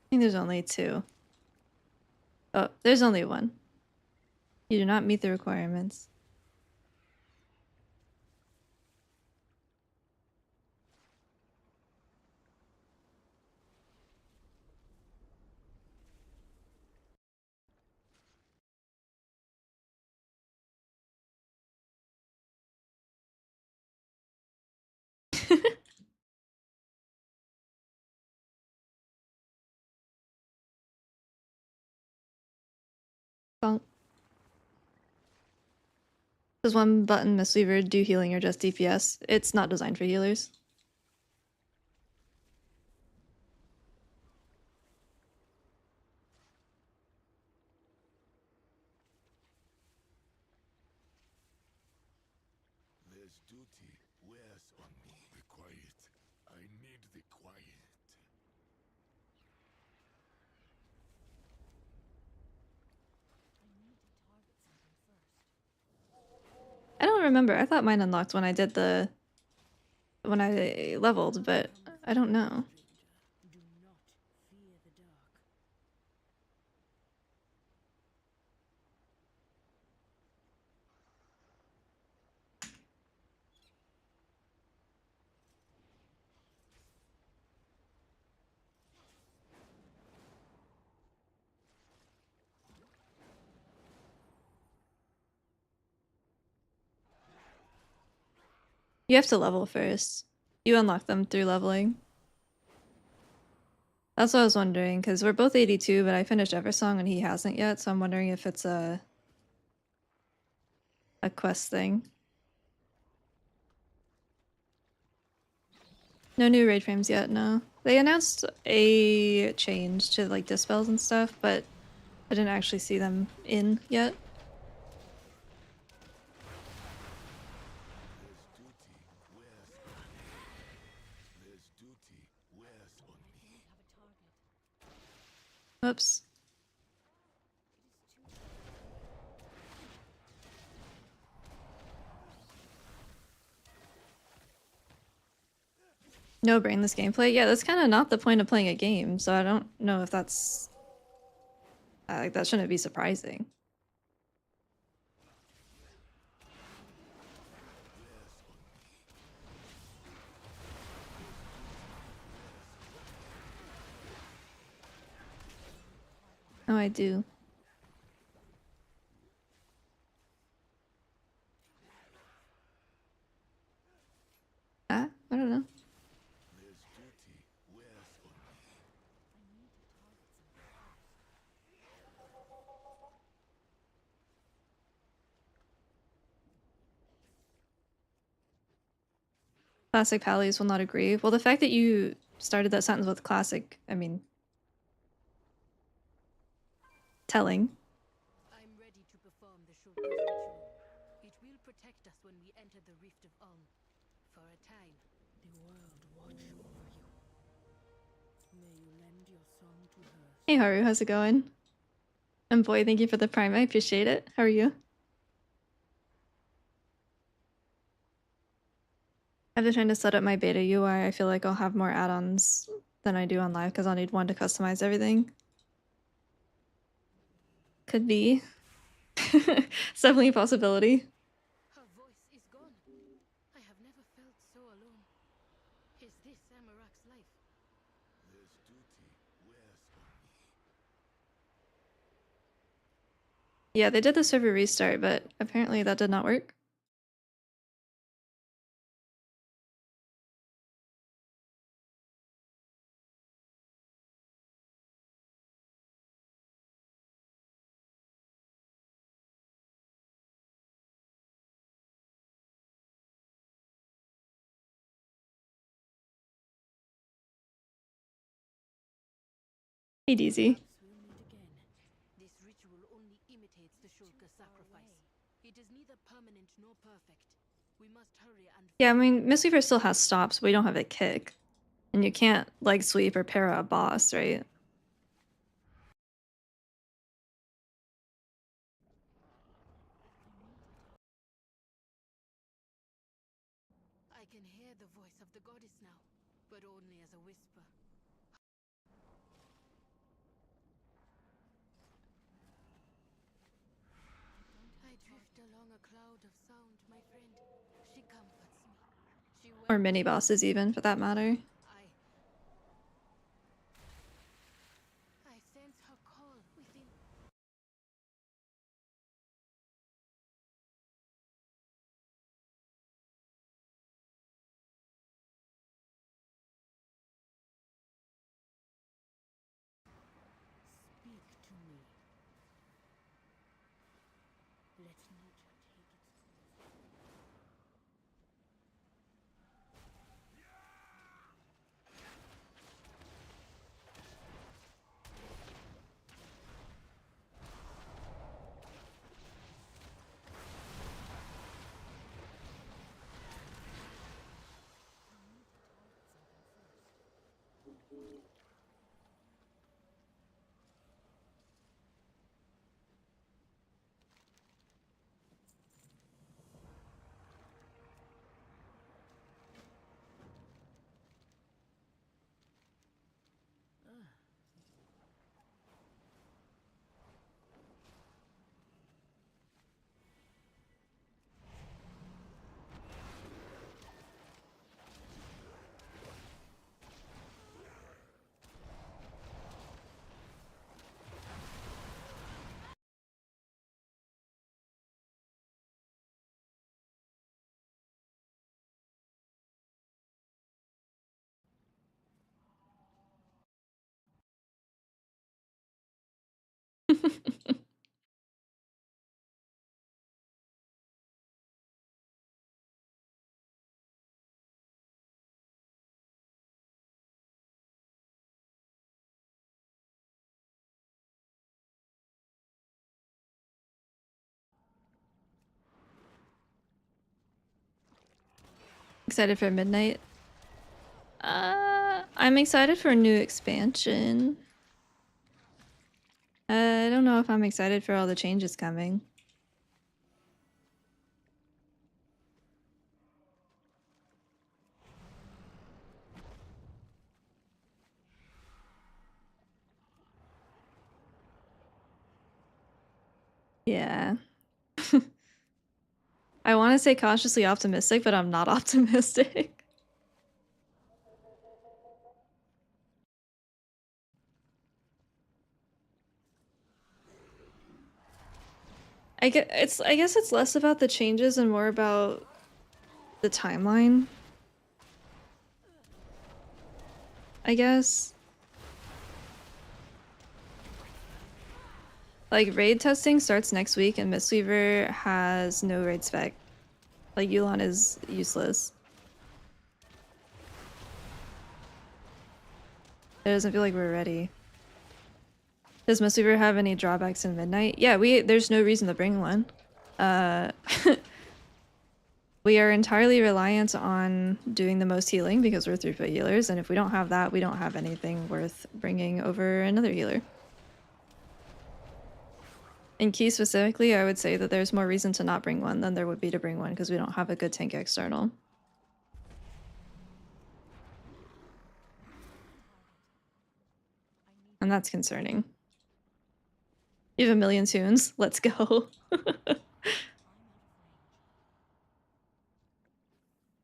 I think there's only 2. Oh, there's only 1. You do not meet the requirements. Bonk. Does one button mistweaver do healing or just DPS? It's not designed for healers. There's duty wears on me. The quiet. I need the quiet. I don't remember. I thought mine unlocked when I did when I leveled, but I don't know. Do not fear the dark. You have to level first. You unlock them through leveling. That's what I was wondering, because we're both 82, but I finished Eversong and he hasn't yet, so I'm wondering if it's a quest thing. No new raid frames yet, no. They announced a change to like dispels and stuff, but I didn't actually see them in yet. There's duty wears on me. Whoops. No brainless gameplay? Yeah, that's kind of not the point of playing a game, so I don't know if that's... like, that shouldn't be surprising. Oh, I do. I don't know. Classic Pallies will not agree. Well, the fact that you started that sentence with classic, I mean... telling. I'm ready to perform the Shulker's ritual. It will protect us when we enter the Rift of Ulm. For a time. The world watch over you. May you lend your song to her. Hey Haru, how's it going? And boy, thank you for the prime, I appreciate it. How are you? I've been trying to set up my beta UI. I feel like I'll have more add-ons than I do on live because I'll need one to customize everything. Could be. It's definitely a possibility. Her voice is gone. I have never felt so alone. Is this Amarak's life? There's duty wears on me. Yeah, they did the server restart, but apparently that did not work. Hey DZ. This ritual only imitates the Shulker sacrifice. It is neither permanent nor perfect. We must hurry and... Yeah, I mean, Mistweaver still has stops, but we don't have a kick. And you can't leg sweep or para a boss, right? I can hear the voice of the goddess now, but only as a whisper. I drift along a cloud of sound, my friend. She comforts me. She Or mini bosses even, for that matter. I sense her call within. Speak to me. Let nature take its course. Excited for midnight. I'm excited for a new expansion. I don't know if I'm excited for all the changes coming. Yeah. I want to say cautiously optimistic, but I'm not optimistic. I guess it's less about the changes and more about the timeline. I guess. Like, raid testing starts next week and Mistweaver has no raid spec. Like, Yu'lon is useless. It doesn't feel like we're ready. Does Mistweaver have any drawbacks in Midnight? Yeah, there's no reason to bring one. We are entirely reliant on doing the most healing because we're 3-foot healers, and if we don't have that, we don't have anything worth bringing over another healer. In Key specifically, I would say that there's more reason to not bring one than there would be to bring one because we don't have a good tank external. And that's concerning. You have a million tunes. Let's go.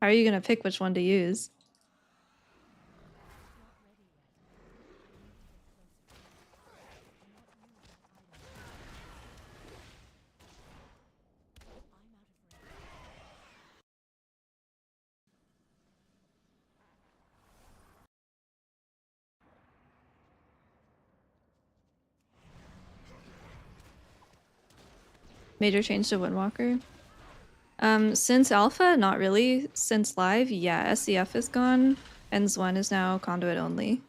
How are you gonna pick which one to use? Major change to Windwalker? Since Alpha, not really. Since Live, yeah, SCF is gone, and Zwen is now Conduit only.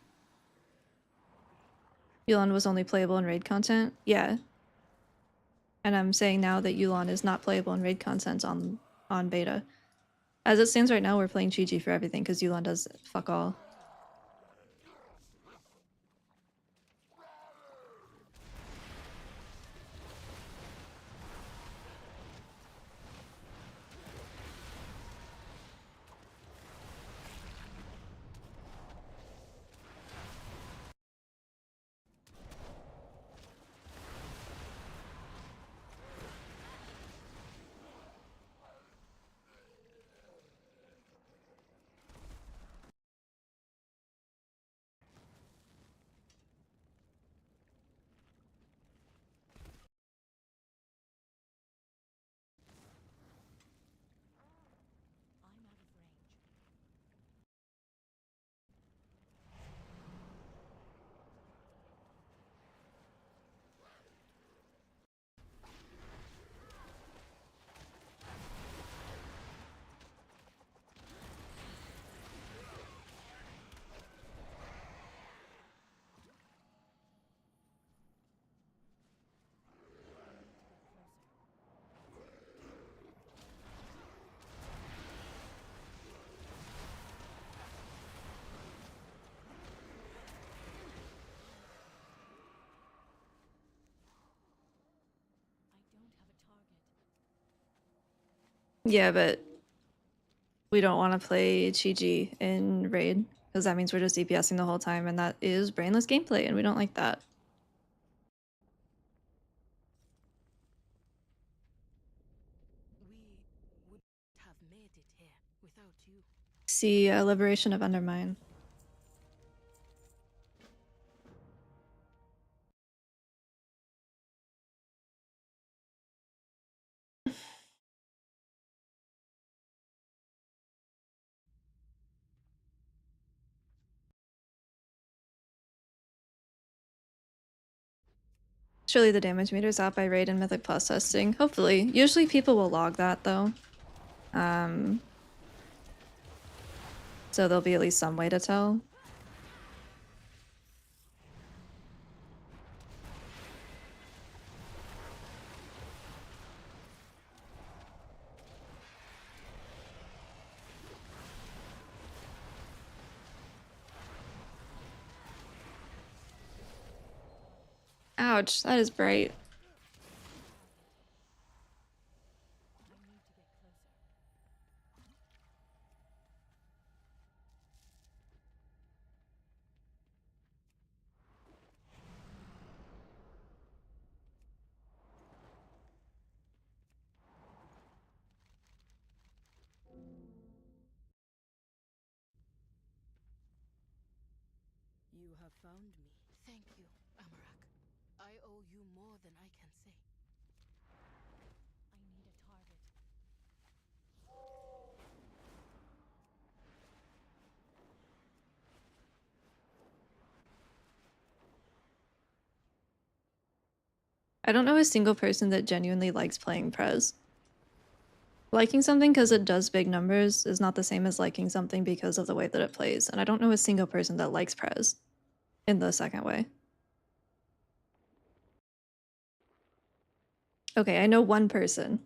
Yu'lon was only playable in raid content? Yeah. And I'm saying now that Yu'lon is not playable in raid content on beta. As it stands right now, we're playing Chi-Chi for everything because Yu'lon does fuck all. Yeah, but we don't want to play Chi in Raid, because that means we're just DPSing the whole time, and that is brainless gameplay, and we don't like that. We would have made it here without you. See Liberation of Undermine. Surely the damage meter's out by Raid and Mythic Plus testing. Hopefully. Usually people will log that though. So there'll be at least some way to tell. Ouch, that is bright. You have found me. Thank you, Amarak. I owe you more than I can say. I need a target. I don't know a single person that genuinely likes playing Prez. Liking something because it does big numbers is not the same as liking something because of the way that it plays, and I don't know a single person that likes Prez in the second way. Okay, I know one person.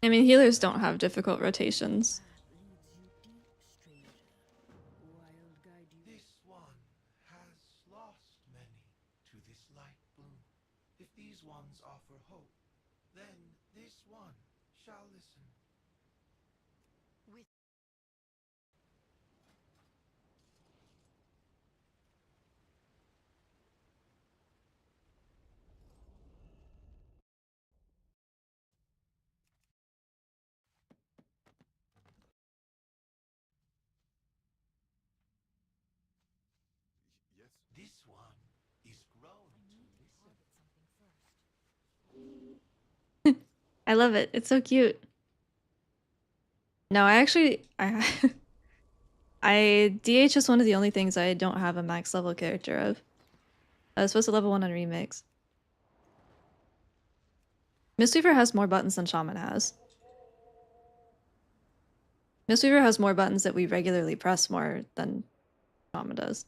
I mean, healers don't have difficult rotations. This one has lost many to this light bloom. If these ones offer hope, then this one shall listen. With Yes? This one is grown to listen. I love it. It's so cute. No, I actually I DH is one of the only things I don't have a max level character of. I was supposed to level 1 on Remix. Mistweaver has more buttons than Shaman has. Mistweaver has more buttons that we regularly press more than Shaman does.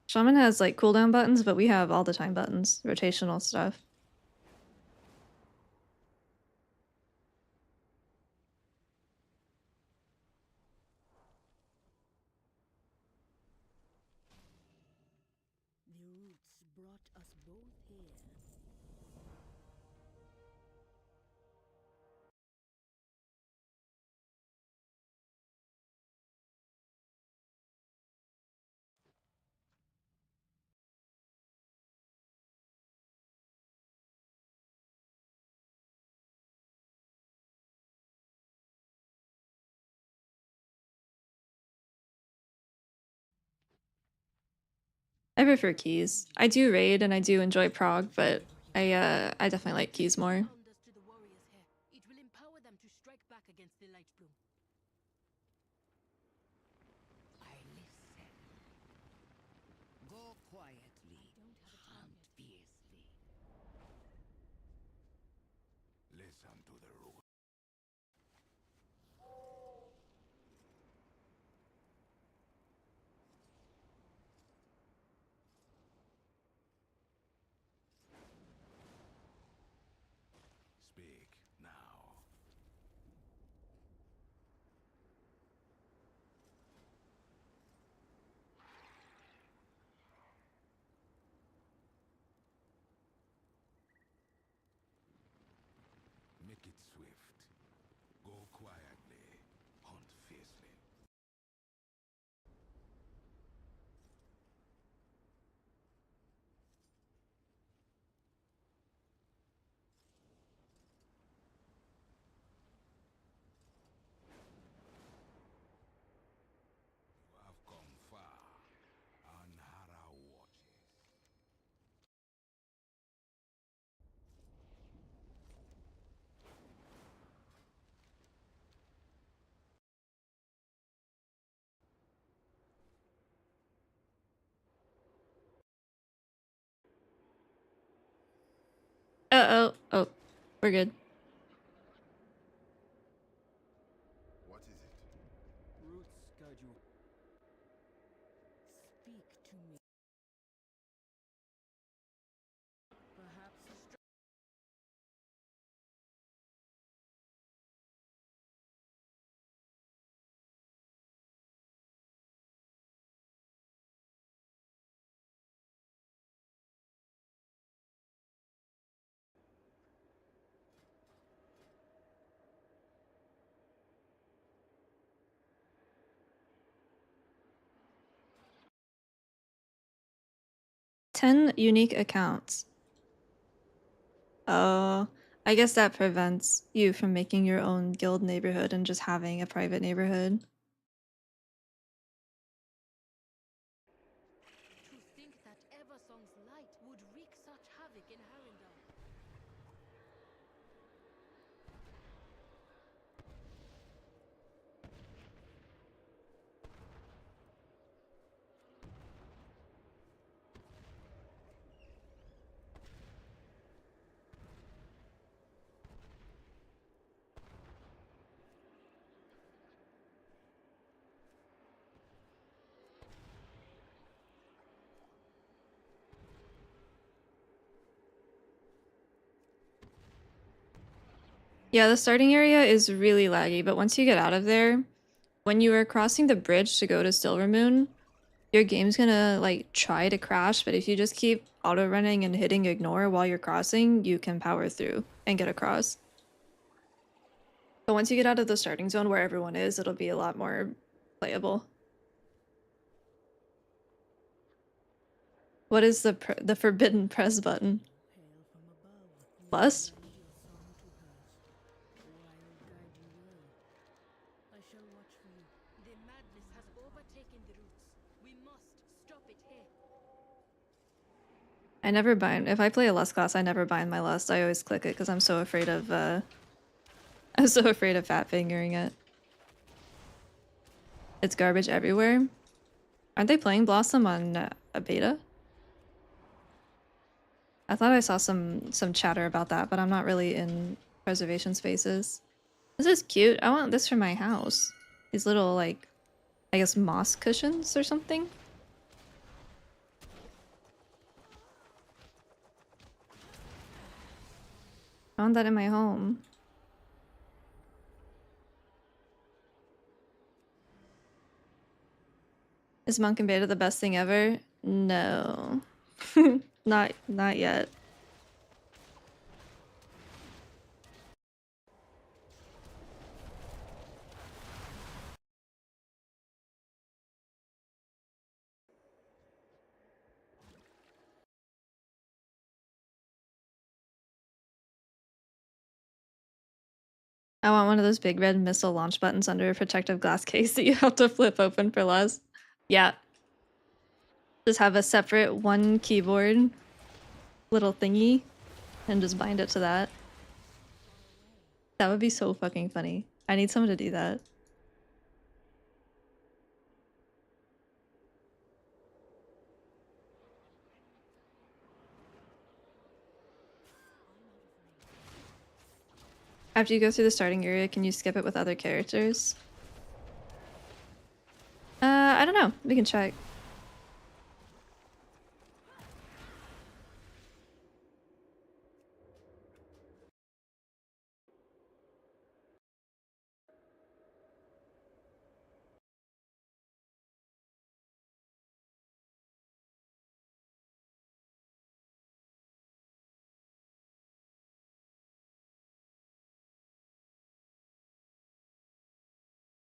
Shaman has like cooldown buttons, but we have all the time buttons, rotational stuff. the roots brought us both here. I prefer keys. I do raid and I do enjoy prog, but I definitely like keys more. Bound us to the warriors here. It will empower them to strike back against the light bloom. I listen. Go quietly. Hunt fiercely. Listen to the rule. Speak now. Make it swift. Go quietly. Hunt fiercely. You have come far. Anhara watches. Oh, we're good. What is it? Roots guide you. Speak to me. Perhaps a Ten unique accounts. Oh, I guess that prevents you from making your own guild neighborhood and just having a private neighborhood. To think that Eversong's light would wreak such havoc in Harendar. Yeah, the starting area is really laggy, but once you get out of there, when you are crossing the bridge to go to Silvermoon, your game's gonna like try to crash, but if you just keep auto running and hitting ignore while you're crossing, you can power through and get across. But once you get out of the starting zone where everyone is, it'll be a lot more playable. What is the forbidden press button? Hail from above. Plus? Lend your song to her, or I'll guide you well. I shall watch for you. The madness has overtaken the roots. We must stop it here. I never bind. If I play a lust class, I never bind my lust. I always click it because I'm so afraid of I'm so afraid of fat fingering it. It's garbage everywhere. Aren't they playing Blossom on a beta? I thought I saw some chatter about that, but I'm not really in preservation spaces. This is cute. I want this for my house. These little, like, I guess moss cushions or something. I want that in my home. Is Monk and Beta the best thing ever? No. Not yet. I want one of those big red missile launch buttons under a protective glass case that you have to flip open for less. Yeah. Just have a separate one keyboard little thingy and just bind it to that. That would be so fucking funny. I need someone to do that. After you go through the starting area, can you skip it with other characters? I don't know. We can check.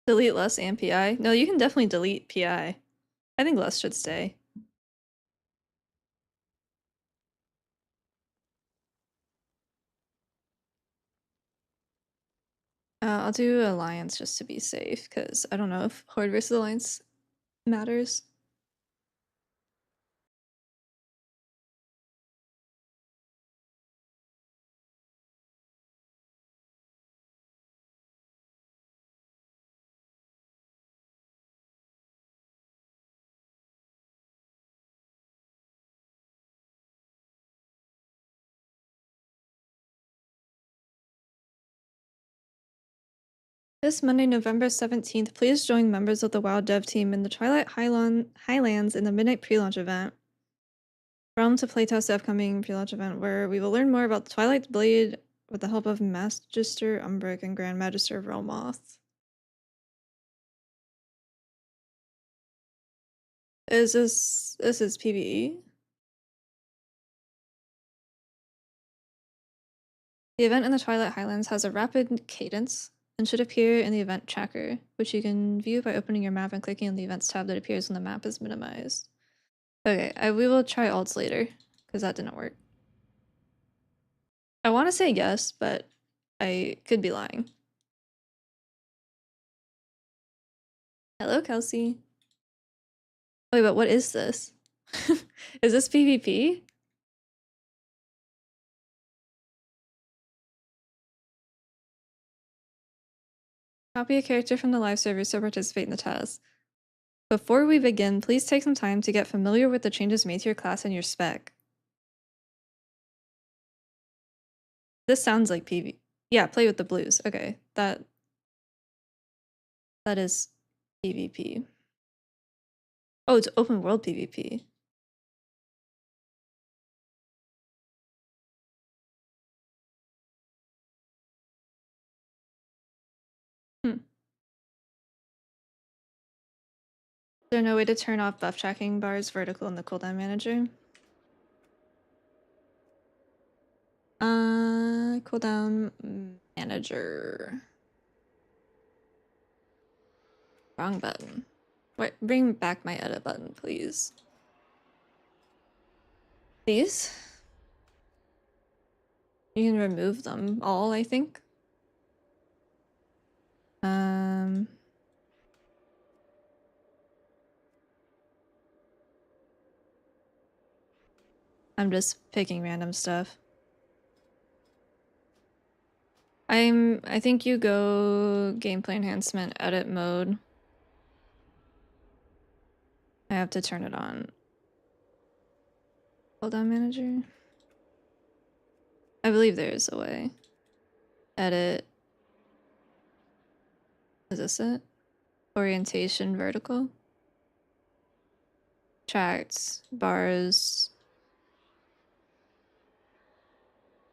Delete less and PI? No, you can definitely delete PI. I think less should stay. I'll do Alliance just to be safe, because I don't know if Horde versus Alliance matters. This Monday, November 17th, please join members of the WoW dev team in the Twilight Highlands in the Midnight pre-launch event. Realm to playtest the upcoming pre-launch event where we will learn more about the Twilight Blade with the help of Magister Umbric and Grand Magister Relmoth. This is PvE? The event in the Twilight Highlands has a rapid cadence and should appear in the event tracker, which you can view by opening your map and clicking on the events tab that appears when the map is minimized. Okay, we will try alts later, because that didn't work. I want to say yes, but I could be lying. Hello, Kelsey. Wait, but what is this? Is this PvP? Copy a character from the live server to participate in the task. Before we begin, please take some time to get familiar with the changes made to your class and your spec. This sounds like PvP. Yeah, play with the blues. Okay, that is PvP. Oh, it's open world PvP. Is there no way to turn off buff tracking bars vertical in the cooldown manager? Cooldown manager. Wrong button. Wait, bring back my edit button, please. These? You can remove them all, I think. I'm just picking random stuff. I think you go gameplay enhancement, edit mode. I have to turn it on. Cooldown manager. I believe there is a way. Edit. Is this it? Orientation vertical. Tracks, bars.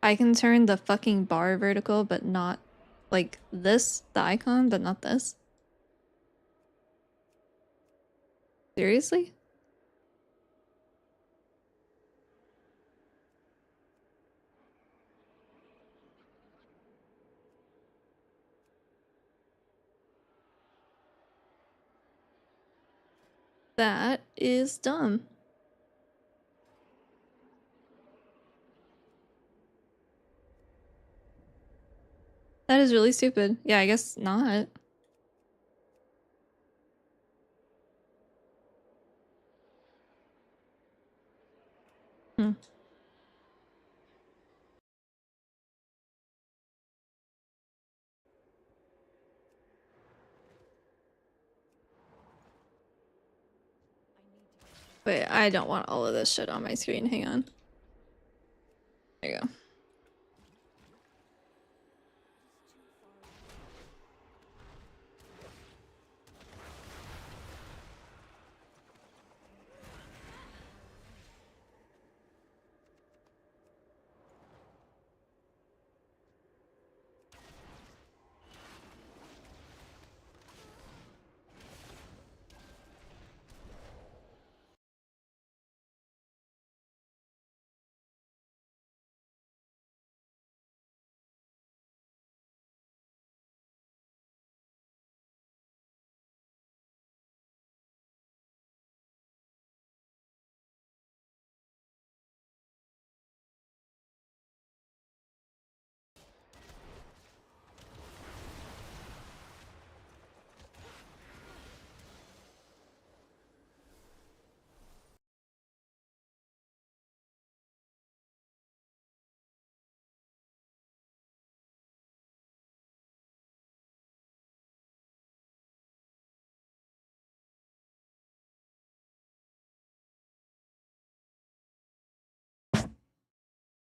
I can turn the fucking bar vertical, but not like this, the icon, but not this. Seriously? That is dumb. That is really stupid. Yeah, I guess not. Hmm. Wait, I don't want all of this shit on my screen. Hang on. There you go.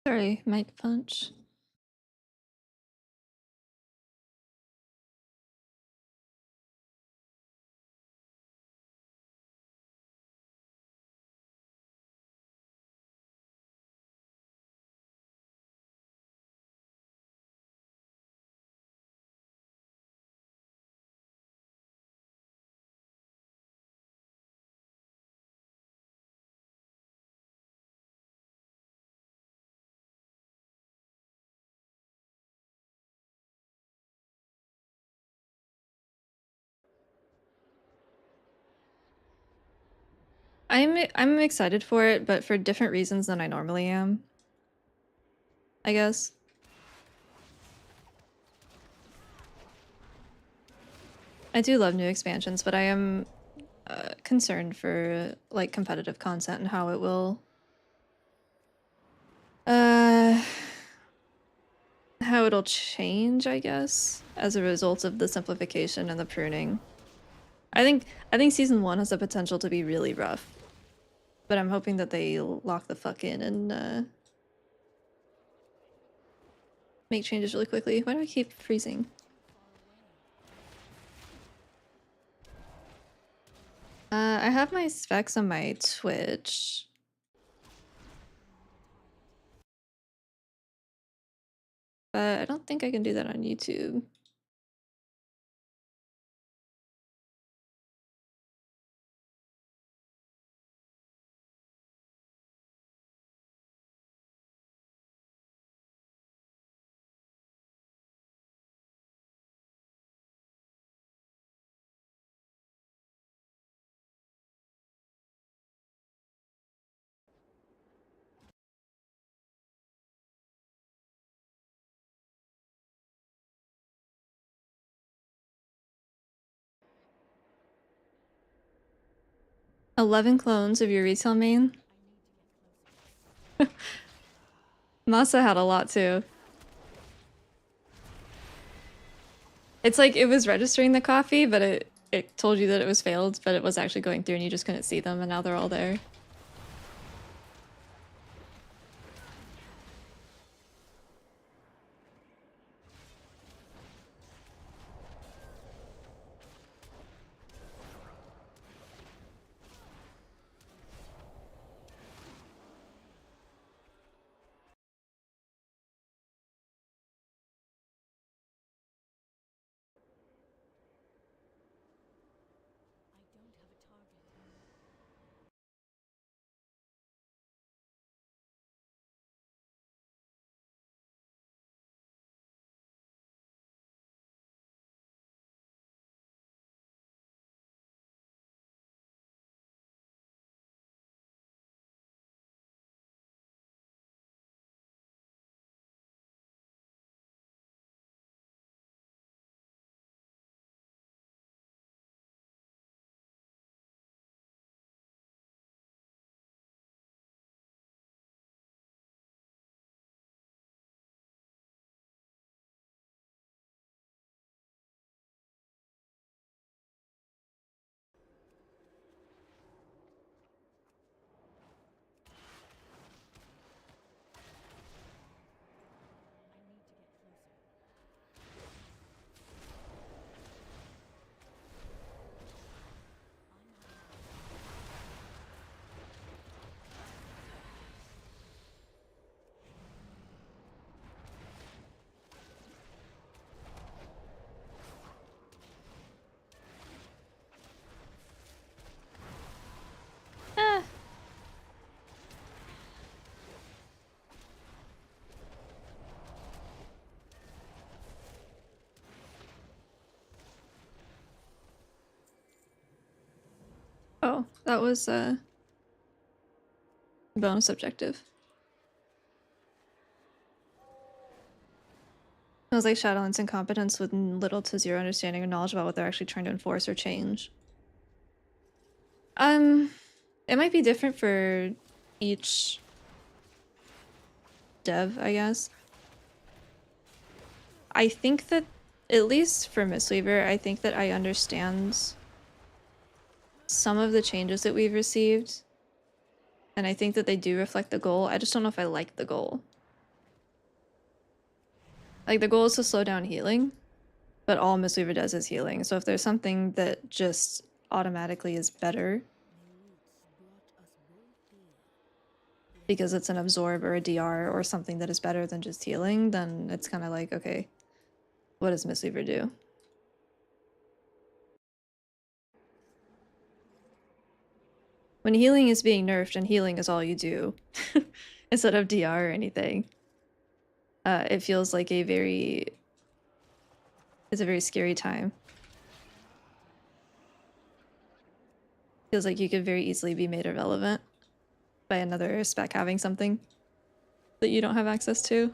Sorry, mic punch. I'm excited for it, but for different reasons than I normally am. I guess. I do love new expansions, but I am concerned for like competitive content and how it will how it'll change, I guess, as a result of the simplification and the pruning. I think season 1 has the potential to be really rough. But I'm hoping that they lock the fuck in and make changes really quickly. Why do I keep freezing? I have my specs on my Twitch. But I don't think I can do that on YouTube. "11 clones of your retail main?" Masa had a lot too. It's like it was registering the coffee, but it told you that it was failed, but it was actually going through and you just couldn't see them, and now they're all there. Oh, that was a bonus objective. It was like Shadowland's incompetence with little to zero understanding or knowledge about what they're actually trying to enforce or change. It might be different for each dev, I guess. I think that, at least for Mistweaver, I think that I understand some of the changes that we've received. And I think that they do reflect the goal. I just don't know if I like the goal. Like, the goal is to slow down healing, but all Mistweaver does is healing. So if there's something that just automatically is better because it's an absorb or a DR or something that is better than just healing, then it's kind of like, okay, what does Mistweaver do? When healing is being nerfed and healing is all you do, instead of DR or anything, it feels like it's a very scary time. Feels like you could very easily be made irrelevant by another spec having something that you don't have access to.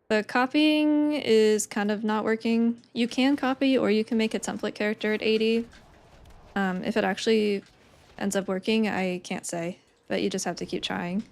The copying is kind of not working. You can copy or you can make a template character at 80. If it actually ends up working, I can't say, but you just have to keep trying.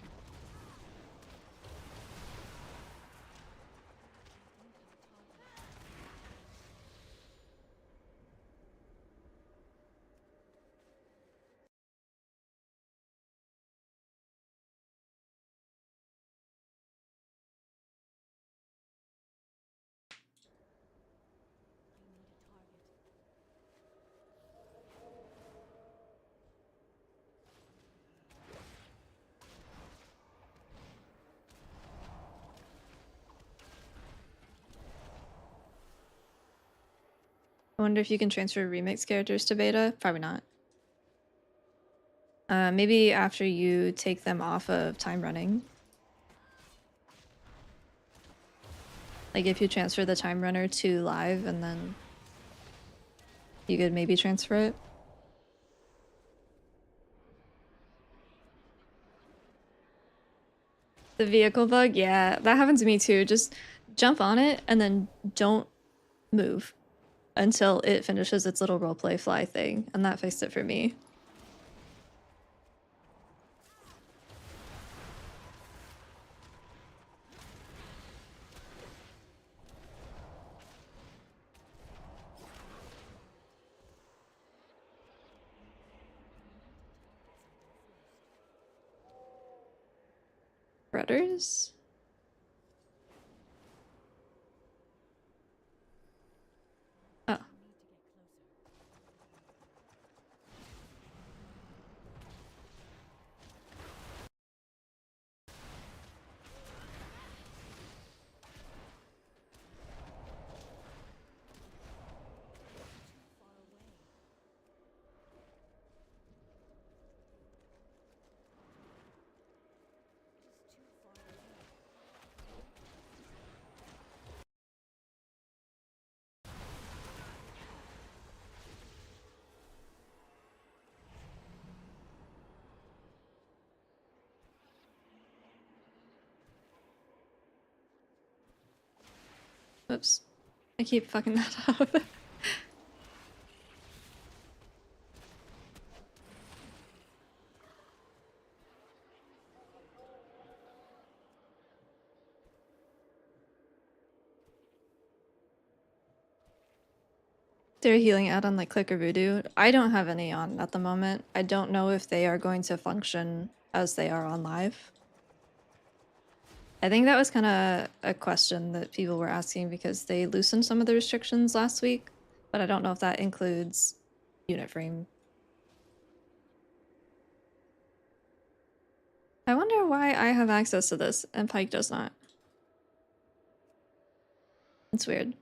I wonder if you can transfer remix characters to beta? Probably not. Maybe after you take them off of time running. Like if you transfer the time runner to live and then you could maybe transfer it. The vehicle bug? Yeah, that happened to me too. Just jump on it and then don't move until it finishes its little roleplay fly thing, and that fixed it for me. Rudders? Oh. Oops. I keep fucking that up. They're healing out on like Click or Voodoo. I don't have any on at the moment. I don't know if they are going to function as they are on live. I think that was kind of a question that people were asking because they loosened some of the restrictions last week, but I don't know if that includes unit frame. I wonder why I have access to this and Pike does not. It's weird.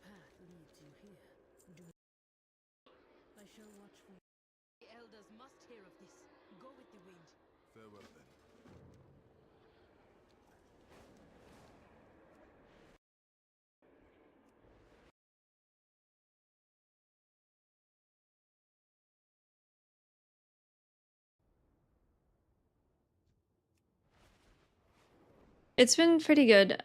path leads you here. I shall watch for you. The elders must hear of this. Go with the wind. Farewell then. It's been pretty good.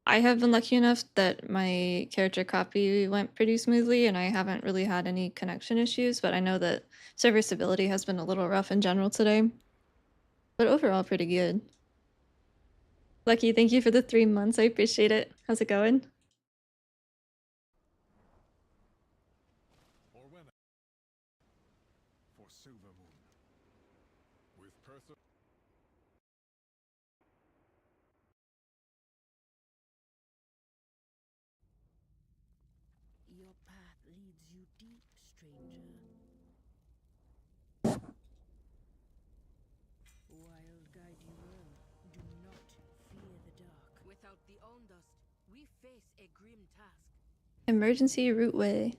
I have been lucky enough that my character copy went pretty smoothly and I haven't really had any connection issues, but I know that server stability has been a little rough in general today. But overall, pretty good. Lucky, thank you for the 3 months. I appreciate it. How's it going? Or when for Silver Moon. With Your path leads you deep, stranger. Wild guide you will. Do not fear the dark. Without the Ondust, we face a grim task. Emergency routeway.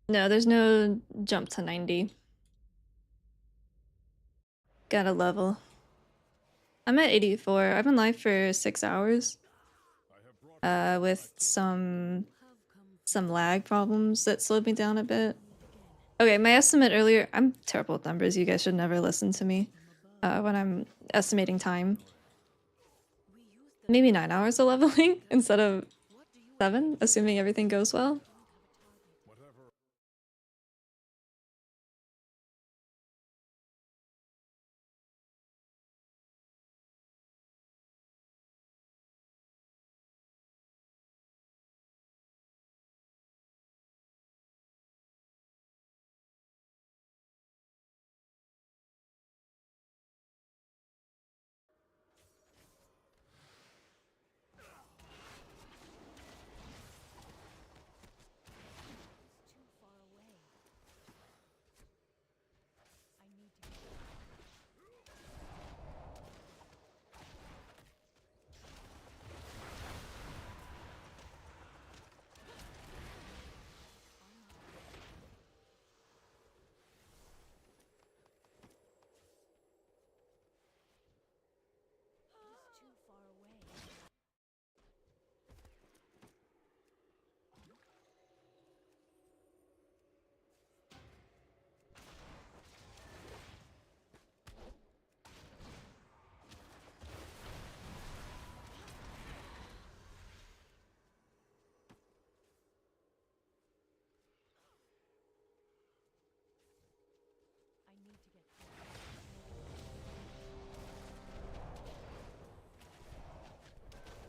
No, there's no jump to 90. Gotta level. I'm at 84. I've been live for 6 hours. With some lag problems that slowed me down a bit. Okay, my estimate earlier, I'm terrible with numbers. You guys should never listen to me when I'm estimating time. Maybe 9 hours of leveling instead of 7, assuming everything goes well.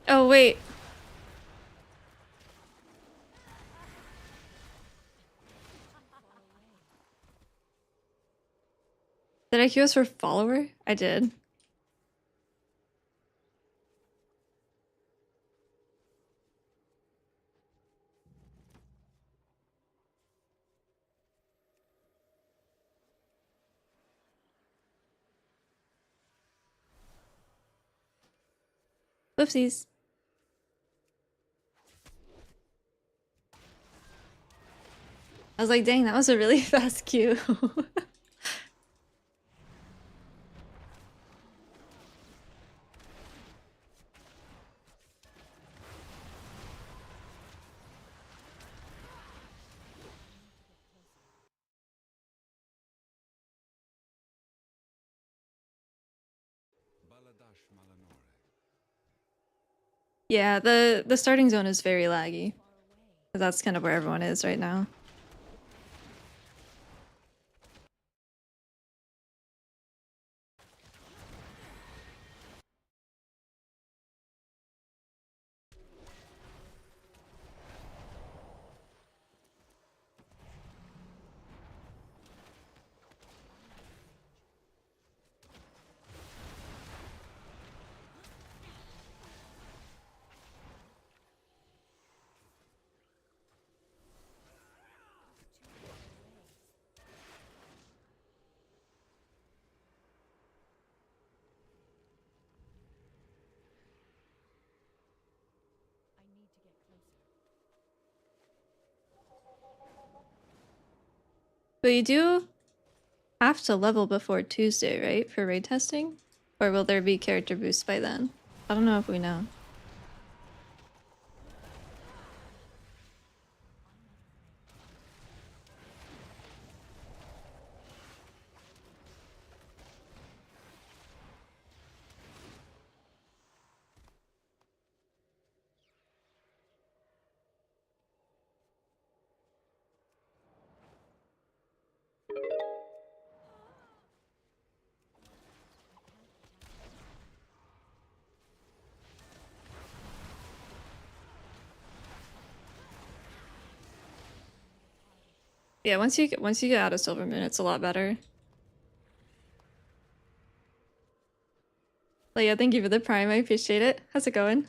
Oh, wait. Did I queue us for follower? I did. Whoopsies. I was like, dang, that was a really fast queue. Yeah, the starting zone is very laggy. That's kind of where everyone is right now. But you do have to level before Tuesday, right? For raid testing? Or will there be character boosts by then? I don't know if we know. Yeah, once you get out of Silver Moon, it's a lot better. Leia, thank you for the prime. I appreciate it. How's it going?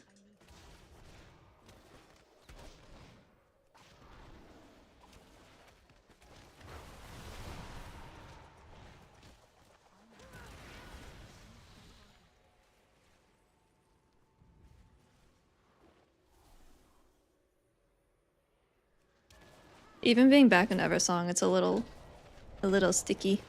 Even being back in Eversong, it's a little sticky.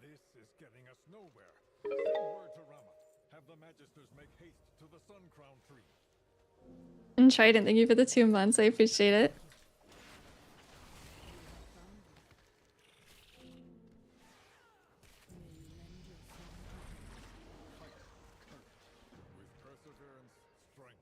This is getting us nowhere. Send word to Rama. Have the Magisters make haste to the Sun Crown tree. And Trident, thank you for the 2 months. I appreciate it. With perseverance, strength.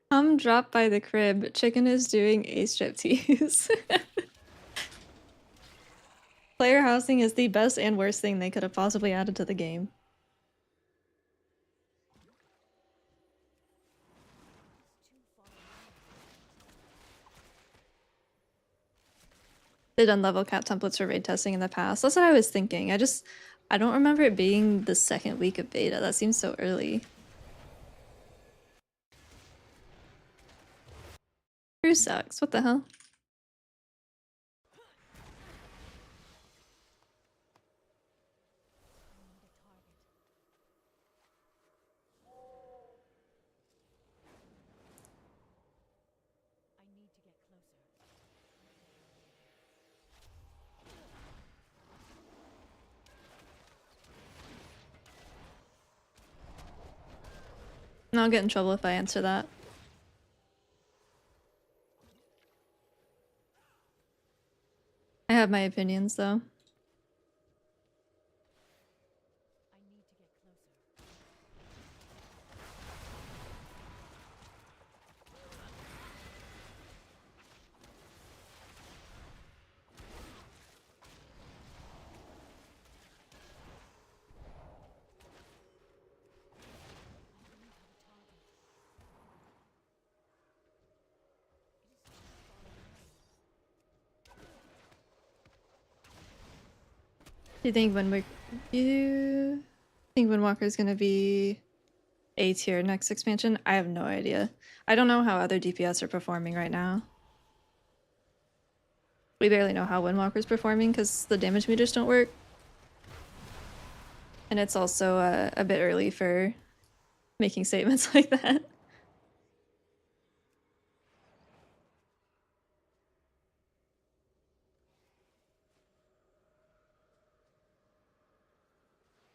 Come drop by the crib. Chicken is doing a striptease. Player housing is the best and worst thing they could have possibly added to the game. They've done level cap templates for raid testing in the past. That's what I was thinking. I don't remember it being the second week of beta. That seems so early. Crew sucks. What the hell? And I'll get in trouble if I answer that. I have my opinions though. Do you think Windwalker is gonna be A tier next expansion? I have no idea. I don't know how other DPS are performing right now. We barely know how Windwalker's performing because the damage meters don't work. And it's also a bit early for making statements like that.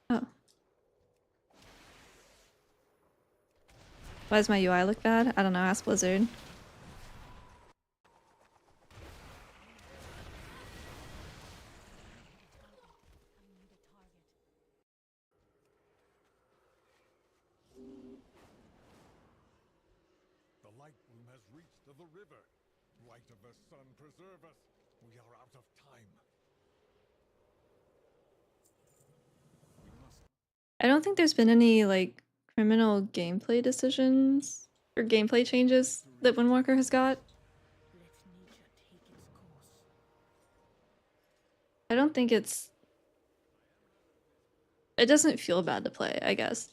Oh. Why does my UI look bad? I don't know, ask Blizzard. The light bloom has reached the river. Light of the sun, preserve us. We are out of time. We must. I don't think there's been any, like, criminal gameplay decisions or gameplay changes that Windwalker has got. I don't think it doesn't feel bad to play, I guess.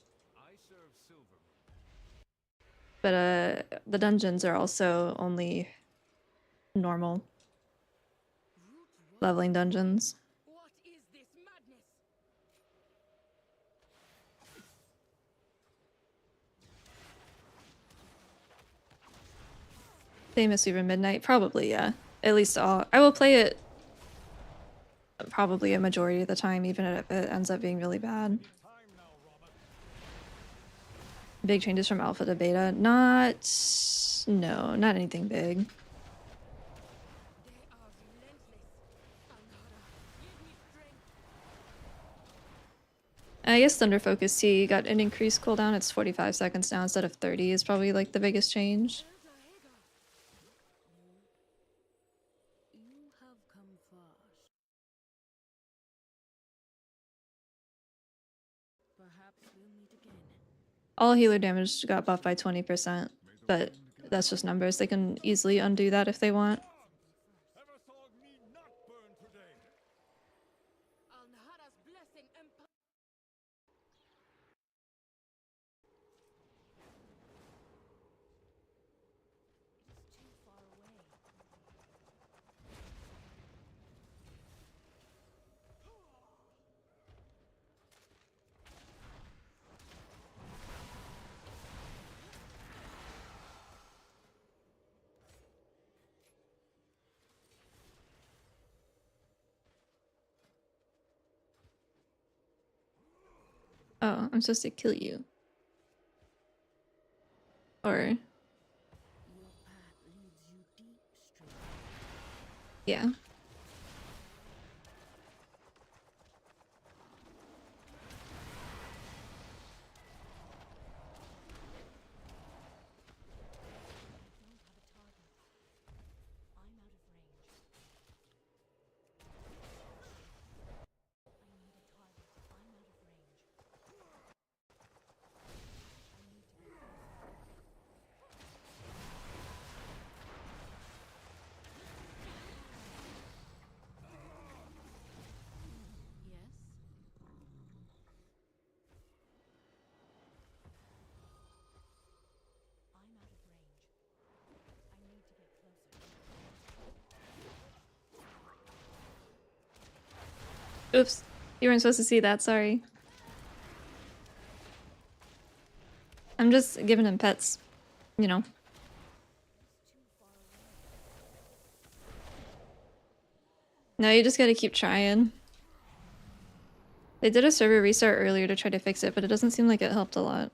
But the dungeons are also only normal leveling dungeons. What is this madness? Same as Super Midnight, probably, yeah. At least I will play it probably a majority of the time, even if it ends up being really bad. Big changes from alpha to beta? No, not anything big. I guess Thunder Focus T got an increased cooldown. It's 45 seconds now instead of 30 is probably like the biggest change. You have come far. Perhaps we'll meet again. All healer damage got buffed by 20%, but that's just numbers. They can easily undo that if they want. Alnahara's blessing empire. It's too far away. Oh, I'm supposed to kill you. Or... Your path leads you deep straight. yeah. Oops. You weren't supposed to see that, sorry. I'm just giving him pets, you know. No, you just gotta keep trying. They did a server restart earlier to try to fix it, but it doesn't seem like it helped a lot.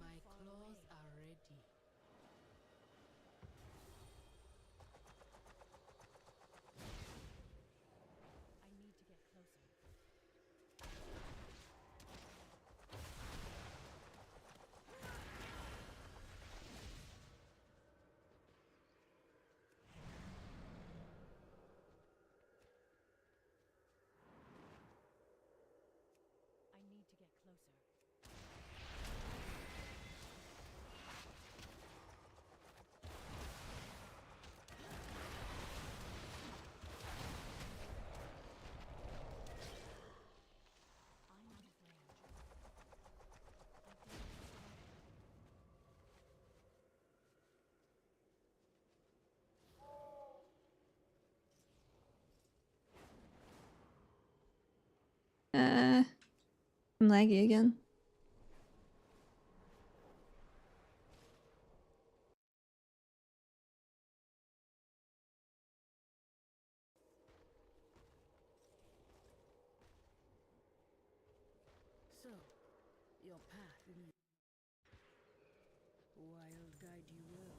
My claws are ready. I need to get closer. I need to get closer. I'm out of range. I think I'm laggy again. so. Your path leads. Wild guide you will.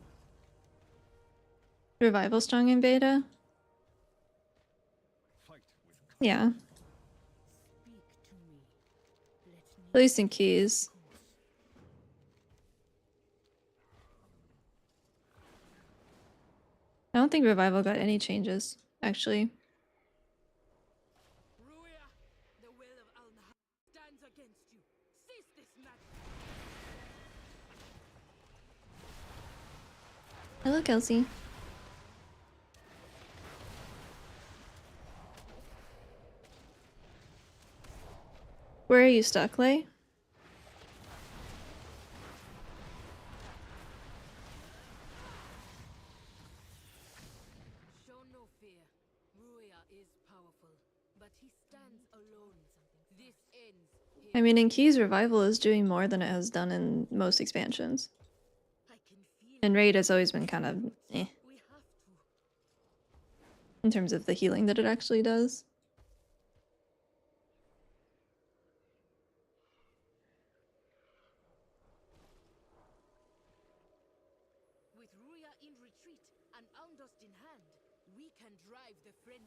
Revival strong in beta? Yeah. Speak to me. Let me At least in keys. I don't think Revival got any changes, actually. Ruia, the will of Hello, Kelsey. Where are you stuck, Lay? Show no fear. Ruya is powerful, but he stands alone. This ends here. I mean, in Keys, Revival is doing more than it has done in most expansions. And Raid has always been kind of eh. In terms of the healing that it actually does. With Ruya in retreat and Aundust in hand, we can drive the frenzy.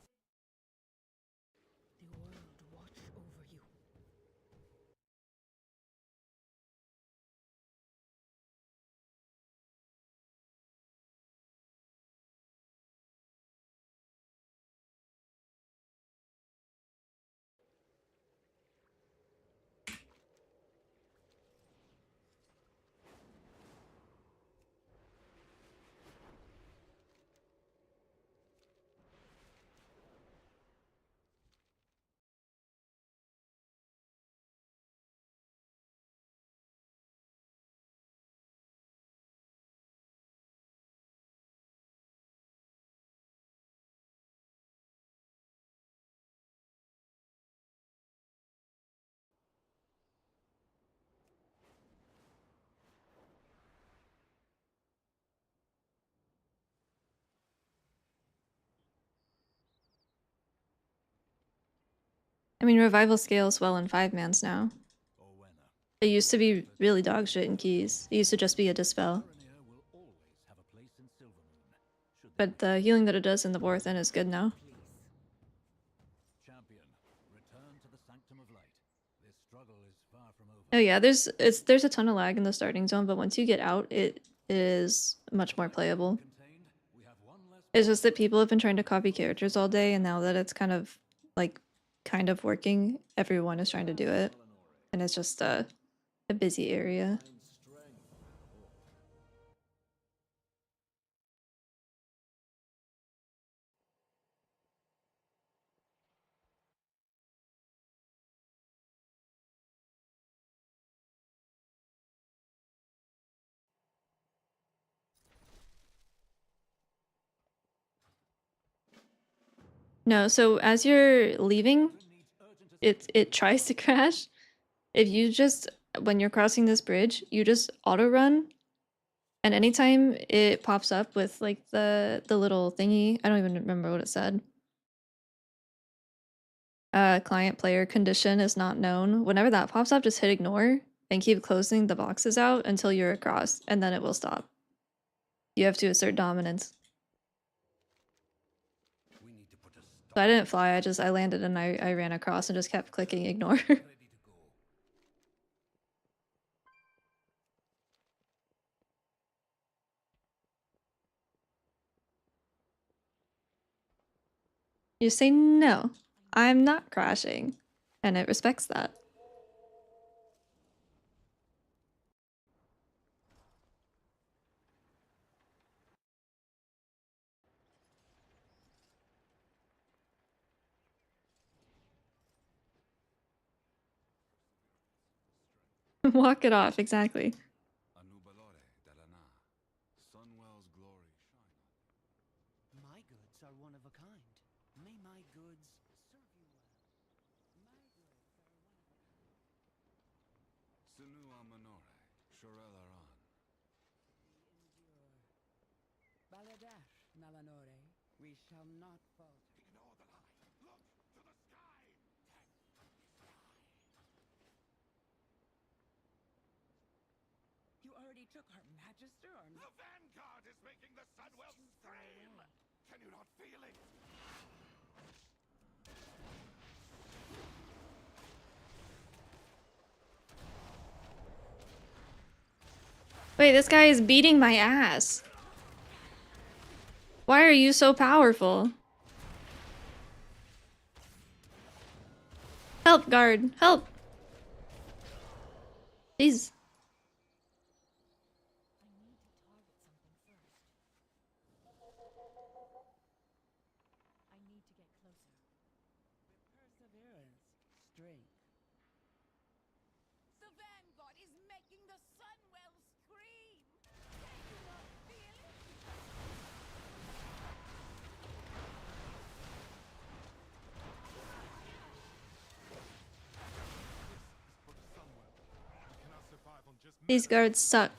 The world watch over you. I mean, Revival scales well in 5-mans now. It used to be really dog shit in Keys. It used to just be a Dispel. But the healing that it does in the Vorthen is good now. Oh yeah, there's a ton of lag in the starting zone, but once you get out, it is much more playable. It's just that people have been trying to copy characters all day, and now that it's kind of working, everyone is trying to do it. And it's just a busy area. No, so as you're leaving, it tries to crash. If you just, when you're crossing this bridge, you just auto run, and anytime it pops up with like the little thingy, I don't even remember what it said. Client player condition is not known. Whenever that pops up, just hit ignore and keep closing the boxes out until you're across, and then it will stop. You have to assert dominance. So I didn't fly, I landed and I ran across and just kept clicking ignore. You say no, I'm not crashing, and it respects that. Walk it off, exactly. My goods are one of a kind. May my goods serve you well. My goods are one of a kind. Sinu Amanore, Shorel Aran. Baladash, Nalanore, we shall not falter. Ignore the light. Look to the sky. You already took our Magister, or The Vanguard is making the Sunwell scream! Can you not feel it? Wait, this guy is beating my ass. Why are you so powerful? Help, guard, help! Jeez. Perseverance. Strength. The vanguard is making the Sunwell scream! Can you not feel it? These guards suck.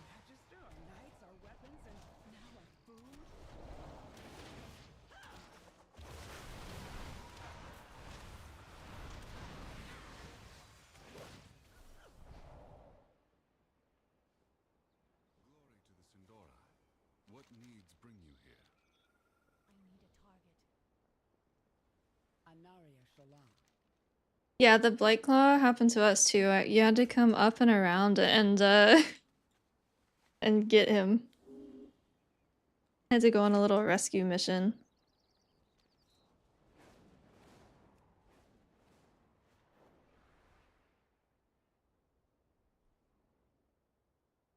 Register our knights, our weapons, and now our food. Glory to the Sindora. What needs bring you here? I need a target. Anaria Shalom. Yeah, the Blight Claw happened to us too. You had to come up and around and and get him. I had to go on a little rescue mission.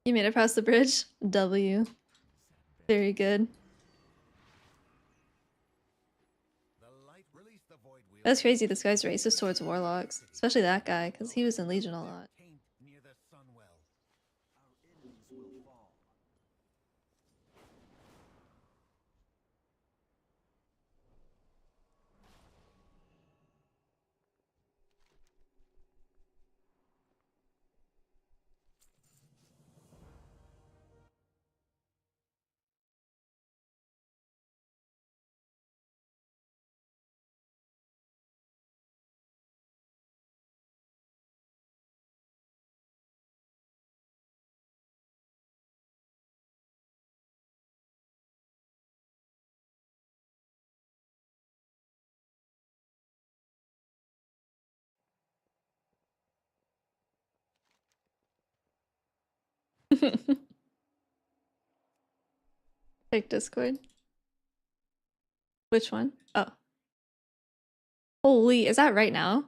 You made it past the bridge? W. Very good. That's crazy, this guy's racist towards warlocks. Especially that guy, because he was in Legion a lot. Near the Sunwell. Our enemies will fall. Check Discord. Which one? Oh. Holy, is that right now?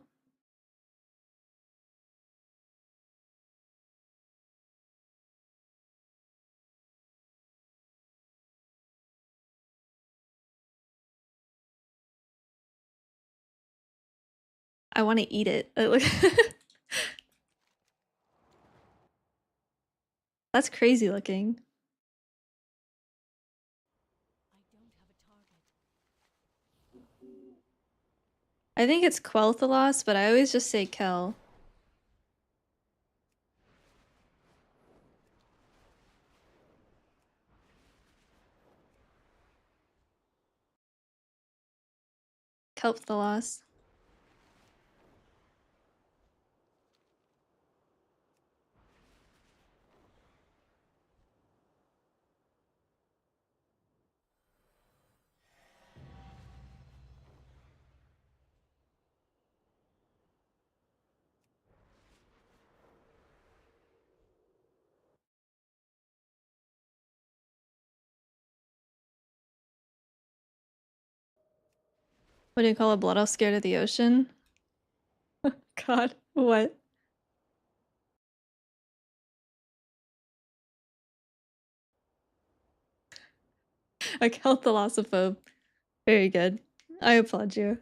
I want to eat it. That's crazy looking. I think it's Quel'Thalas, but I always just say Kel. Kelpthalas. What do you call a blood elf scared of the ocean? God, what? A Kelpthalasophobe. Very good. I applaud you.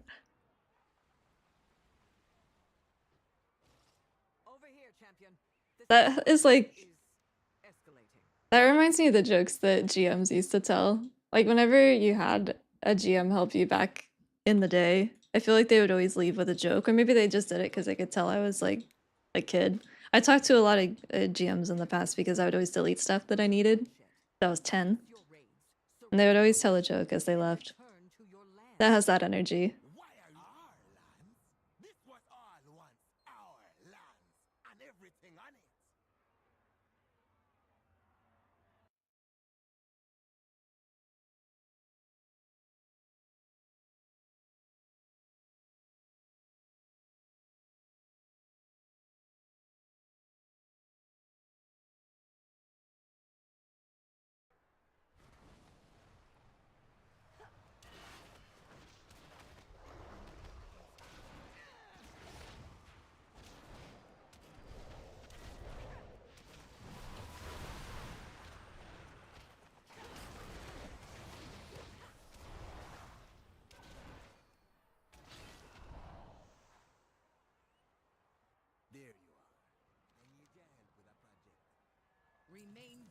Over here, champion. That is like... That reminds me of the jokes that GMs used to tell. Like, whenever you had a GM help you back in the day, I feel like they would always leave with a joke. Or maybe they just did it because they could tell I was, like, a kid. I talked to a lot of GMs in the past because I would always delete stuff that I needed. That was 10. And they would always tell a joke as they left. That has that energy. This was all once our lands and everything on it.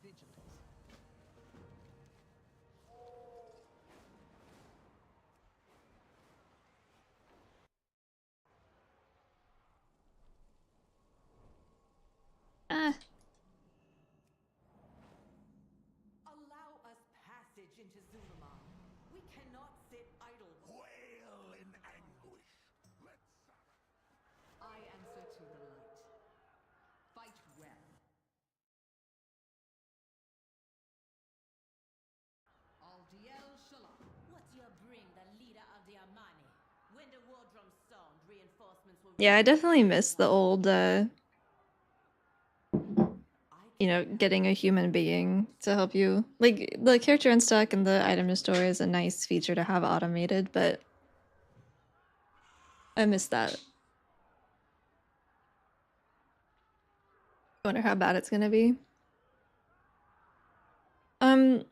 vigilant. Ah. Allow us passage into Zulaman. We cannot sit idle. Wail in anguish. Let's I answer to the light. Fight well. Aldiel Shalom. What you bring, the leader of the Amani? When the war drums sound, reinforcements will... Yeah, I definitely miss the old, you know, getting a human being to help you. Like, the character unstuck and the item restore is a nice feature to have automated, but I miss that. I wonder how bad it's gonna be. I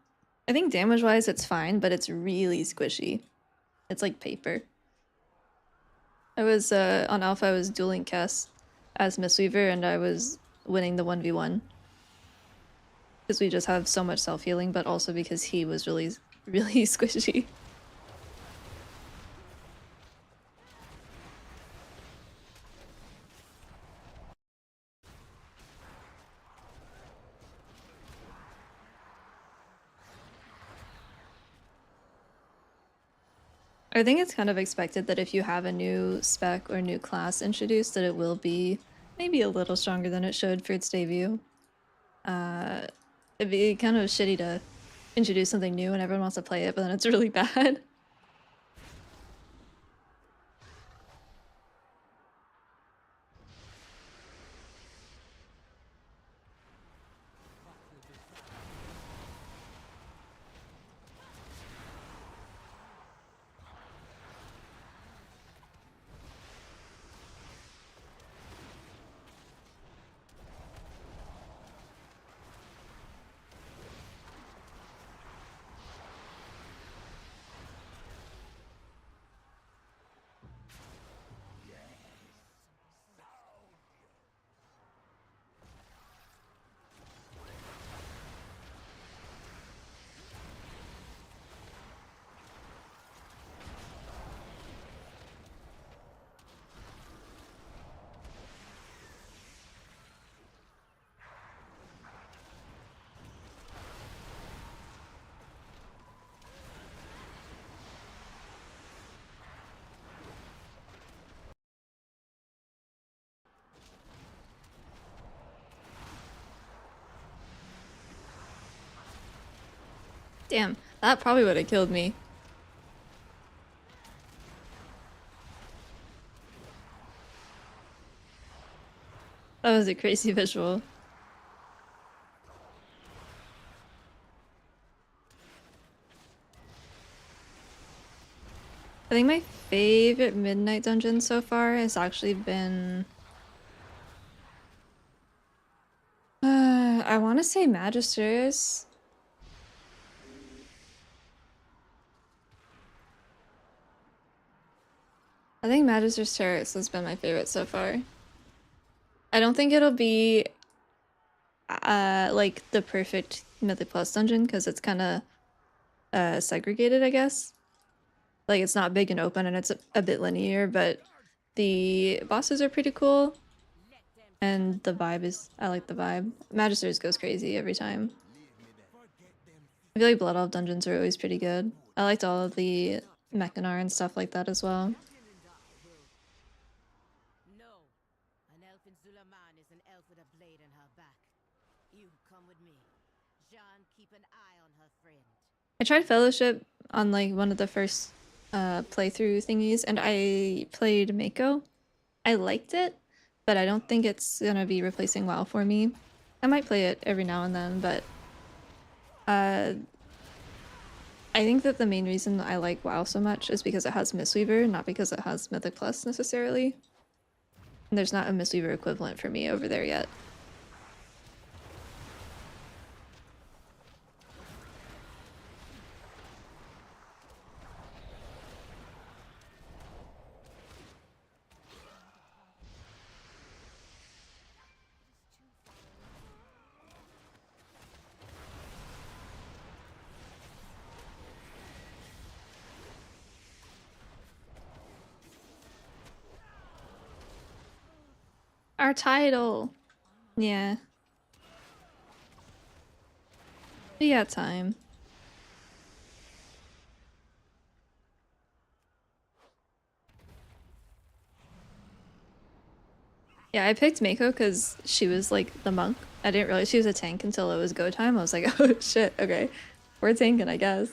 think damage-wise it's fine, but it's really squishy. It's like paper. I was, on Alpha I was dueling Kess as Mistweaver and I was winning the 1v1. Because we just have so much self-healing, but also because he was really, really squishy. I think it's kind of expected that if you have a new spec or new class introduced, that it will be maybe a little stronger than it should for its debut. It'd be kind of shitty to introduce something new and everyone wants to play it, but then it's really bad. Damn, that probably would have killed me. That was a crazy visual. I think my favorite midnight dungeon so far has actually been... I want to say Magister's. I think Magister's Terrace has been my favorite so far. I don't think it'll be like the perfect Mythic Plus dungeon because it's kind of segregated, I guess. Like it's not big and open and it's a bit linear, but the bosses are pretty cool. And the vibe is, I like the vibe. Magister's goes crazy every time. I feel like Blood Elf dungeons are always pretty good. I liked all of the Mechanar and stuff like that as well. No, an elf in Zulaman is an elf with a blade in her back. You come with me. Jean, keep an eye on her friend. I tried Fellowship on like one of the first playthrough thingies, and I played Mako. I liked it, but I don't think it's gonna be replacing WoW for me. I might play it every now and then, but I think that the main reason I like WoW so much is because it has Mistweaver, not because it has Mythic Plus necessarily. And there's not a Mistweaver equivalent for me over there yet. Our title. Yeah. We got time. Yeah, I picked Mako because she was like the monk. I didn't realize she was a tank until it was go time. I was like, oh shit, okay. We're tanking, I guess.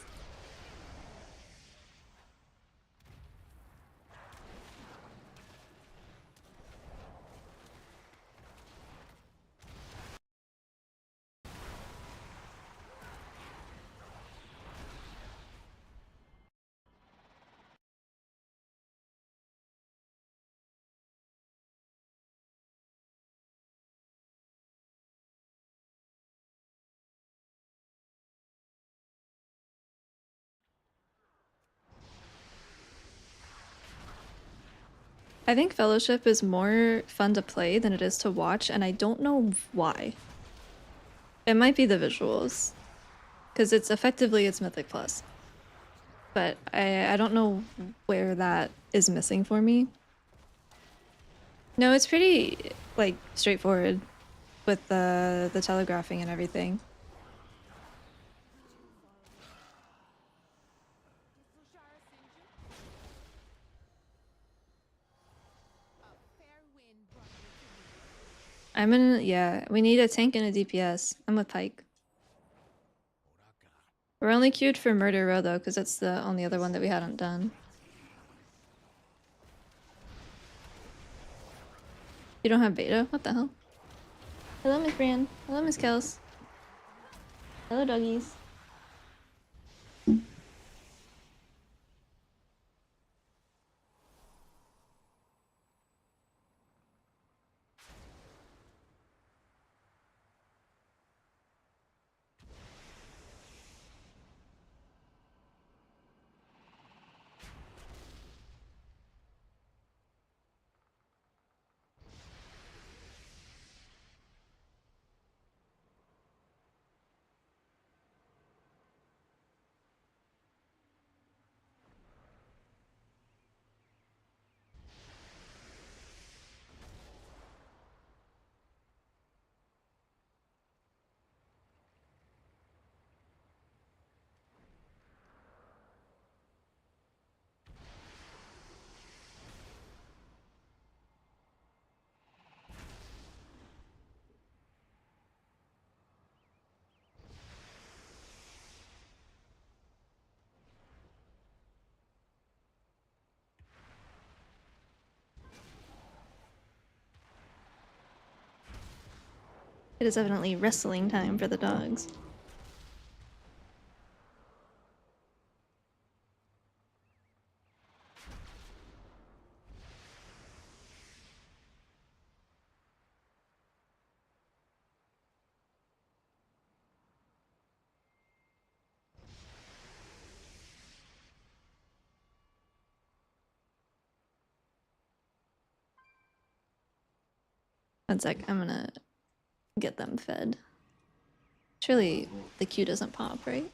I think Fellowship is more fun to play than it is to watch, and I don't know why. It might be the visuals, because it's Mythic Plus. But I don't know where that is missing for me. No, it's pretty like straightforward with the telegraphing and everything. Yeah, we need a tank and a DPS. I'm with Pike. We're only queued for Murder Row though, because that's the only other one that we hadn't done. You don't have beta? What the hell? Hello, Miss Brian. Hello, Miss Kels. Hello, doggies. It is evidently wrestling time for the dogs. One sec, I'm gonna get them fed. Surely the queue doesn't pop, right?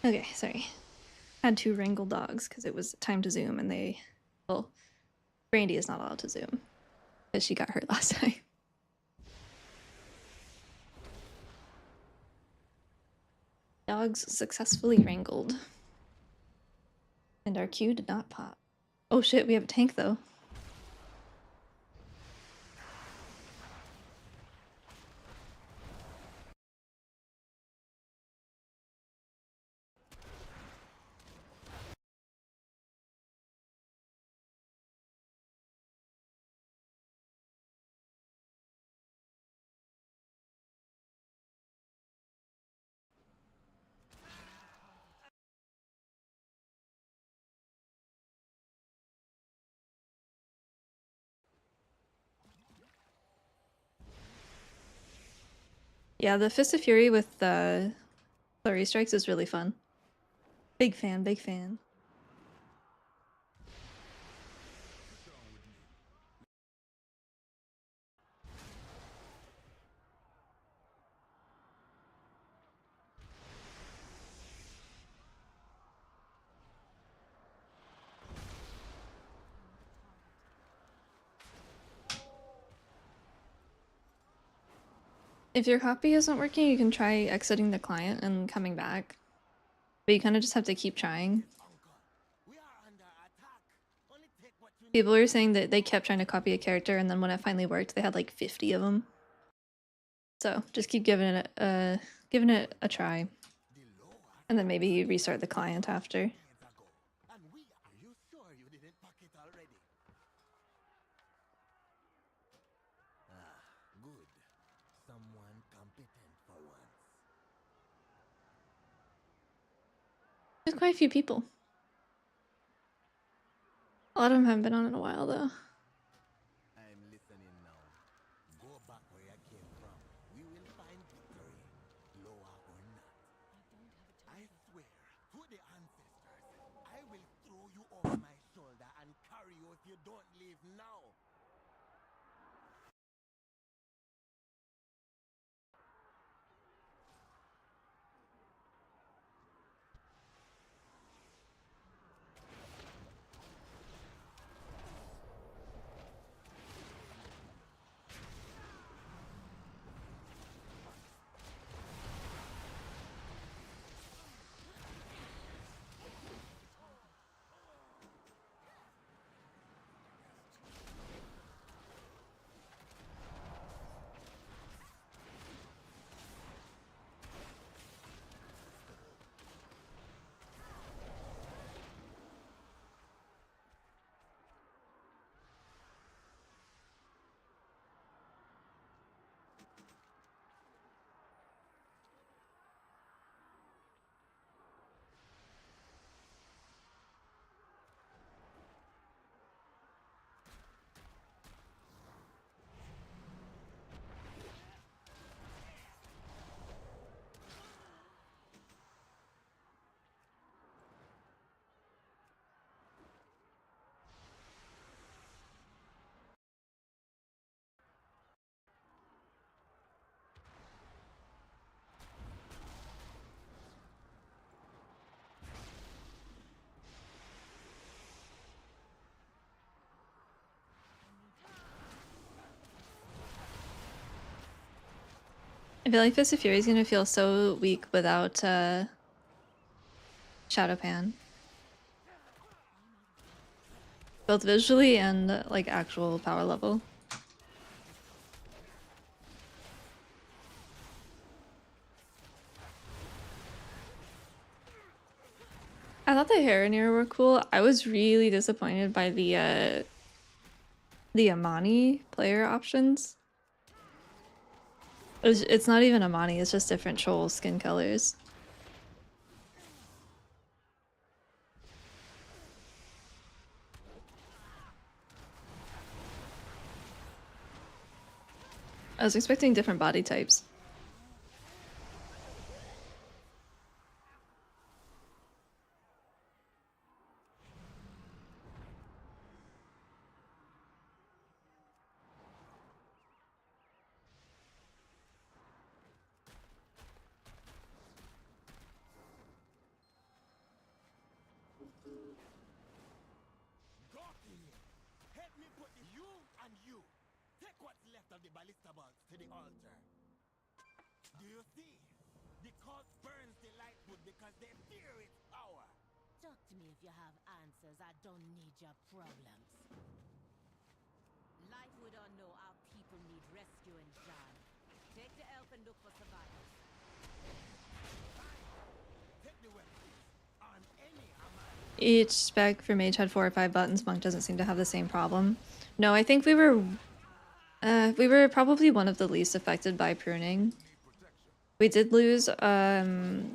Okay, sorry. Had to wrangle dogs because it was time to zoom and they... Well, Brandy is not allowed to zoom because she got hurt last time. Dogs successfully wrangled. And our Q did not pop. Oh shit, we have a tank though. Yeah, the Fist of Fury with the Flurry Strikes is really fun. Big fan, big fan. If your copy isn't working, you can try exiting the client and coming back. But you kind of just have to keep trying. People were saying that they kept trying to copy a character and then when it finally worked, they had like 50 of them. So just keep giving it a try. And then maybe restart the client after. There's quite a few people. A lot of them haven't been on in a while though. I'm listening now. Go back where you came from. We will find victory, lower or not. I swear to the ancestors, I will throw you over my shoulder and carry you if you don't leave now. I feel like Fist of Fury is gonna feel so weak without Shadow Pan. Both visually and like actual power level. I thought the Harrenir were cool. I was really disappointed by the Amani player options. It's not even Amani, it's just different troll skin colors. I was expecting different body types. of the ballista bolts to the altar. Do you see? The cult burns the light wood because they fear its power. Talk to me if you have answers. I don't need your problems. Lightwood or no, our people need rescuing, John. Take the elf and look for survivors. Take the weapons on any amount. Each spec for mage had 4 or 5 buttons. Monk doesn't seem to have the same problem. No, I think we were probably one of the least affected by pruning. We did lose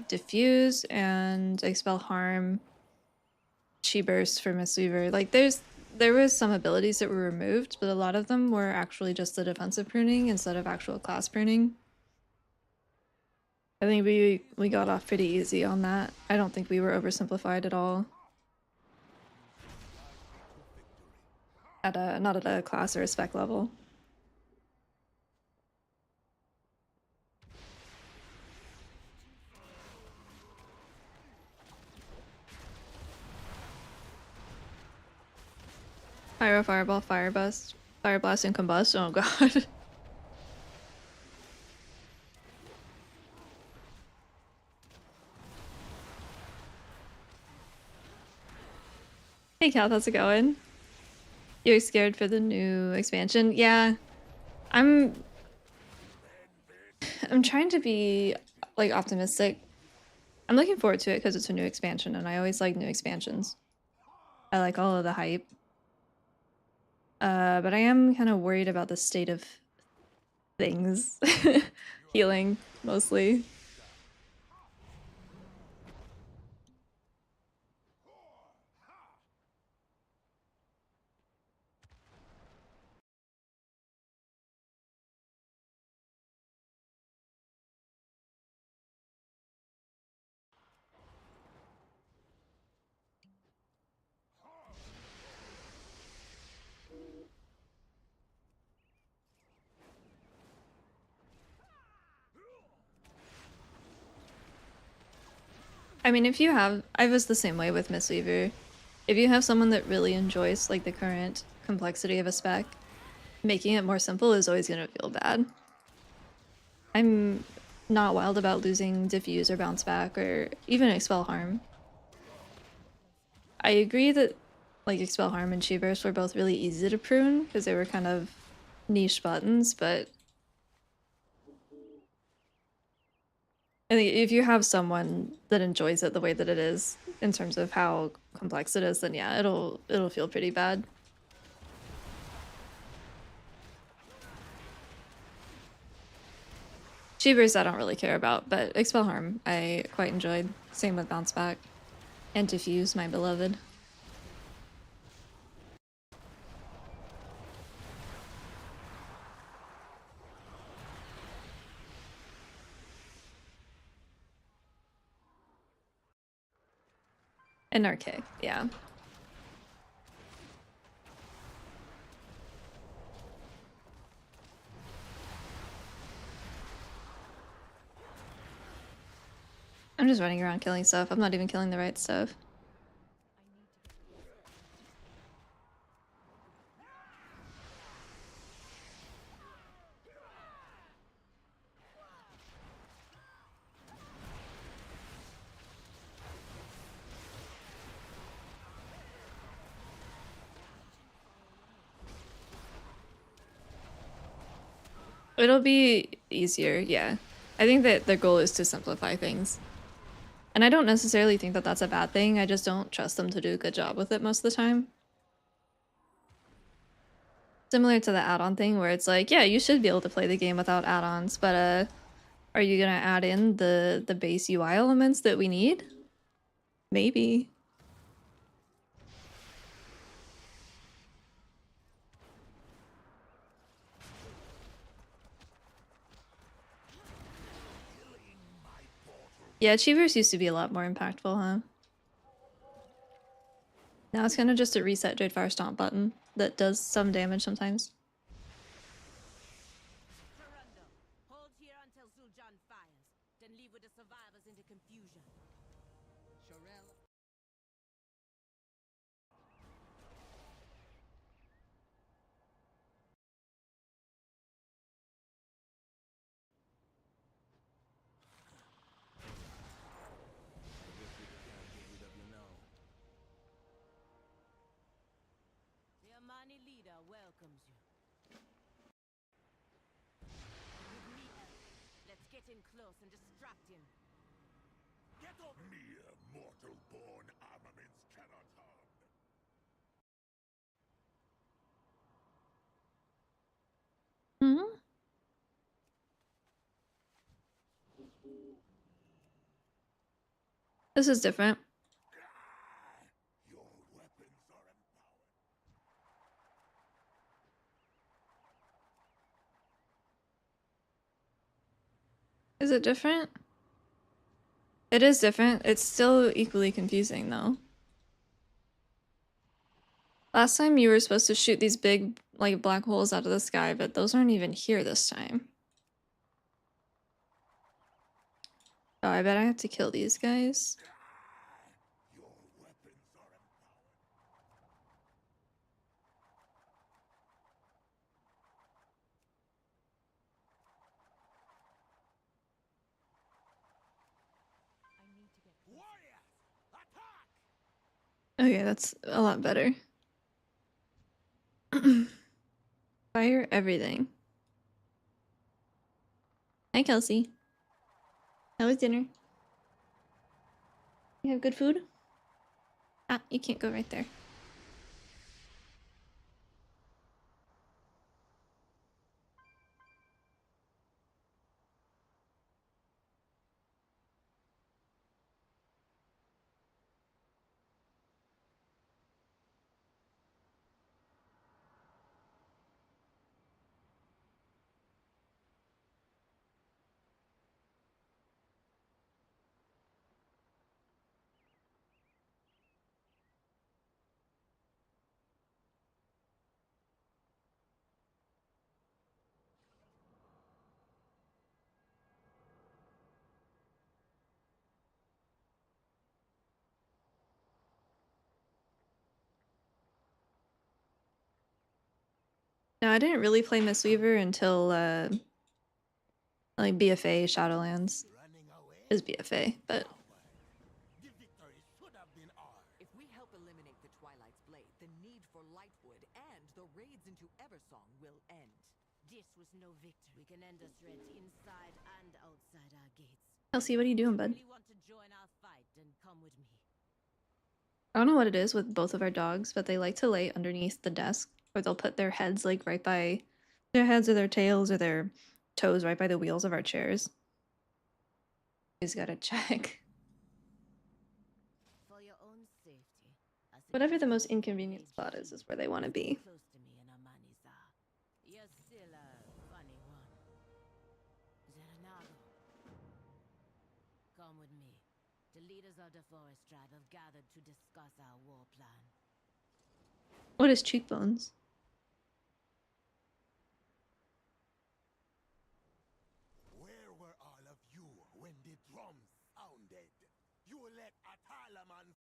diffuse and expel harm, chi burst for mistweaver. Like there was some abilities that were removed, but a lot of them were actually just the defensive pruning instead of actual class pruning. I think we got off pretty easy on that. I don't think we were oversimplified at all. Not at a class or a spec level. Pyro, fireball, fire blast, and combust. Oh god. Hey Cal, how's it going? You're scared for the new expansion? Yeah. I'm trying to be like optimistic. I'm looking forward to it because it's a new expansion and I always like new expansions. I like all of the hype. But I am kind of worried about the state of things. Healing, mostly. I mean, if you have... I was the same way with mistweaver. If you have someone that really enjoys like the current complexity of a spec, making it more simple is always going to feel bad. I'm not wild about losing diffuse or bounce back or even expel harm. I agree that like expel harm and chi burst were both really easy to prune because they were kind of niche buttons, but I think if you have someone that enjoys it the way that it is in terms of how complex it is, then yeah, it'll feel pretty bad. Chi burst I don't really care about, but expel harm I quite enjoyed. Same with bounce back. And diffuse, my beloved. And RK, yeah. I'm just running around killing stuff. I'm not even killing the right stuff. It'll be easier, yeah. I think that the goal is to simplify things. And I don't necessarily think that that's a bad thing, I just don't trust them to do a good job with it most of the time. Similar to the add-on thing where it's like, yeah, you should be able to play the game without add-ons, but are you gonna add in the base UI elements that we need? Maybe. Yeah, Achievers used to be a lot more impactful, huh? Now it's kind of just a reset Dreadfire Stomp button that does some damage sometimes. Hold here until Zul'Jan fires, then leave with the survivors into confusion. Rutani leader welcomes you. With me, Elf. Let's get in close and distract him. Get over! Mere mortal-born armaments cannot harm. Hmm? This is different. Your weapons are empowered. Is it different? It is different. It's still equally confusing though. Last time you were supposed to shoot these big, like, black holes out of the sky, but those aren't even here this time. Oh, I bet I have to kill these guys. Your weapons are empowered. Warriors! Attack! Okay, that's a lot better. Fire everything. Hi, Kelsey. How was dinner? You have good food? Ah, you can't go right there. No, I didn't really play Mistweaver until, like, BFA Shadowlands. Running away? Is BFA, but... The victory should have been ours. If we help eliminate the Twilight's Blade, the need for Lightwood and the raids into Eversong will end. This was no victory. We can end the threat inside and outside our gates. Kelsey, what are you doing, bud? Really want to join our fight, then come with me. I don't know what it is with both of our dogs, but they like to lay underneath the desk, or they'll put their heads, like, right by their heads or their tails or their toes right by the wheels of our chairs. He's gotta check. For your own safety. Whatever the most inconvenient spot is where they want to be. Close to me in Amaniza. You're still a funny one. Zeranago. Come with me. The leaders of the forest tribe have gathered to discuss our war plan. What is cheekbones? Where were all of you when the drums sounded? You let Atalaman.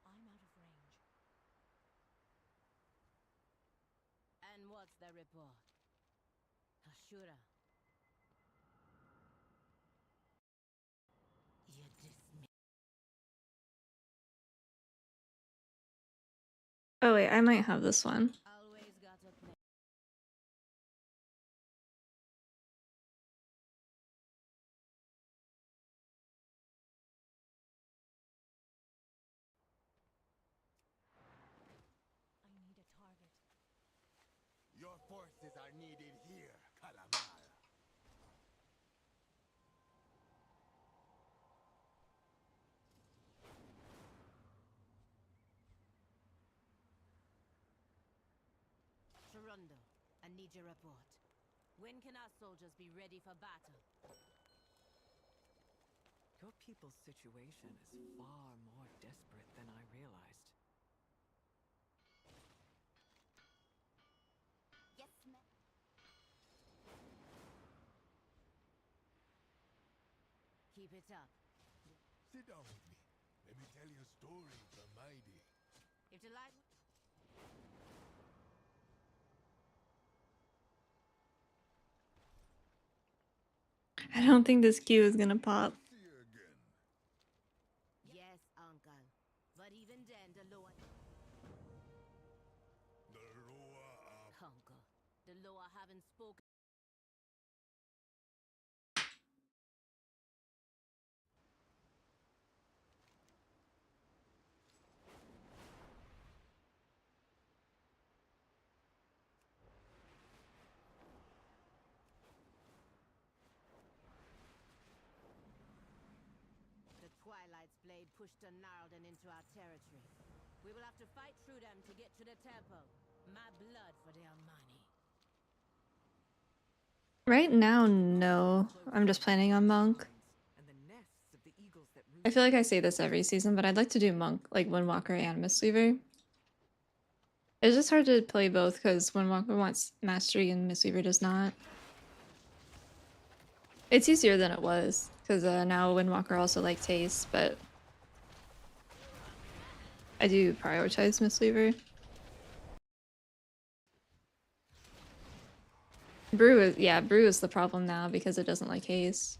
I'm out of range. And what's the report? Ashura. You dismiss. Oh wait, I might have this one. Always got a plan. I need a target. Your forces are needed here, Kalamar. Sharondo, I need your report. When can our soldiers be ready for battle? Your people's situation is far more desperate than I realized. Yes, ma'am. Keep it up. Sit down with me. Let me tell you a story from my day. If the light... I don't think this queue is gonna pop. See you again. Yes, uncle. But even then, the lower... The Loa Uncle, the lower haven't spoken... The Twilight's blade pushed the Gnarlden into our territory. We will have to fight through them to get to the temple. My blood for the Almani. Right now, no. I'm just planning on Monk. I feel like I say this every season, but I'd like to do Monk, like Windwalker and Mistweaver. It's just hard to play both because Windwalker wants mastery and Mistweaver does not. It's easier than it was, because now Windwalker also like taste, but I do prioritize Mistweaver. Brew is, yeah, Brew is the problem now because it doesn't like haste.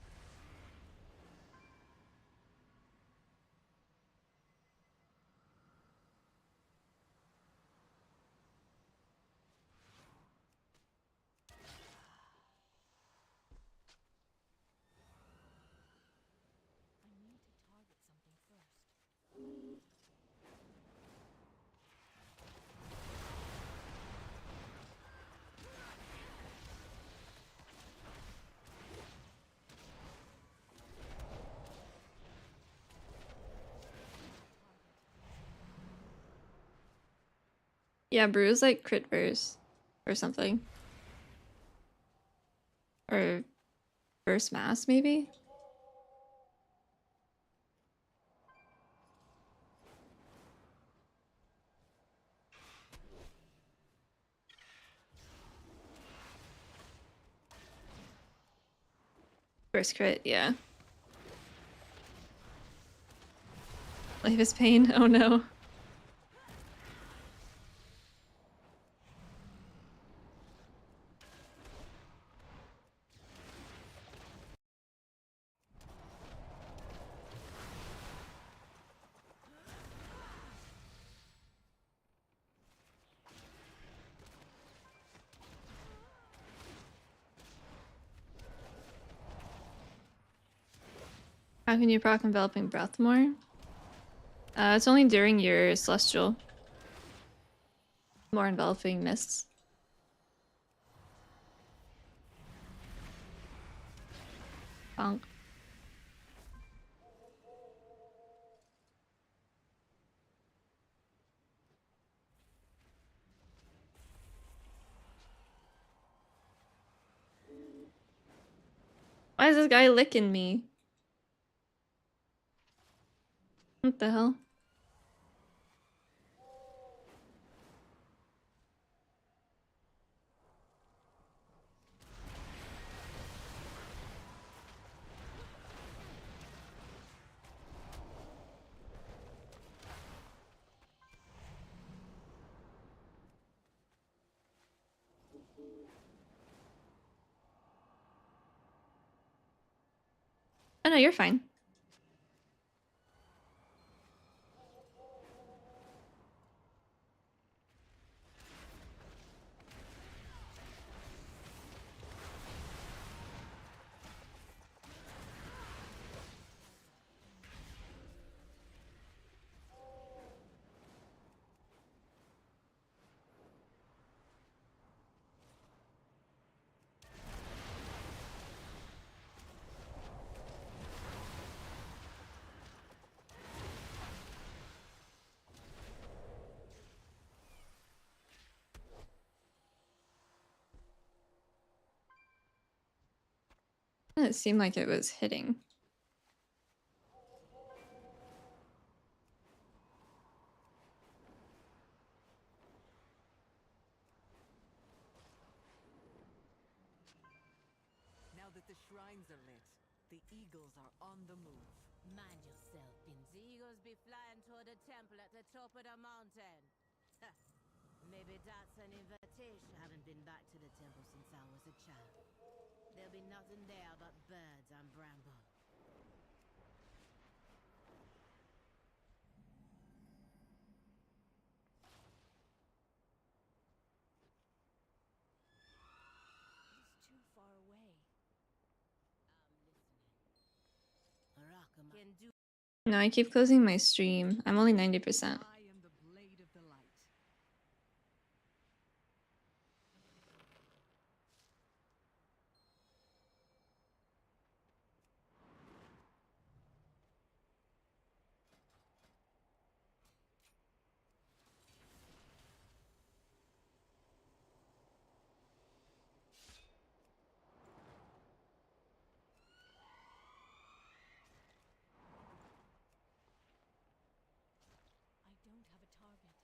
Yeah, Brew is like crit verse or something. Or burst mass, maybe? Burst crit, yeah. Life is pain, oh no. How can you proc enveloping breath more? It's only during your celestial. More enveloping mists. Bonk. Why is this guy licking me? What the hell? Oh no, you're fine. It seemed like it was hitting. Now that the shrines are lit, the eagles are on the move. Mind yourself, Pinsy. Eagles be flying toward the temple at the top of the mountain. Maybe that's an invitation. Haven't been back to the temple since I was a child. There'll be nothing there but birds and bramble. It's too far away. I'm listening. Can do. No, I keep closing my stream. I'm only 90%. I am the blade of the light. I don't have a target.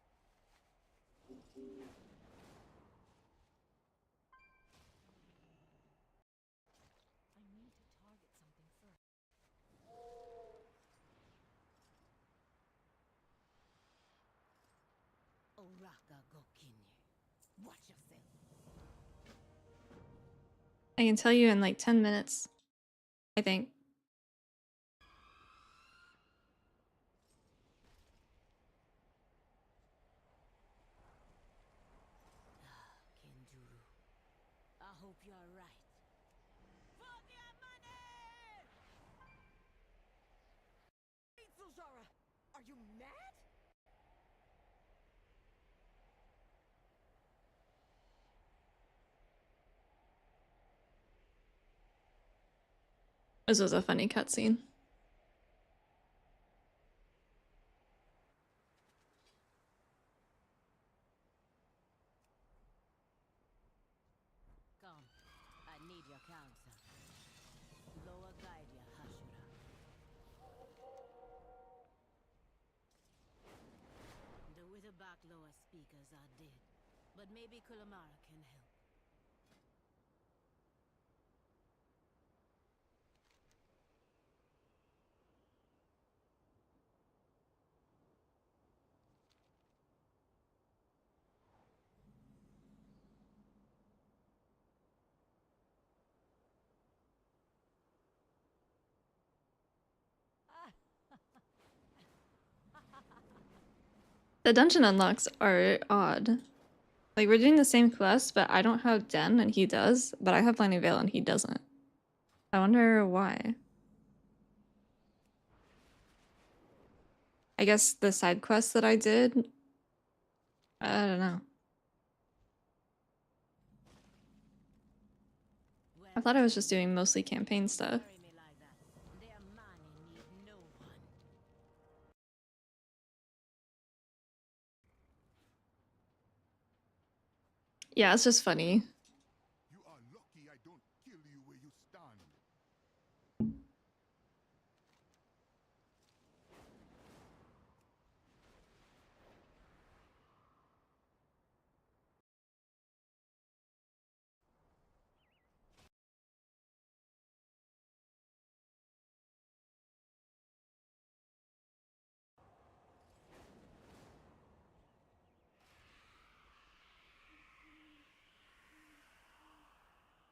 I need to target something first. Oraka Gokinye. Watch yourself. I can tell you in like 10 minutes, I think. Kenduru. I hope you're right. For the money! Zara, are you mad? This was a funny cutscene. Come, I need your counsel. Lower guide ya, Hashura. The Witherback lower speakers are dead, but maybe Kulamara can help. The dungeon unlocks are odd. Like, we're doing the same quest, but I don't have Den and he does, but I have Blinding Veil and he doesn't. I wonder why. I guess the side quest that I did, I don't know. I thought I was just doing mostly campaign stuff. Yeah, it's just funny. You are lucky I don't kill you where you stand.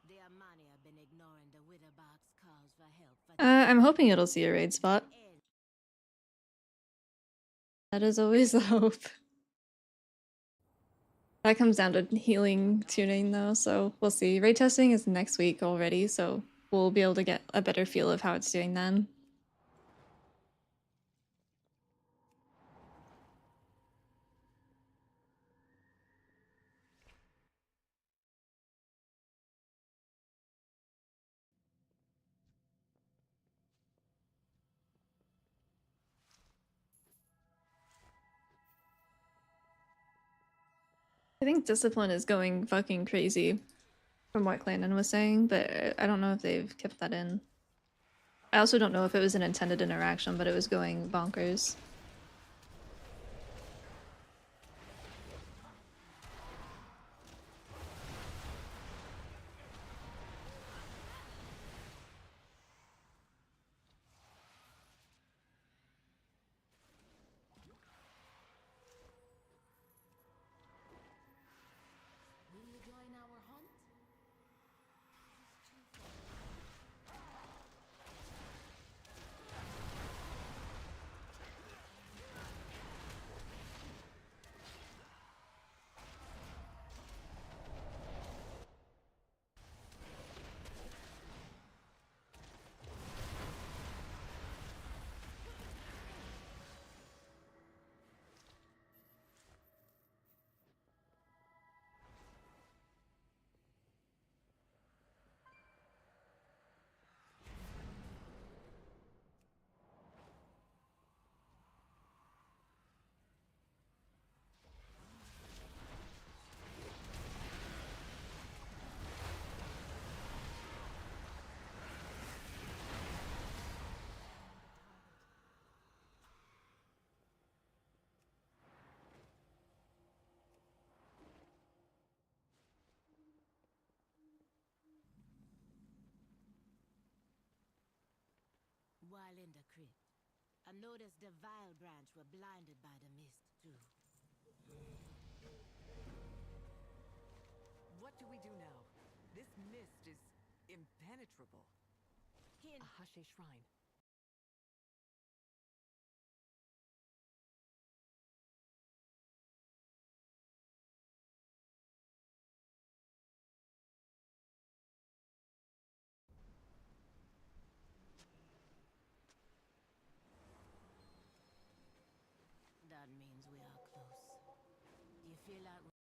The Amani have been ignoring the Witherback's calls for help. I'm hoping it'll see a raid spot. That is always the hope. That comes down to healing tuning though, so we'll see. Raid testing is next week already, so we'll be able to get a better feel of how it's doing then. I think Discipline is going fucking crazy from what Clandon was saying, but I don't know if they've kept that in. I also don't know if it was an intended interaction, but it was going bonkers. in the crypt. I noticed the Vile branch were blinded by the mist, too. What do we do now? This mist is impenetrable. Kin, A Hashe shrine. that means we are close. Do you feel like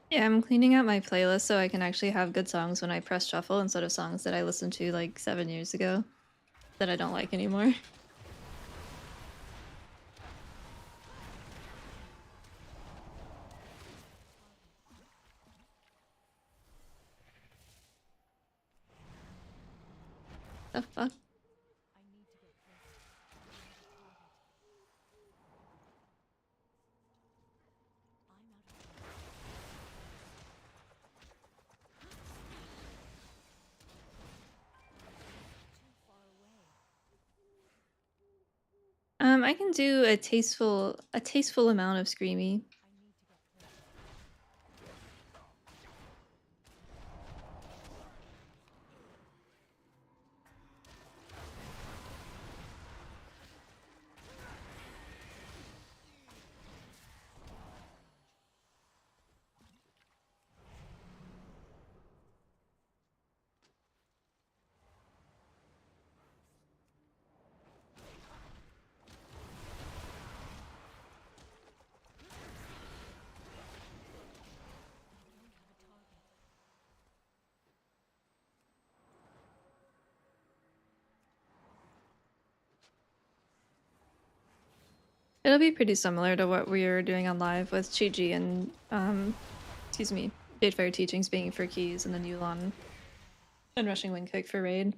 Yeah, I'm cleaning out my playlist so I can actually have good songs when I press shuffle instead of songs that I listened to like 7 years ago that I don't like anymore. The fuck? I can do a tasteful amount of screamy. It'll be pretty similar to what we were doing on live with Chiji and excuse me, Jadefire Teachings being for keys and then Yulon and Rushing Windkick for raid.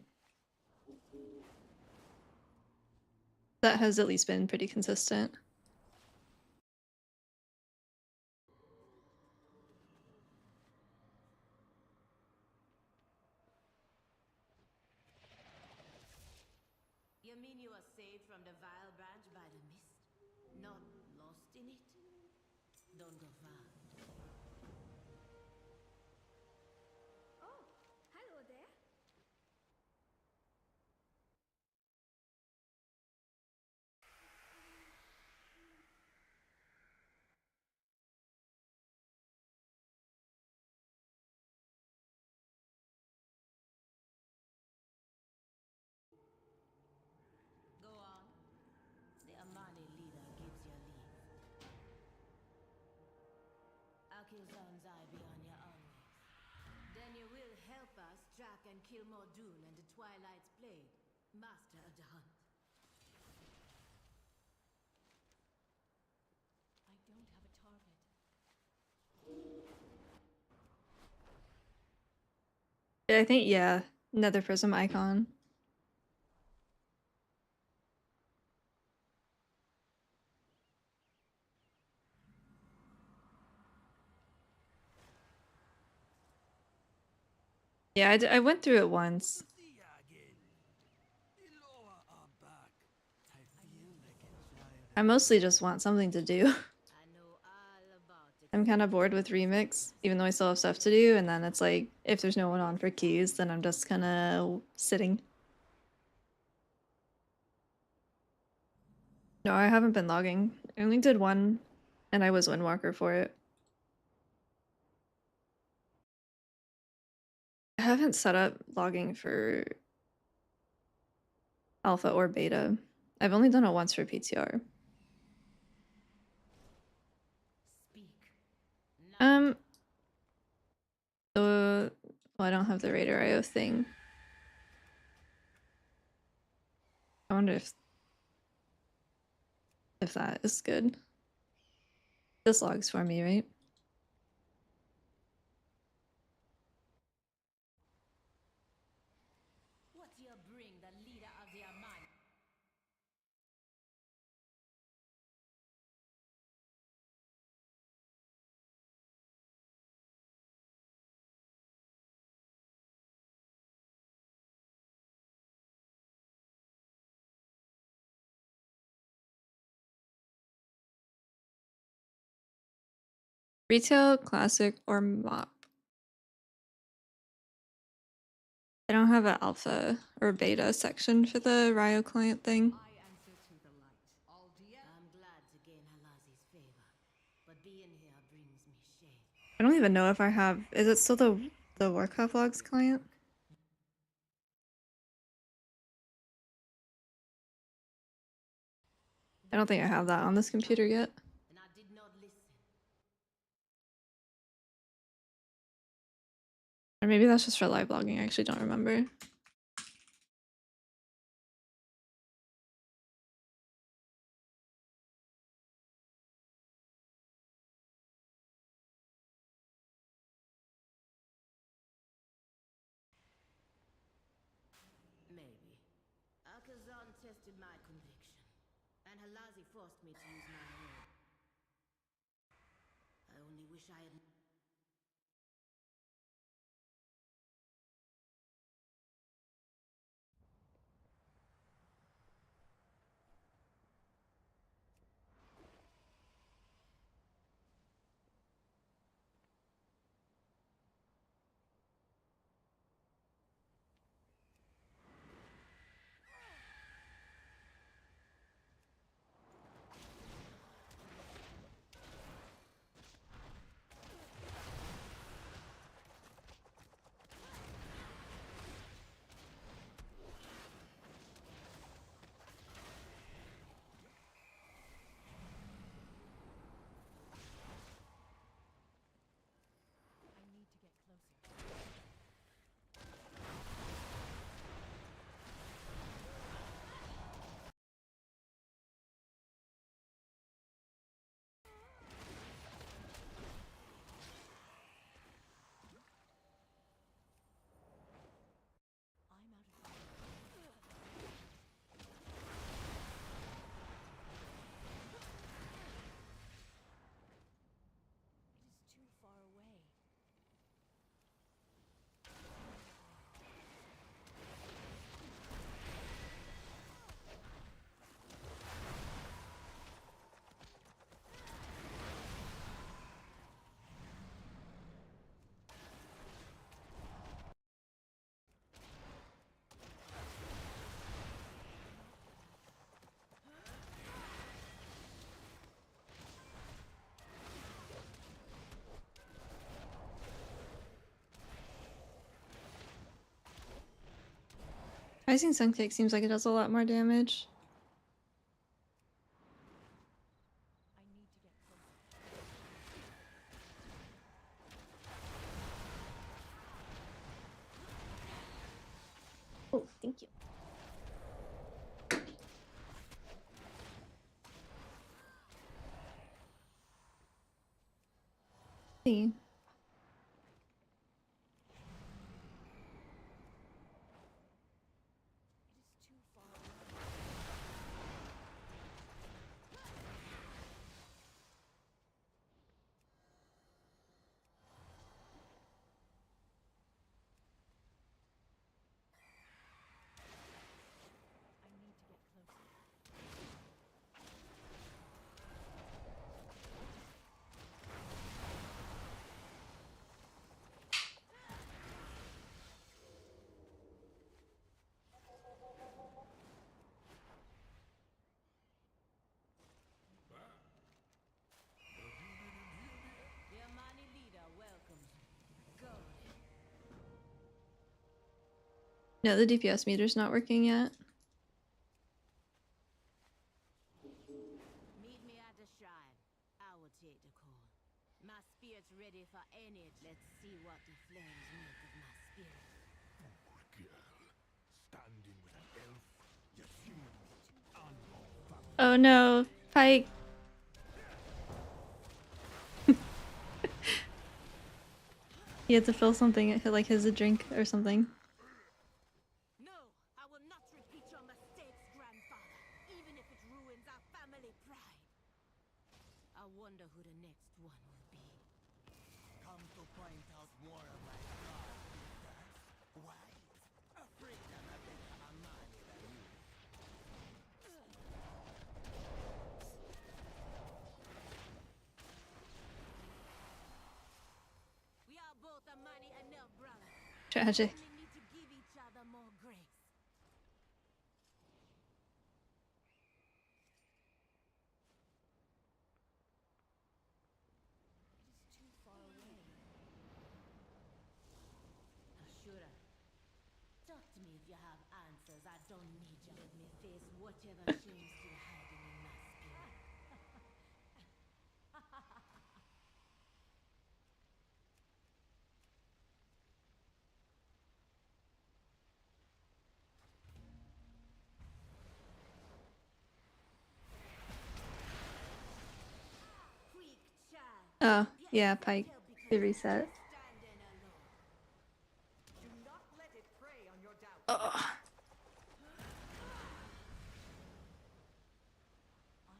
That has at least been pretty consistent. you mean you are saved from the Vile branch by the mist? Not lost in it? Don't go far. Oh, hello there. Go on. The Amani leader gives you leave. Akilzon's eye be on you always. Then you will help us track and kill Mordoon and the Twilight's Blade, master of the hunt. I don't have a target. I think, yeah, Nether Prism icon. Yeah, I went through it once. I mostly just want something to do. I'm kind of bored with Remix, even though I still have stuff to do, and then it's like, if there's no one on for keys, then I'm just kind of sitting. No, I haven't been logging. I only did one, and I was Windwalker for it. I haven't set up logging for alpha or beta. I've only done it once for PTR. Um, well, I don't have the Raider IO thing. I wonder if that is good. This logs for me, right? Retail, classic, or mop. I don't have an alpha or beta section for the Ryo client thing. I'm glad to gain Halazi's favor, but being here brings me shame. I don't even know if I have. Is it still the Warcraft logs client? I don't think I have that on this computer yet. And I did not listen. Or maybe that's just for live blogging. I actually don't remember. Maybe. Alcazan tested my conviction, and Halazi forced me to use my head. I only wish I had... Rising Sunkick seems like it does a lot more damage. Oh, thank you. See. The Amani leader welcomes you. Go. No, the DPS meter's not working yet. Meet me at the shrine. I will take the call. My spirit's ready for any. Let's see what the flames make of my spirit. Girl, standing with an elf, you human. Oh no, Pike. He had to fill something like his a drink or something. No, I will not repeat your mistakes, grandfather, even if it ruins our family pride. I wonder who the next one will be. Come to point out more of my flaws, sisters. Why? Afraid I'm a better Amani than you. Tragic. Only need to give each other more grace. It is too far away. Ashura, talk to me if you have answers. I don't need you. Let me face whatever shame still hiding in my spirit. Quick, child. Oh, yeah, Pike. The reset. Standing alone. Do not let it prey on your doubt. Ugh. I'm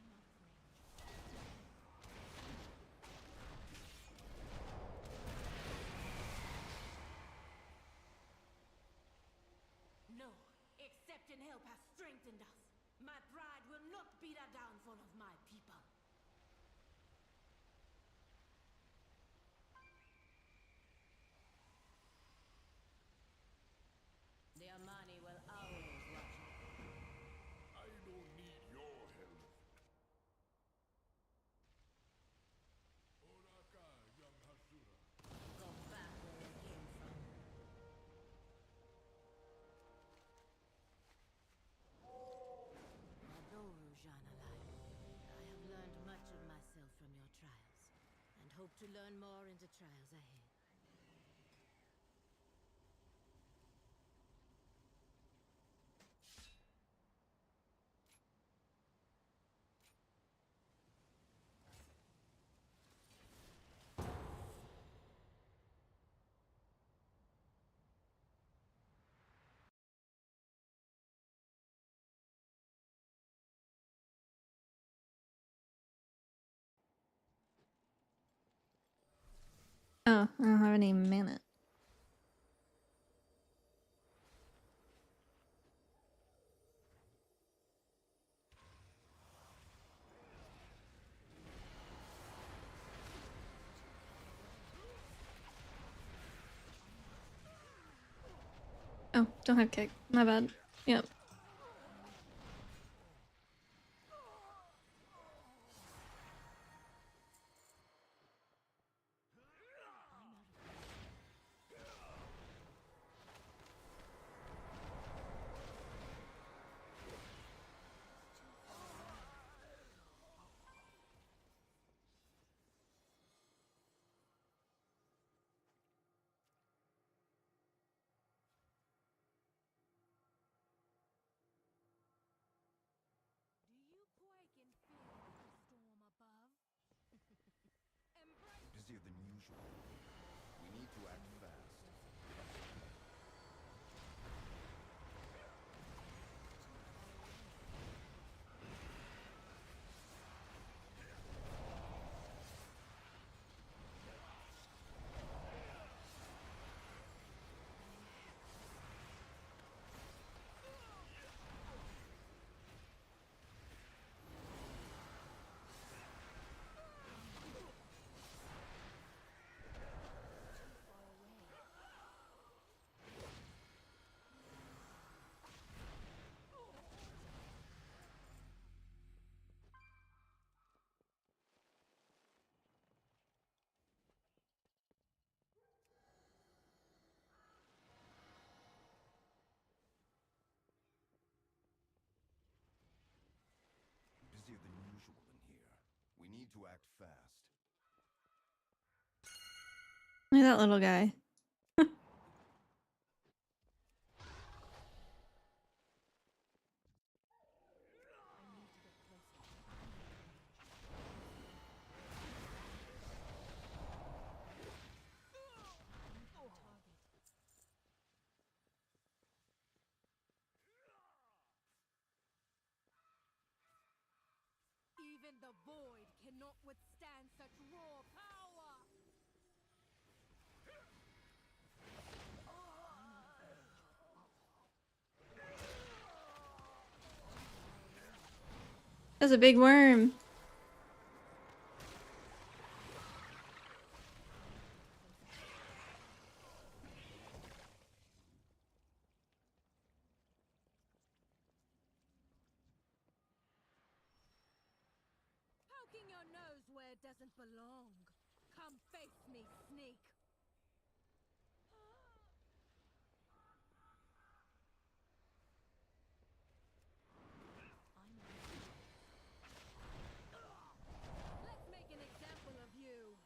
out of range. No, accepting help has strengthened us. My pride will not be the downfall of my people. The Amani will always watch you. I don't need your help. Oraka, young Hasura. Go back where you came from. Although Rujan alive, I have learned much of myself from your trials, and hope to learn more in the trials ahead. Oh, I don't have any mana. Oh, don't have kick. My bad. Yep. Do you quake in fear of the storm above? Embrace Busier than usual. We need to act fast. Busier than usual in here. We need to act fast. Look at that little guy. even the void cannot withstand such raw power. That's a big worm. that doesn't belong. Come face me, sneak. Let's make an example of you.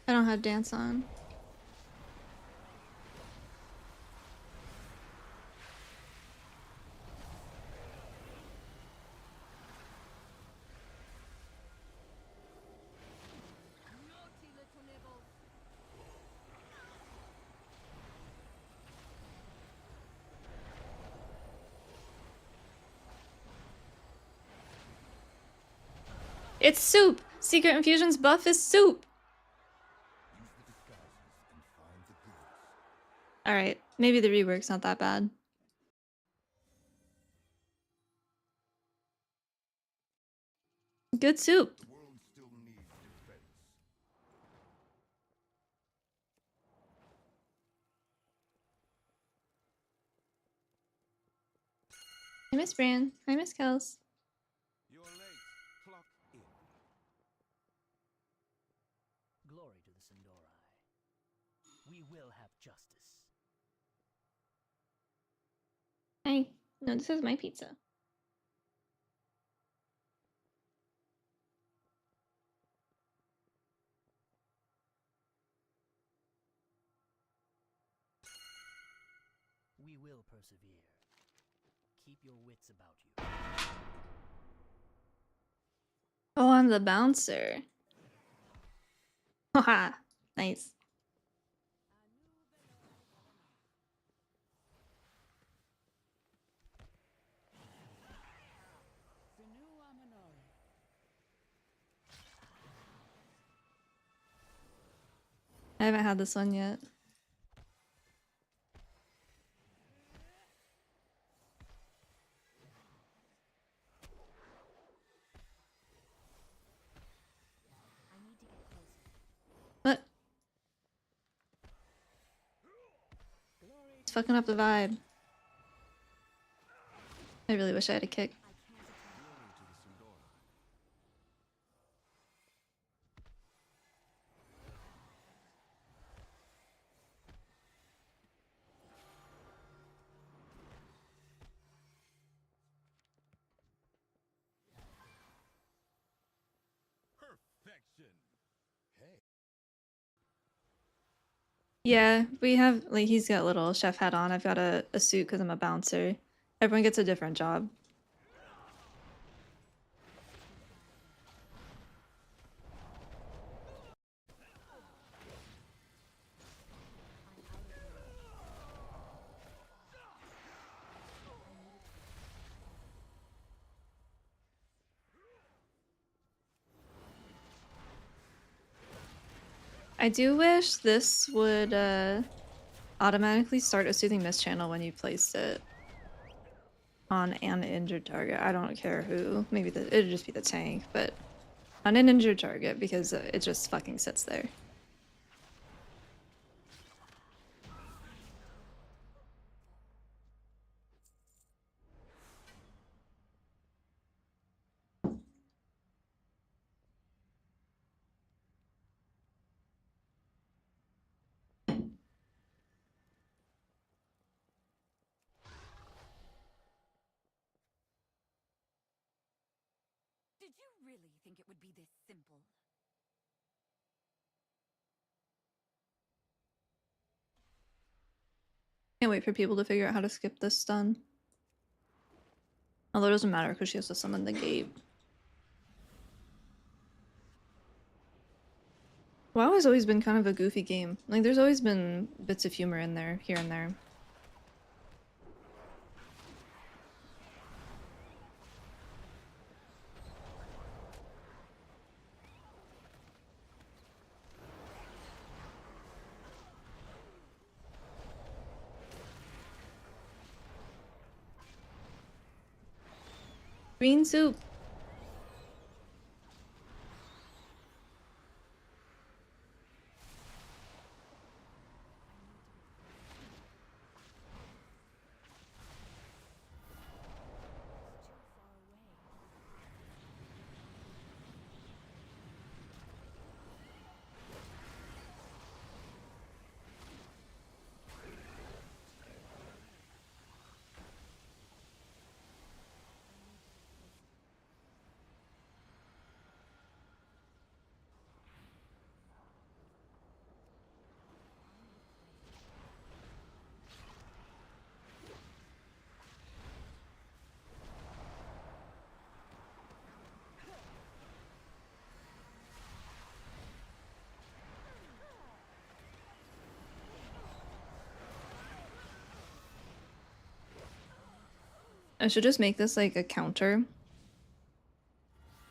I don't have dance on. Naughty little nibbles. It's soup! Secret Infusion's buff is soup! Alright, maybe the rework's not that bad. Good soup! The world still needs defense. Hi, Miss Bran. Hi, Miss Kels. You're late. Clock in. Glory to the Sindori. We will have justice. Hi. No, this is my pizza. We will persevere. Keep your wits about you. Oh, I'm the bouncer. Haha, nice. I haven't had this one yet. What? It's fucking up the vibe. I really wish I had a kick. Perfection. Hey. Yeah, we have, like, he's got a little chef hat on. I've got a suit because I'm a bouncer. Everyone gets a different job. I do wish this would automatically start a Soothing Mist channel when you placed it on an injured target. I don't care who. Maybe it'd just be the tank, but on an injured target because it just fucking sits there. Did you really think it would be this simple? Can't wait for people to figure out how to skip this stun. Although it doesn't matter because she has to summon the gate. WoW has always been kind of a goofy game. Like, there's always been bits of humor in there, here and there. Green soup! I should just make this like a counter.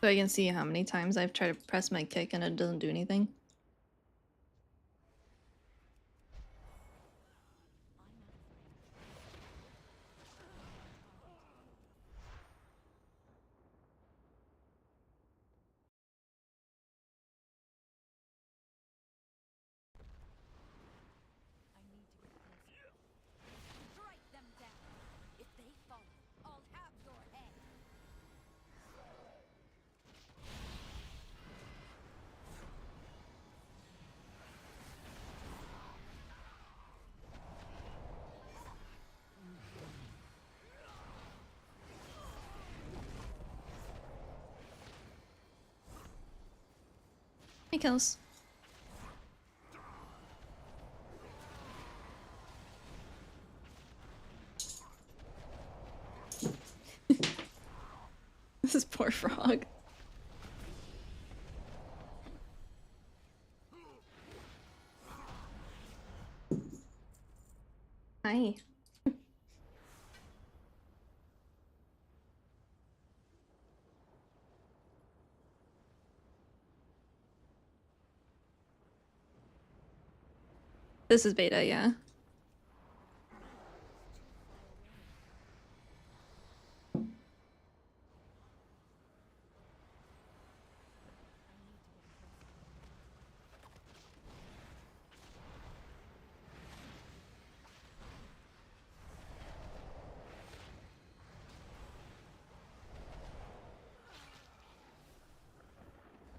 So I can see how many times I've tried to press my kick and it doesn't do anything. Strike them down. If they follow, I'll have your head. Hey, Kels. This is poor frog. Hi. This is beta, yeah.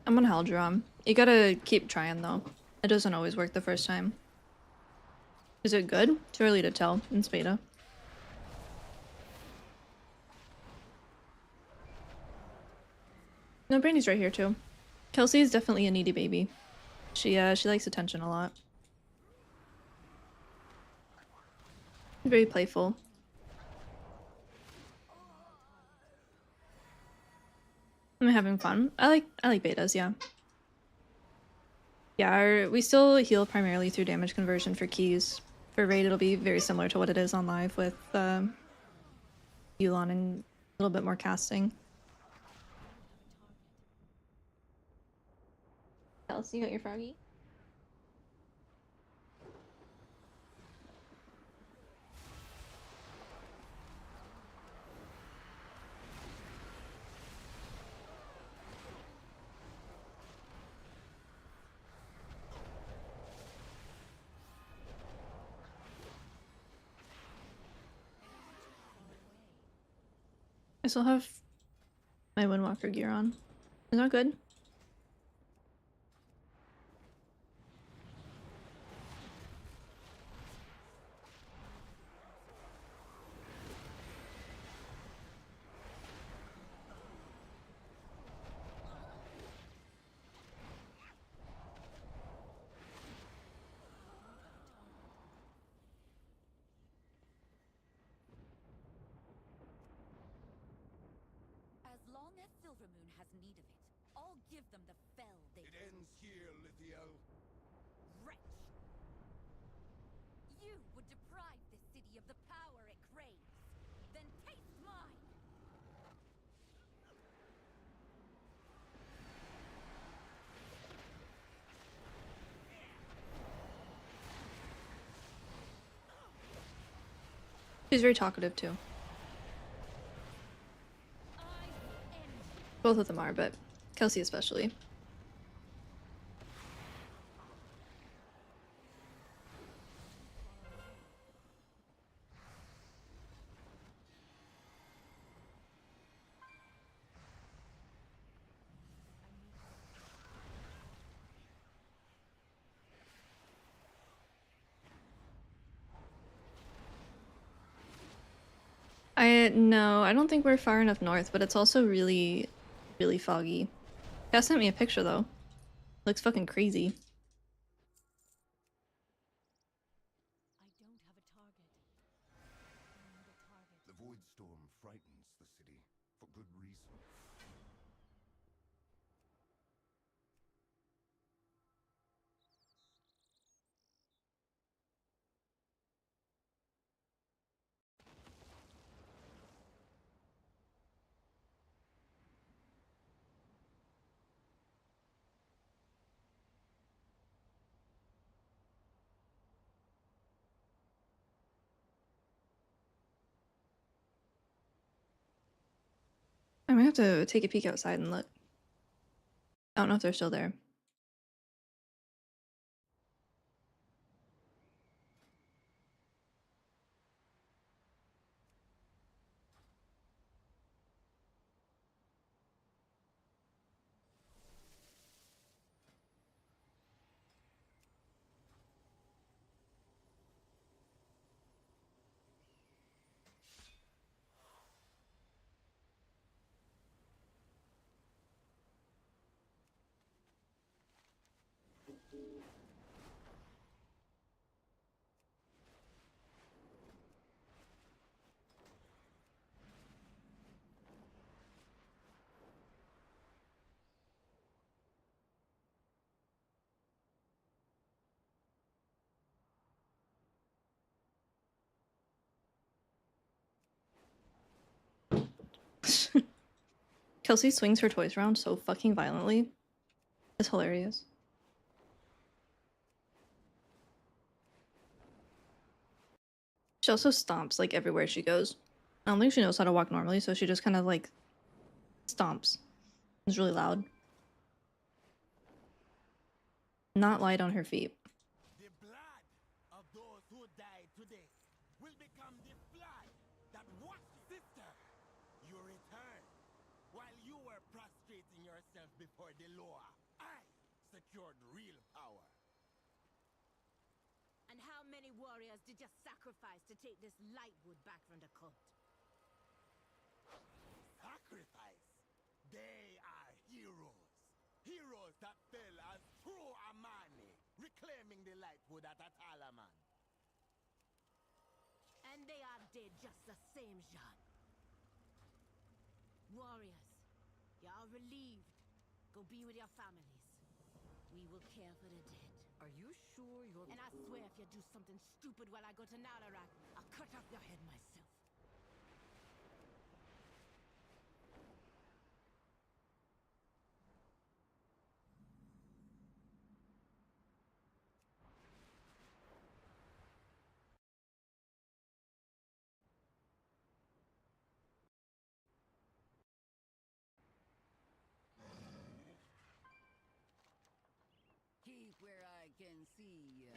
I'm on Haldron. You gotta keep trying though. It doesn't always work the first time. Is it good? Too early to tell. It's beta. No, Brandy's right here too. Kelsey is definitely a needy baby. She likes attention a lot. Very playful. I'm having fun. I like betas, yeah. Yeah, we still heal primarily through damage conversion for keys. For raid, it'll be very similar to what it is on live with Yulon and a little bit more casting. Kelsey, you got your froggy? I still have my Windwalker gear on. Is that good? As long as Silvermoon has need of it, I'll give them the fell they It ends here, Lithiel. wretch. You would deprive this city of the power it craves. Then taste mine. She's very talkative too. Both of them are, but Kelsey especially. No, I don't think we're far enough north, but it's also really foggy. Cass sent me a picture though. Looks fucking crazy. The void storm frightens the city, for good reason. I have to take a peek outside and look. I don't know if they're still there. Kelsey swings her toys around so fucking violently. It's hilarious. She also stomps like everywhere she goes. I don't think she knows how to walk normally, so she just kind of like stomps. It's really loud. Not light on her feet. The blood of those who died today will become the blood that washed sister. You return while you were prostrating yourself before the law. I secured real power. And how many warriors did you sacrifice to take this lightwood back from the cult? Sacrifice? They are heroes. Heroes that fell as true Amani, reclaiming the lightwood at Atalaman. And they are dead just the same, Jean. Warriors, you are relieved. Go be with your families. We will care for the dead. Are you sure you're... And I swear if you do something stupid while I go to Nalarak, I'll cut off your head myself. Keep where I can see ya.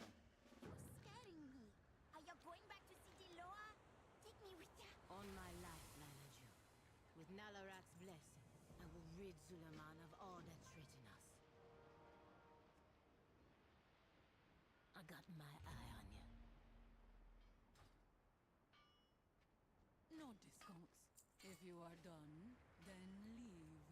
You're scaring me. Are you going back to see the Loa? Take me with ya. On my life, Lila Ju. With Nalarak's blessing, I will rid Suleiman of all that threaten us. I got my eye on you. No discounts. If you are done, then leave.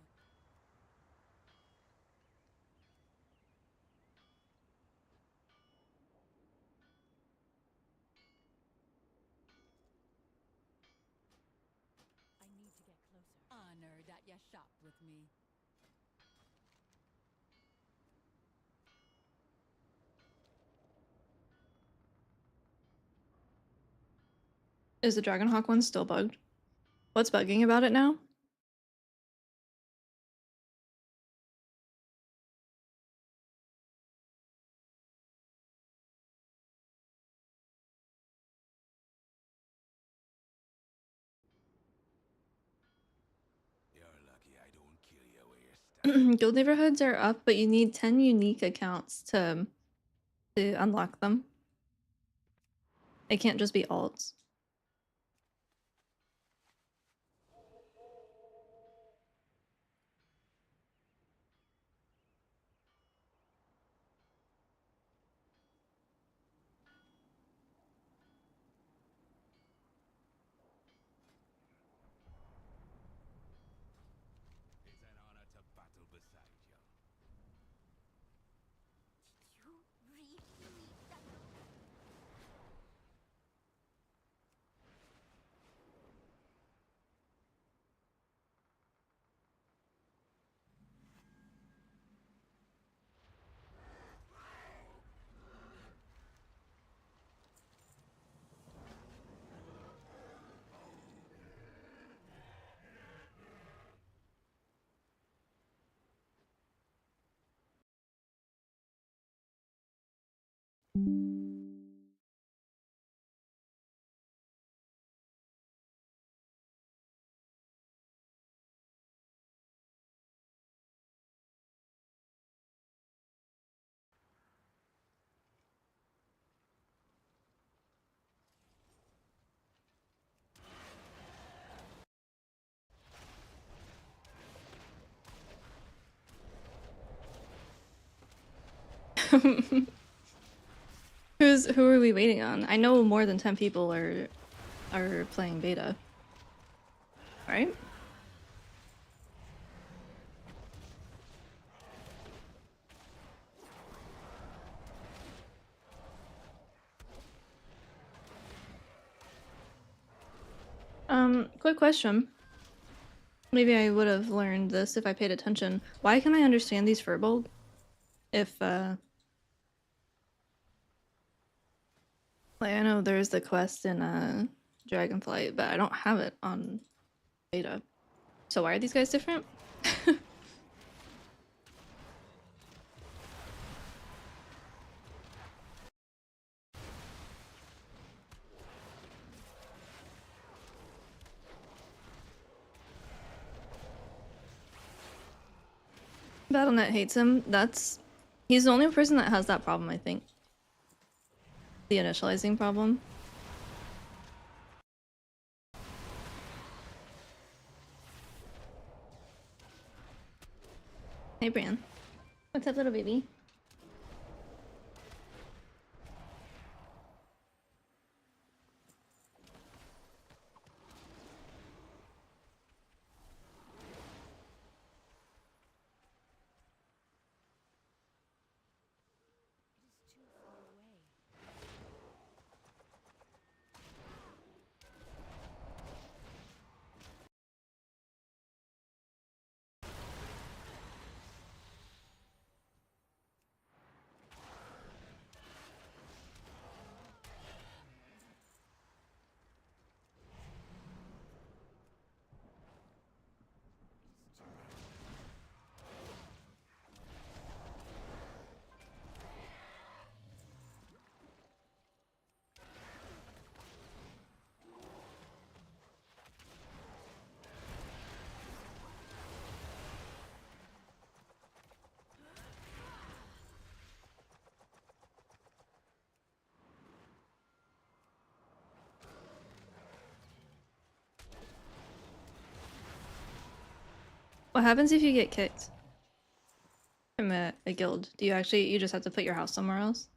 I need to get closer. Honor that you shopped with me. Is the Dragonhawk one still bugged? What's bugging about it now? You're lucky I don't kill you where you're standing. Guild neighborhoods are up, but you need 10 unique accounts to unlock them. It can't just be alts. It's an honor to battle beside you. You really need that. Who are we waiting on? I know more than 10 people are playing beta. Right? Quick question. Maybe I would have learned this if I paid attention. Why can I understand these Furbolg? If, like, I know there's the quest in, Dragonflight, but I don't have it on beta. So why are these guys different? Battle.net hates him. He's the only person that has that problem, I think. The initializing problem. Hey, Bran. What's up, little baby? What happens if you get kicked from a guild? Do you just have to put your house somewhere else?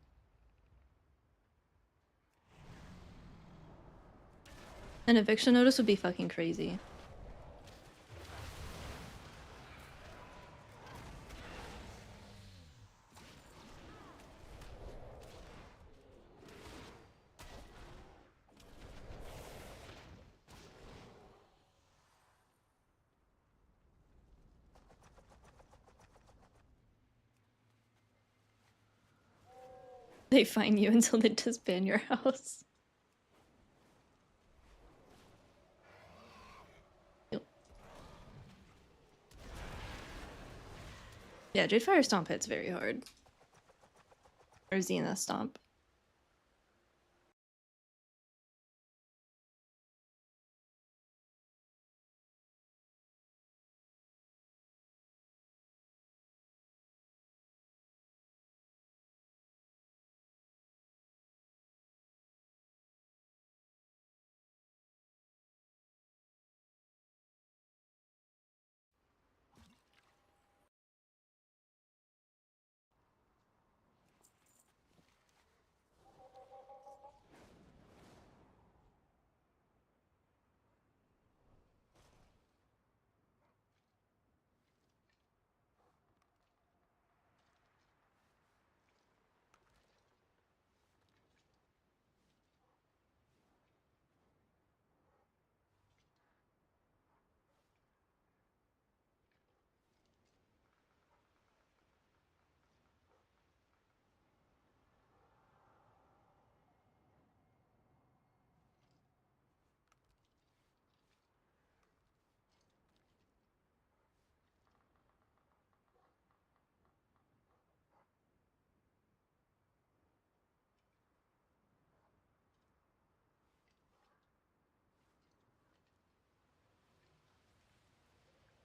An eviction notice would be fucking crazy. They fine you until they disband your house. Yeah, Jadefire Stomp hits very hard. Or Xena Stomp.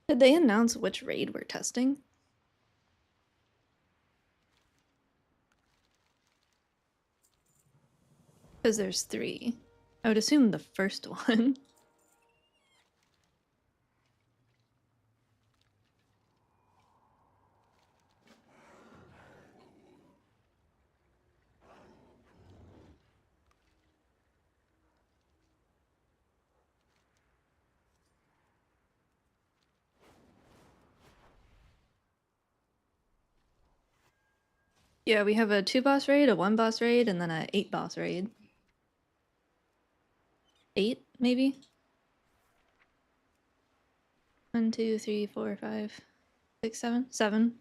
Did they announce which raid we're testing? Because there's 3. I would assume the first one. Yeah, we have a 2 boss raid, a 1 boss raid, and then a 8 boss raid. 8, maybe? 1, 2, 3, 4, 5, 6, 7? 7.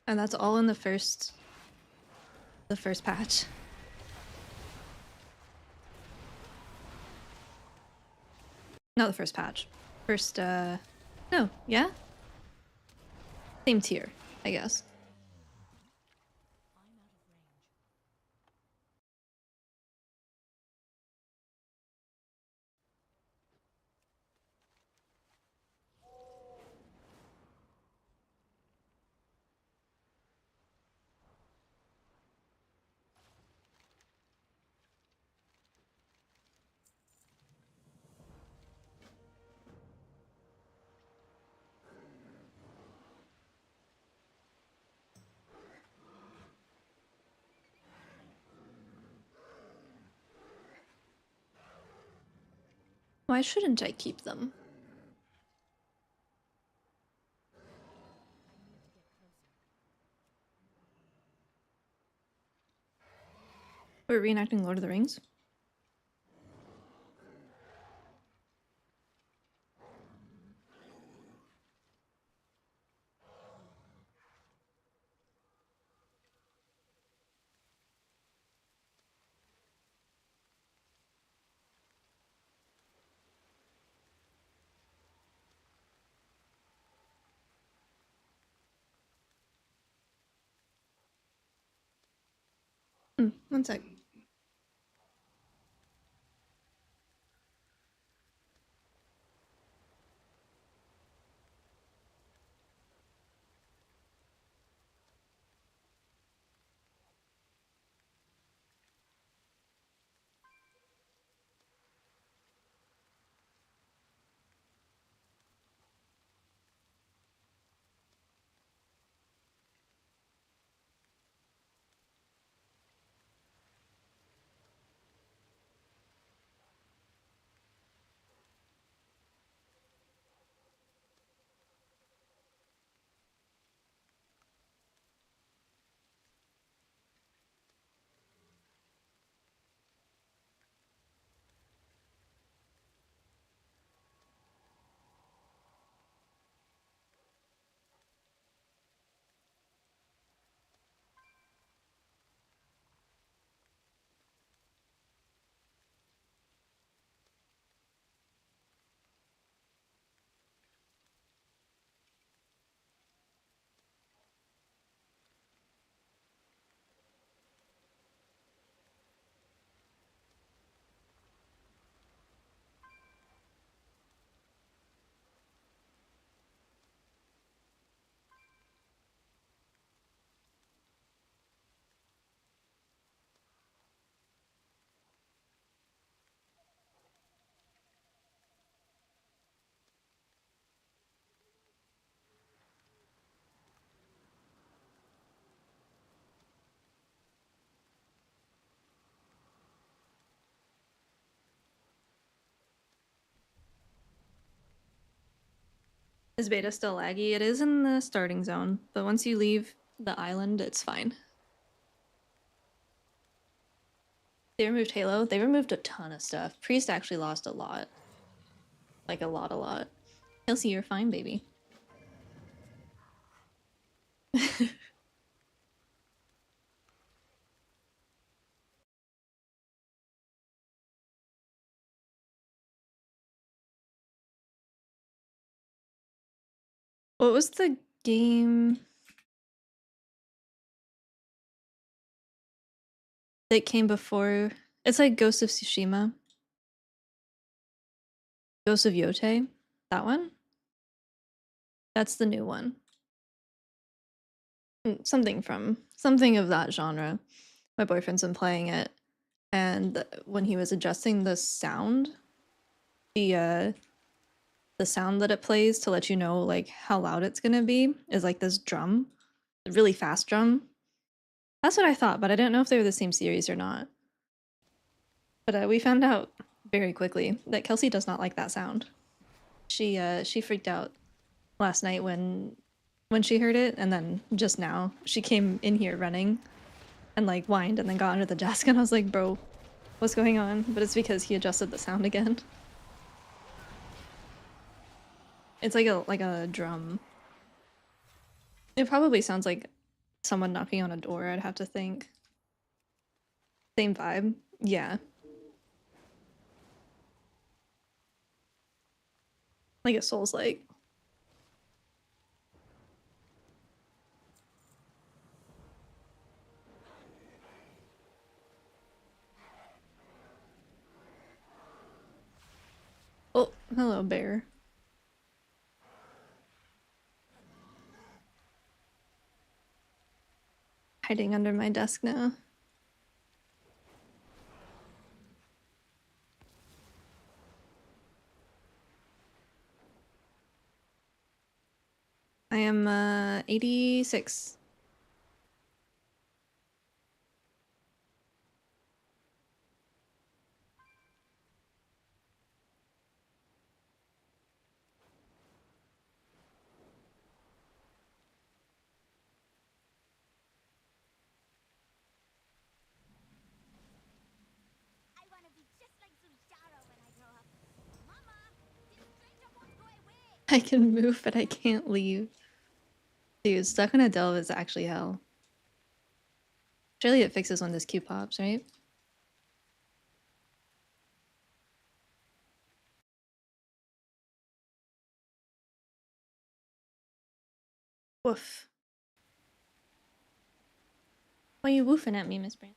And that's all in the first patch. Not the first patch. First, no, yeah? Same tier, I guess. Why shouldn't I keep them? We're reenacting Lord of the Rings? One sec. Is beta still laggy? It is in the starting zone, but once you leave the island, it's fine. They removed Halo. They removed a ton of stuff. Priest actually lost a lot. Like a lot. Kelsey, you're fine, baby. What was the game that came before? It's like Ghost of Tsushima. Ghost of Yote? That one? That's the new one. Something of that genre. My boyfriend's been playing it, and when he was adjusting the sound, the sound that it plays to let you know like how loud it's gonna be is like this drum, a really fast drum. That's what I thought, but I didn't know if they were the same series or not. But we found out very quickly that Kelsey does not like that sound. She freaked out last night when when she heard it, and then just now she came in here running and like whined and then got under the desk, and I was like, bro, what's going on? But it's because he adjusted the sound again. It's like a drum. It probably sounds like someone knocking on a door, I'd have to think. Same vibe. Yeah. Like a Souls-like. Oh, hello, bear. Hiding under my desk now. I am 86. I want to be just like Sujaro when I grow up. Mama, this stranger won't go away. I can move, but I can't leave. Dude, stuck in a delve is actually hell. Surely it fixes when this Q pops, right? Woof. Why are you woofing at me, Miss Brand?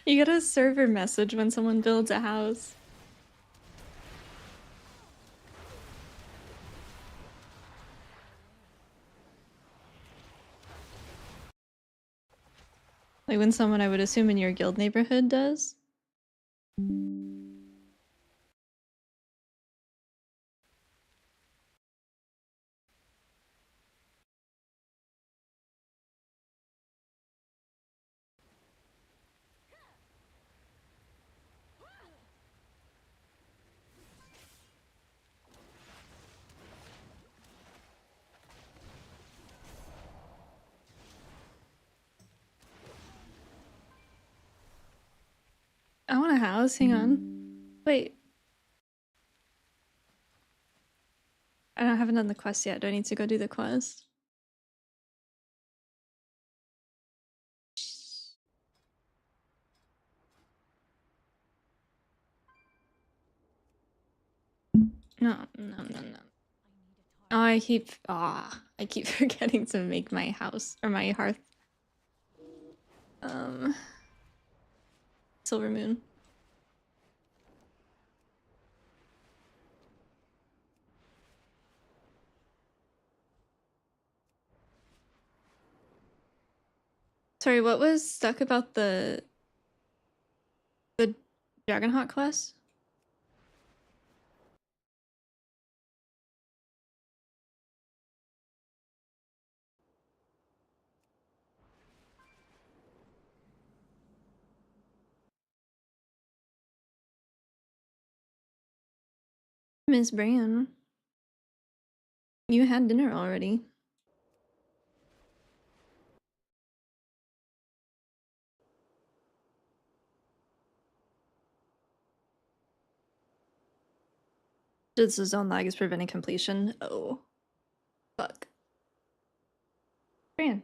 You get a server message when someone builds a house. Like when someone I would assume in your guild neighborhood does. I want a house, hang on. Wait. I haven't done the quest yet. Do I need to go do the quest? No, no, no, no. Oh, I keep forgetting to make my house or my hearth. Silver Moon. Sorry, what was stuck about the Dragonheart quest? Miss Bran, you had dinner already. Just the zone lag is preventing completion. Oh, fuck. Bran.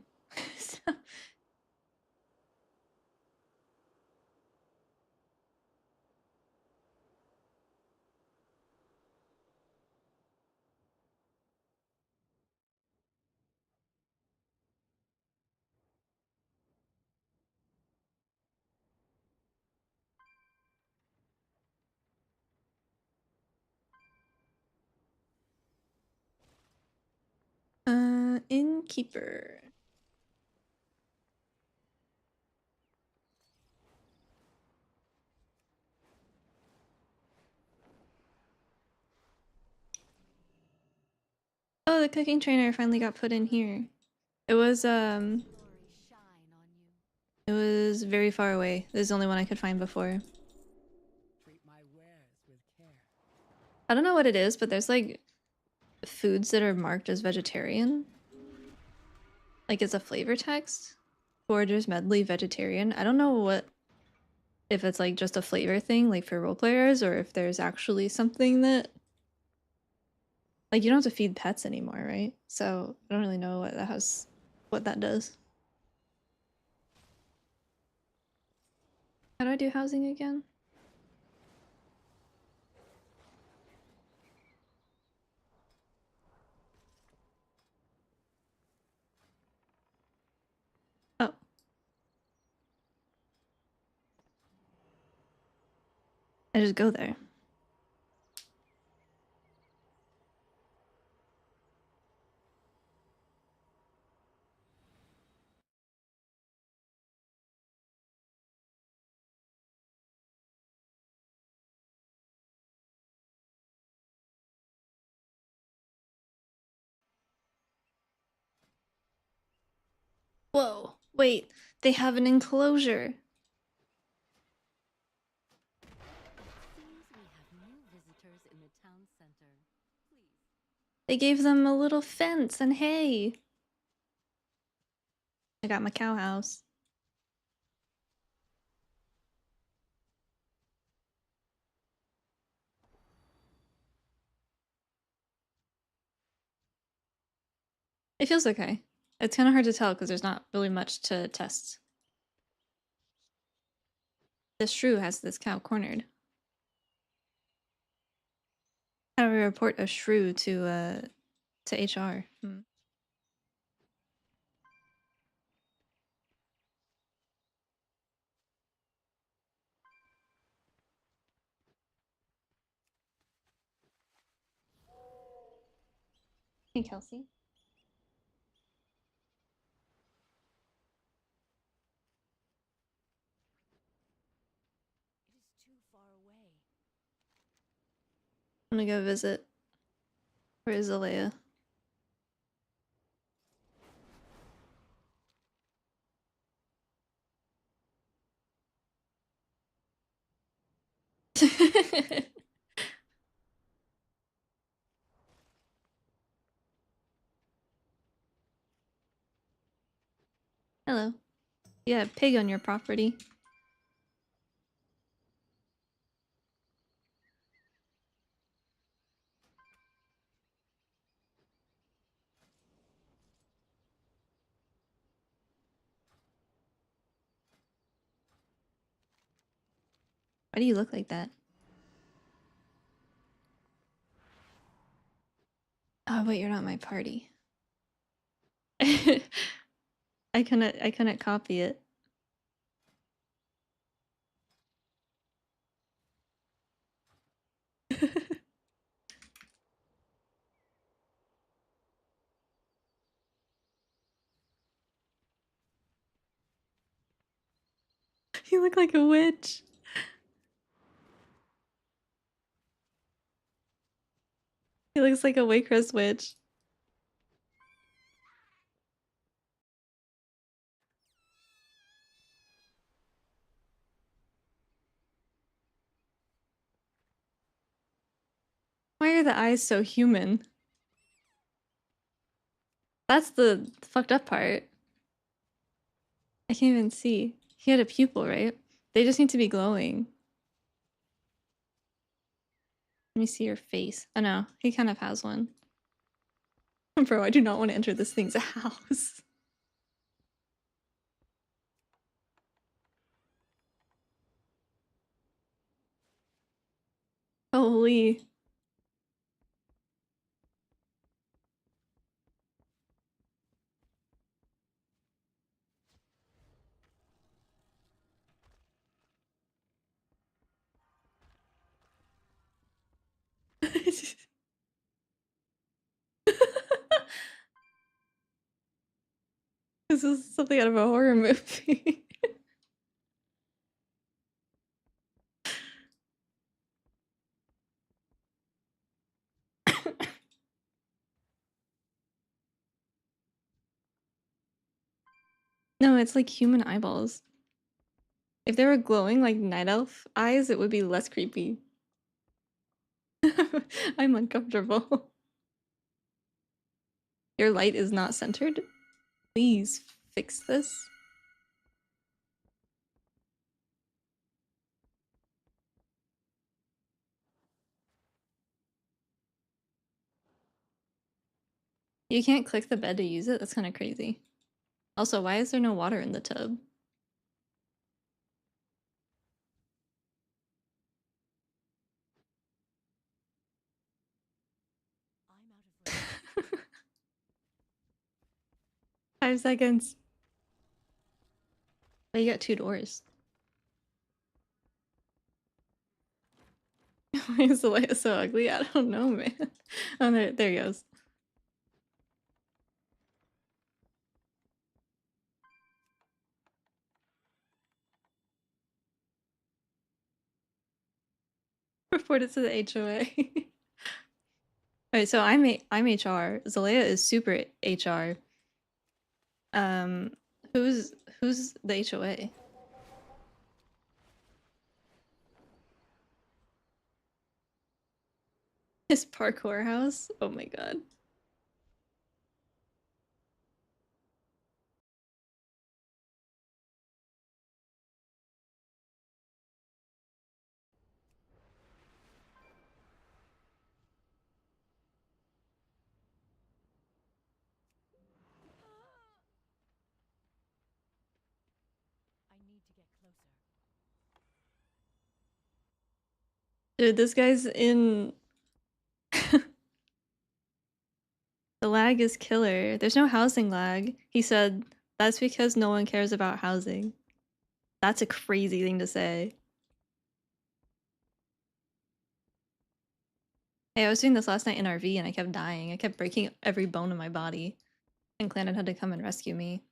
Innkeeper. Oh, the cooking trainer finally got put in here. It was very far away. This is the only one I could find before. I don't know what it is, but there's like foods that are marked as vegetarian. Like it's a flavor text. Foragers medley vegetarian. I don't know what if it's like just a flavor thing like for role players or if there's actually something that like you don't have to feed pets anymore, right? So I don't really know what that does. How do I do housing again? Oh. I just go there. Whoa, wait, they have an enclosure. They gave them a little fence and hay. I got my cow house. It feels okay. It's kind of hard to tell because there's not really much to test. This shrew has this cow cornered. How do we report a shrew to HR? Hey, Kelsey. I'm gonna go visit. Where is Alea? Hello. You got a pig on your property. Why do you look like that? Oh wait, you're not my party. I couldn't copy it. You look like a witch. He looks like a Waitress witch. Why are the eyes so human? That's the fucked up part. I can't even see. He had a pupil, right? They just need to be glowing. Let me see your face. Oh no, he kind of has one. Bro, I do not want to enter this thing's house. Holy. This is something out of a horror movie. No, it's like human eyeballs. If they were glowing like night elf eyes, it would be less creepy. I'm uncomfortable. Your light is not centered? Please fix this. You can't click the bed to use it? That's kind of crazy. Also, why is there no water in the tub? I'm out of 5 seconds. But you got 2 doors. Why is the light so ugly? I don't know, man. Oh, there he goes. Report it to the HOA. Alright, so I'm HR. Zalea is super HR. Who's the HOA? His parkour house? Oh my god. I need to get closer. Dude, this guy's in... The lag is killer. There's no housing lag. He said, that's because no one cares about housing. That's a crazy thing to say. Hey, I was doing this last night in RV and I kept dying. I kept breaking every bone in my body. And Clannad had to come and rescue me.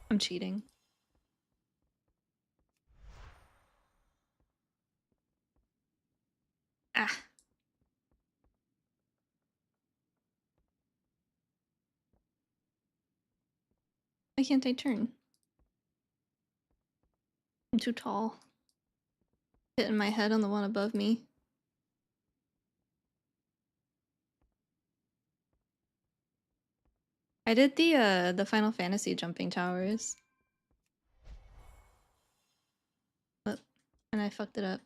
I'm cheating. Ah. Why can't I turn? I'm too tall. Hitting my head on the one above me. I did the Final Fantasy jumping towers. Oh, and I fucked it up.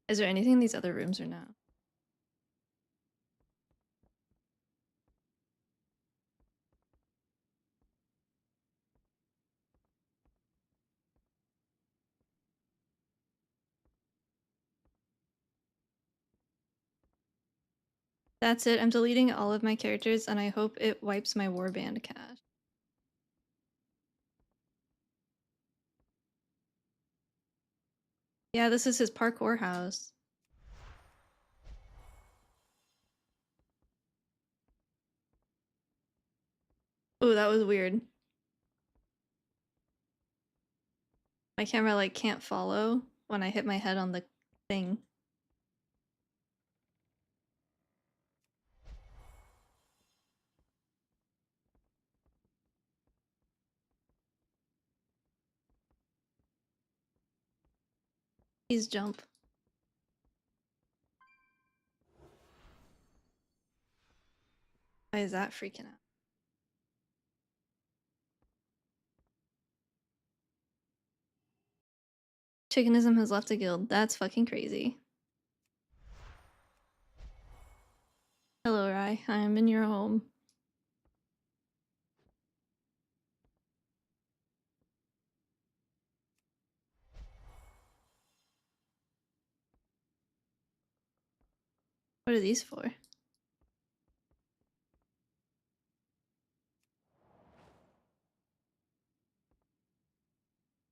Is there anything in these other rooms or no? That's it. I'm deleting all of my characters and I hope it wipes my warband cache. Yeah, this is his parkour house. Ooh, that was weird. My camera like can't follow when I hit my head on the thing. Please jump. Why is that freaking out? Chickenism has left the guild. That's fucking crazy. Hello, Rai. I'm in your home. What are these for?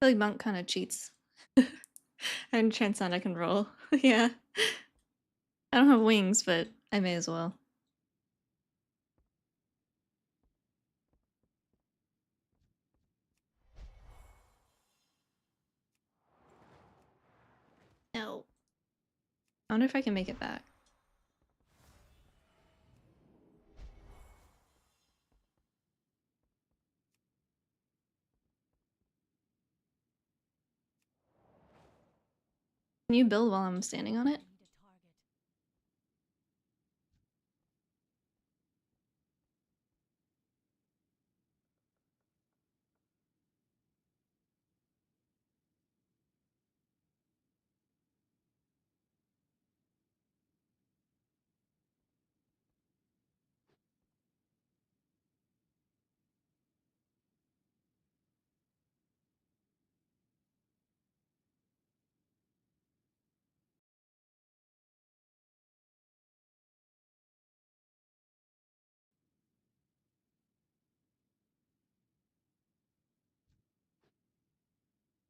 feel like Monk kind of cheats. And Transcend I can roll. Yeah. I don't have wings, but I may as well. No. I wonder if I can make it back. Can you build while I'm standing on it?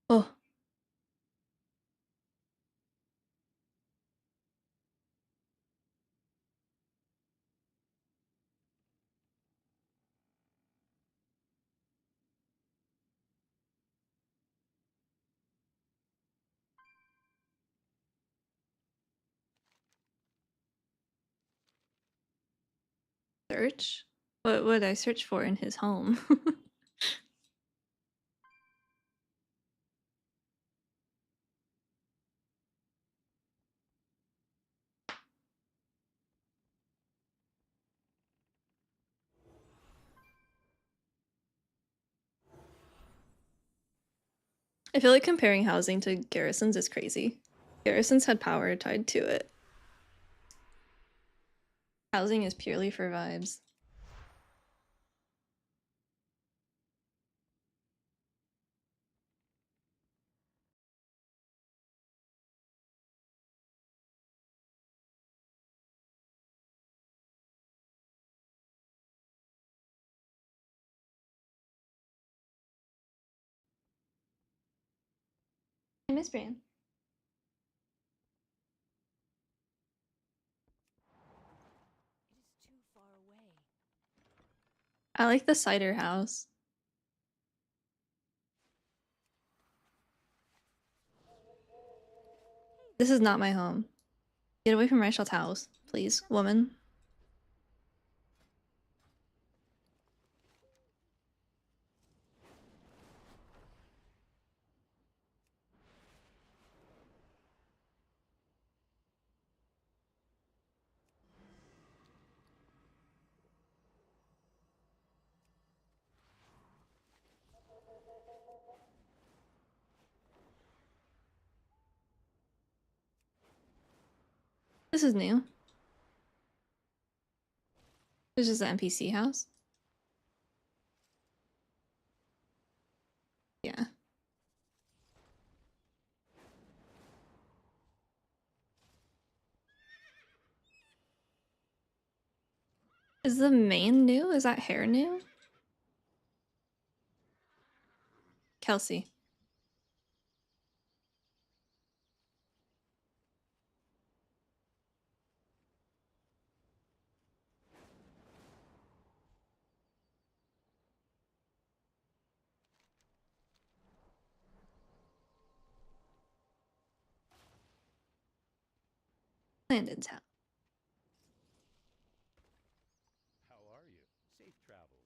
Oh. Search? What would I search for in his home? I feel like comparing housing to garrisons is crazy. Garrisons had power tied to it. Housing is purely for vibes. I miss Bran. I like the cider house. This is not my home. Get away from Rachel's house, please, woman. This is new. This is the NPC house. Yeah. Is the main new? Is that hair new? Kelsey. Landon's house. How are you? Safe travels.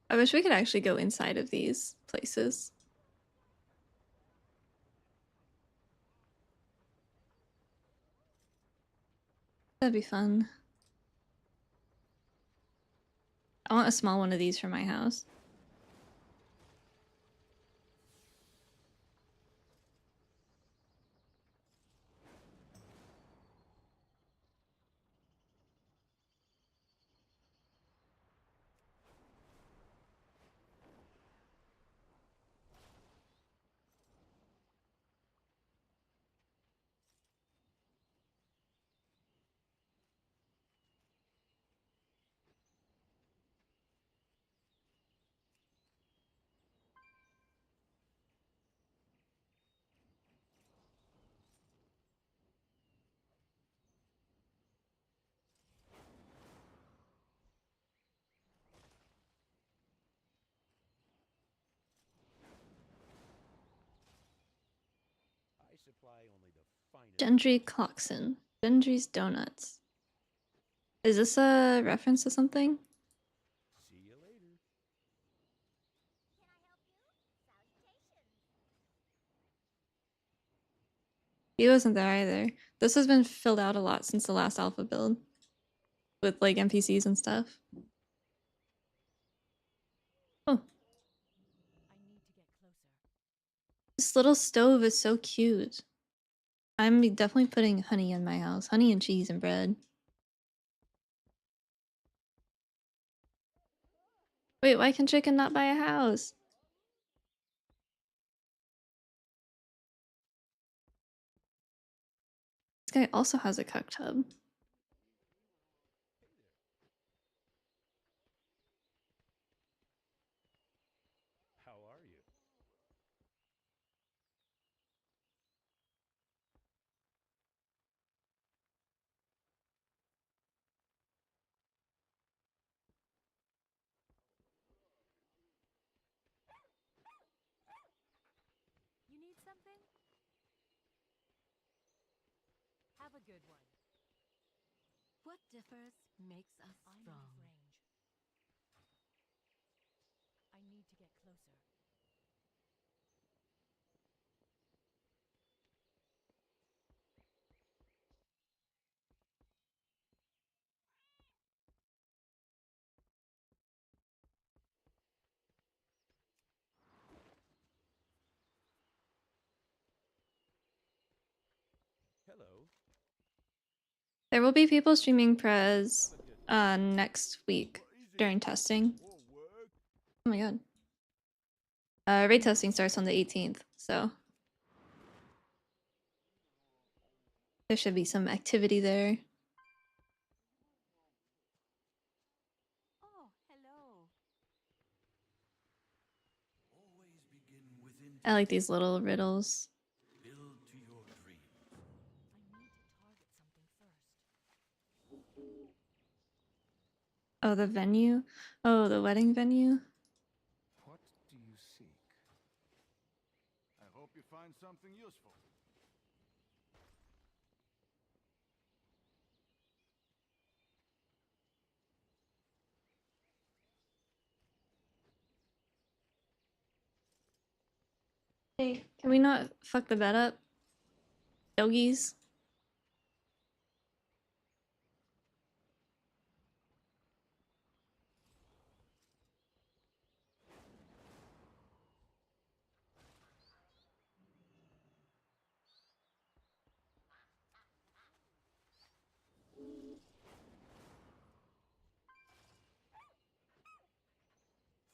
I wish we could actually go inside of these places. That'd be fun. I want a small one of these for my house. I supply only the finest. Gendry Clockson. Gendry's Donuts. Is this a reference to something? See you later. He wasn't there either. This has been filled out a lot since the last alpha build. With like NPCs and stuff. Oh. This little stove is so cute. I'm definitely putting honey in my house. Honey and cheese and bread. Wait, why can chicken not buy a house? This guy also has a cook tub. How are you? You need something? Have a good one. What differs makes us I'm strong. out of range. I need to get closer. Hello. There will be people streaming Prez next week during testing. Oh my god. Raid testing starts on the 18th, so there should be some activity there. Oh, hello. I like these little riddles. Build to your dreams. I need to target something first. Oh, the venue? Oh, the wedding venue? What do you seek? I hope you find something useful. Hey, can we not fuck the bed up? Doggies?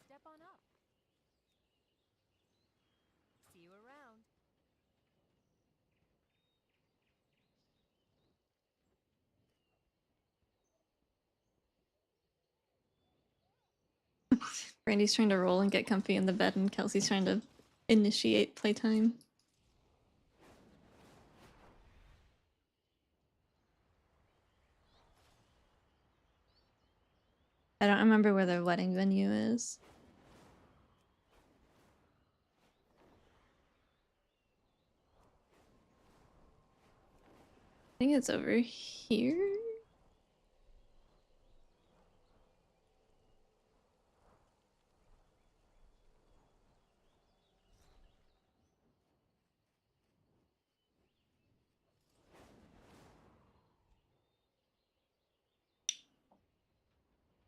Step on up. See you around. Brandy's trying to roll and get comfy in the bed, and Kelsey's trying to initiate playtime. I don't remember where the wedding venue is. I think it's over here.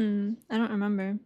I don't remember.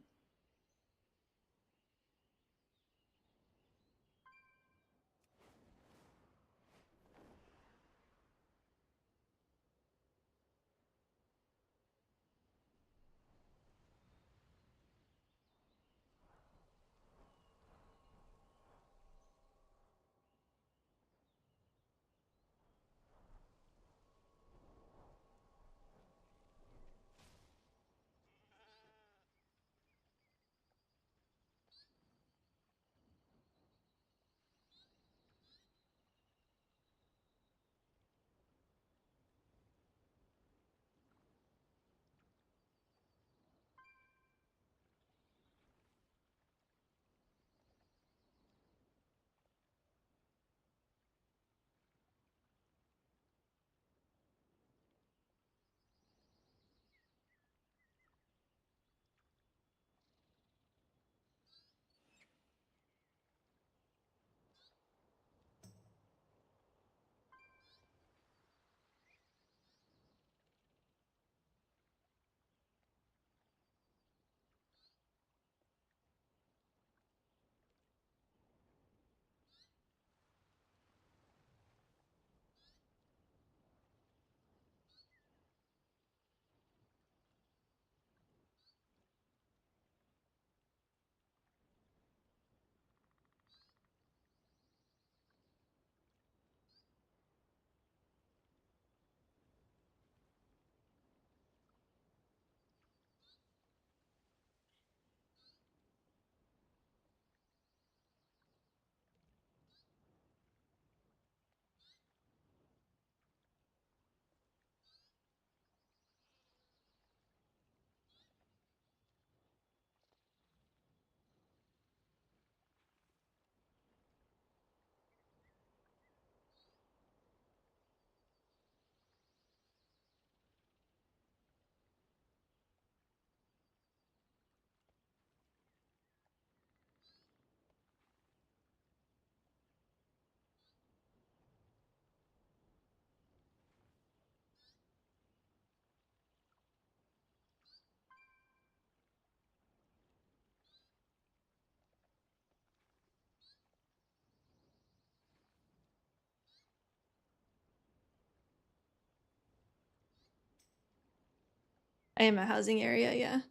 I am a housing area, yeah.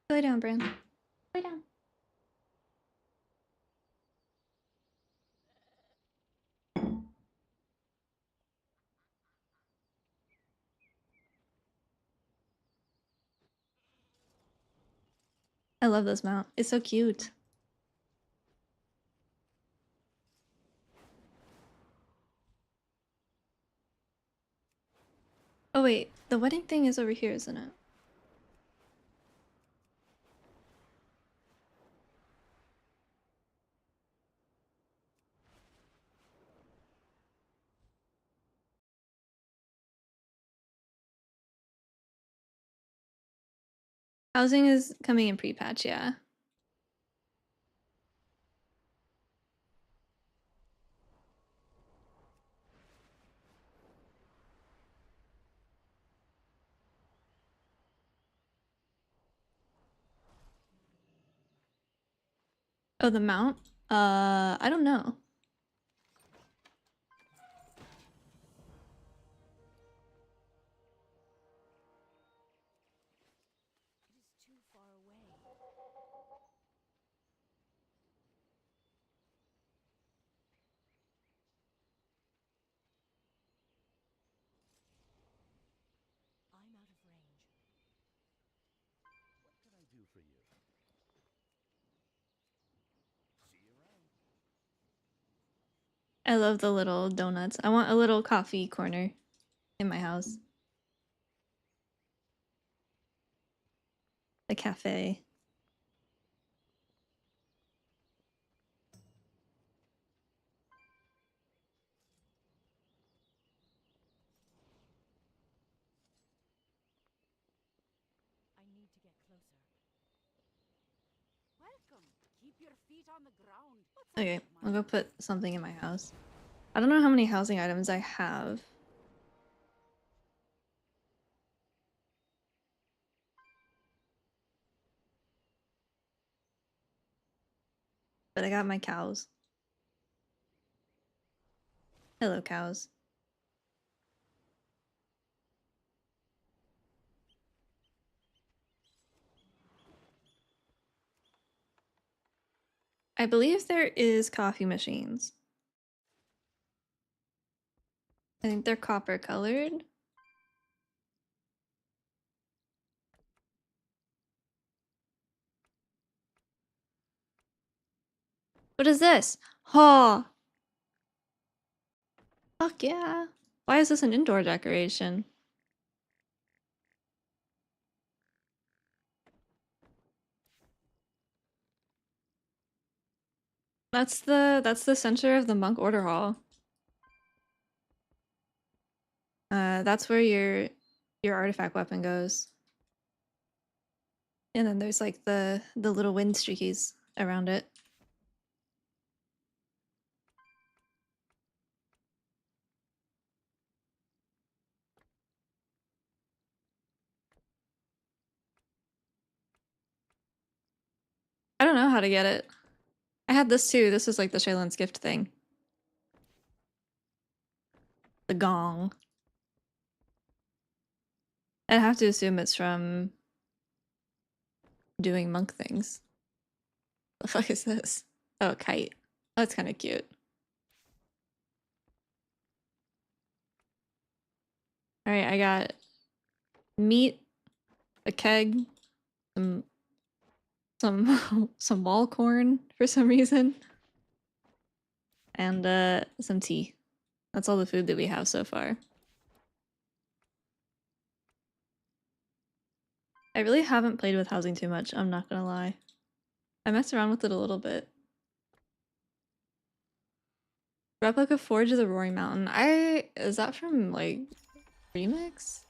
Lay down, Bran. Lay down. I love this mount. It's so cute. Oh wait, the wedding thing is over here, isn't it? Housing is coming in pre-patch, yeah. Oh, the mount? I don't know. I'm out of range. What can I do for you? See you around. I love the little donuts. I want a little coffee corner in my house. A cafe. Your feet on the ground. Okay, I'll go put something in my house. I don't know how many housing items I have. But I got my cows. Hello, cows. I believe there is coffee machines. I think they're copper colored. What is this? Oh! Fuck yeah. Why is this an indoor decoration? That's the center of the monk order hall. That's where your artifact weapon goes. And then there's like the little wind streakies around it. I don't know how to get it. I had this too. This is like the Shaylin's gift thing. The gong. I have to assume it's from doing monk things. The fuck is this? Oh, a kite. That's kind of cute. Alright, I got meat, a keg, some some wall corn for some reason, and some tea. That's all the food that we have so far. I really haven't played with housing too much, I'm not gonna lie. I messed around with it a little bit. Replica Forge of the Roaring Mountain. Is that from like Remix?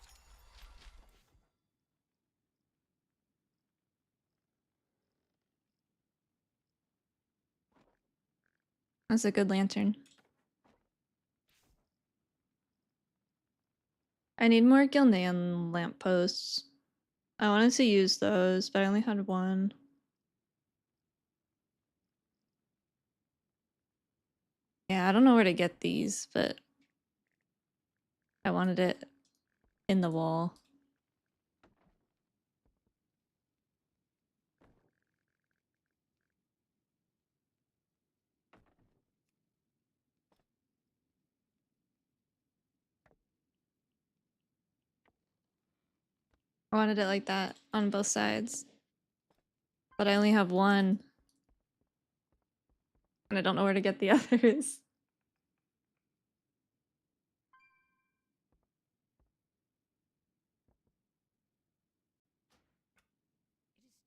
That's a good lantern. I need more Gilnean lampposts. I wanted to use those, but I only had one. Yeah, I don't know where to get these, but I wanted it in the wall. I wanted it like that on both sides. But I only have one. And I don't know where to get the others. It is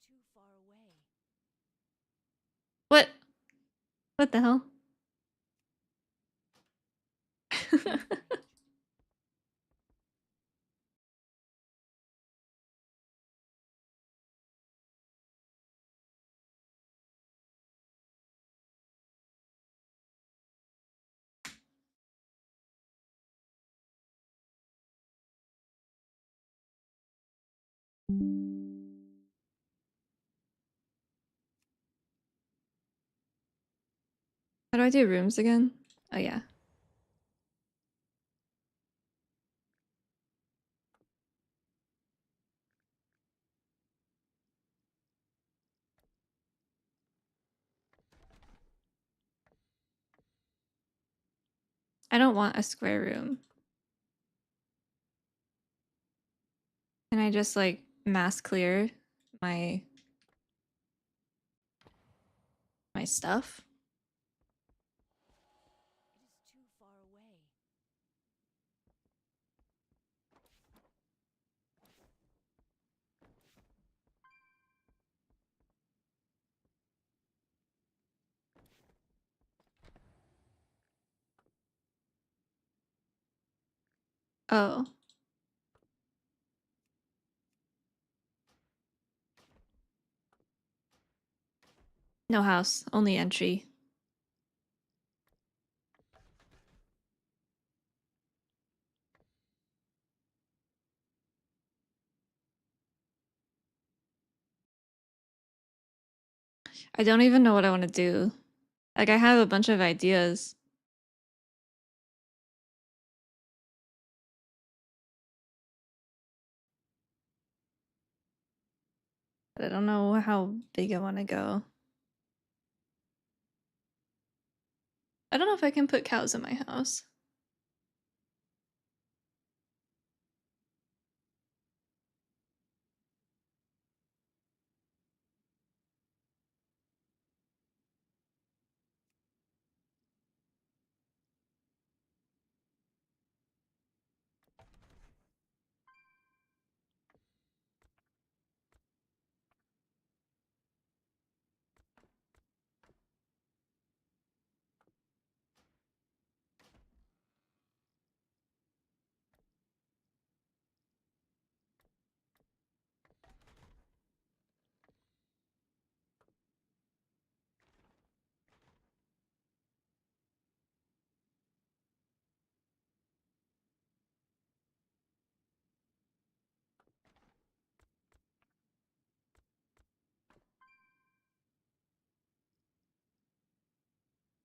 too far away. What? What the hell? How do I do rooms again? Oh yeah. I don't want a square room. Can I just like mass clear my stuff? It is too far away. Oh. No house, only entry. I don't even know what I want to do. Like, I have a bunch of ideas. But I don't know how big I want to go. I don't know if I can put cows in my house.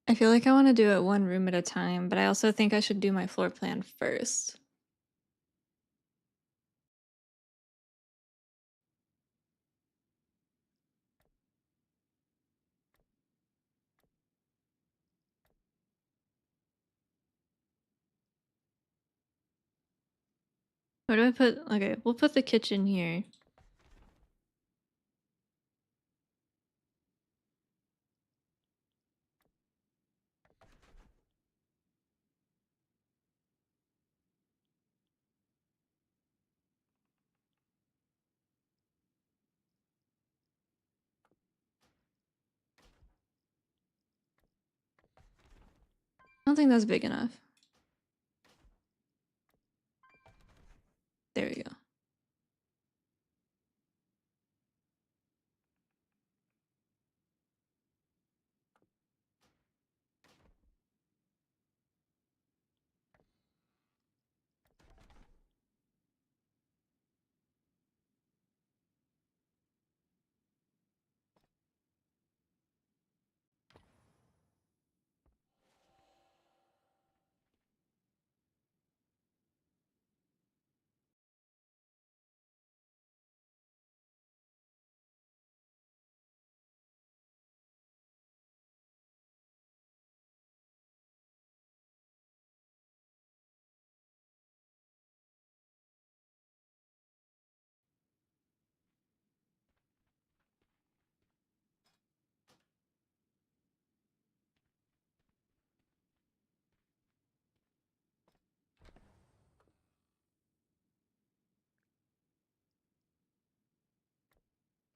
I feel like I want to do it one room at a time, but I also think I should do my floor plan first. Where do I put? Okay, we'll put the kitchen here. I don't think that's big enough. There we go.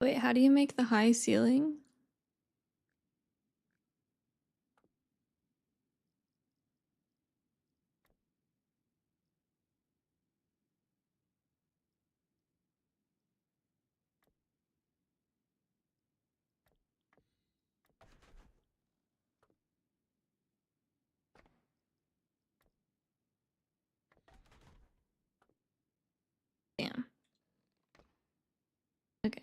Wait, how do you make the high ceiling? Damn. Okay.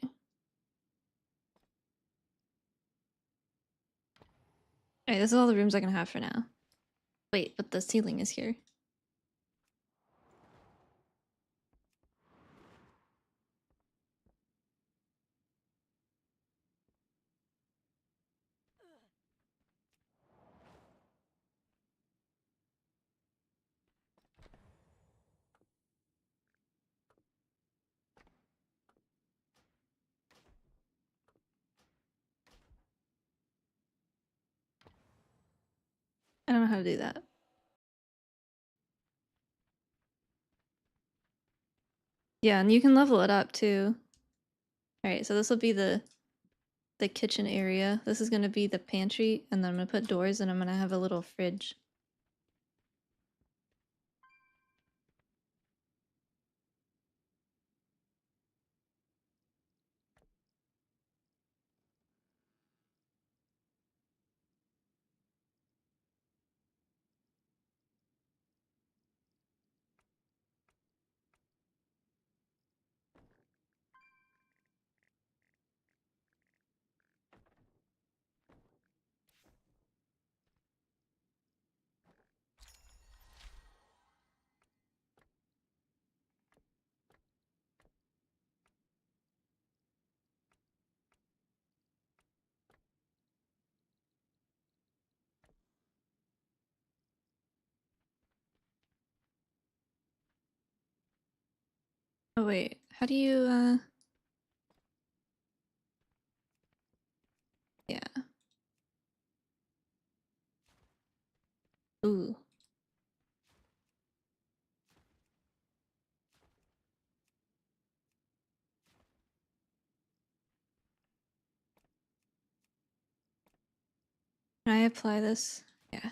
Alright, this is all the rooms I can have for now. Wait, but the ceiling is here. I don't know how to do that. Yeah, and you can level it up too. Alright, so this will be the kitchen area. This is gonna be the pantry, and then I'm gonna put doors, and I'm gonna have a little fridge. Oh wait, how do you yeah. Ooh. Can I apply this? Yeah.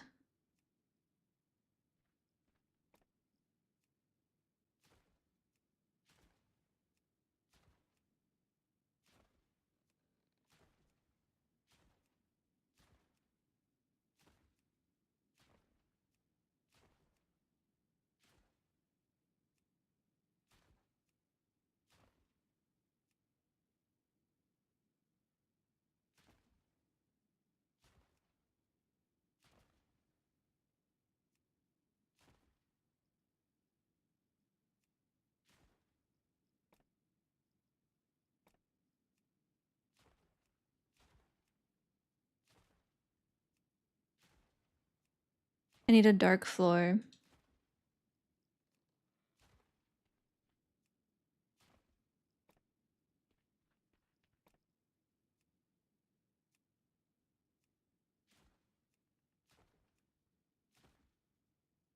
I need a dark floor.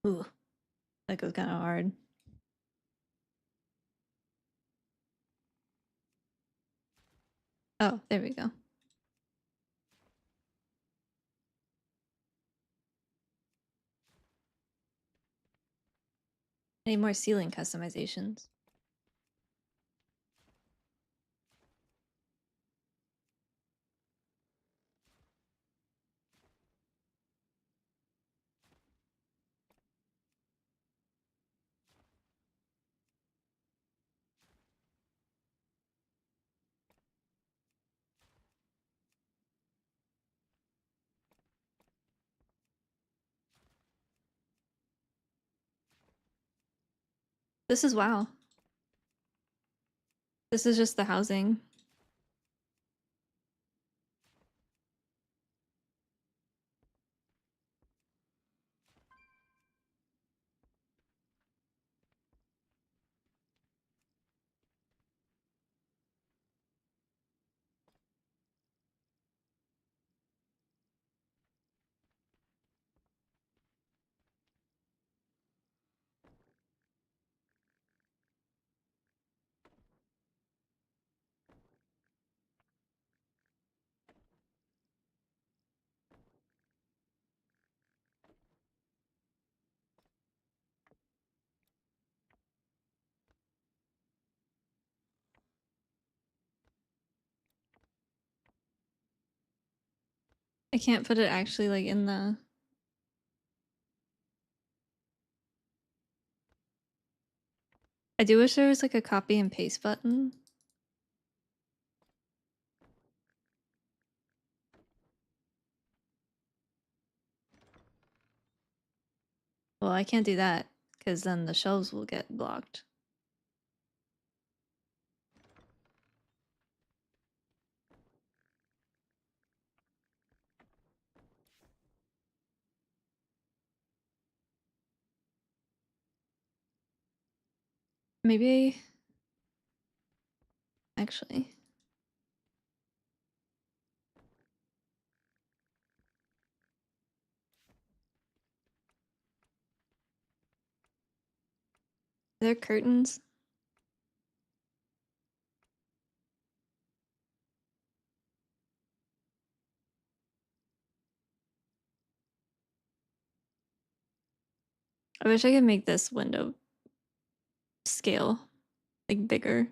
Ooh, that goes kind of hard. Oh, there we go. I need more ceiling customizations. This is wow. This is just the housing. I can't put it actually like in the I do wish there was like a copy and paste button. Well, I can't do that because then the shelves will get blocked. Maybe actually. Are there curtains? I wish I could make this window scale like bigger.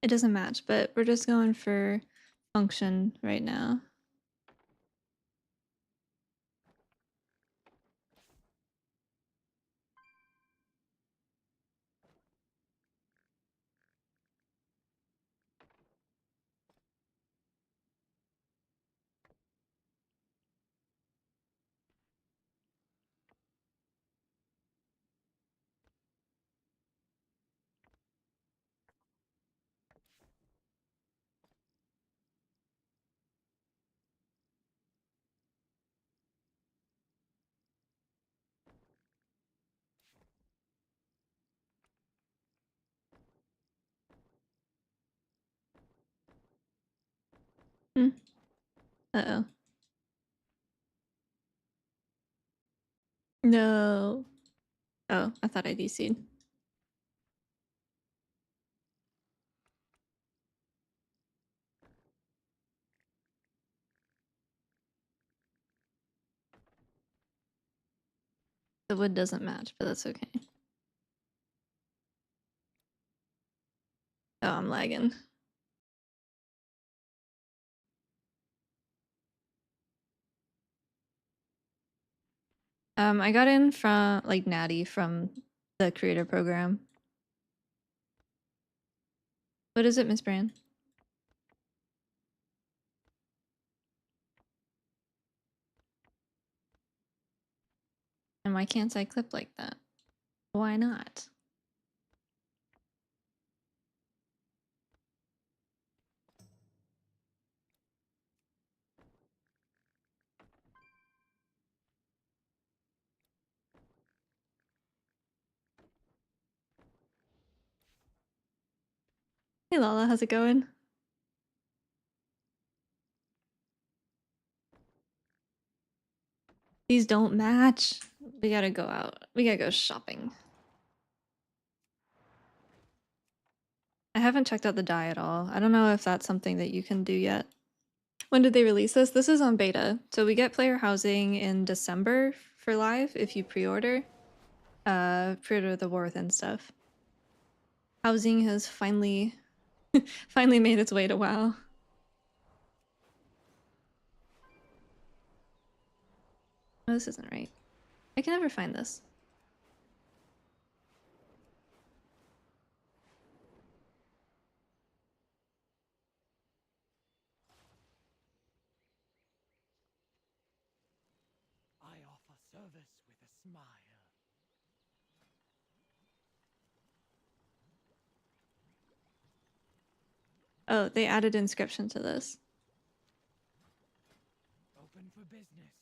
It doesn't match, but we're just going for function right now. Hmm. Uh-oh. No. Oh, I thought I DC'd. The wood doesn't match, but that's okay. Oh, I'm lagging. I got in from, like, Natty from the creator program. What is it, Miss Brand? And why can't I clip like that? Why not? Hey Lala, how's it going? These don't match. We gotta go out. We gotta go shopping. I haven't checked out the dye at all. I don't know if that's something that you can do yet. When did they release this? This is on beta. So we get player housing in December for live if you pre-order. Pre-order the War Within stuff. Housing has finally finally made its way to WoW. Oh, this isn't right. I can never find this. I offer service with a smile. Oh, they added inscription to this. Open for business.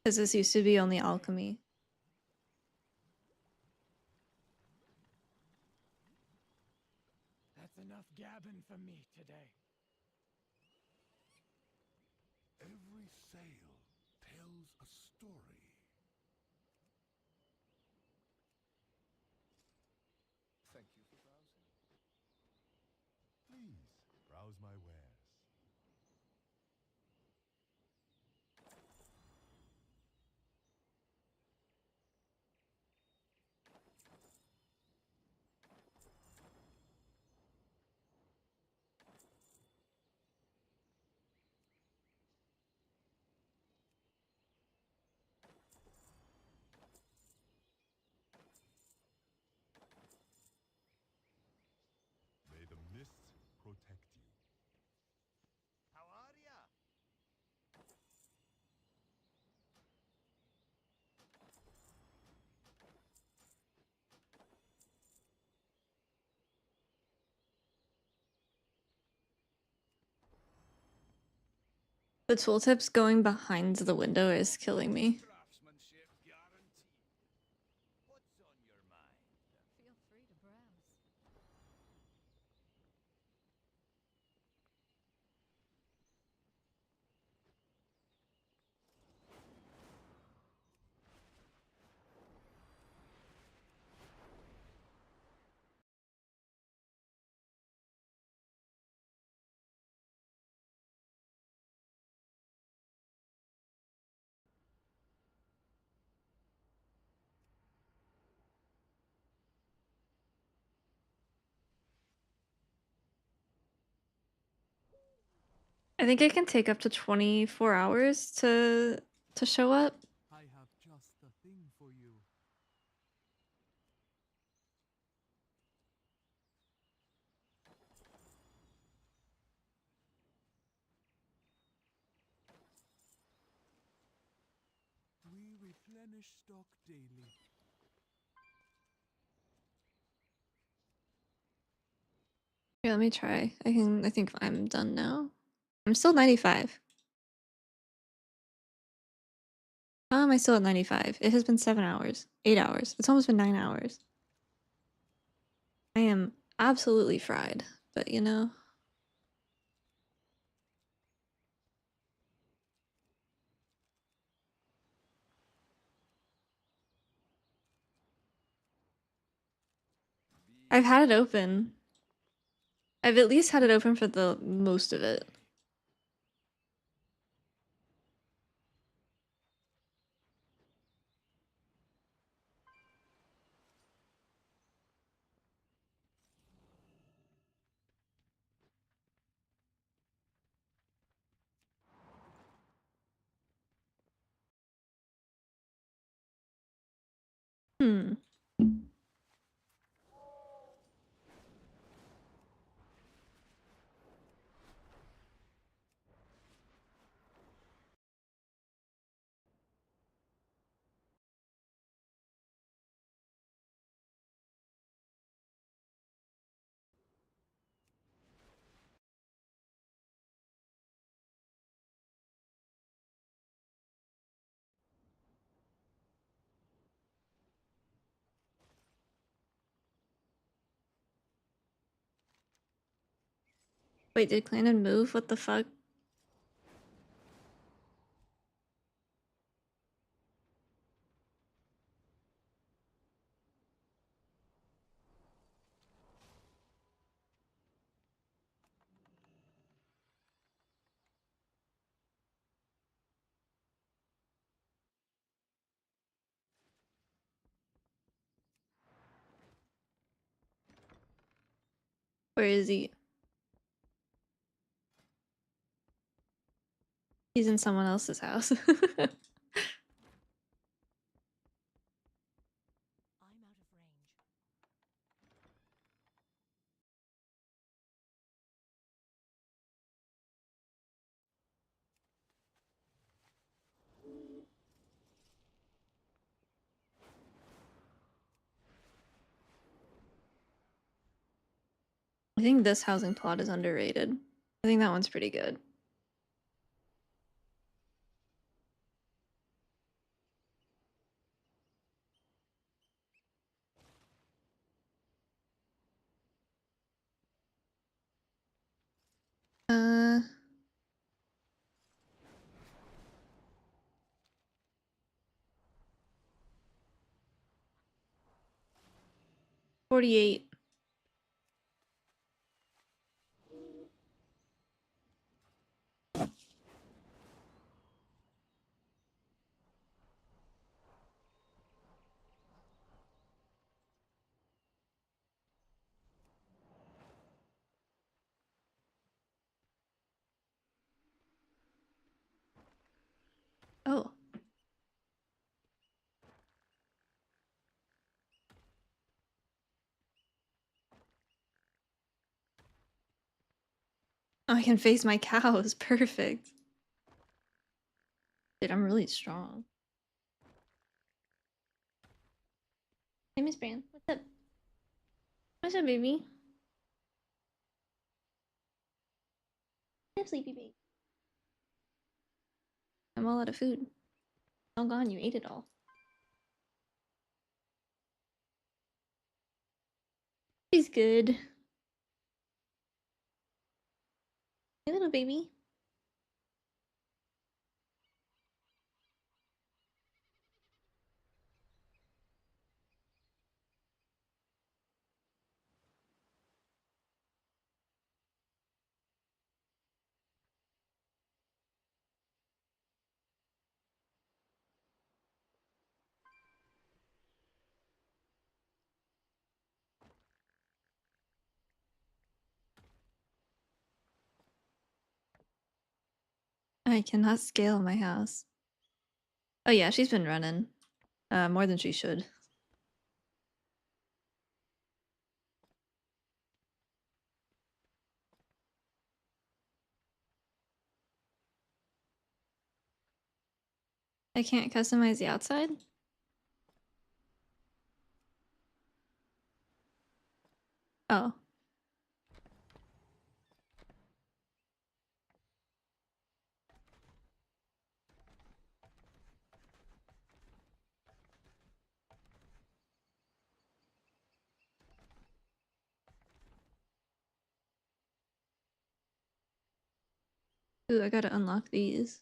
Because this used to be only alchemy. That's enough gabbing for me today. Every sale tells a story. Thank you for browsing. Please browse my wares. May the mists protect you. How are ya? The tooltips going behind the window is killing me. Craftsmanship guaranteed. What's on your mind? Feel free to browse. I think it can take up to 24 hours to show up. I have just the thing for you. We replenish stock daily. Here, let me try. I think I'm done now. I'm still 95. How am I still at 95? It has been 7 hours. 8 hours. It's almost been 9 hours. I am absolutely fried, but you know. I've had it open. I've at least had it open for the most of it. Hmm. Wait, did Clandon move? What the fuck? Where is he? He's in someone else's house. I think this housing plot is underrated. I think that one's pretty good. Uh 48. Oh. Oh, I can face my cows. Perfect. Dude, I'm really strong. Hey, Miss Bran. What's up? What's up, baby? Hey, sleepy baby. I'm all out of food. All gone. You ate it all. He's good. Hey, little baby. I cannot scale my house. Oh yeah, she's been running. More than she should. I can't customize the outside? Oh. Ooh, I gotta unlock these.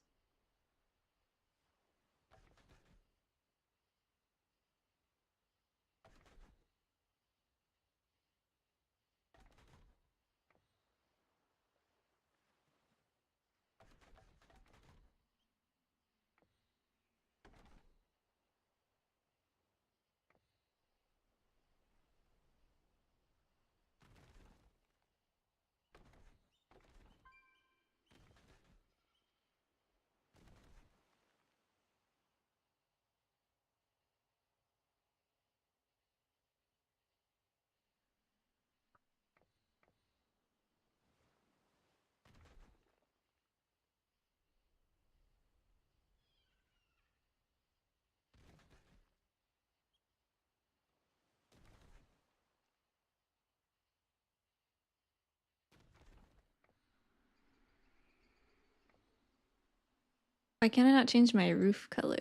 Why can I not change my roof color?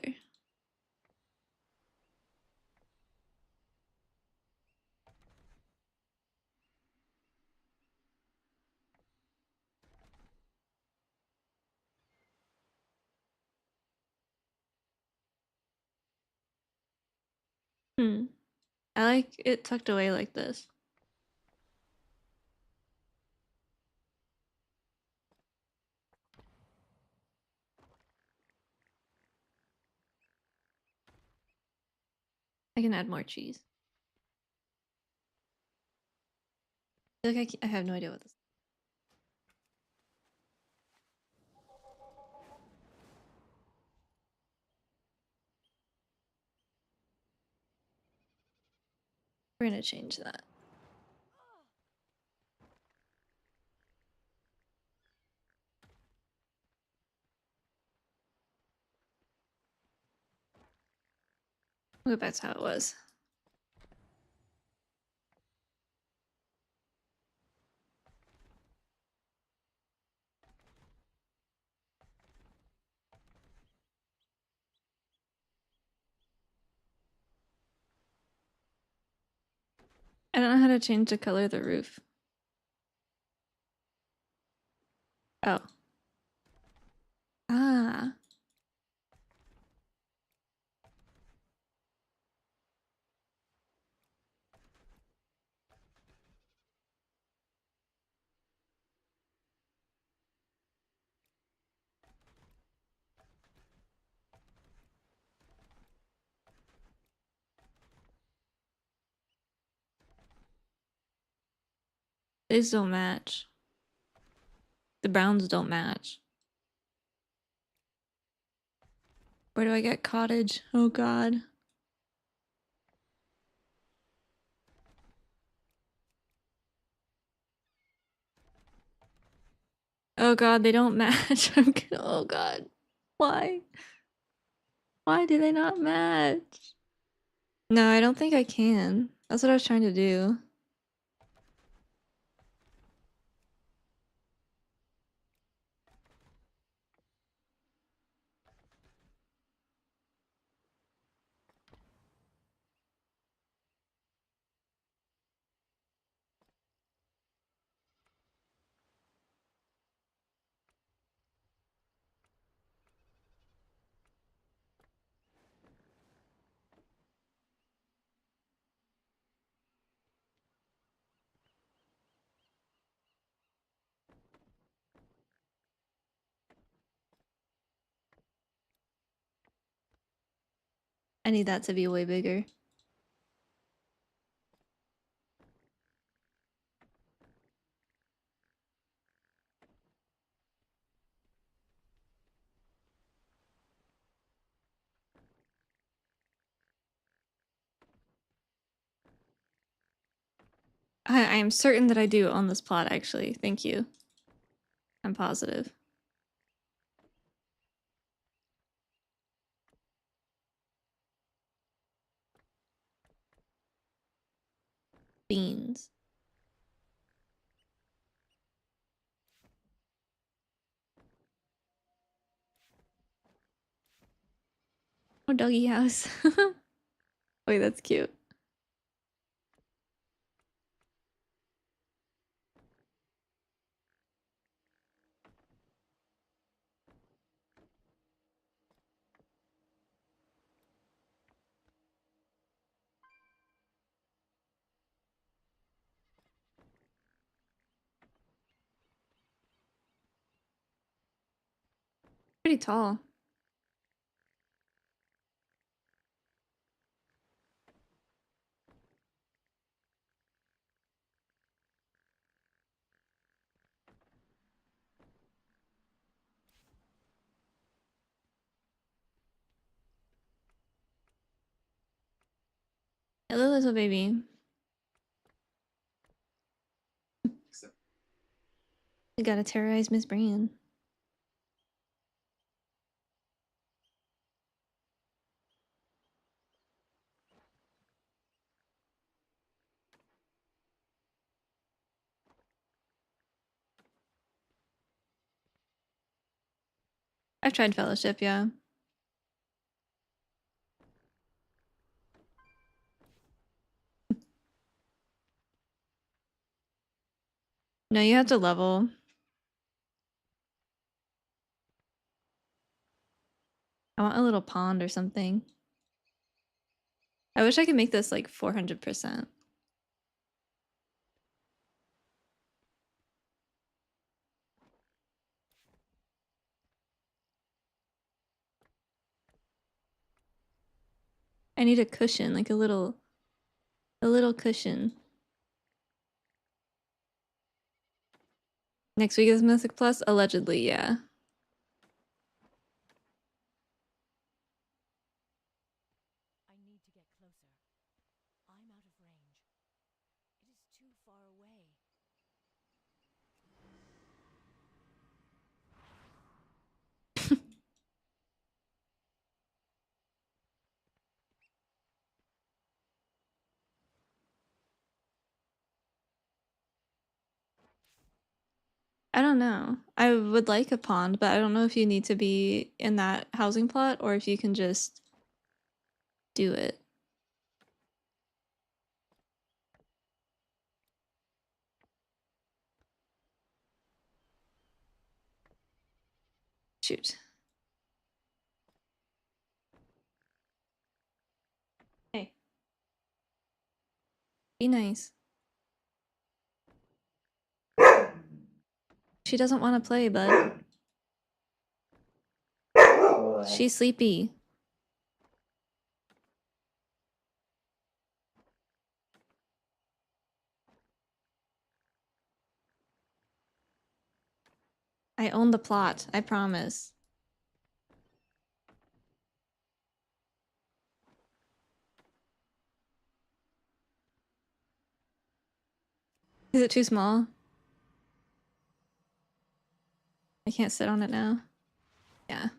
Hmm. I like it tucked away like this. I can add more cheese. I feel like I have no idea what this. We're gonna change that. I hope that's how it was. I don't know how to change the color of the roof. Oh. Ah. These don't match. The browns don't match. Where do I get cottage? Oh god. Oh god, they don't match. Oh god. Why? Why do they not match? No, I don't think I can. That's what I was trying to do. I need that to be way bigger. I am certain that I do own this plot, actually. Thank you. I'm positive. Beans. Oh, doggy house. Wait, that's cute. Pretty tall. Hello, little baby. We gotta terrorize Miss Brian. I've tried Fellowship, yeah. No, you have to level. I want a little pond or something. I wish I could make this like 400%. I need a cushion, like a little cushion. Next week is Mythic Plus? Allegedly, yeah. I need to get closer. I'm out of range. It is too far away. I don't know. I would like a pond, but I don't know if you need to be in that housing plot or if you can just do it. Shoot. Hey. Be nice. She doesn't want to play, bud. She's sleepy. I own the plot, I promise. Is it too small? I can't sit on it now. Yeah.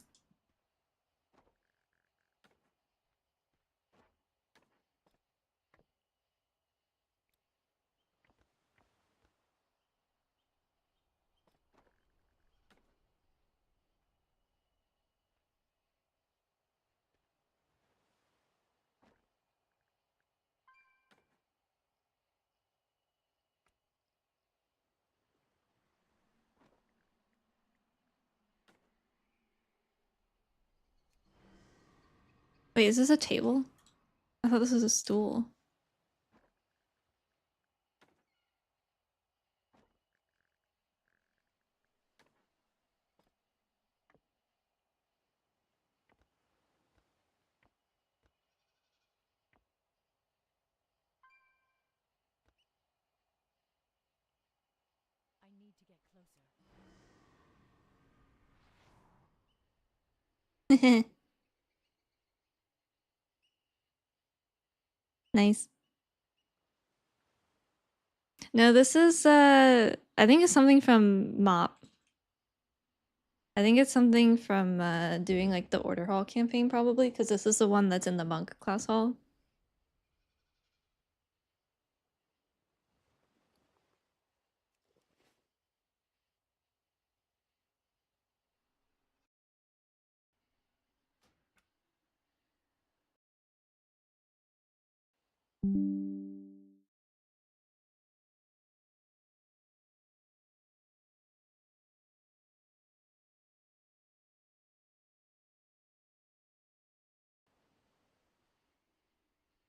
Wait, is this a table? I thought this was a stool. I need to get closer. Nice. No, this is I think it's something from Mop. I think it's something from doing like the Order Hall campaign probably, because this is the one that's in the monk class hall.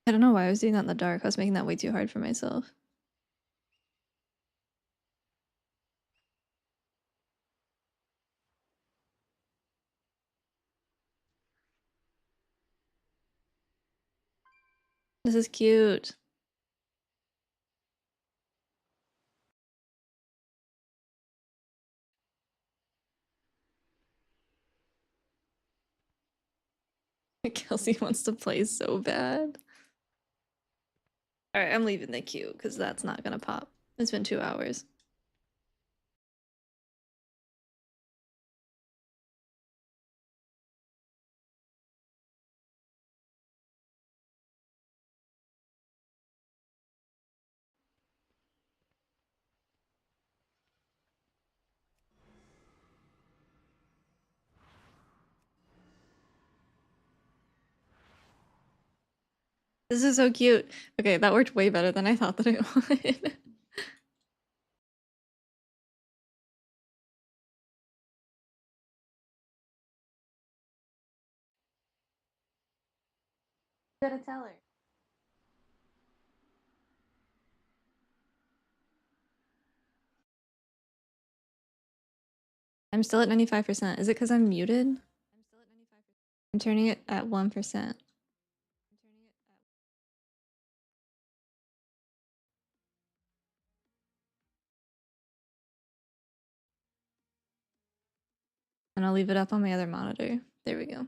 I don't know why I was doing that in the dark. I was making that way too hard for myself. This is cute. Kelsey wants to play so bad. Alright, I'm leaving the queue because that's not gonna pop. It's been 2 hours. This is so cute. Okay, that worked way better than I thought that it would. Gotta tell her. I'm still at 95%. Is it because I'm muted? I'm turning it at 1%. And I'll leave it up on my other monitor. There we go.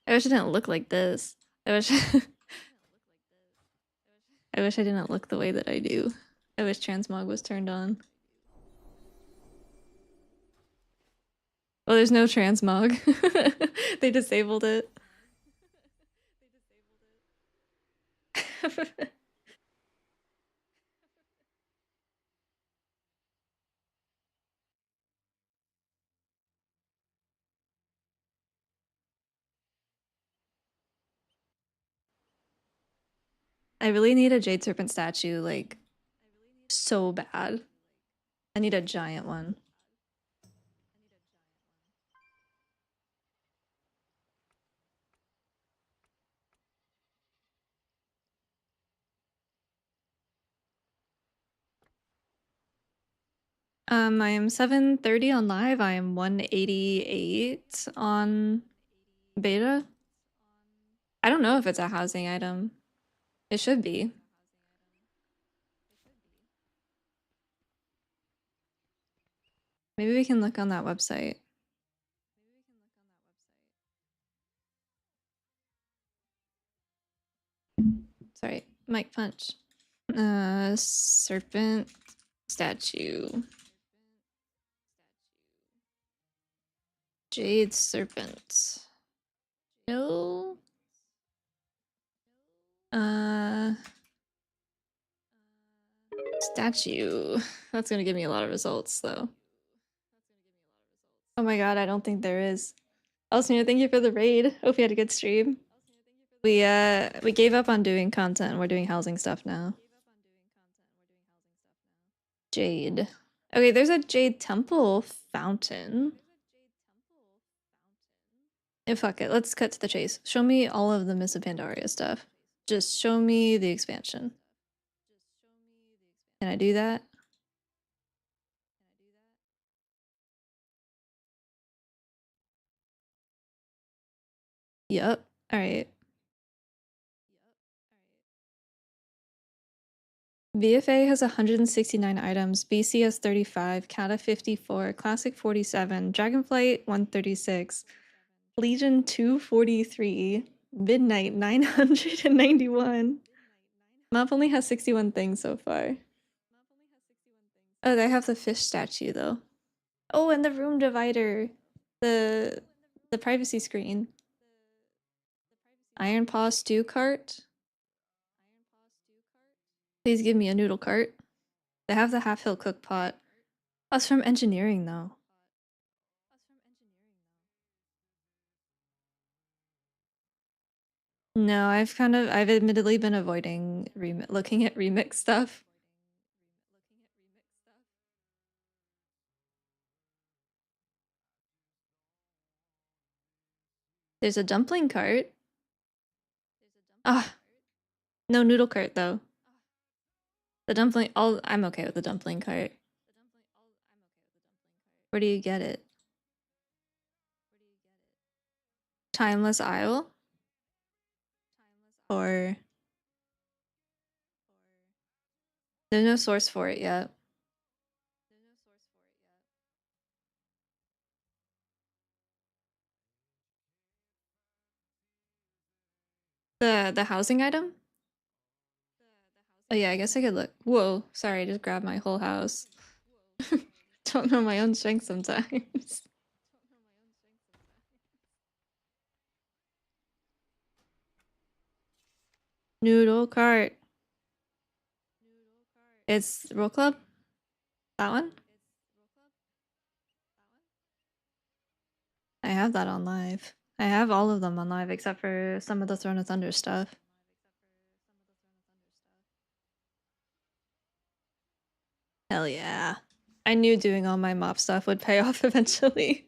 I wish it didn't look like this. I wish I wish I didn't look the way that I do. I wish transmog was turned on. Oh, there's no transmog. They disabled it. I really need a Jade Serpent statue, like, so bad. I need a giant one. I am 730 on live. I am 188 on beta. I don't know if it's a housing item. It should be. Maybe we can look on that website. Sorry, mic punch. Serpent statue. Jade serpent. No. Statue. That's gonna give me a lot of results though. Oh my god, I don't think there is. Elsmere, thank you for the raid. Hope you had a good stream. We gave up on doing content. We're doing housing stuff now. Jade. Okay, there's a Jade Temple fountain. Fuck it, let's cut to the chase. Show me all of the Miss of Pandaria stuff. Just show me the expansion. Can I do that? Yup. Alright. VFA has 169 items, BC has 35, Kata 54, Classic 47, Dragonflight 136, Legion 243, Midnight 991. Map only has 61 things so far. Oh, they have the fish statue though. Oh, and the room divider. The privacy screen. Iron Paw stew cart. Please give me a noodle cart. They have the half hill cook pot. That's from engineering though. No, I've admittedly been avoiding looking at remix stuff. There's a dumpling cart. Ah, no noodle cart though. The dumpling, I'm okay with the dumpling cart. Where do you get it? Timeless Isle? Or there's no source for it yet. The housing item? Oh yeah, I guess I could look. Whoa, sorry, I just grabbed my whole house. Don't know my own strength sometimes. Noodle cart. It's Roll Club? That one? I have that on live. I have all of them on live except for some of the Throne of Thunder stuff. Hell yeah. I knew doing all my mop stuff would pay off eventually.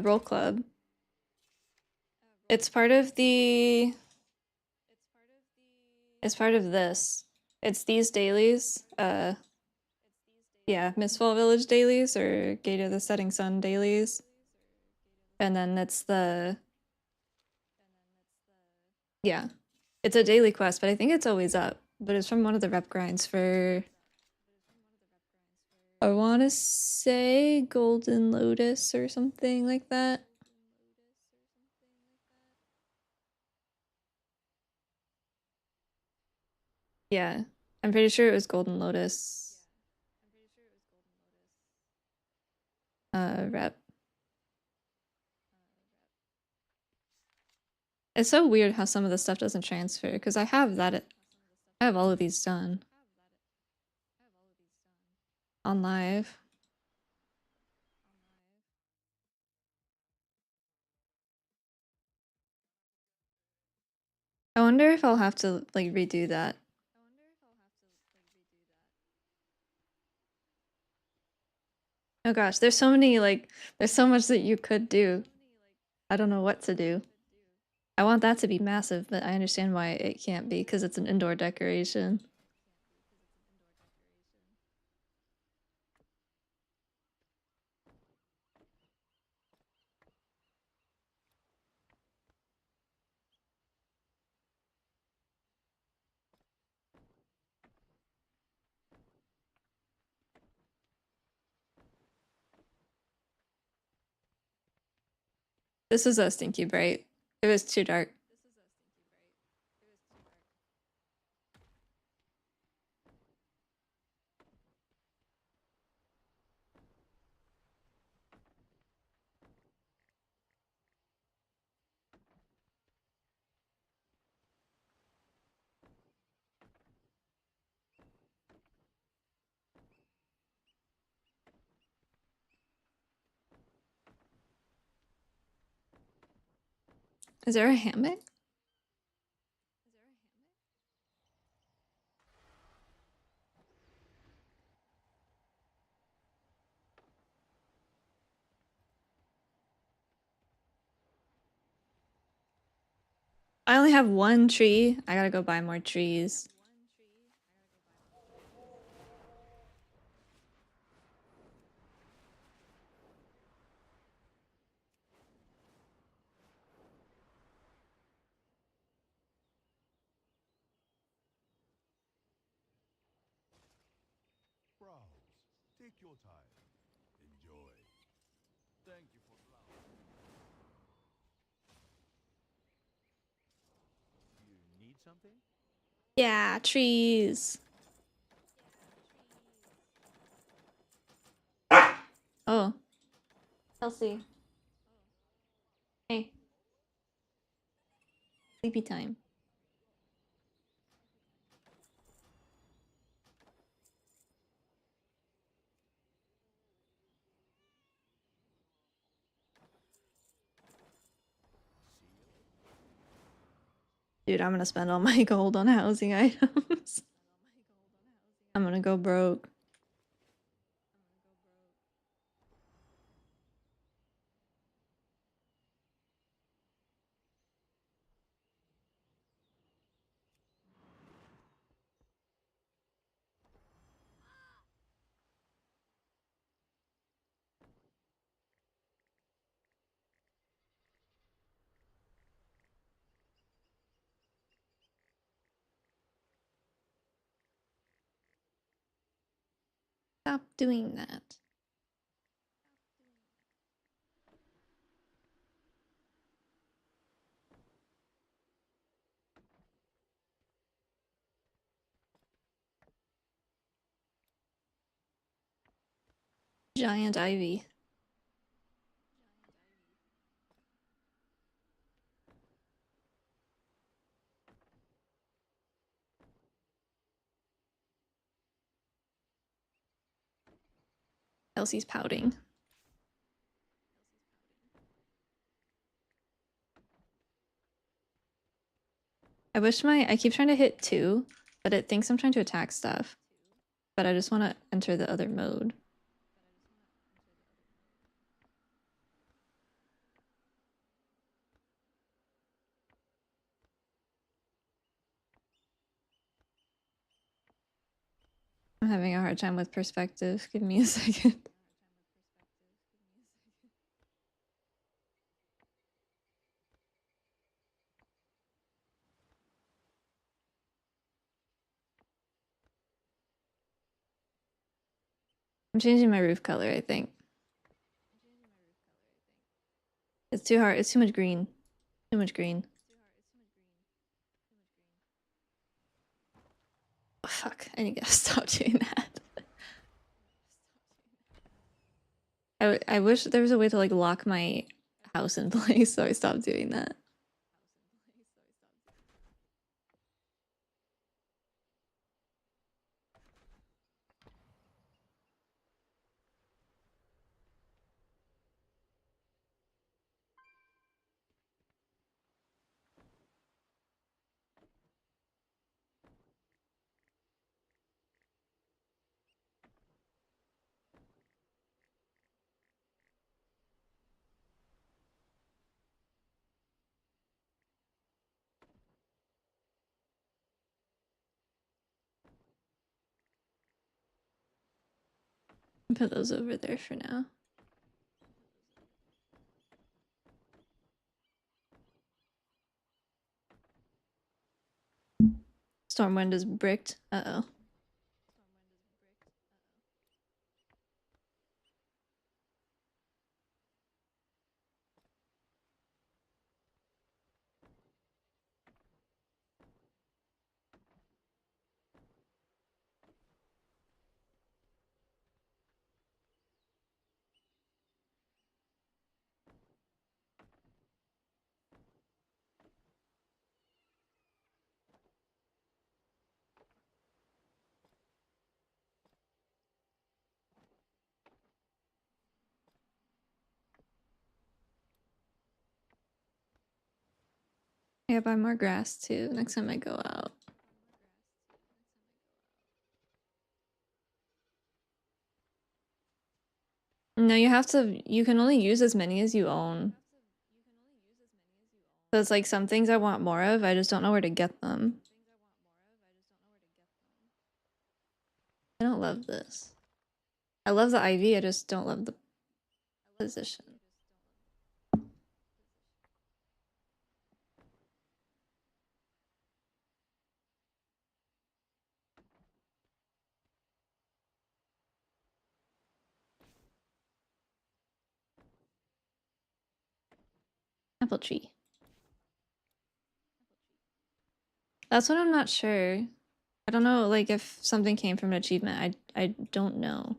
Roll Club. It's part of the... It's part of this. It's these dailies. Yeah, Mistfall Village dailies or Gate of the Setting Sun dailies. And then it's the... Yeah. It's a daily quest, but I think it's always up. But it's from one of the rep grinds for... I want to say Golden Lotus or something like that. Yeah, I'm pretty sure it was Golden Lotus. Rep. It's so weird how some of the stuff doesn't transfer, because I have all of these done. On live. I wonder if I'll have to, like, redo that. Oh gosh, there's so many, like, there's so much that you could do. I don't know what to do. I want that to be massive, but I understand why it can't be, because it's an indoor decoration. This is a stinky bright. It was too dark. Is there a hammock? I only have one tree. I gotta go buy more trees. Take your time. Enjoy. Thank you for allowing. You need something? Yeah, trees. Oh. Kelsey. Hey. Sleepy time. Dude, I'm gonna spend all my gold on housing items. I'm gonna go broke. Stop doing that. Giant ivy. Elsie's pouting. I keep trying to hit 2, but it thinks I'm trying to attack stuff. But I just want to enter the other mode. I'm having a hard time with perspective. Give me a second. I'm changing my roof color, I think. It's too hard. It's too much green. Too much green. Oh, fuck. I need to stop doing that. I wish there was a way to like lock my house in place, so I stopped doing that. Put those over there for now. Stormwind is bricked. Uh-oh. I gotta buy more grass too next time I go out. No, you can only use as many as you own. So it's like some things I want more of, I just don't know where to get them. I don't love this. I love the IV, I just don't love the position. Apple tree. That's what I'm not sure. I don't know, like, if something came from an achievement. I don't know.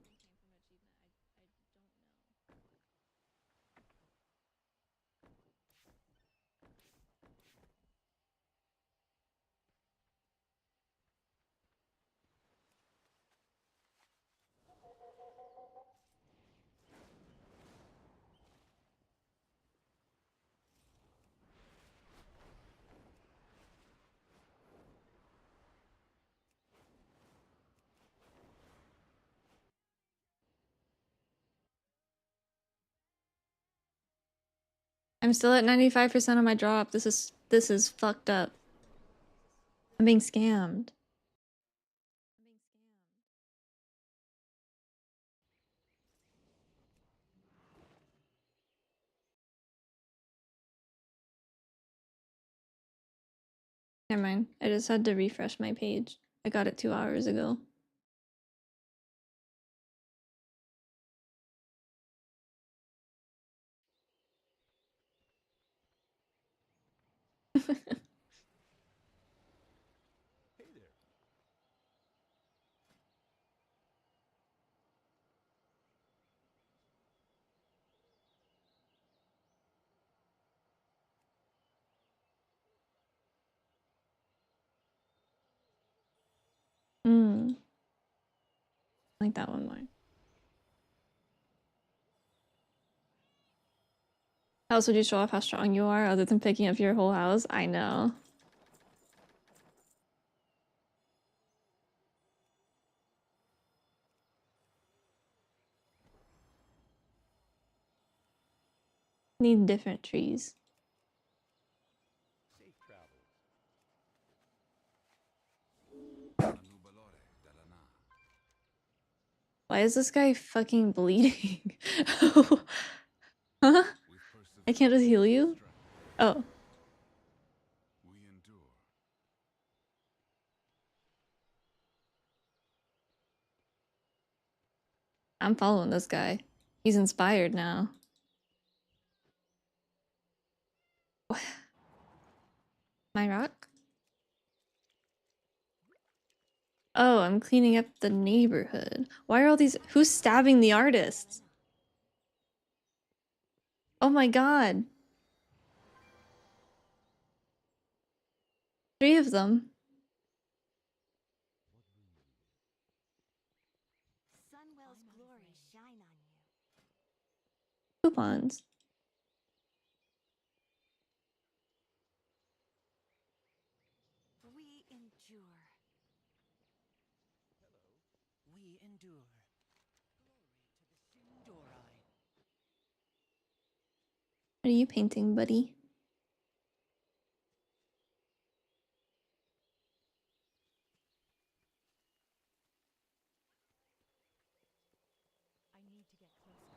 I'm still at 95% of my drop. This is fucked up. I'm being scammed. Never mind. I just had to refresh my page. I got it 2 hours ago. Hey there. I like that one more. How else would you show off how strong you are other than picking up your whole house? I know. Need different trees. Safe travels. Why is this guy fucking bleeding? Huh? I can't just heal you? Oh. I'm following this guy. He's inspired now. My rock? Oh, I'm cleaning up the neighborhood. Why are all these— who's stabbing the artists? Oh my god. 3 of them. Sunwell's glory shine on you. Coupons. We endure. We endure. Glory to the Sindori. What are you painting, buddy? I need to get closer.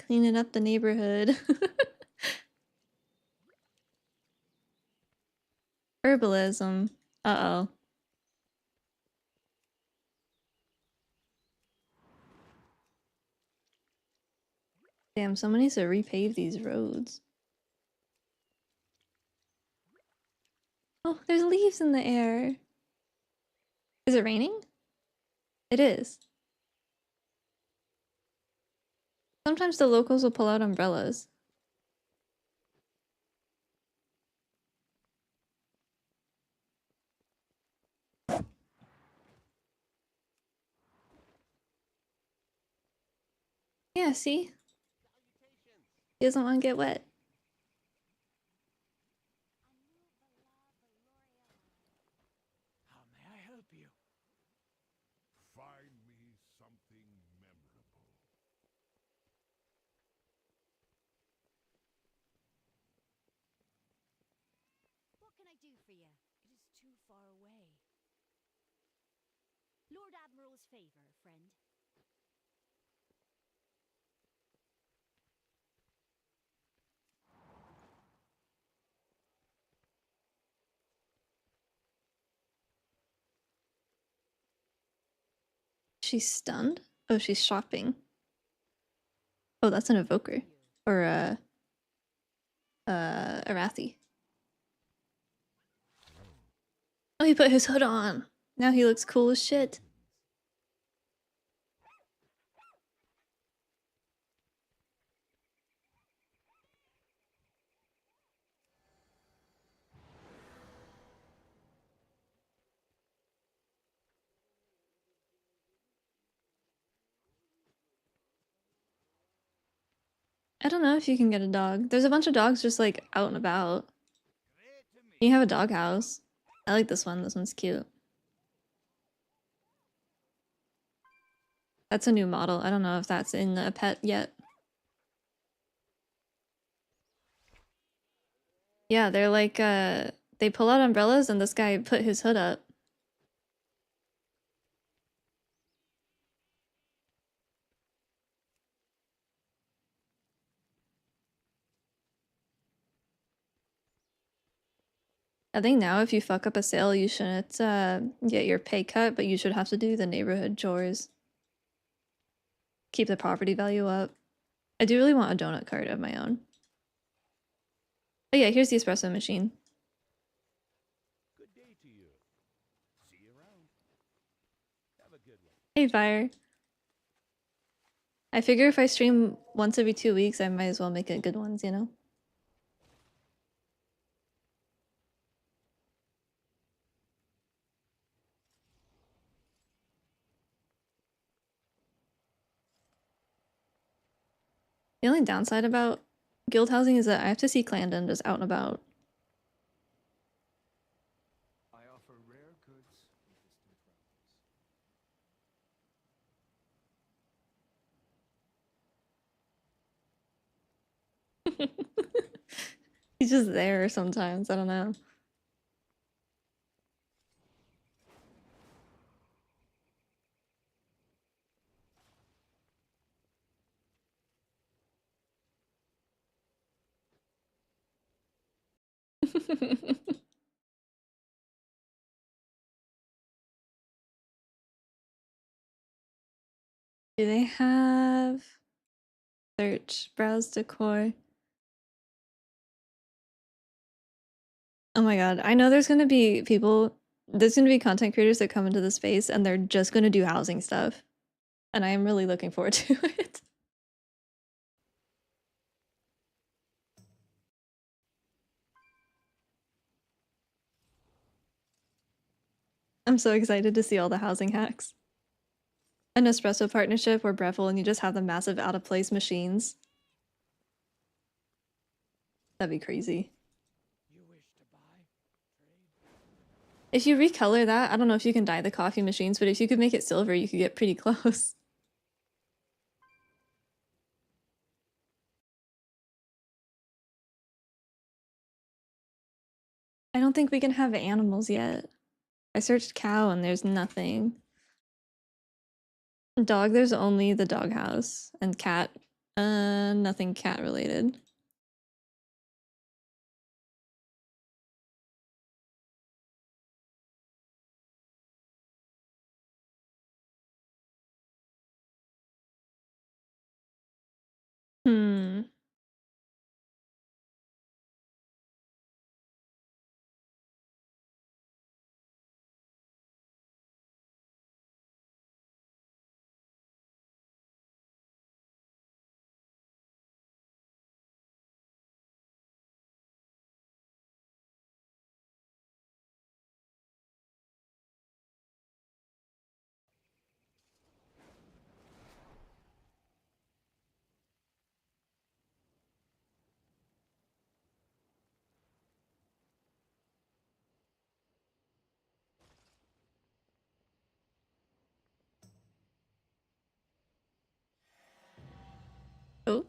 Cleaning up the neighborhood. Herbalism. Uh-oh. Damn, someone needs to repave these roads. Oh, there's leaves in the air. Is it raining? It is. Sometimes the locals will pull out umbrellas. Yeah, see? He doesn't want to get wet. How may I help you? Find me something memorable. What can I do for you? It is too far away. Lord Admiral's favor, friend. She's stunned? Oh, she's shopping. Oh, that's an evoker. Or Arathi. Oh, he put his hood on. Now he looks cool as shit. I don't know if you can get a dog. There's a bunch of dogs just like out and about. You have a dog house. I like this one. This one's cute. That's a new model. I don't know if that's in the pet yet. Yeah, they're like they pull out umbrellas and this guy put his hood up. I think now if you fuck up a sale, you shouldn't get your pay cut, but you should have to do the neighborhood chores. Keep the property value up. I do really want a donut cart of my own. Oh yeah, here's the espresso machine. Good day to you. See you around. Have a good one. Hey, Fire. I figure if I stream once every 2 weeks, I might as well make it good ones, you know? The only downside about guild housing is that I have to see Clandon just out and about. I offer rare goods for distant He's just there sometimes, I don't know. Do they have search, browse decor? Oh my god, I know there's gonna be there's gonna be content creators that come into the space and they're just gonna do housing stuff. And I am really looking forward to it. I'm so excited to see all the housing hacks. An espresso partnership or Breffel and you just have the massive out of place machines. That'd be crazy. If you recolor that, I don't know if you can dye the coffee machines, but if you could make it silver, you could get pretty close. I don't think we can have animals yet. I searched cow and there's nothing. Dog, there's only the doghouse. And cat, nothing cat related. Hmm. Oh.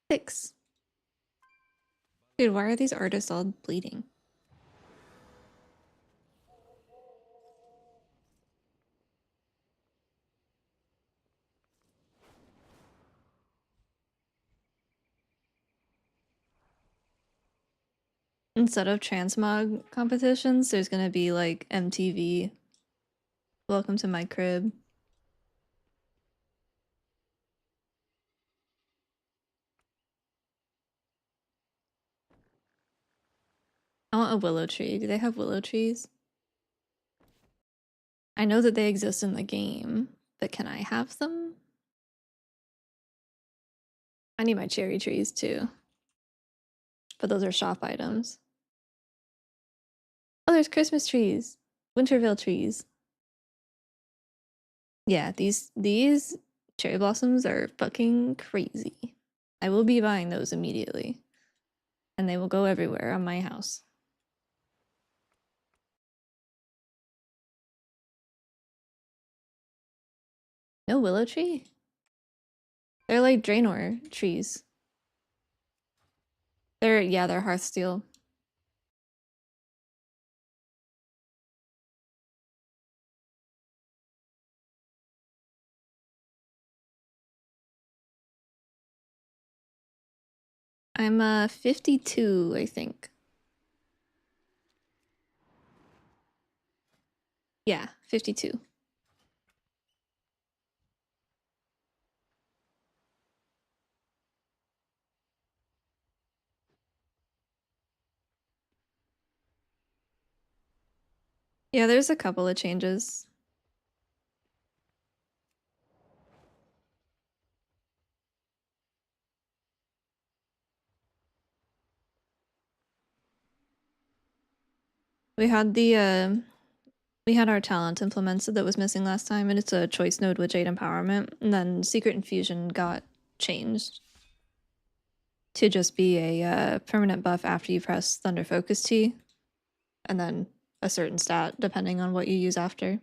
6. Dude, why are these artists all bleeding? Instead of transmog competitions, there's gonna be like MTV. Welcome to my crib. I want a willow tree. Do they have willow trees? I know that they exist in the game, but can I have them? I need my cherry trees too. But those are shop items. Oh, there's Christmas trees. Winterville trees. Yeah, these cherry blossoms are fucking crazy. I will be buying those immediately. And they will go everywhere on my house. No willow tree? They're like Draenor trees. They're Hearthsteel. I'm 52, I think. Yeah, 52. Yeah, there's a couple of changes. We had our talent implemented that was missing last time, and it's a choice node with Jade Empowerment, and then Secret Infusion got changed to just be a permanent buff after you press Thunder Focus T, and then a certain stat depending on what you use after.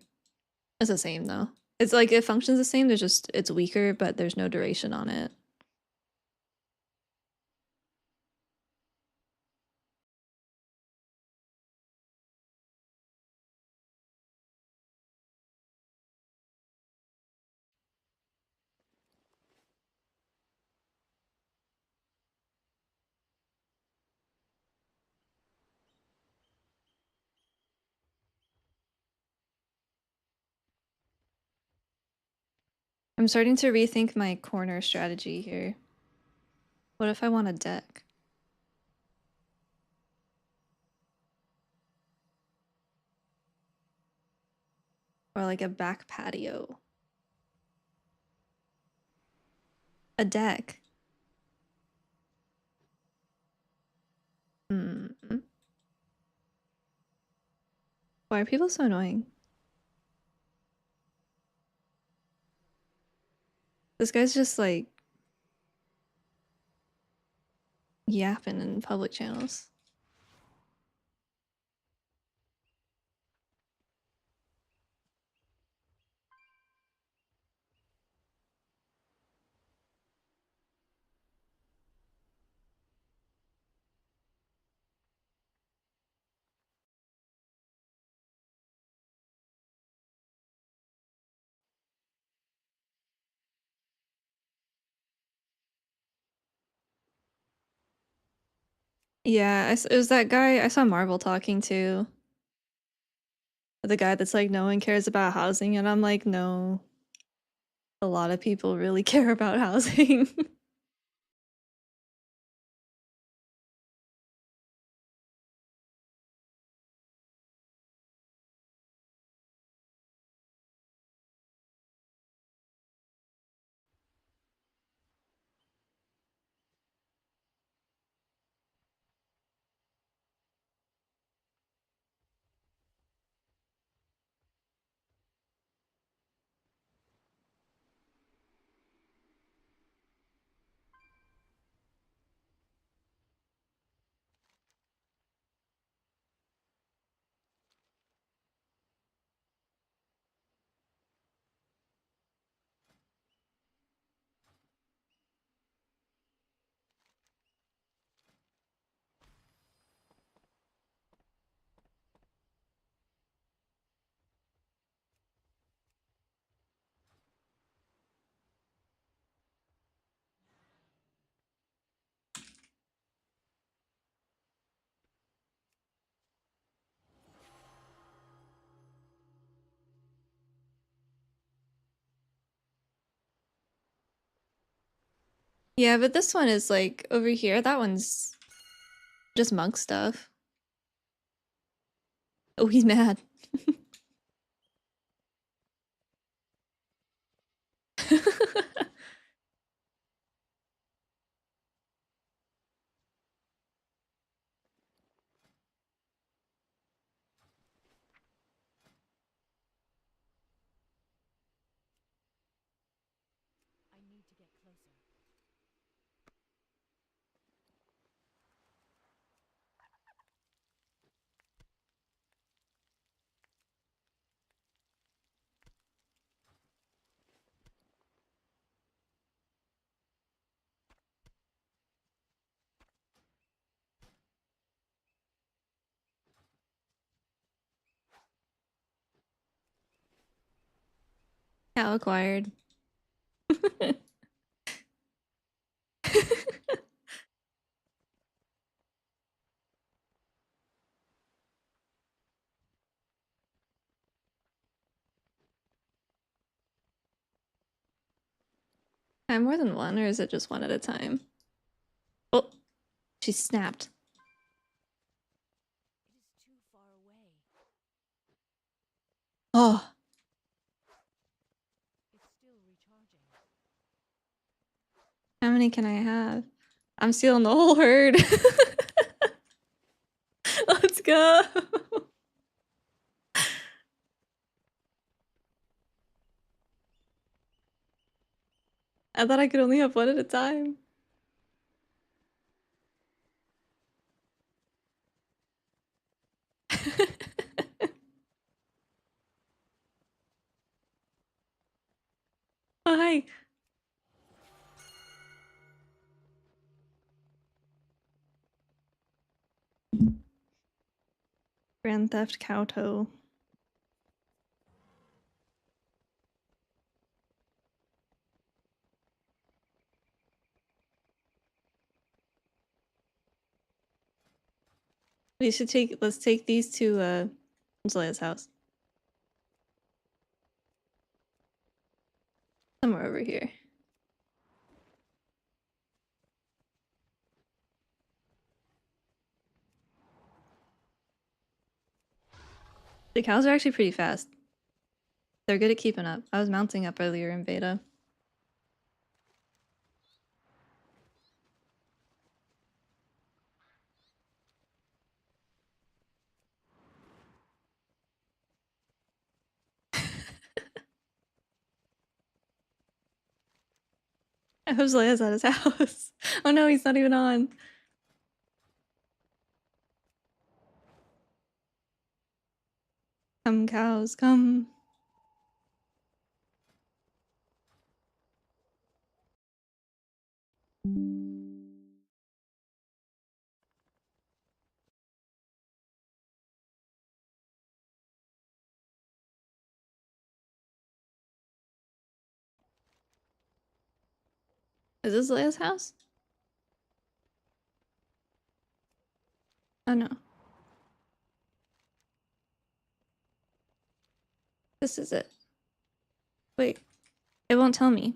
It's the same though. It's like it functions the same, it's weaker, but there's no duration on it. I'm starting to rethink my corner strategy here. What if I want a deck? Or like a back patio? A deck. Hmm. Why are people so annoying? This guy's just like yapping in public channels. Yeah, it was that guy I saw Marvel talking to. The guy that's like, no one cares about housing, and I'm like, no. A lot of people really care about housing. Yeah, but this one is like over here. That one's just monk stuff. Oh, he's mad. I need to get closer. Cow acquired. I have more than one, or is it just one at a time? Oh, she snapped. It is too far away. Oh, It's still recharging. how many can I have? I'm stealing the whole herd. Let's go. I thought I could only have one at a time. Oh, hi. Grand Theft Cowtoe. We should let's take these to Zola's house. Somewhere over here. The cows are actually pretty fast. They're good at keeping up. I was mounting up earlier in beta. I hope Zola's at his house. Oh no, he's not even on. Come, cows, come. Is this Leia's house? Oh no. This is it. Wait. It won't tell me.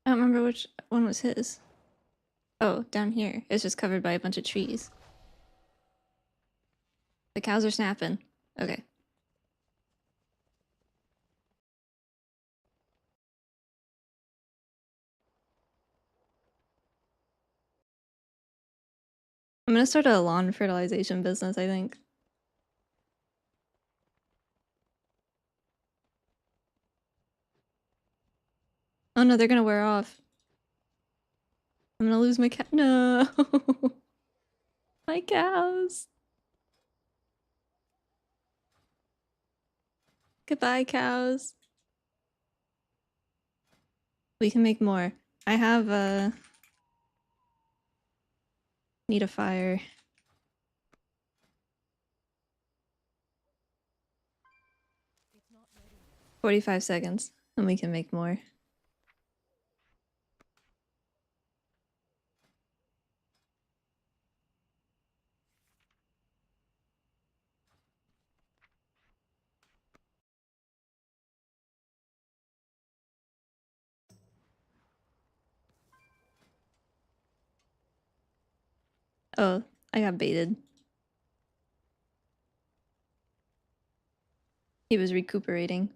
I don't remember which one was his. Oh, down here. It's just covered by a bunch of trees. The cows are snapping. Okay. I'm gonna start a lawn fertilization business, I think. Oh no, they're gonna wear off. I'm gonna lose my cow. No. My cows. Goodbye, cows. We can make more. I have need a fire. 45 seconds, and we can make more. Oh, I got baited. He was recuperating.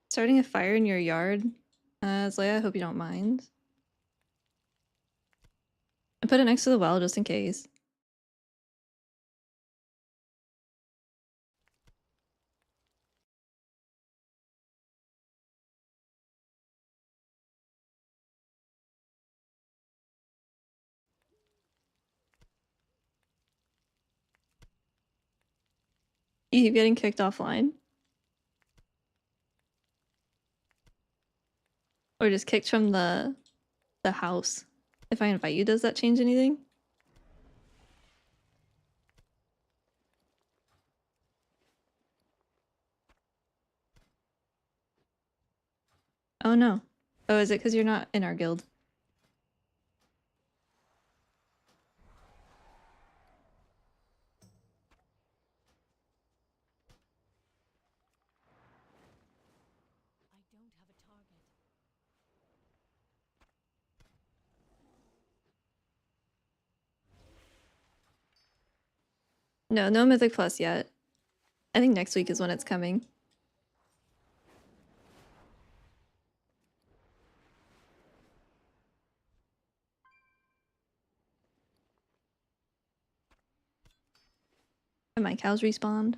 Starting a fire in your yard? Zleia, I hope you don't mind. I put it next to the well just in case. You keep getting kicked offline? Or just kicked from the house? If I invite you, does that change anything? Oh no. Oh, is it because you're not in our guild? No, no Mythic Plus yet. I think next week is when it's coming. And my cows respawned.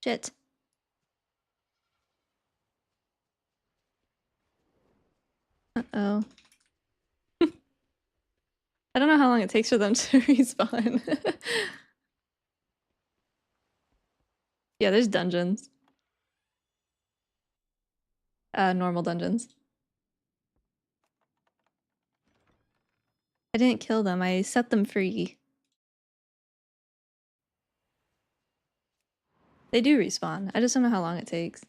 Shit. Uh-oh. I don't know how long it takes for them to respawn. Yeah, there's dungeons. Normal dungeons. I didn't kill them, I set them free. They do respawn, I just don't know how long it takes.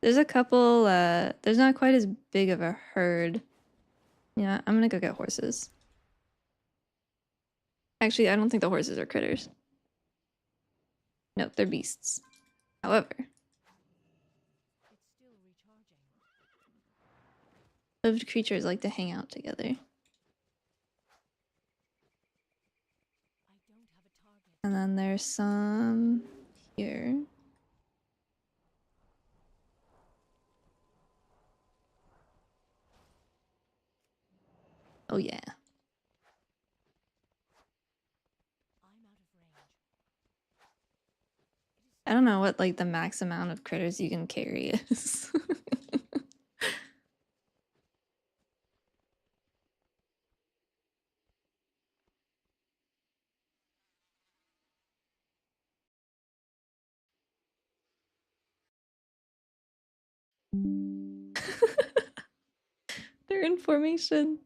There's a couple, there's not quite as big of a herd. Yeah, I'm gonna go get horses. Actually, I don't think the horses are critters. Nope, they're beasts. However, lived creatures like to hang out together. And then there's some here. Oh yeah. I don't know what like the max amount of critters you can carry is. They're in formation.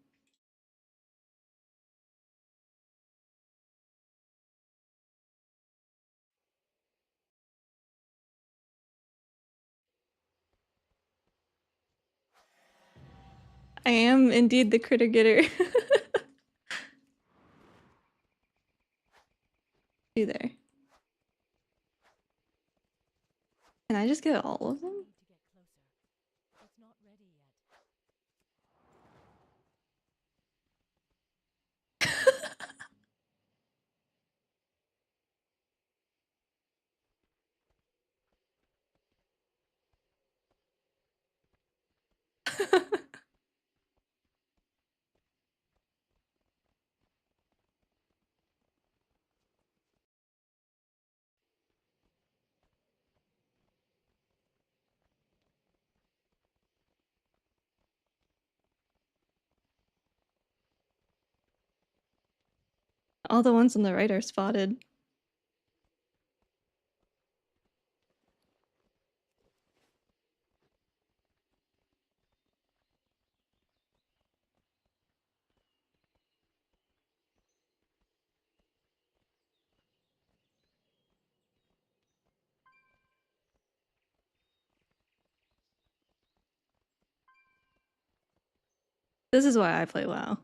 I am indeed the critter getter. Be there. Can I just get all of them? All the ones on the right are spotted. This is why I play WoW.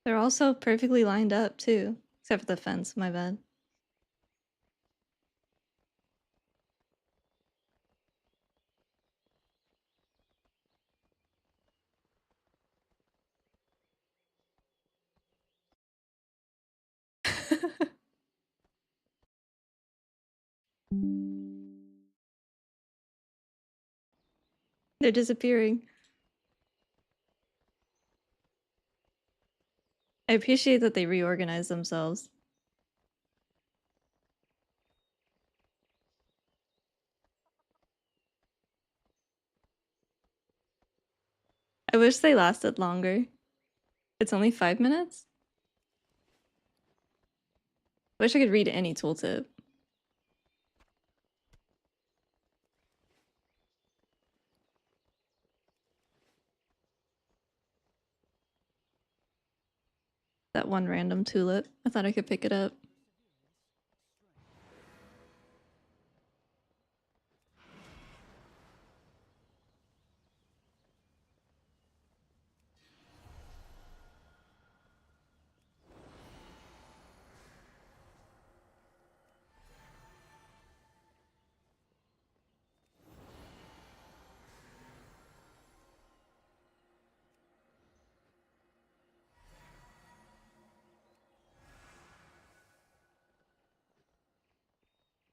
They're also perfectly lined up too, except for the fence, my bad. They're disappearing. I appreciate that they reorganize themselves. I wish they lasted longer. It's only 5 minutes? I wish I could read any tooltip. That one random tulip. I thought I could pick it up.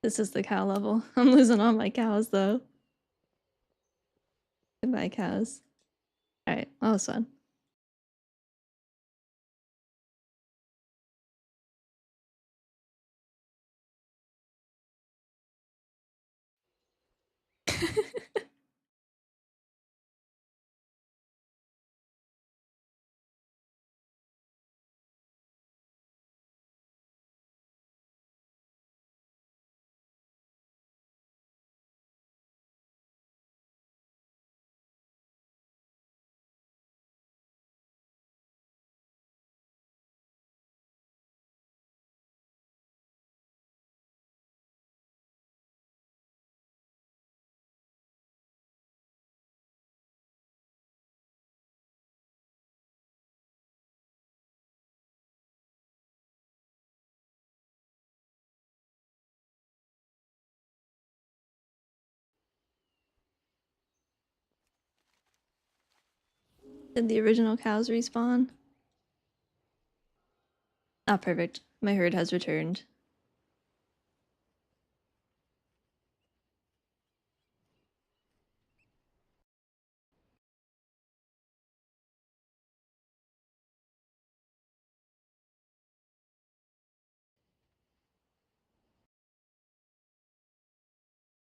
This is the cow level. I'm losing all my cows though. Goodbye, cows. Alright, that was fun. Did the original cows respawn? Ah, perfect. My herd has returned.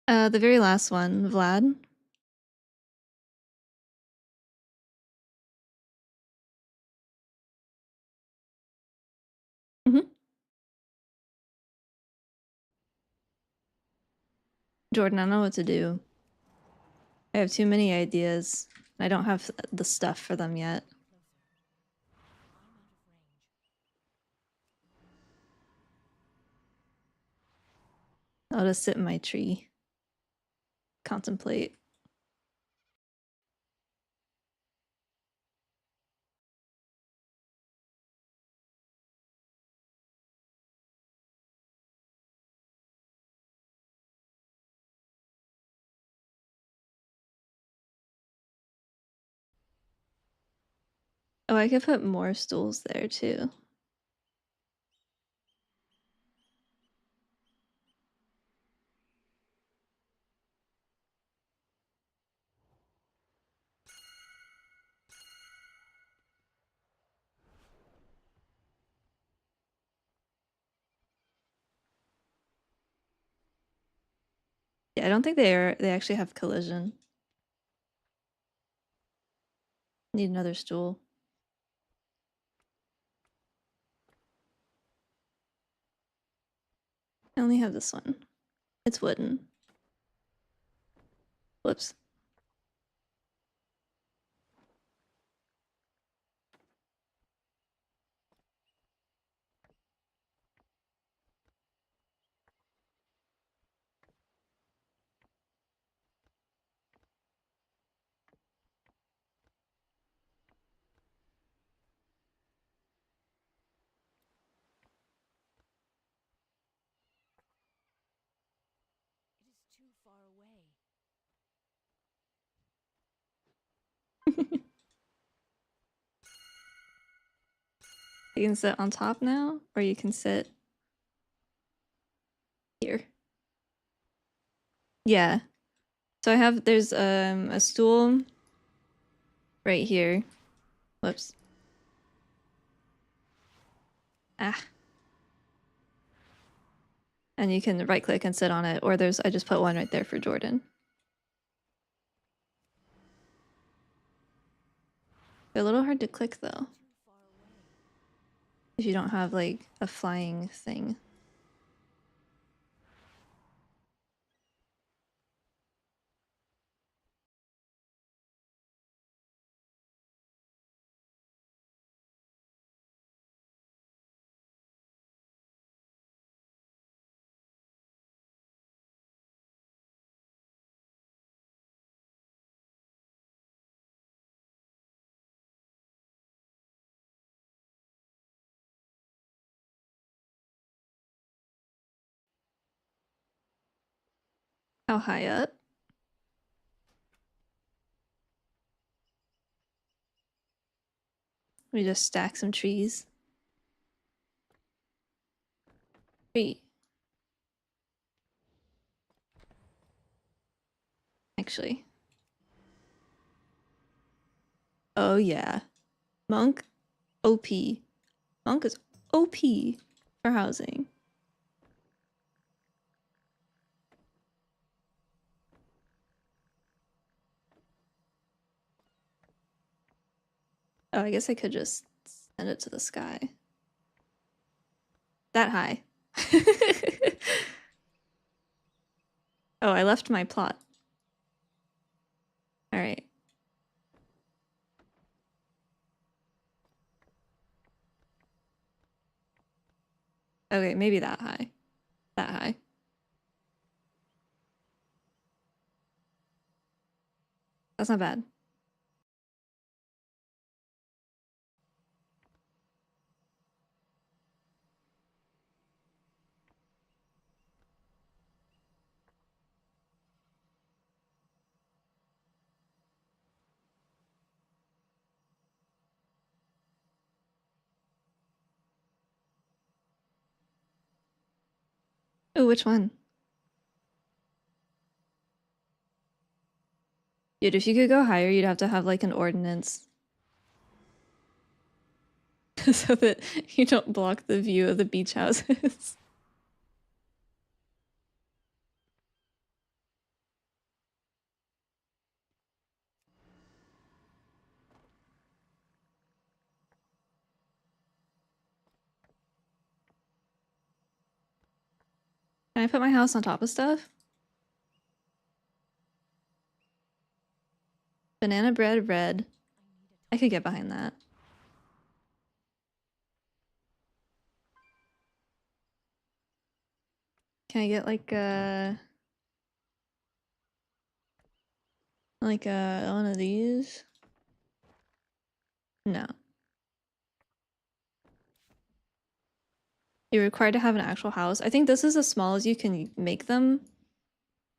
The very last one, Vlad. Mhm. Jordan, I don't know what to do. I have too many ideas. I don't have the stuff for them yet. I'll just sit in my tree. Contemplate. Oh, I could put more stools there too. Yeah, I don't think they actually have collision. Need another stool. I only have this one. It's wooden. Whoops. too far away. You can sit on top now, or you can sit here. Yeah. So there's a stool right here. Whoops. Ah. And you can right click and sit on it, or I just put one right there for Jordan. They're a little hard to click though. If you don't have like a flying thing. How high up? We just stack some trees. Tree. Actually. Oh yeah. Monk OP. Monk is OP for housing. Oh, I guess I could just send it to the sky. That high. Oh, I left my plot. Alright. Okay, maybe that high. That high. That's not bad. Oh, which one? Dude, if you could go higher, you'd have to have like an ordinance. So that you don't block the view of the beach houses. Can I put my house on top of stuff? Banana bread red. I could get behind that. Can I get like one of these? No. You're required to have an actual house. I think this is as small as you can make them.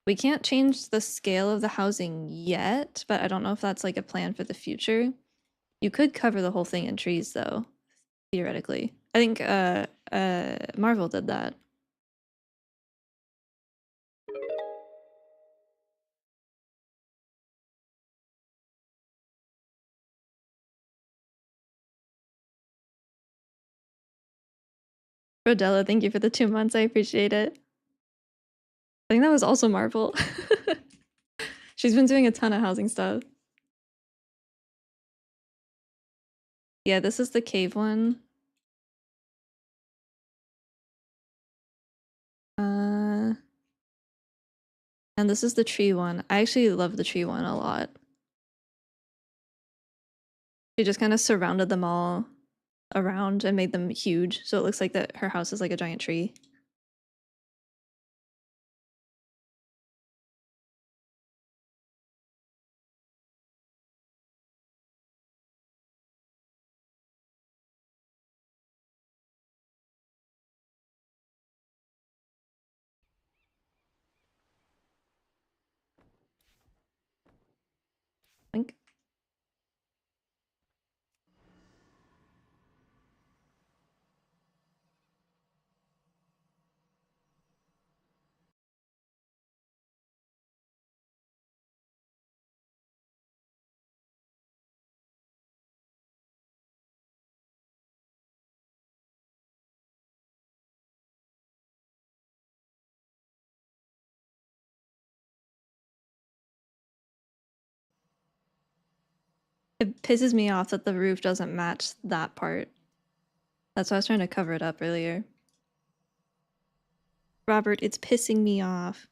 We can't change the scale of the housing yet, but I don't know if that's like a plan for the future. You could cover the whole thing in trees though, theoretically. I think Marvel did that. Rodella, thank you for the 2 months. I appreciate it. I think that was also Marvel. She's been doing a ton of housing stuff. Yeah, this is the cave one. And this is the tree one. I actually love the tree one a lot. She just kind of surrounded them all around and made them huge, so it looks like that her house is like a giant tree. It pisses me off that the roof doesn't match that part. That's why I was trying to cover it up earlier. Robert, it's pissing me off.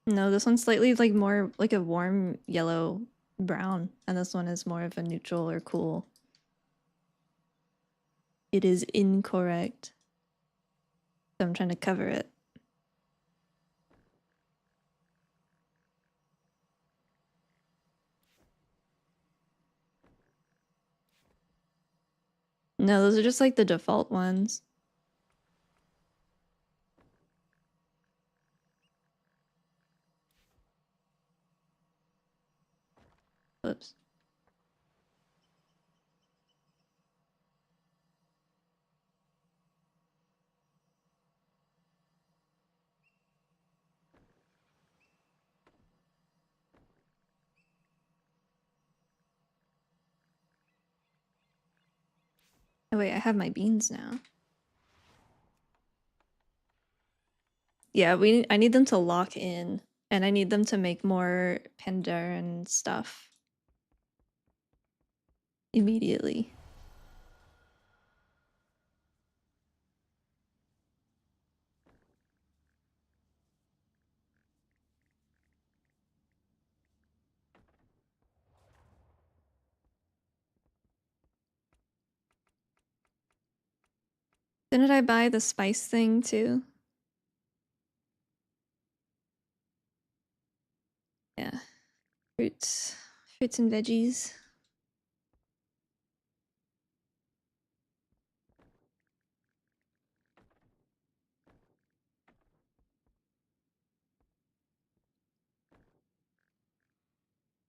No, this one's slightly like more like a warm yellow brown, and this one is more of a neutral or cool. It is incorrect. So I'm trying to cover it. No, those are just like the default ones. Whoops. Oh wait, I have my beans now. Yeah, I need them to lock in, and I need them to make more Pandaren stuff immediately. Didn't I buy the spice thing too? Yeah. Fruits. Fruits and veggies.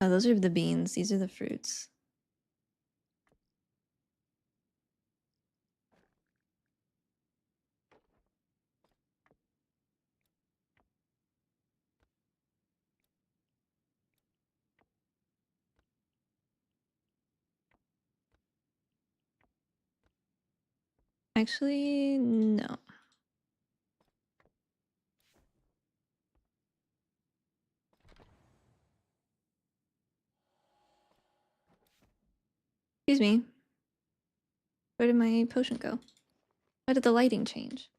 Oh, those are the beans. These are the fruits. Actually, no. Excuse me. Where did my potion go? Why did the lighting change?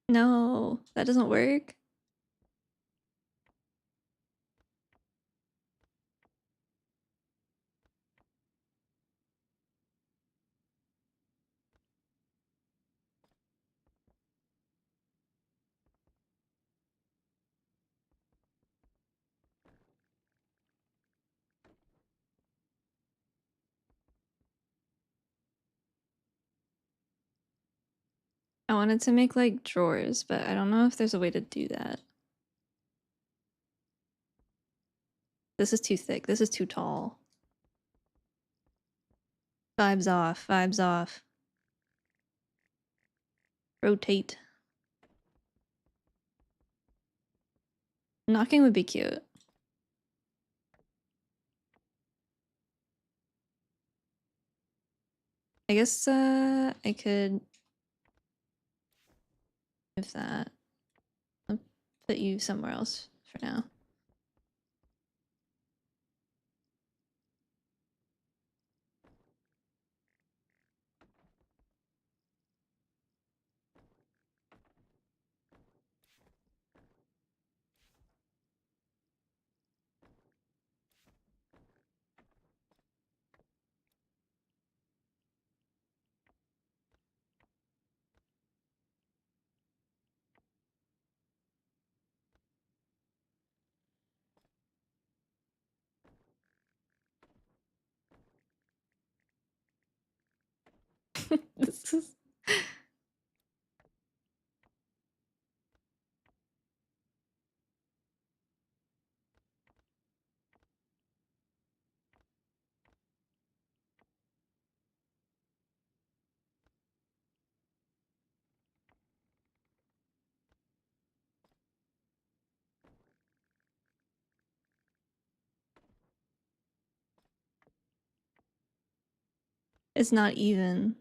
No, that doesn't work. I wanted to make like drawers, but I don't know if there's a way to do that. This is too thick. This is too tall. Vibes off. Vibes off. Rotate. Knocking would be cute. I guess I could move that. I'll put you somewhere else for now. This is... It's not even.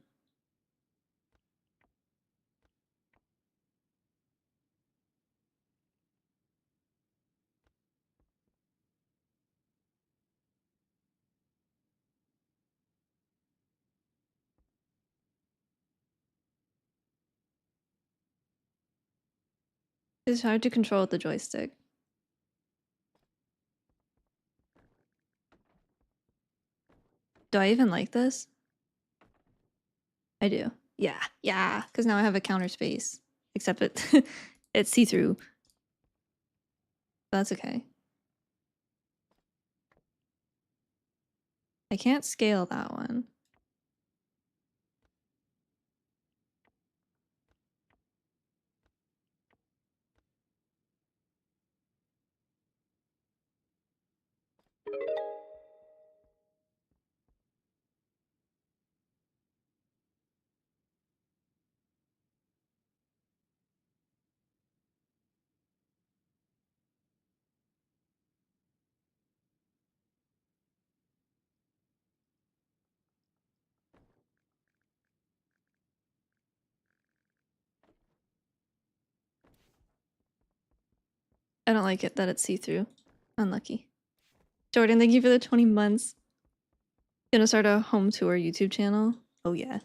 It's hard to control with the joystick. Do I even like this? I do. Yeah, yeah, because now I have a counter space. Except it's see-through. That's okay. I can't scale that one. I don't like it that it's see-through. Unlucky. Jordan, thank you for the 20 months. Gonna start a home tour YouTube channel? Oh yeah.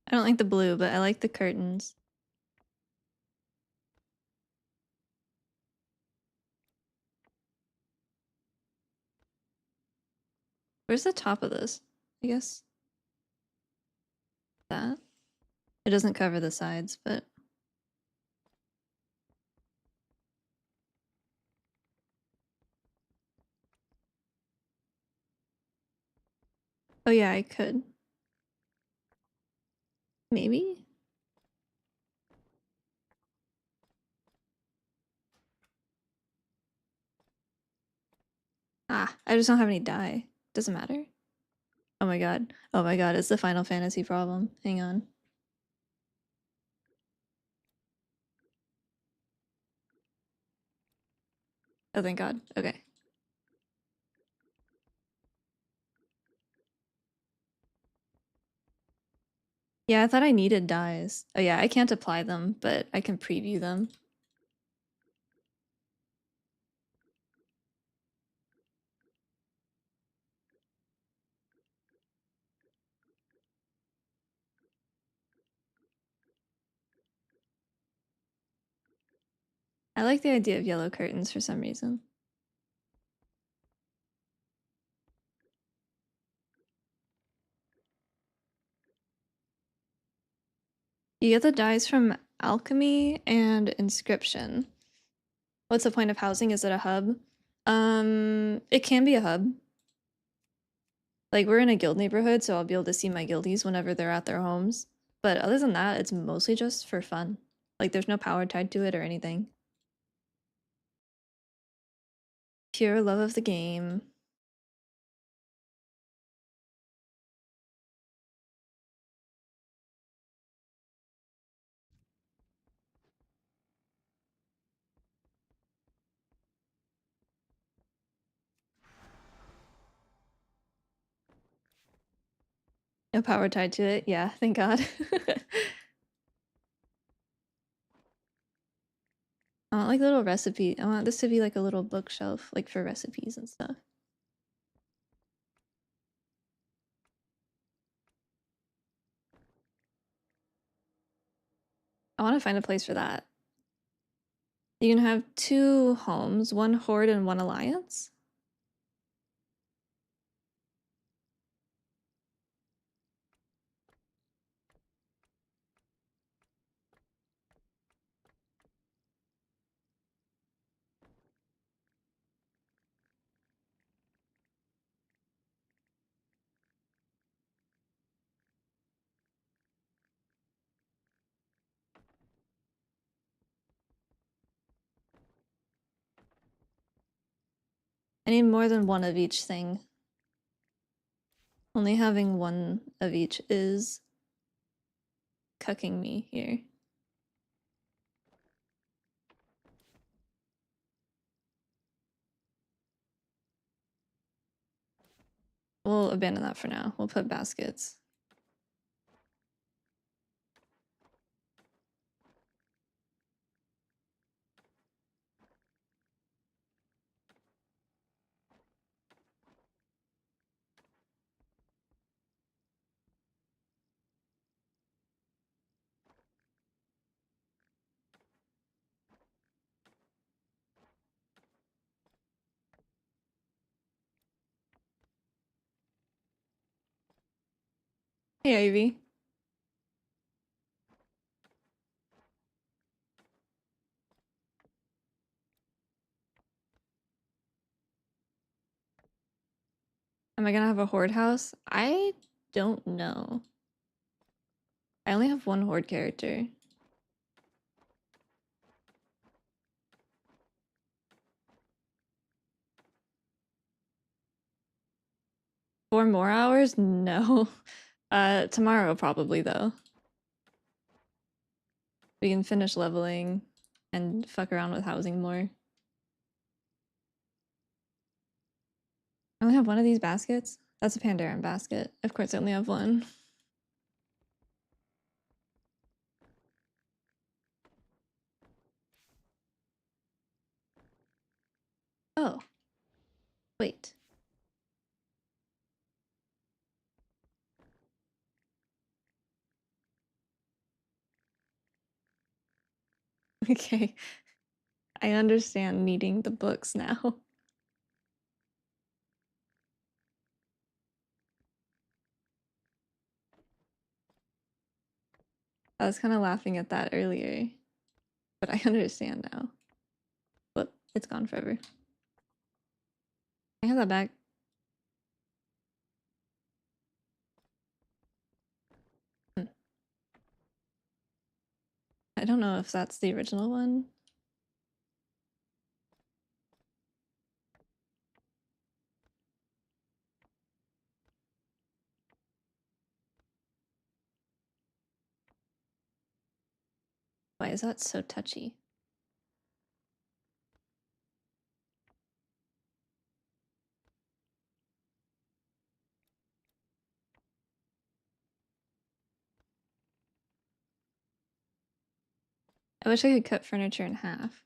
I don't like the blue, but I like the curtains. Where's the top of this? I guess that. It doesn't cover the sides, but oh yeah, I could. Maybe? Ah, I just don't have any dye. Doesn't matter. Oh my god. Oh my god, it's the Final Fantasy problem. Hang on. Oh, thank god. Okay. Yeah, I thought I needed dyes. Oh yeah, I can't apply them, but I can preview them. I like the idea of yellow curtains for some reason. You get the dyes from alchemy and inscription. What's the point of housing? Is it a hub? It can be a hub. Like, we're in a guild neighborhood, so I'll be able to see my guildies whenever they're at their homes. But other than that, it's mostly just for fun. Like, there's no power tied to it or anything. Pure love of the game. No power tied to it. Yeah, thank God. I want like little recipe. I want this to be like a little bookshelf, like for recipes and stuff. I want to find a place for that. You can have 2 homes, 1 horde and 1 alliance. I need more than 1 of each thing. Only having 1 of each is cucking me here. We'll abandon that for now. We'll put baskets. Hey, Ivy. Am I gonna have a horde house? I don't know. I only have 1 horde character. Four more hours? No. Tomorrow probably though. We can finish leveling and fuck around with housing more. I only have 1 of these baskets? That's a Pandaren basket. Of course I only have 1. Oh. Wait. Okay. I understand needing the books now. I was kind of laughing at that earlier, but I understand now. But it's gone forever. I have that back. I don't know if that's the original one. Why is that so touchy? I wish I could cut furniture in half.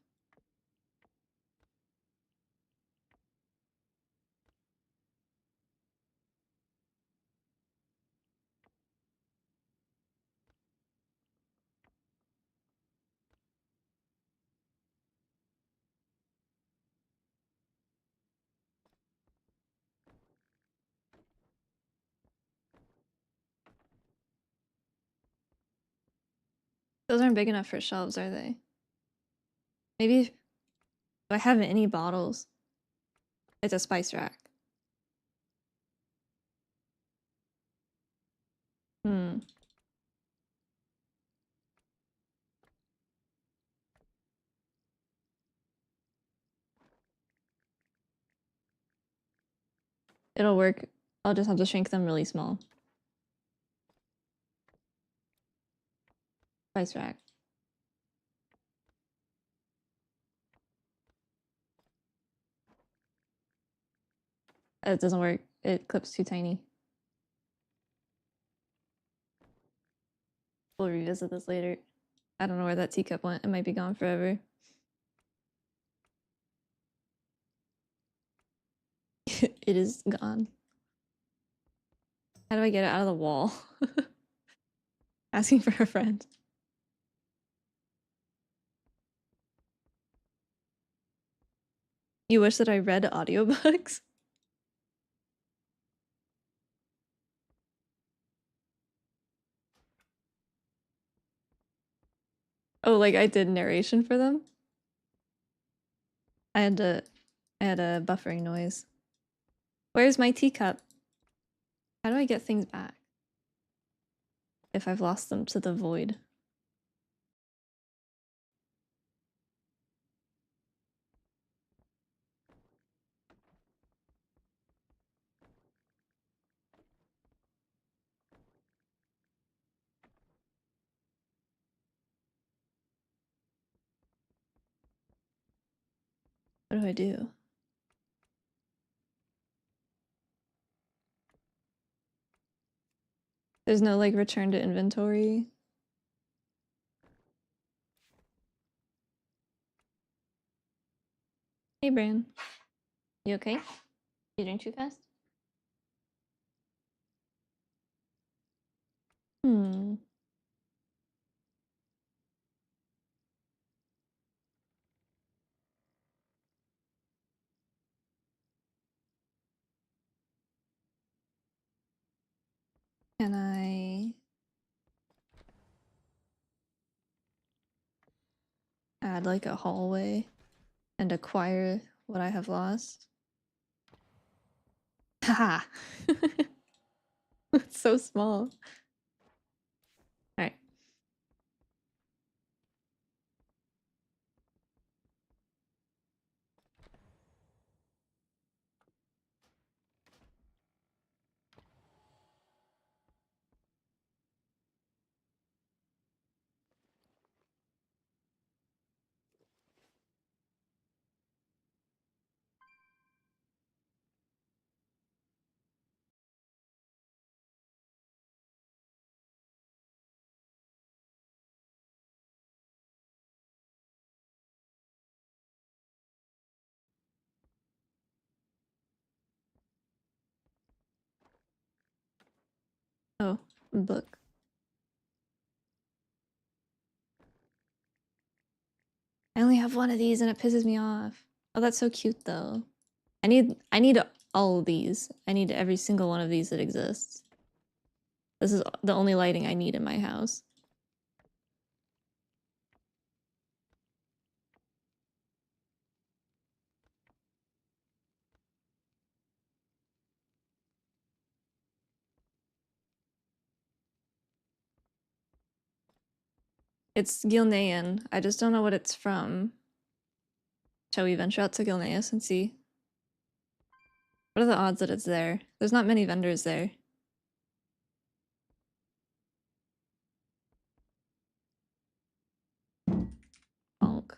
Those aren't big enough for shelves, are they? Maybe... Do I have any bottles? It's a spice rack. Hmm. It'll work. I'll just have to shrink them really small. Spice rack. It doesn't work. It clips too tiny. We'll revisit this later. I don't know where that teacup went. It might be gone forever. It is gone. How do I get it out of the wall? Asking for a friend. You wish that I read audiobooks? Oh, like I did narration for them? I had a buffering noise. Where's my teacup? How do I get things back? If I've lost them to the void. What do I do? There's no like return to inventory. Hey Bran. You okay? You drink too fast? Hmm. Can I add like a hallway and acquire what I have lost? Haha! It's so small. Alright. Oh, book. I only have one of these and it pisses me off. Oh, that's so cute though. I need all of these. I need every single one of these that exists. This is the only lighting I need in my house. It's Gilnean. I just don't know what it's from. Shall we venture out to Gilneas and see? What are the odds that it's there? There's not many vendors there. Bonk.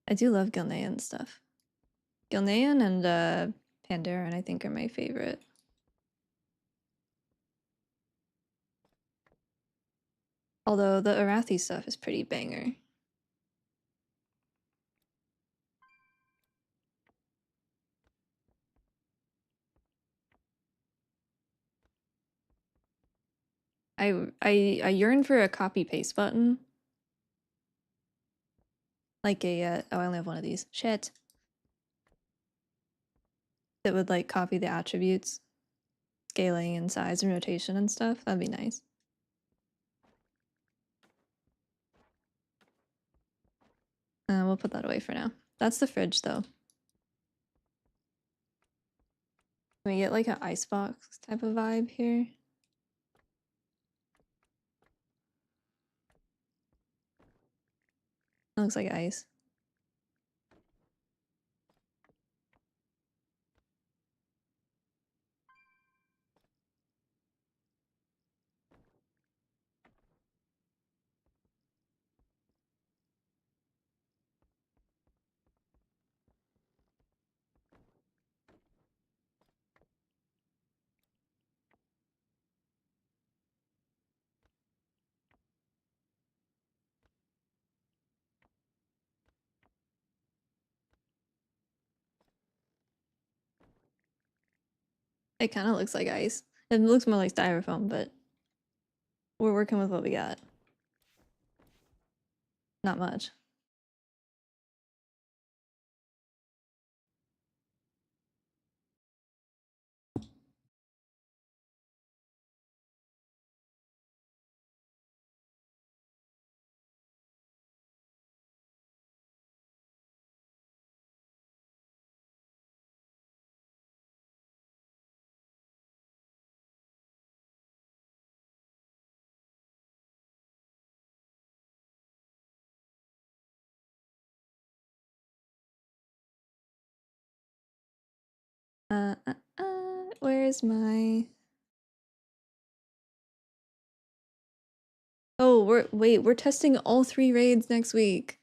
I do love Gilnean stuff. Gilnean and Pandaren I think are my favorite. Although the Arathi stuff is pretty banger. I yearn for a copy paste button. Like a, oh, I only have one of these. Shit. That would like copy the attributes, scaling and size and rotation and stuff. That'd be nice. We'll put that away for now. That's the fridge though. Can we get like an icebox type of vibe here? That looks like ice. It kind of looks like ice. It looks more like styrofoam, but we're working with what we got. Not much. Where's my... Oh, we're testing all 3 raids next week.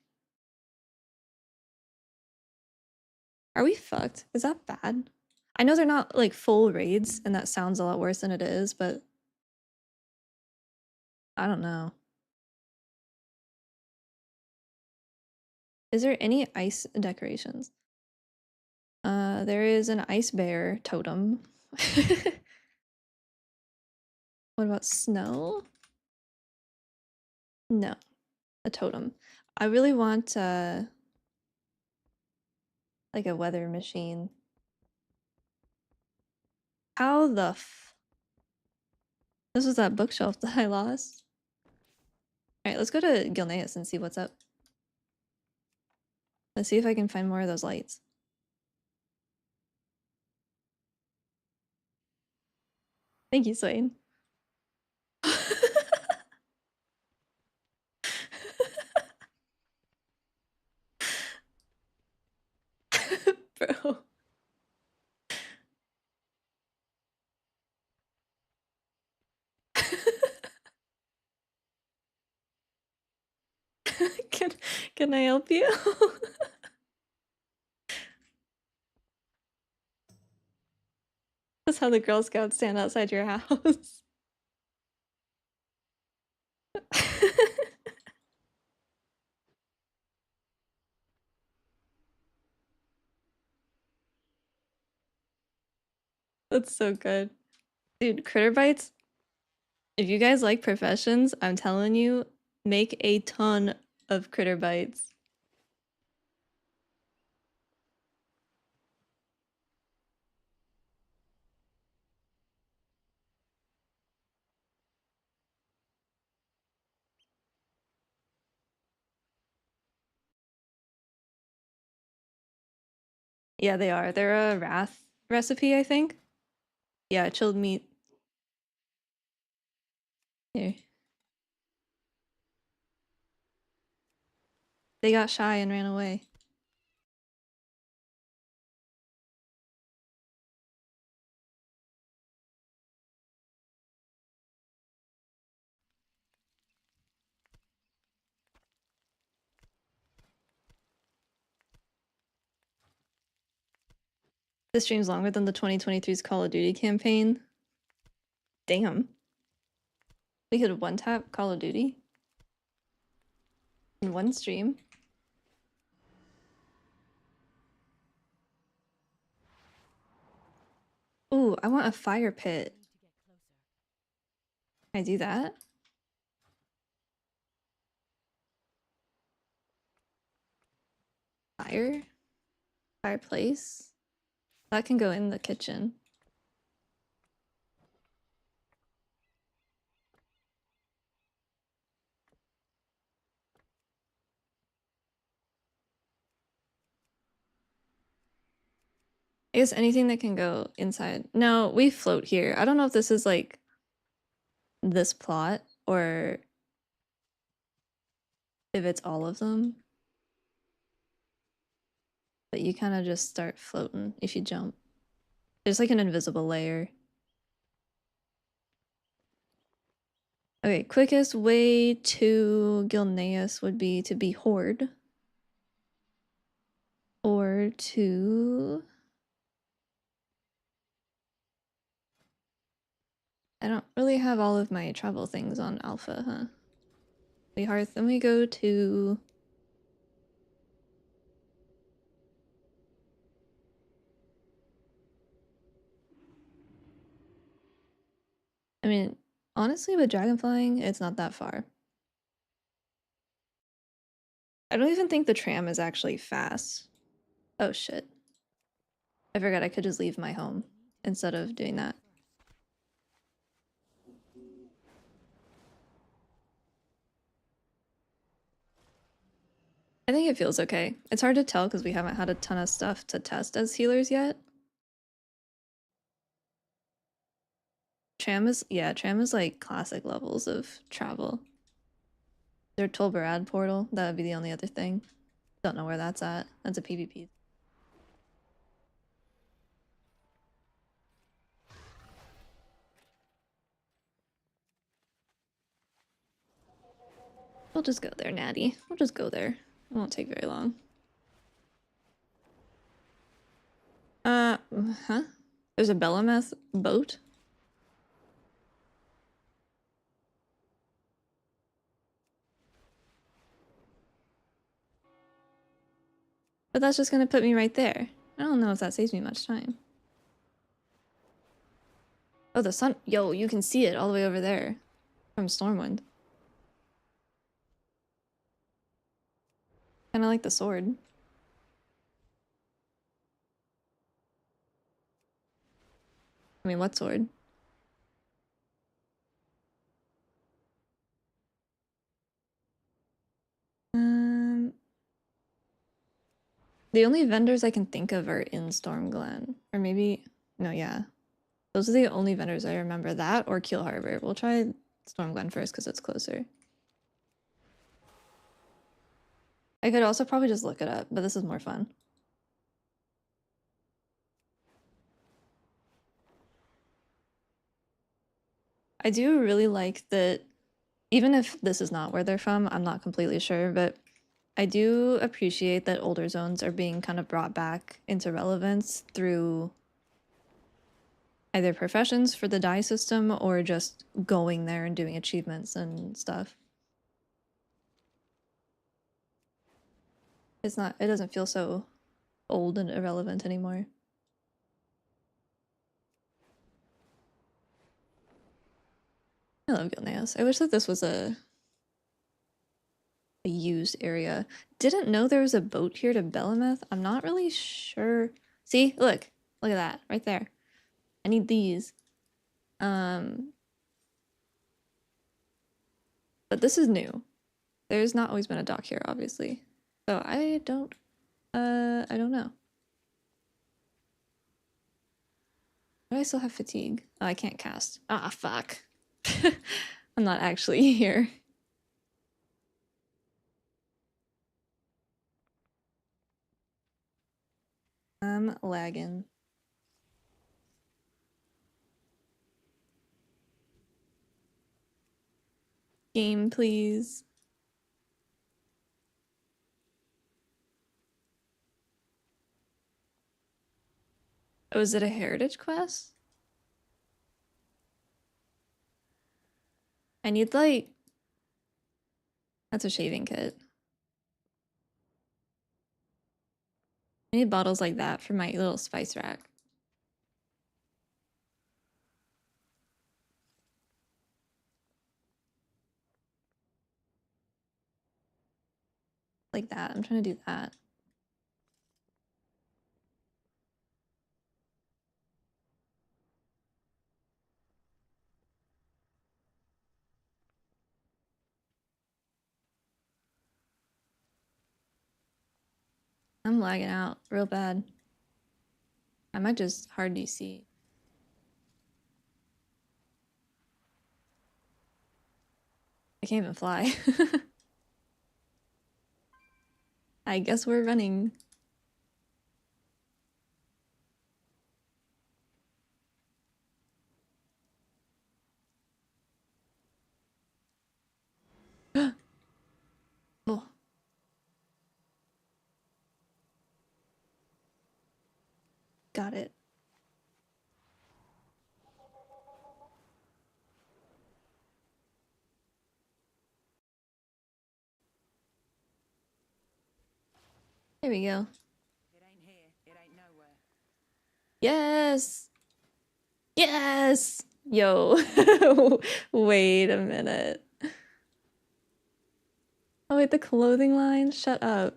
Are we fucked? Is that bad? I know they're not like full raids, and that sounds a lot worse than it is, but I don't know. Is there any ice decorations? There is an ice bear totem. What about snow? No, a totem. I really want like a weather machine. How the f... This was that bookshelf that I lost. Alright, let's go to Gilneas and see what's up. Let's see if I can find more of those lights. Thank you, Swain. Bro. Can I help you? That's how the Girl Scouts stand outside your house. That's so good. Dude, Critter Bites, if you guys like professions, I'm telling you, make a ton of Critter Bites. Yeah, they are. They're a wrath recipe, I think. Yeah, chilled meat. Here. They got shy and ran away. This stream's longer than the 2023's Call of Duty campaign. Damn. We could one-tap Call of Duty in one stream. Ooh, I want a fire pit. Can I do that? fireplace. That can go in the kitchen. I guess anything that can go inside. No, we float here. I don't know if this is like this plot or if it's all of them. But you kind of just start floating if you jump. There's like an invisible layer. Okay, quickest way to Gilneas would be to be Horde. Or to... I don't really have all of my travel things on Alpha, huh? We Hearth, then we go to... I mean, honestly, with dragon flying, it's not that far. I don't even think the tram is actually fast. Oh shit. I forgot I could just leave my home instead of doing that. I think it feels okay. It's hard to tell because we haven't had a ton of stuff to test as healers yet. Tram is like classic levels of travel. Their Tolbarad portal, that would be the only other thing. Don't know where that's at. That's a PvP. We'll just go there, Natty. We'll just go there. It won't take very long. Huh? There's a Belemeth boat? But that's just gonna put me right there. I don't know if that saves me much time. Oh, the sun- Yo, you can see it all the way over there. From Stormwind. Kinda like the sword. I mean, what sword? The only vendors I can think of are in Stormglen. Or maybe... No, yeah. Those are the only vendors I remember. That or Keel Harbor. We'll try Stormglen first because it's closer. I could also probably just look it up, but this is more fun. I do really like that, even if this is not where they're from, I'm not completely sure, but I do appreciate that older zones are being kind of brought back into relevance through either professions for the dye system or just going there and doing achievements and stuff. It doesn't feel so old and irrelevant anymore. I love Gilneas. I wish that this was a used area. Didn't know there was a boat here to Belemeth. I'm not really sure. See, look at that right there. I need these. But this is new. There's not always been a dock here, obviously. So I don't know. Why do I still have fatigue? Oh, I can't cast. Ah, fuck. I'm not actually here. I'm lagging. Game, please. Oh, is it a heritage quest? I need like... That's a shaving kit. I need bottles like that for my little spice rack. Like that. I'm trying to do that. I'm lagging out real bad. I might just hard DC. I can't even fly. I guess we're running. Oh. Got it. There we go. It ain't here. It ain't nowhere. Yes! Yes! Yo. Wait a minute. Oh wait, the clothing line? Shut up.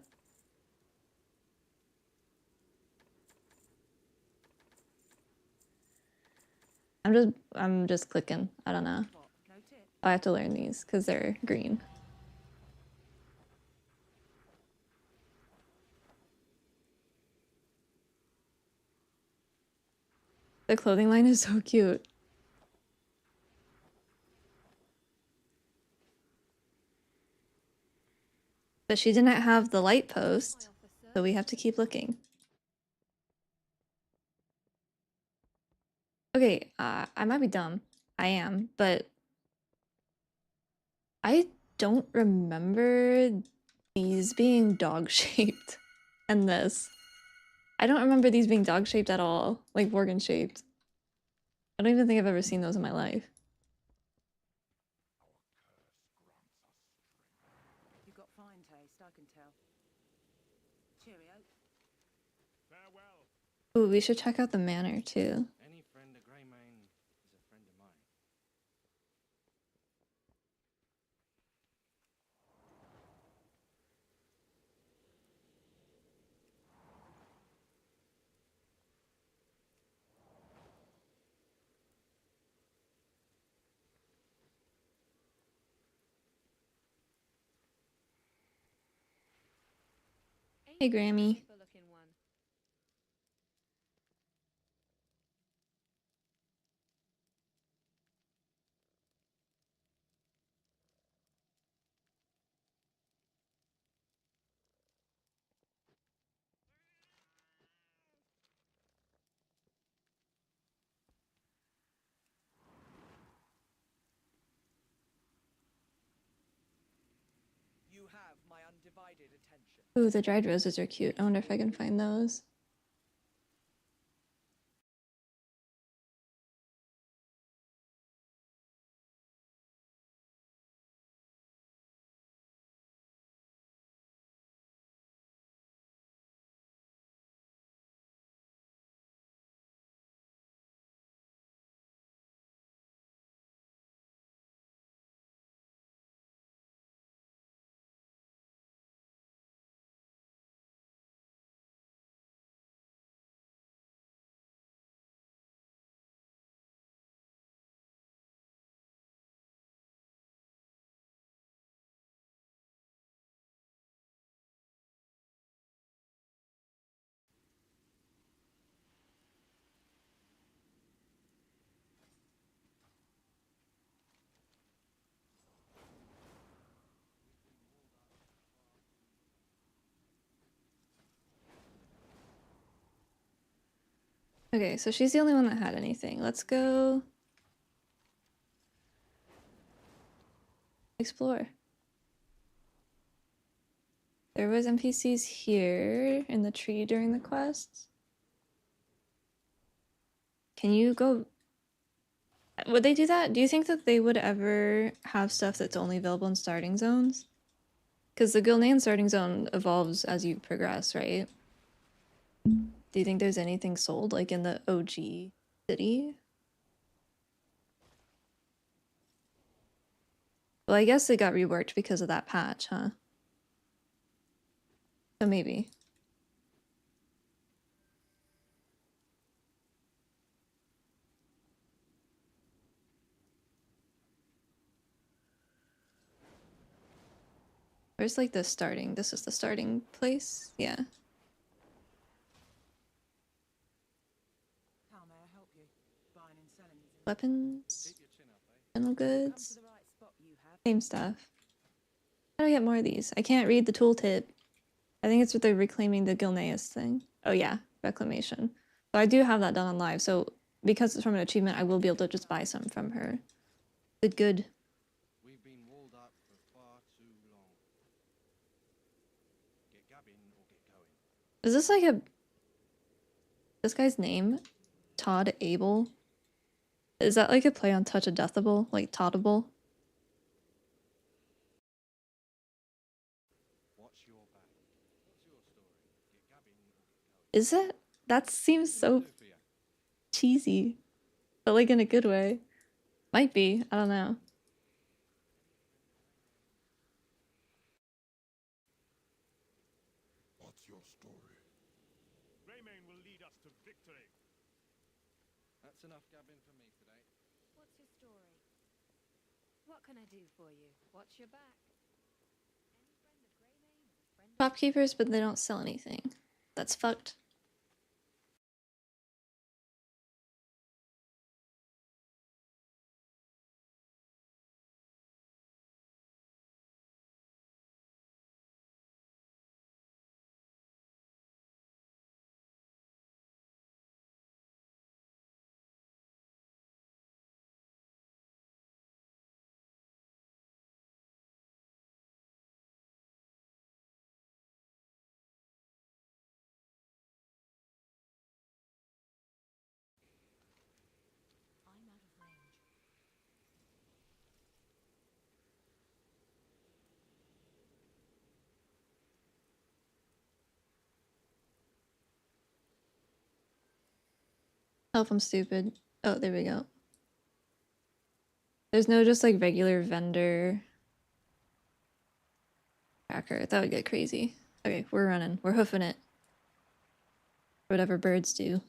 I'm just clicking. I don't know. I have to learn these because they're green. The clothing line is so cute. But she didn't have the light post, so we have to keep looking. Okay, I might be dumb. I am, but I don't remember these being dog-shaped and this. I don't remember these being dog-shaped at all, like Worgen-shaped. I don't even think I've ever seen those in my life. You got fine taste, I can tell. Cheerio. Farewell. Ooh, we should check out the manor too. Any friend of Greymane is a friend of mine. Hey, Grammy. You have my undivided attention. Ooh, the dried roses are cute. I wonder if I can find those. Okay, so she's the only one that had anything. Let's go explore. There was NPCs here in the tree during the quests. Can you go... Would they do that? Do you think that they would ever have stuff that's only available in starting zones? Because the Gilnean starting zone evolves as you progress, right? Do you think there's anything sold, like in the OG city? Well, I guess it got reworked because of that patch, huh? So maybe. Where's like the starting? This is the starting place? Yeah. Weapons, general goods, same stuff. How do I get more of these? I can't read the tooltip. I think it's with the reclaiming the Gilneas thing. Oh yeah, reclamation. So I do have that done on live. So because it's from an achievement, I will be able to just buy some from her. Good. We've been walled up for far too long. Get gabbing or get going. Is this like a... This guy's name? Todd Abel? Is that like a play on Touch of Deathable? Like Toddable? Watch your back. What's your story? Get gabbing or get going. Is it? That seems so cheesy. But like in a good way. Might be. I don't know. What's your story? Raymain will lead us to victory. That's enough gabbing for me today. What's your story? What can I do for you? Watch your back. Shopkeepers, but they don't sell anything. That's fucked. I'm out of range. Oh, if I'm stupid. Oh, there we go. There's no just like regular vendor tracker. That would get crazy. Okay, we're running. We're hoofing it. Whatever birds do.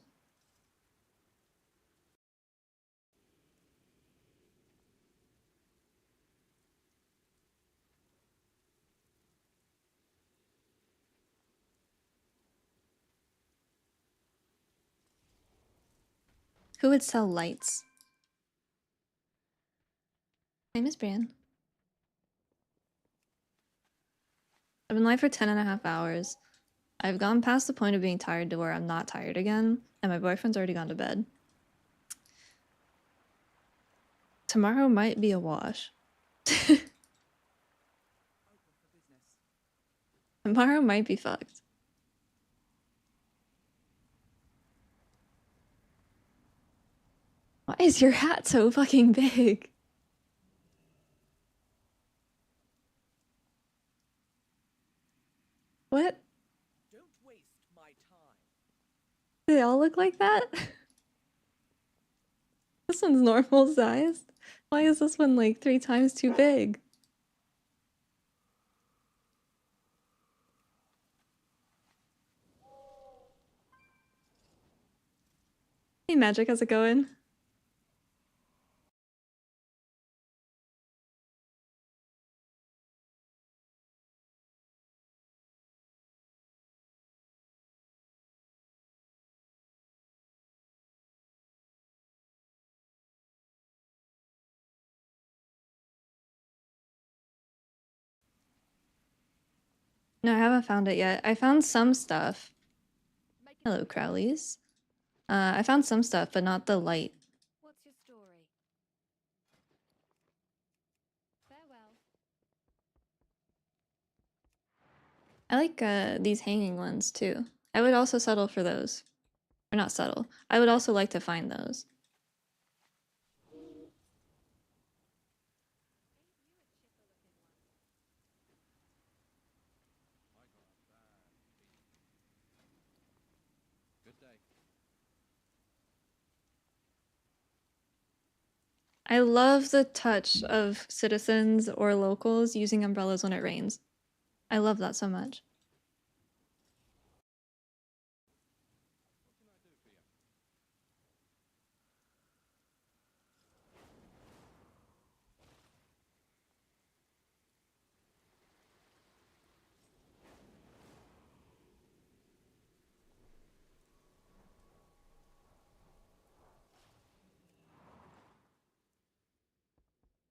Who would sell lights? My name is Bran. I've been live for 10.5 hours. I've gone past the point of being tired to where I'm not tired again, and my boyfriend's already gone to bed. Tomorrow might be a wash. Tomorrow might be fucked. Why is your hat so fucking big? What? Don't waste my time. Do they all look like that? This one's normal sized. Why is this one like 3 times too big? Hey Magic, how's it going? No, I haven't found it yet. I found some stuff. Hello, Crowleys. I found some stuff, but not the light. What's your story? Farewell. I like these hanging ones too. I would also settle for those. Or not settle. I would also like to find those. Good day. I love the touch of citizens or locals using umbrellas when it rains. I love that so much.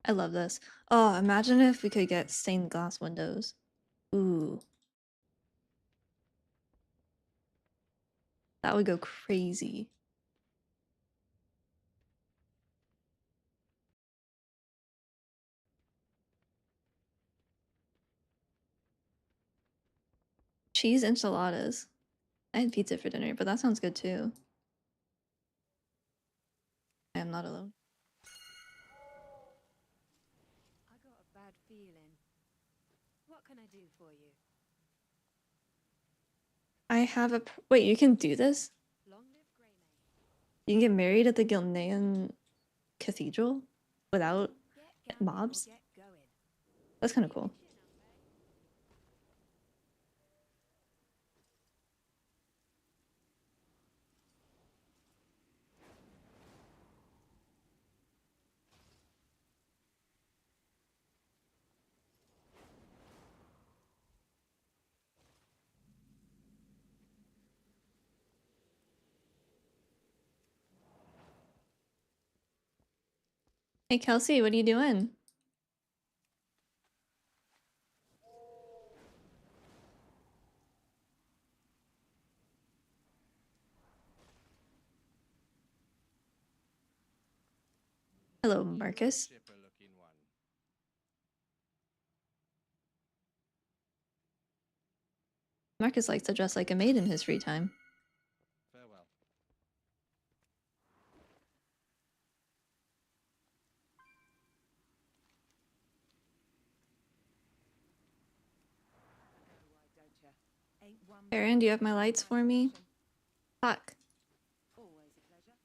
I love this. Oh, imagine if we could get stained glass windows. Ooh. That would go crazy. Cheese enchiladas. I had pizza for dinner, but that sounds good too. I am not alone. I got a bad feeling. What can I do for you? I have a wait, you can do this? You can get married at the Gilnean Cathedral without mobs? That's kind of cool. Hey Kelsey, what are you doing? Hello, Marcus. Marcus likes to dress like a maid in his free time. Farewell. Aaron, do you have my lights for me? Fuck. Always a pleasure.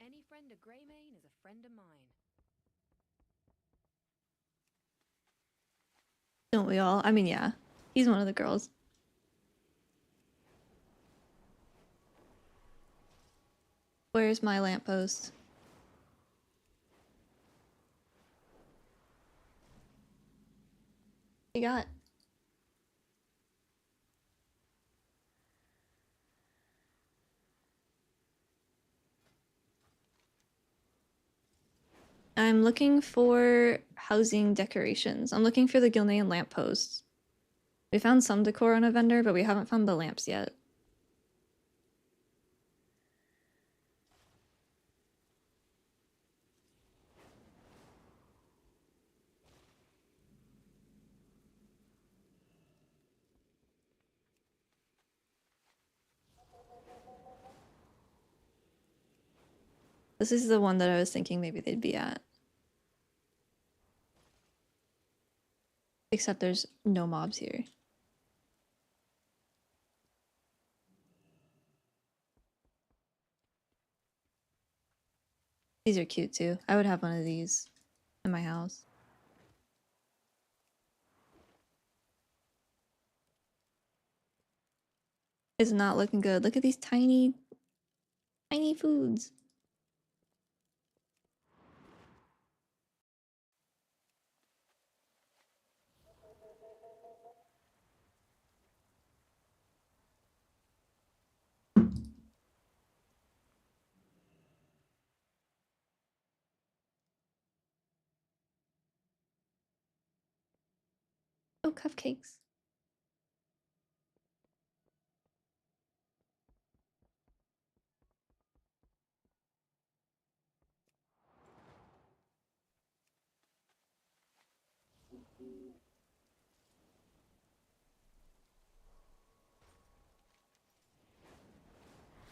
Any friend of Greymane is a friend of mine. Don't we all? I mean, yeah. He's one of the girls. Where's my lamppost? You got? I'm looking for housing decorations. I'm looking for the Gilnean lampposts. We found some decor on a vendor, but we haven't found the lamps yet. This is the one that I was thinking maybe they'd be at. Except there's no mobs here. These are cute too. I would have one of these in my house. It's not looking good. Look at these tiny, tiny foods. Oh, cupcakes.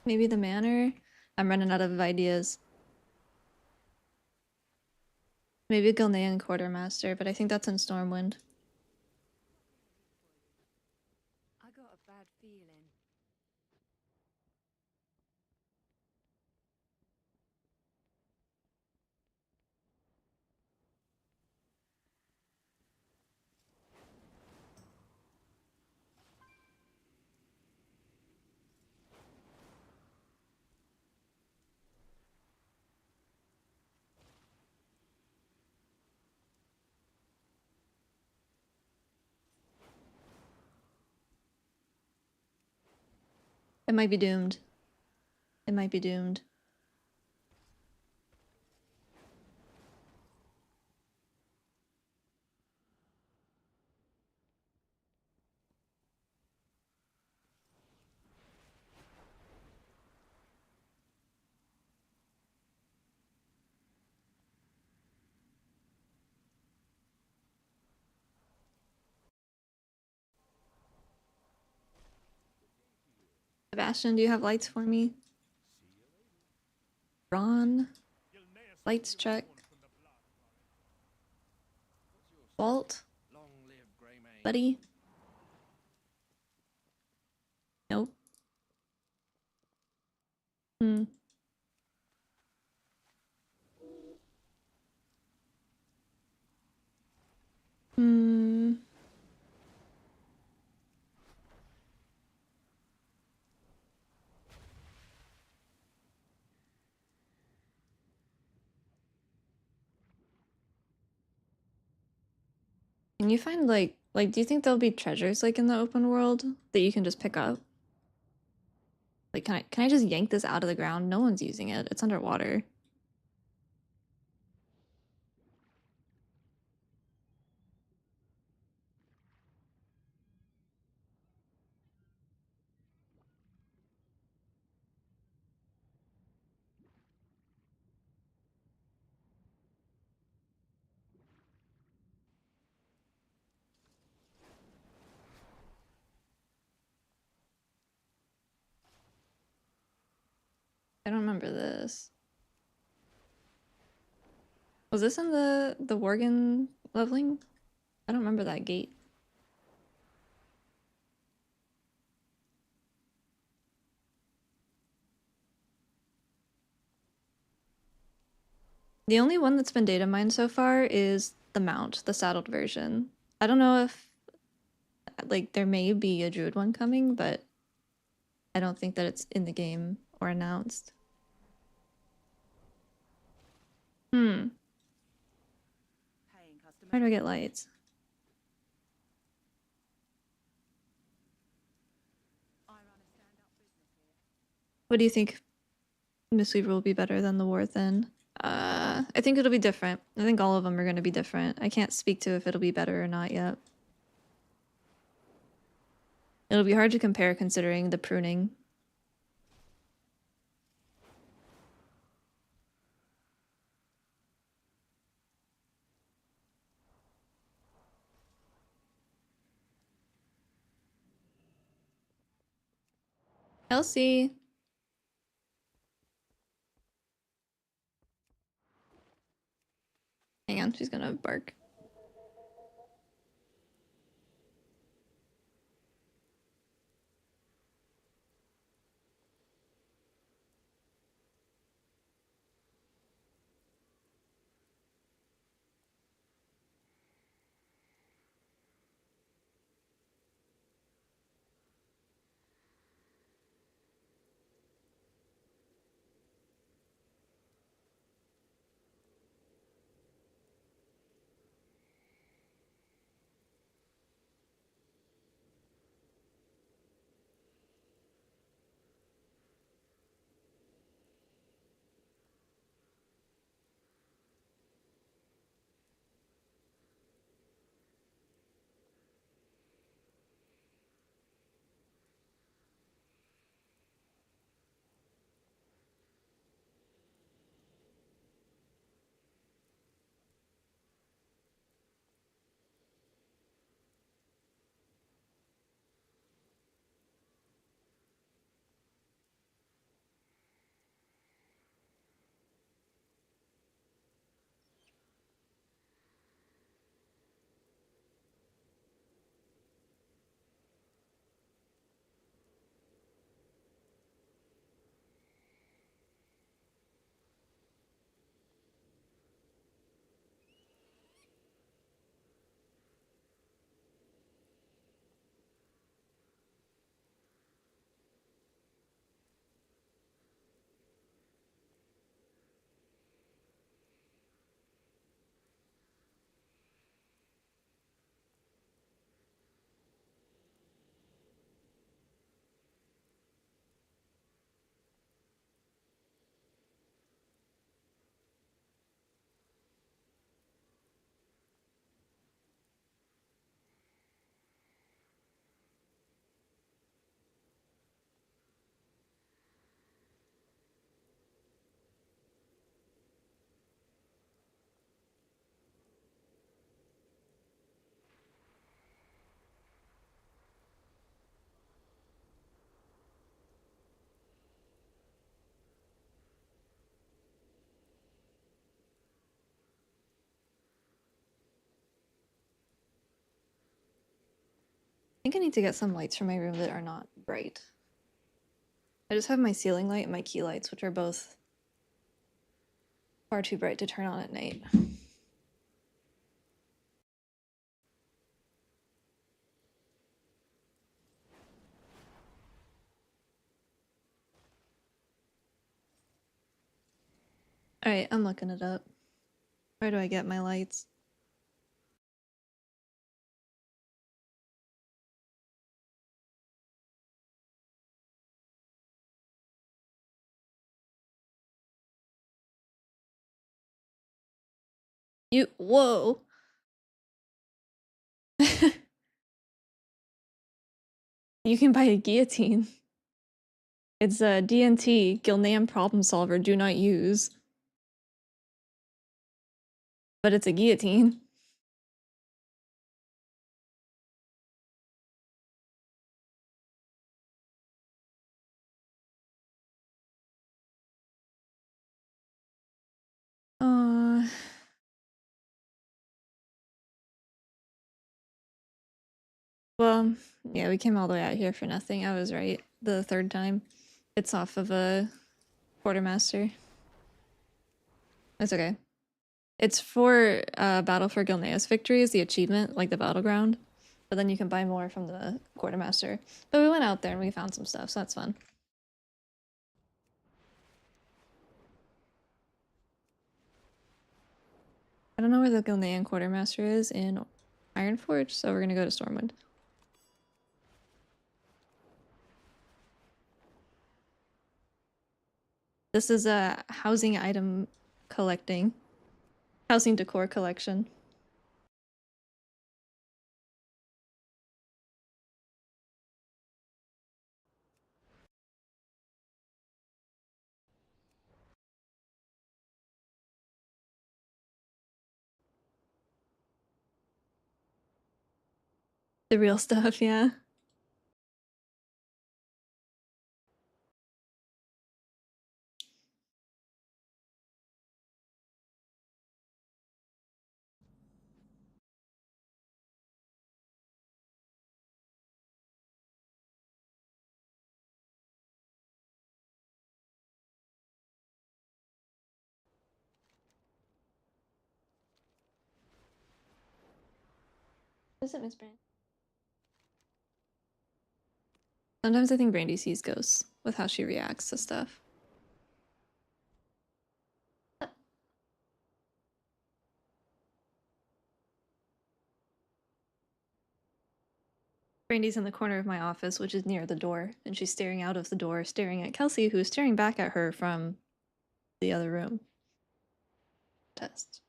Maybe the manor? I'm running out of ideas. Maybe a Gilnean quartermaster, but I think that's in Stormwind. I got a bad feeling. It might be doomed. It might be doomed. Sebastian, do you have lights for me? Ron? Lights check. Walt? Buddy? Nope. Hmm. Hmm. Can you find like do you think there'll be treasures like in the open world that you can just pick up? Like can I just yank this out of the ground? No one's using it. It's underwater. I don't remember this. Was this in the Worgen leveling? I don't remember that gate. The only one that's been data mined so far is the mount, the saddled version. I don't know if like there may be a druid one coming, but I don't think that it's in the game or announced. Hmm. Where do I get lights? What do you think? Mistweaver will be better than the War Thin? I think it'll be different. I think all of them are going to be different. I can't speak to if it'll be better or not yet. It'll be hard to compare considering the pruning. Elsie! Hang on, she's gonna bark. think I need to get some lights for my room that are not bright. I just have my ceiling light and my key lights, which are both far too bright to turn on at night. Alright, I'm looking it up. Where do I get my lights? Whoa! You can buy a guillotine. It's a DNT, Gilnean problem solver, do not use. But it's a guillotine. Well, yeah, we came all the way out here for nothing. I was right the third time. It's off of a quartermaster. That's okay. It's for Battle for Gilneas victory is the achievement, like the battleground. But then you can buy more from the quartermaster. But we went out there and we found some stuff, so that's fun. I don't know where the Gilnean quartermaster is in Ironforge, so we're gonna go to Stormwind. This is a housing item collecting. Housing decor collection. The real stuff, yeah. What is it, Miss Brand? Sometimes I think Brandy sees ghosts with how she reacts to stuff. Brandy's in the corner of my office, which is near the door, and she's staring out of the door, staring at Kelsey, who is staring back at her from the other room. Test.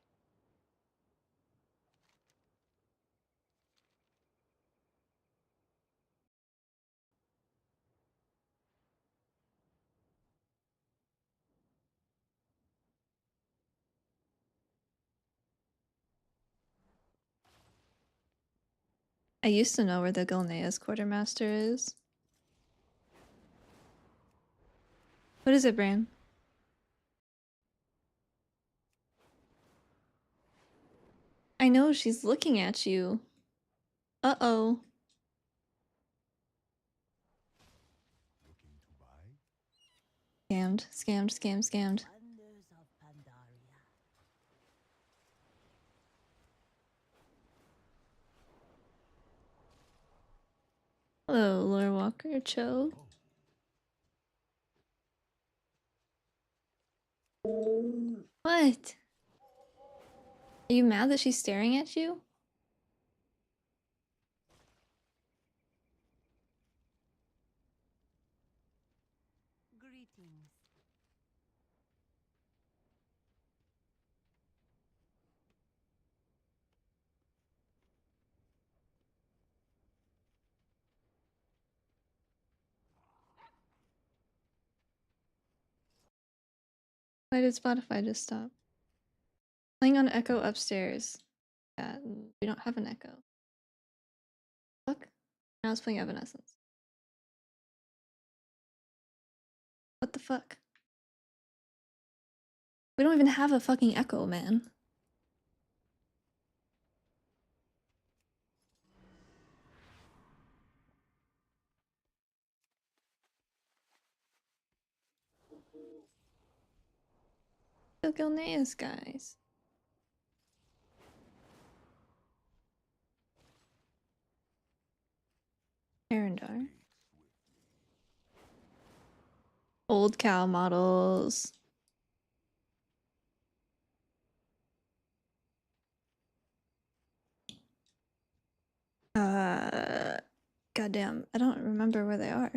I used to know where the Gilneas quartermaster is. What is it, Bran? I know, she's looking at you. Uh-oh. Scammed, scammed, scammed, scammed. Hello, Lore Walker, Cho. What? Are you mad that she's staring at you? Greetings. Why did Spotify just stop? Playing on Echo upstairs. Yeah, we don't have an Echo. Fuck. Now it's playing Evanescence. What the fuck? We don't even have a fucking Echo, man. The Gilneas guys. Arendar. Old cow models. Goddamn, I don't remember where they are.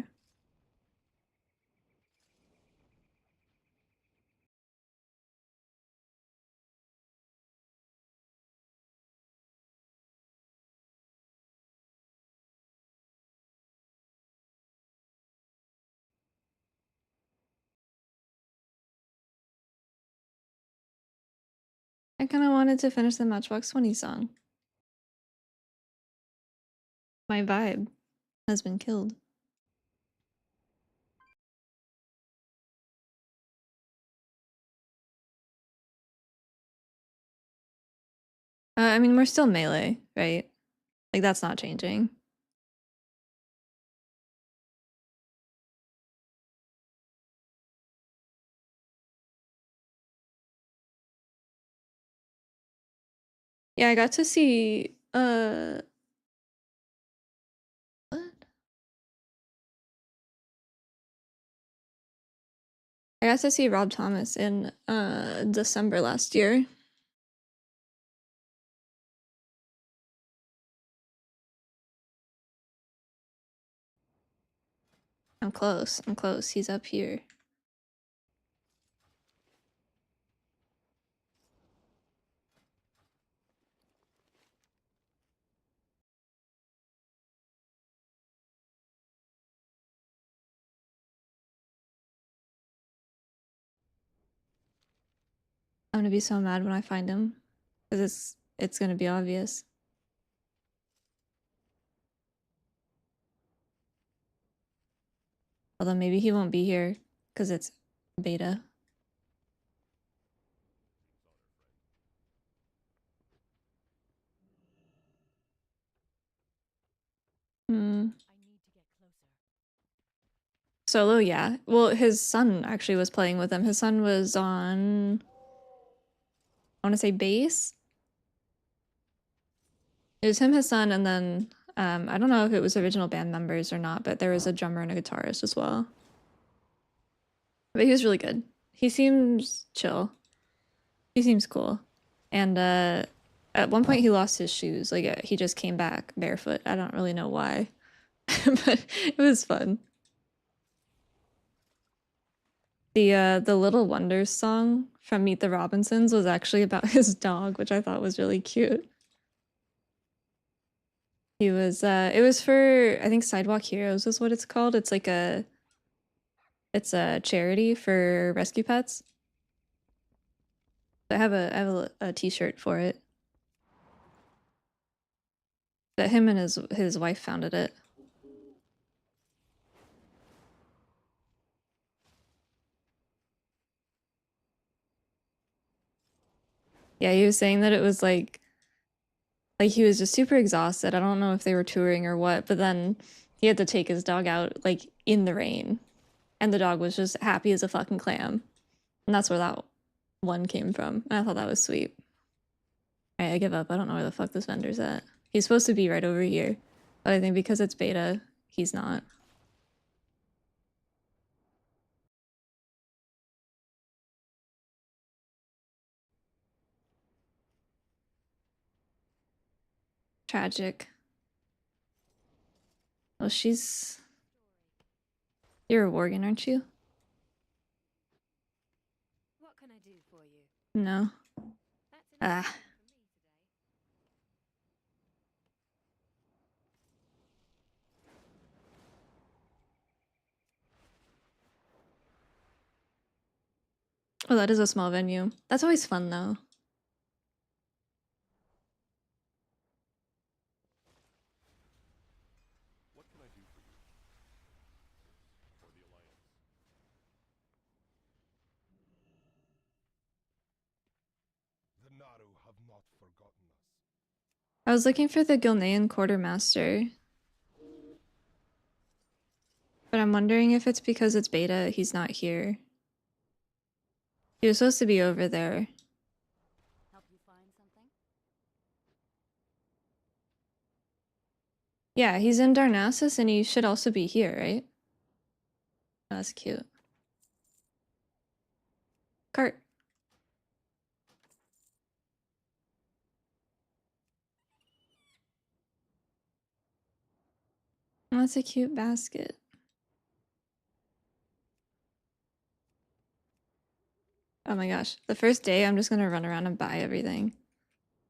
I kind of wanted to finish the Matchbox 20 song. My vibe has been killed. I mean, we're still melee, right? Like, that's not changing. Yeah, I got to see, what? I got to see Rob Thomas in, December last year. I'm close, I'm close. He's up here. I'm gonna be so mad when I find him. Because it's gonna be obvious. Although maybe he won't be here, because it's beta. Hmm. Solo, yeah. Well, his son actually was playing with him. His son was on, I want to say bass. It was him, his son, and then I don't know if it was original band members or not, but there was a drummer and a guitarist as well. But he was really good. He seems chill. He seems cool. And at one point he lost his shoes. Like he just came back barefoot. I don't really know why, but it was fun. The Little Wonders song from Meet the Robinsons was actually about his dog, which I thought was really cute. He was it was for, I think, Sidewalk Heroes is what it's called. It's like it's a charity for rescue pets. I have a t-shirt for it. But him and his wife founded it. Yeah, he was saying that it was like he was just super exhausted. I don't know if they were touring or what, but then he had to take his dog out like in the rain. And the dog was just happy as a fucking clam. And that's where that one came from. And I thought that was sweet. Alright, I give up. I don't know where the fuck this vendor's at. He's supposed to be right over here. But I think because it's beta, he's not. Tragic. Oh, she's... You're a Worgen, aren't you? What can I do for you? No. Ah. Oh, that is a small venue. That's always fun, though. What can I do for you? For the Alliance. The Naru have not forgotten us. I was looking for the Gilnean Quartermaster. But I'm wondering if it's because it's beta, he's not here. He was supposed to be over there. Help you find something? Yeah, he's in Darnassus and he should also be here, right? Oh, that's cute. Cart. Oh, that's a cute basket. Oh my gosh. The first day I'm just gonna run around and buy everything.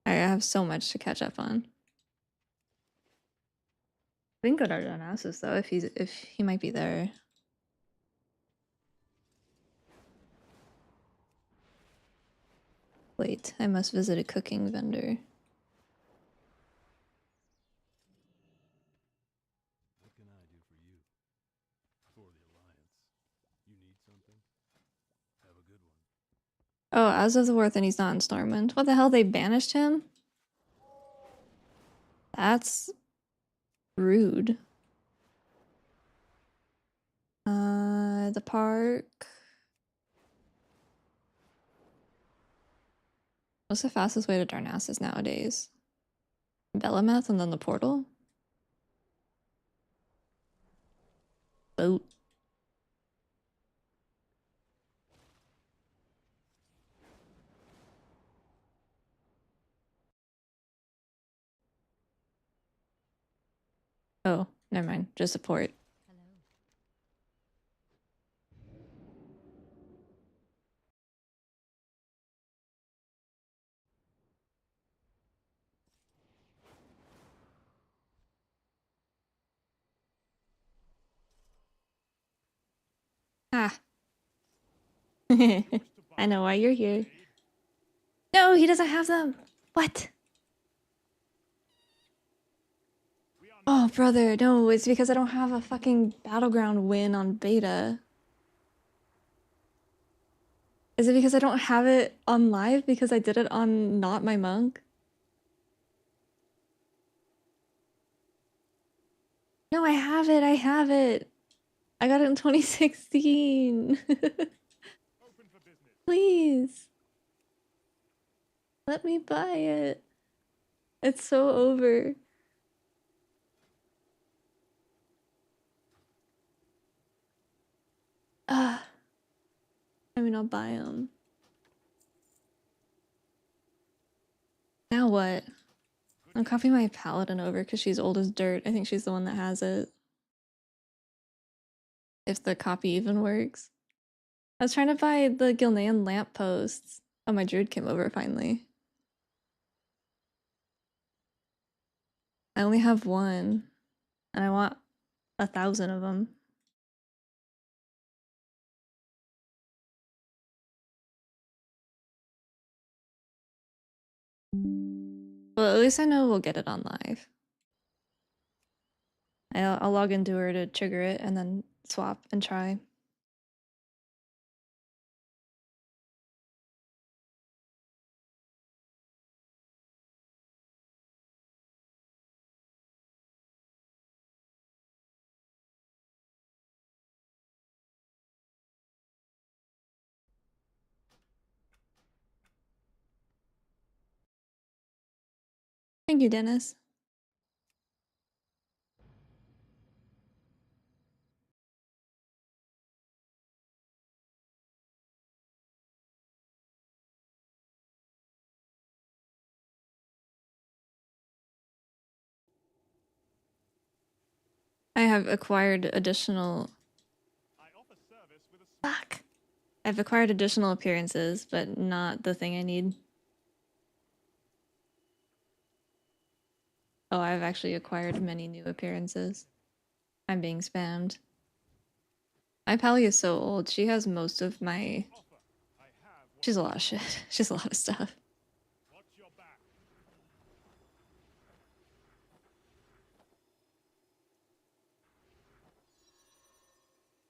I have so much to catch up on. We can go to Darnassus though if he might be there. Wait, I must visit a cooking vendor. What can I do for you? For the Alliance. You need something? Have a good one. Oh, as of the Worth and he's not in Stormwind. What the hell? They banished him? That's rude. The park. What's the fastest way to Darnassus nowadays? Belameth and then the portal? Boat. Oh, never mind. Just a port. Ah. I know why you're here. No, he doesn't have them. What? Oh, brother, no, it's because I don't have a fucking battleground win on beta. Is it because I don't have it on live because I did it on not my monk? No, I have it, I have it. I got it in 2016. Please. Let me buy it. It's so over. Ah. I mean, I'll buy them. Now what? I'm copying my paladin over because she's old as dirt. I think she's the one that has it. If the copy even works. I was trying to buy the Gilnean lampposts. Oh, my druid came over finally. I only have one. And I want 1,000 of them. Well, at least I know we'll get it on live. I'll log into her to trigger it and then swap and try. Thank you, Dennis. I have acquired additional... Fuck! I've acquired additional appearances, but not the thing I need. Oh, I've actually acquired many new appearances. I'm being spammed. My pally is so old, she has most of my... She's a lot of shit. She's a lot of stuff.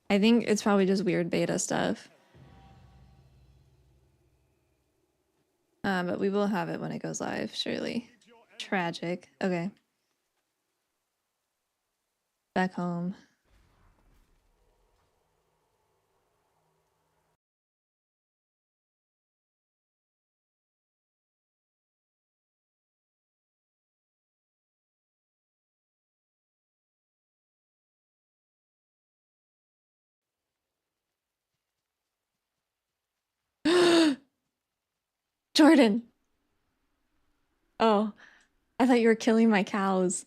I think it's probably just weird beta stuff. But we will have it when it goes live, surely. Tragic. Okay. Back home. Jordan! Oh, I thought you were killing my cows.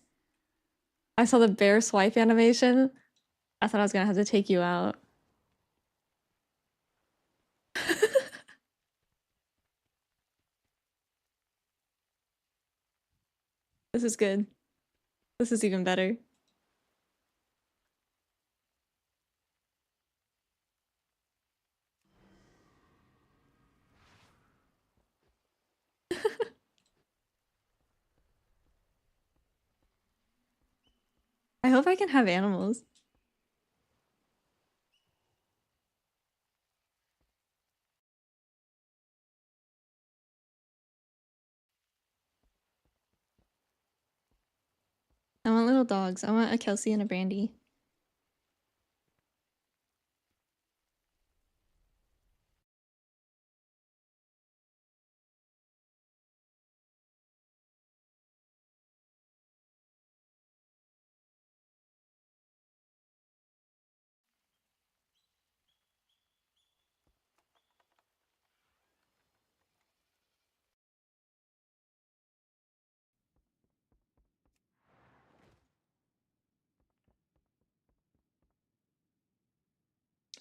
I saw the bear swipe animation. I thought I was gonna have to take you out. This is good. This is even better. I hope I can have animals. I want little dogs. I want a Kelsey and a Brandy.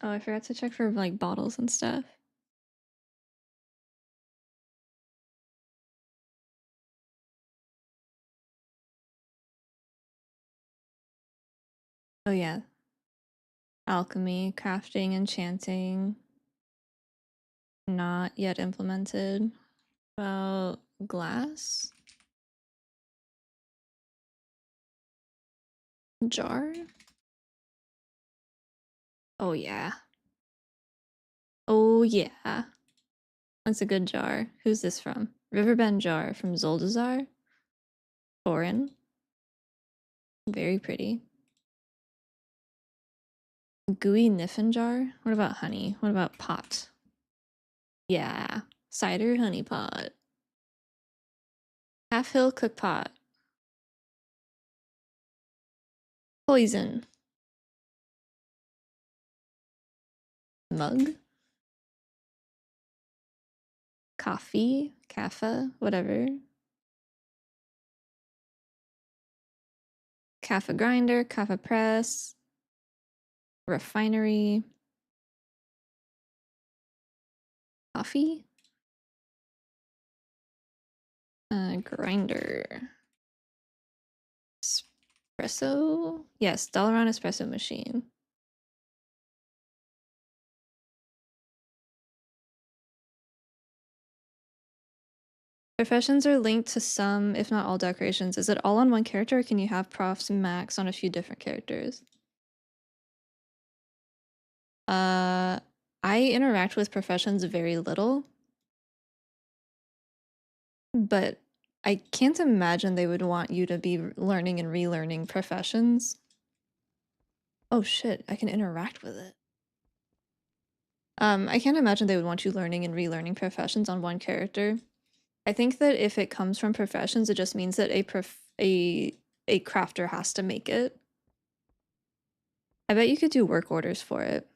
Oh, I forgot to check for like bottles and stuff. Oh yeah. Alchemy, crafting, enchanting. Not yet implemented. About glass? Jar? Oh yeah. Oh yeah. That's a good jar. Who's this from? Riverbend jar from Zoldazar? Foreign. Very pretty. Gooey Niffin jar? What about honey? What about pot? Yeah. Cider honey pot. Half Hill cook pot. Poison. Mug. Coffee. Kaffa. Whatever. Kaffa grinder. Kaffa press. Refinery. Coffee. Grinder. Espresso? Yes, Dalaran espresso machine. Professions are linked to some, if not all, decorations. Is it all on one character, or can you have profs max on a few different characters? I interact with professions very little, but I can't imagine they would want you to be learning and relearning professions. Oh shit, I can interact with it. I can't imagine they would want you learning and relearning professions on one character. I think that if it comes from professions, it just means that a crafter has to make it. I bet you could do work orders for it.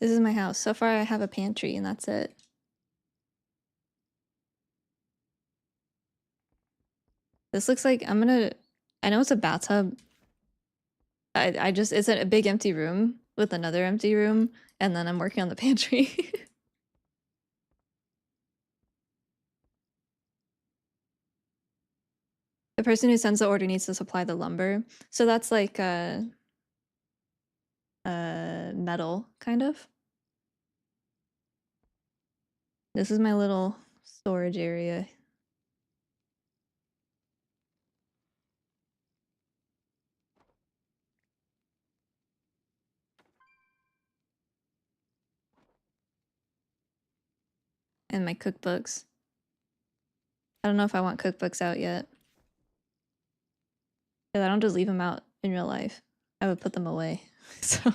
This is my house. So far I have a pantry and that's it. This looks like I know it's a bathtub. It's a big empty room with another empty room, and then I'm working on the pantry. The person who sends the order needs to supply the lumber. So that's like metal, kind of. This is my little storage area. And my cookbooks. I don't know if I want cookbooks out yet. Because I don't just leave them out in real life. I would put them away. So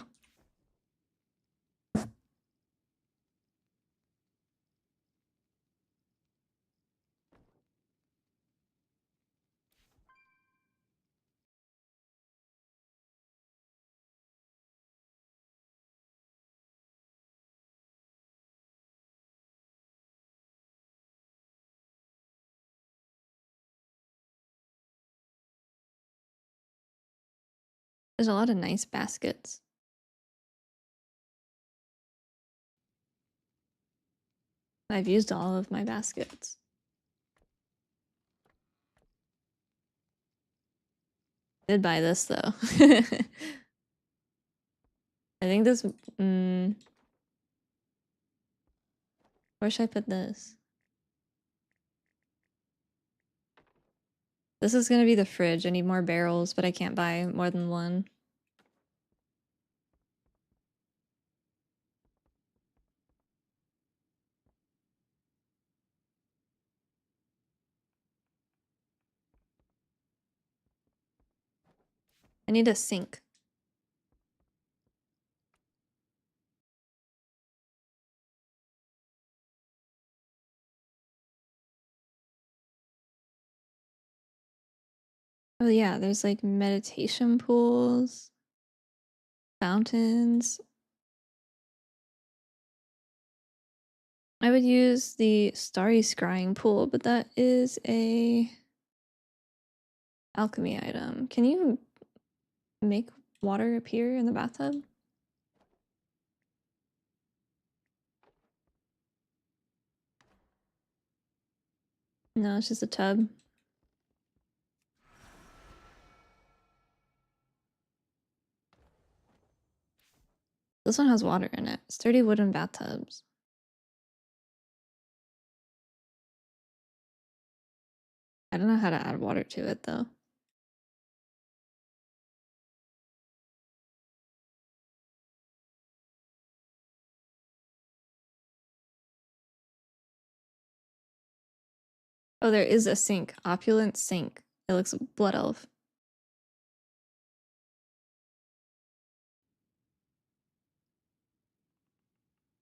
There's a lot of nice baskets. I've used all of my baskets. Did buy this though. I think this. Where should I put this? This is gonna be the fridge. I need more barrels, but I can't buy more than one. I need a sink. Oh yeah, there's like meditation pools, fountains. I would use the starry scrying pool, but that is a alchemy item. Can you make water appear in the bathtub? No, it's just a tub. This one has water in it. Sturdy wooden bathtubs. I don't know how to add water to it though. Oh, there is a sink. Opulent sink. It looks blood elf.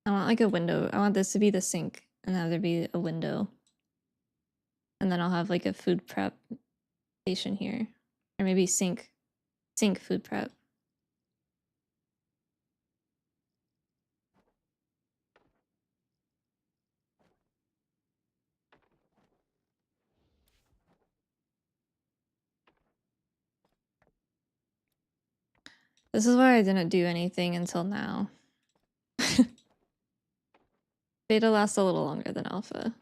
I want like a window. I want this to be the sink and have there be a window. And then I'll have like a food prep station here. Or maybe sink food prep. This is why I didn't do anything until now. Beta lasts a little longer than alpha.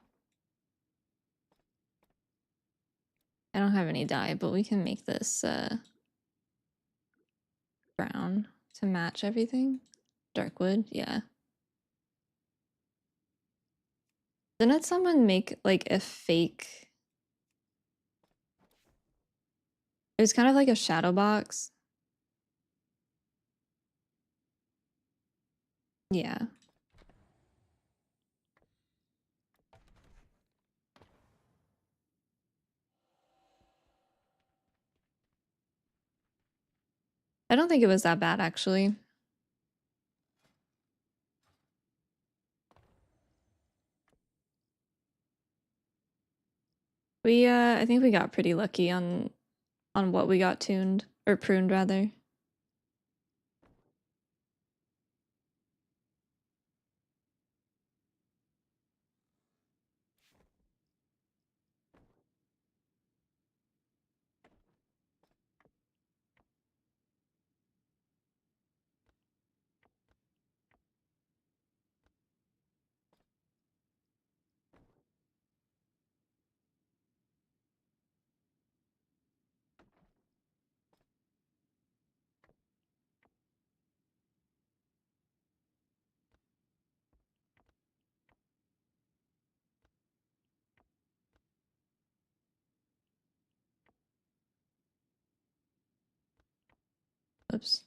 I don't have any dye, but we can make this brown to match everything. Dark wood, yeah. Didn't someone make like a fake... It was kind of like a shadow box. Yeah. I don't think it was that bad actually. We I think we got pretty lucky on what we got tuned or pruned rather. Oops.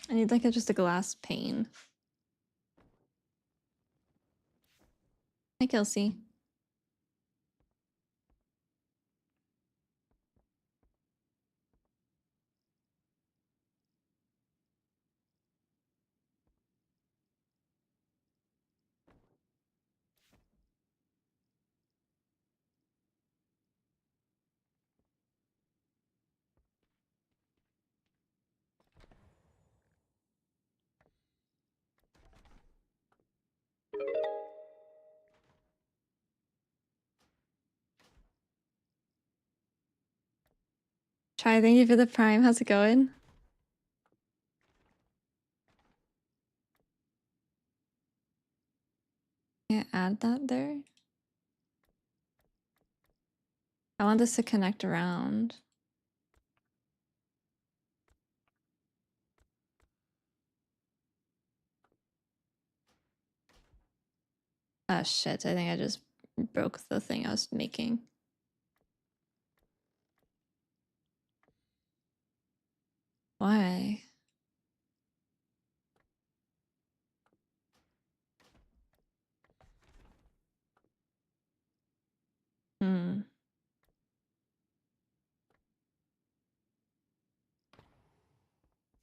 I need like just a glass pane. Hi, Kelsey. Try, thank you for the prime. How's it going? Can't add that there. I want this to connect around. Ah, shit. I think I just broke the thing I was making. Why? Hmm.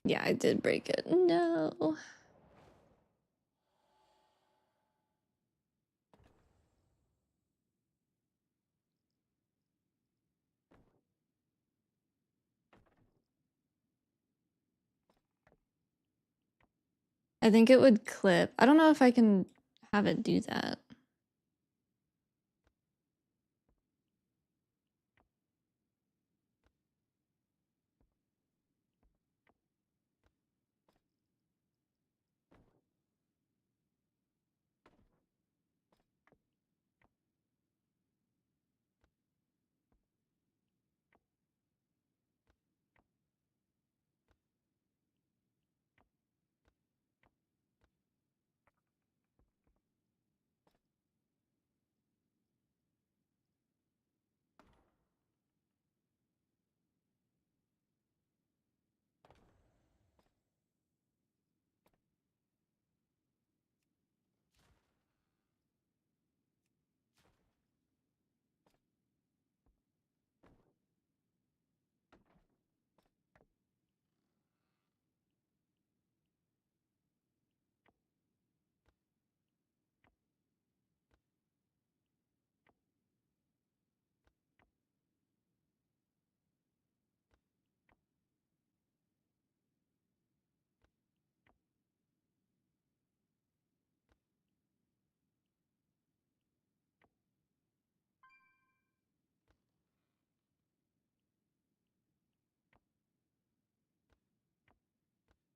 Yeah, I did break it. No. I think it would clip. I don't know if I can have it do that.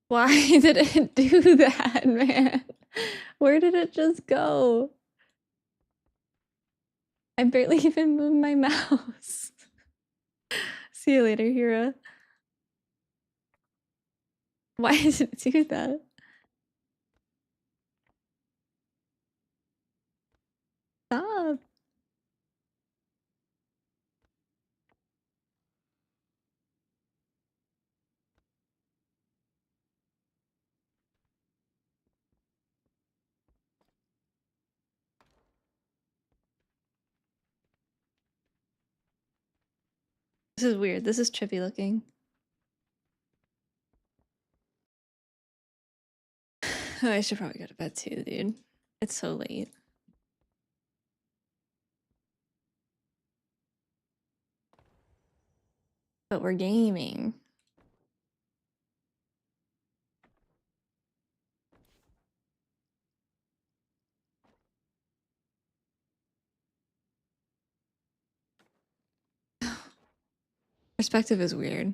Why did it do that, man? Where did it just go? I barely even moved my mouse. See you later, Hira. Why did it do that? Stop. This is weird. This is trippy looking. Oh, I should probably go to bed too, dude. It's so late. But we're gaming. Perspective is weird.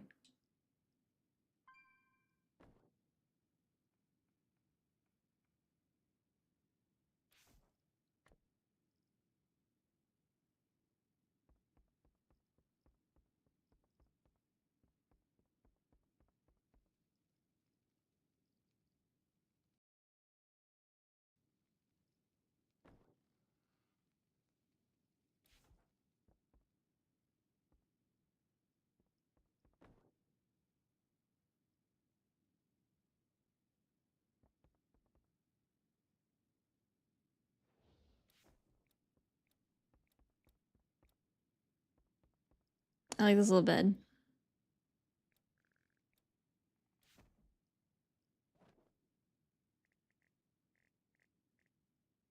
I like this little bed.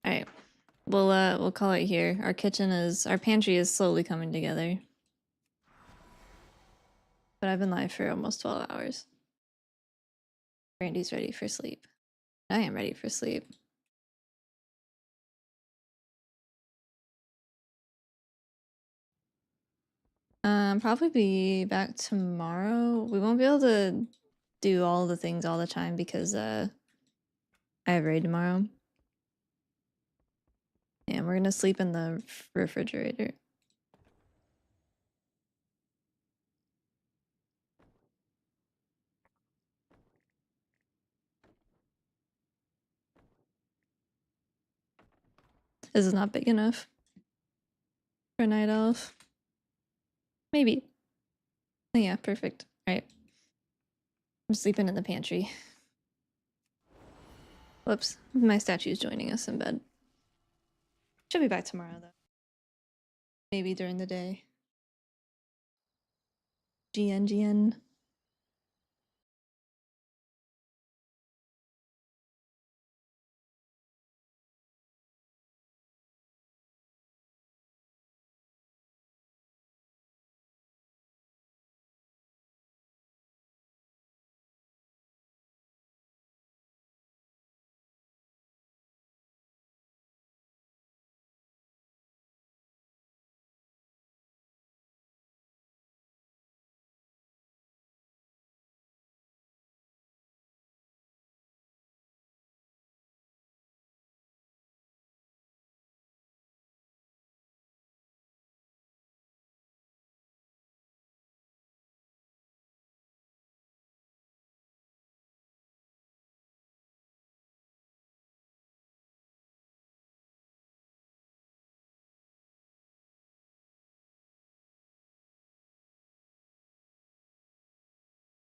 Alright. We'll call it here. Our pantry is slowly coming together. But I've been live for almost 12 hours. Brandy's ready for sleep. I am ready for sleep. Probably be back tomorrow. We won't be able to do all the things all the time because I have raid tomorrow. And we're gonna sleep in the refrigerator. This is not big enough for night elf. Maybe. Oh, yeah, perfect. Alright. I'm sleeping in the pantry. Whoops. My statue's joining us in bed. She'll be back tomorrow, though. Maybe during the day. GN.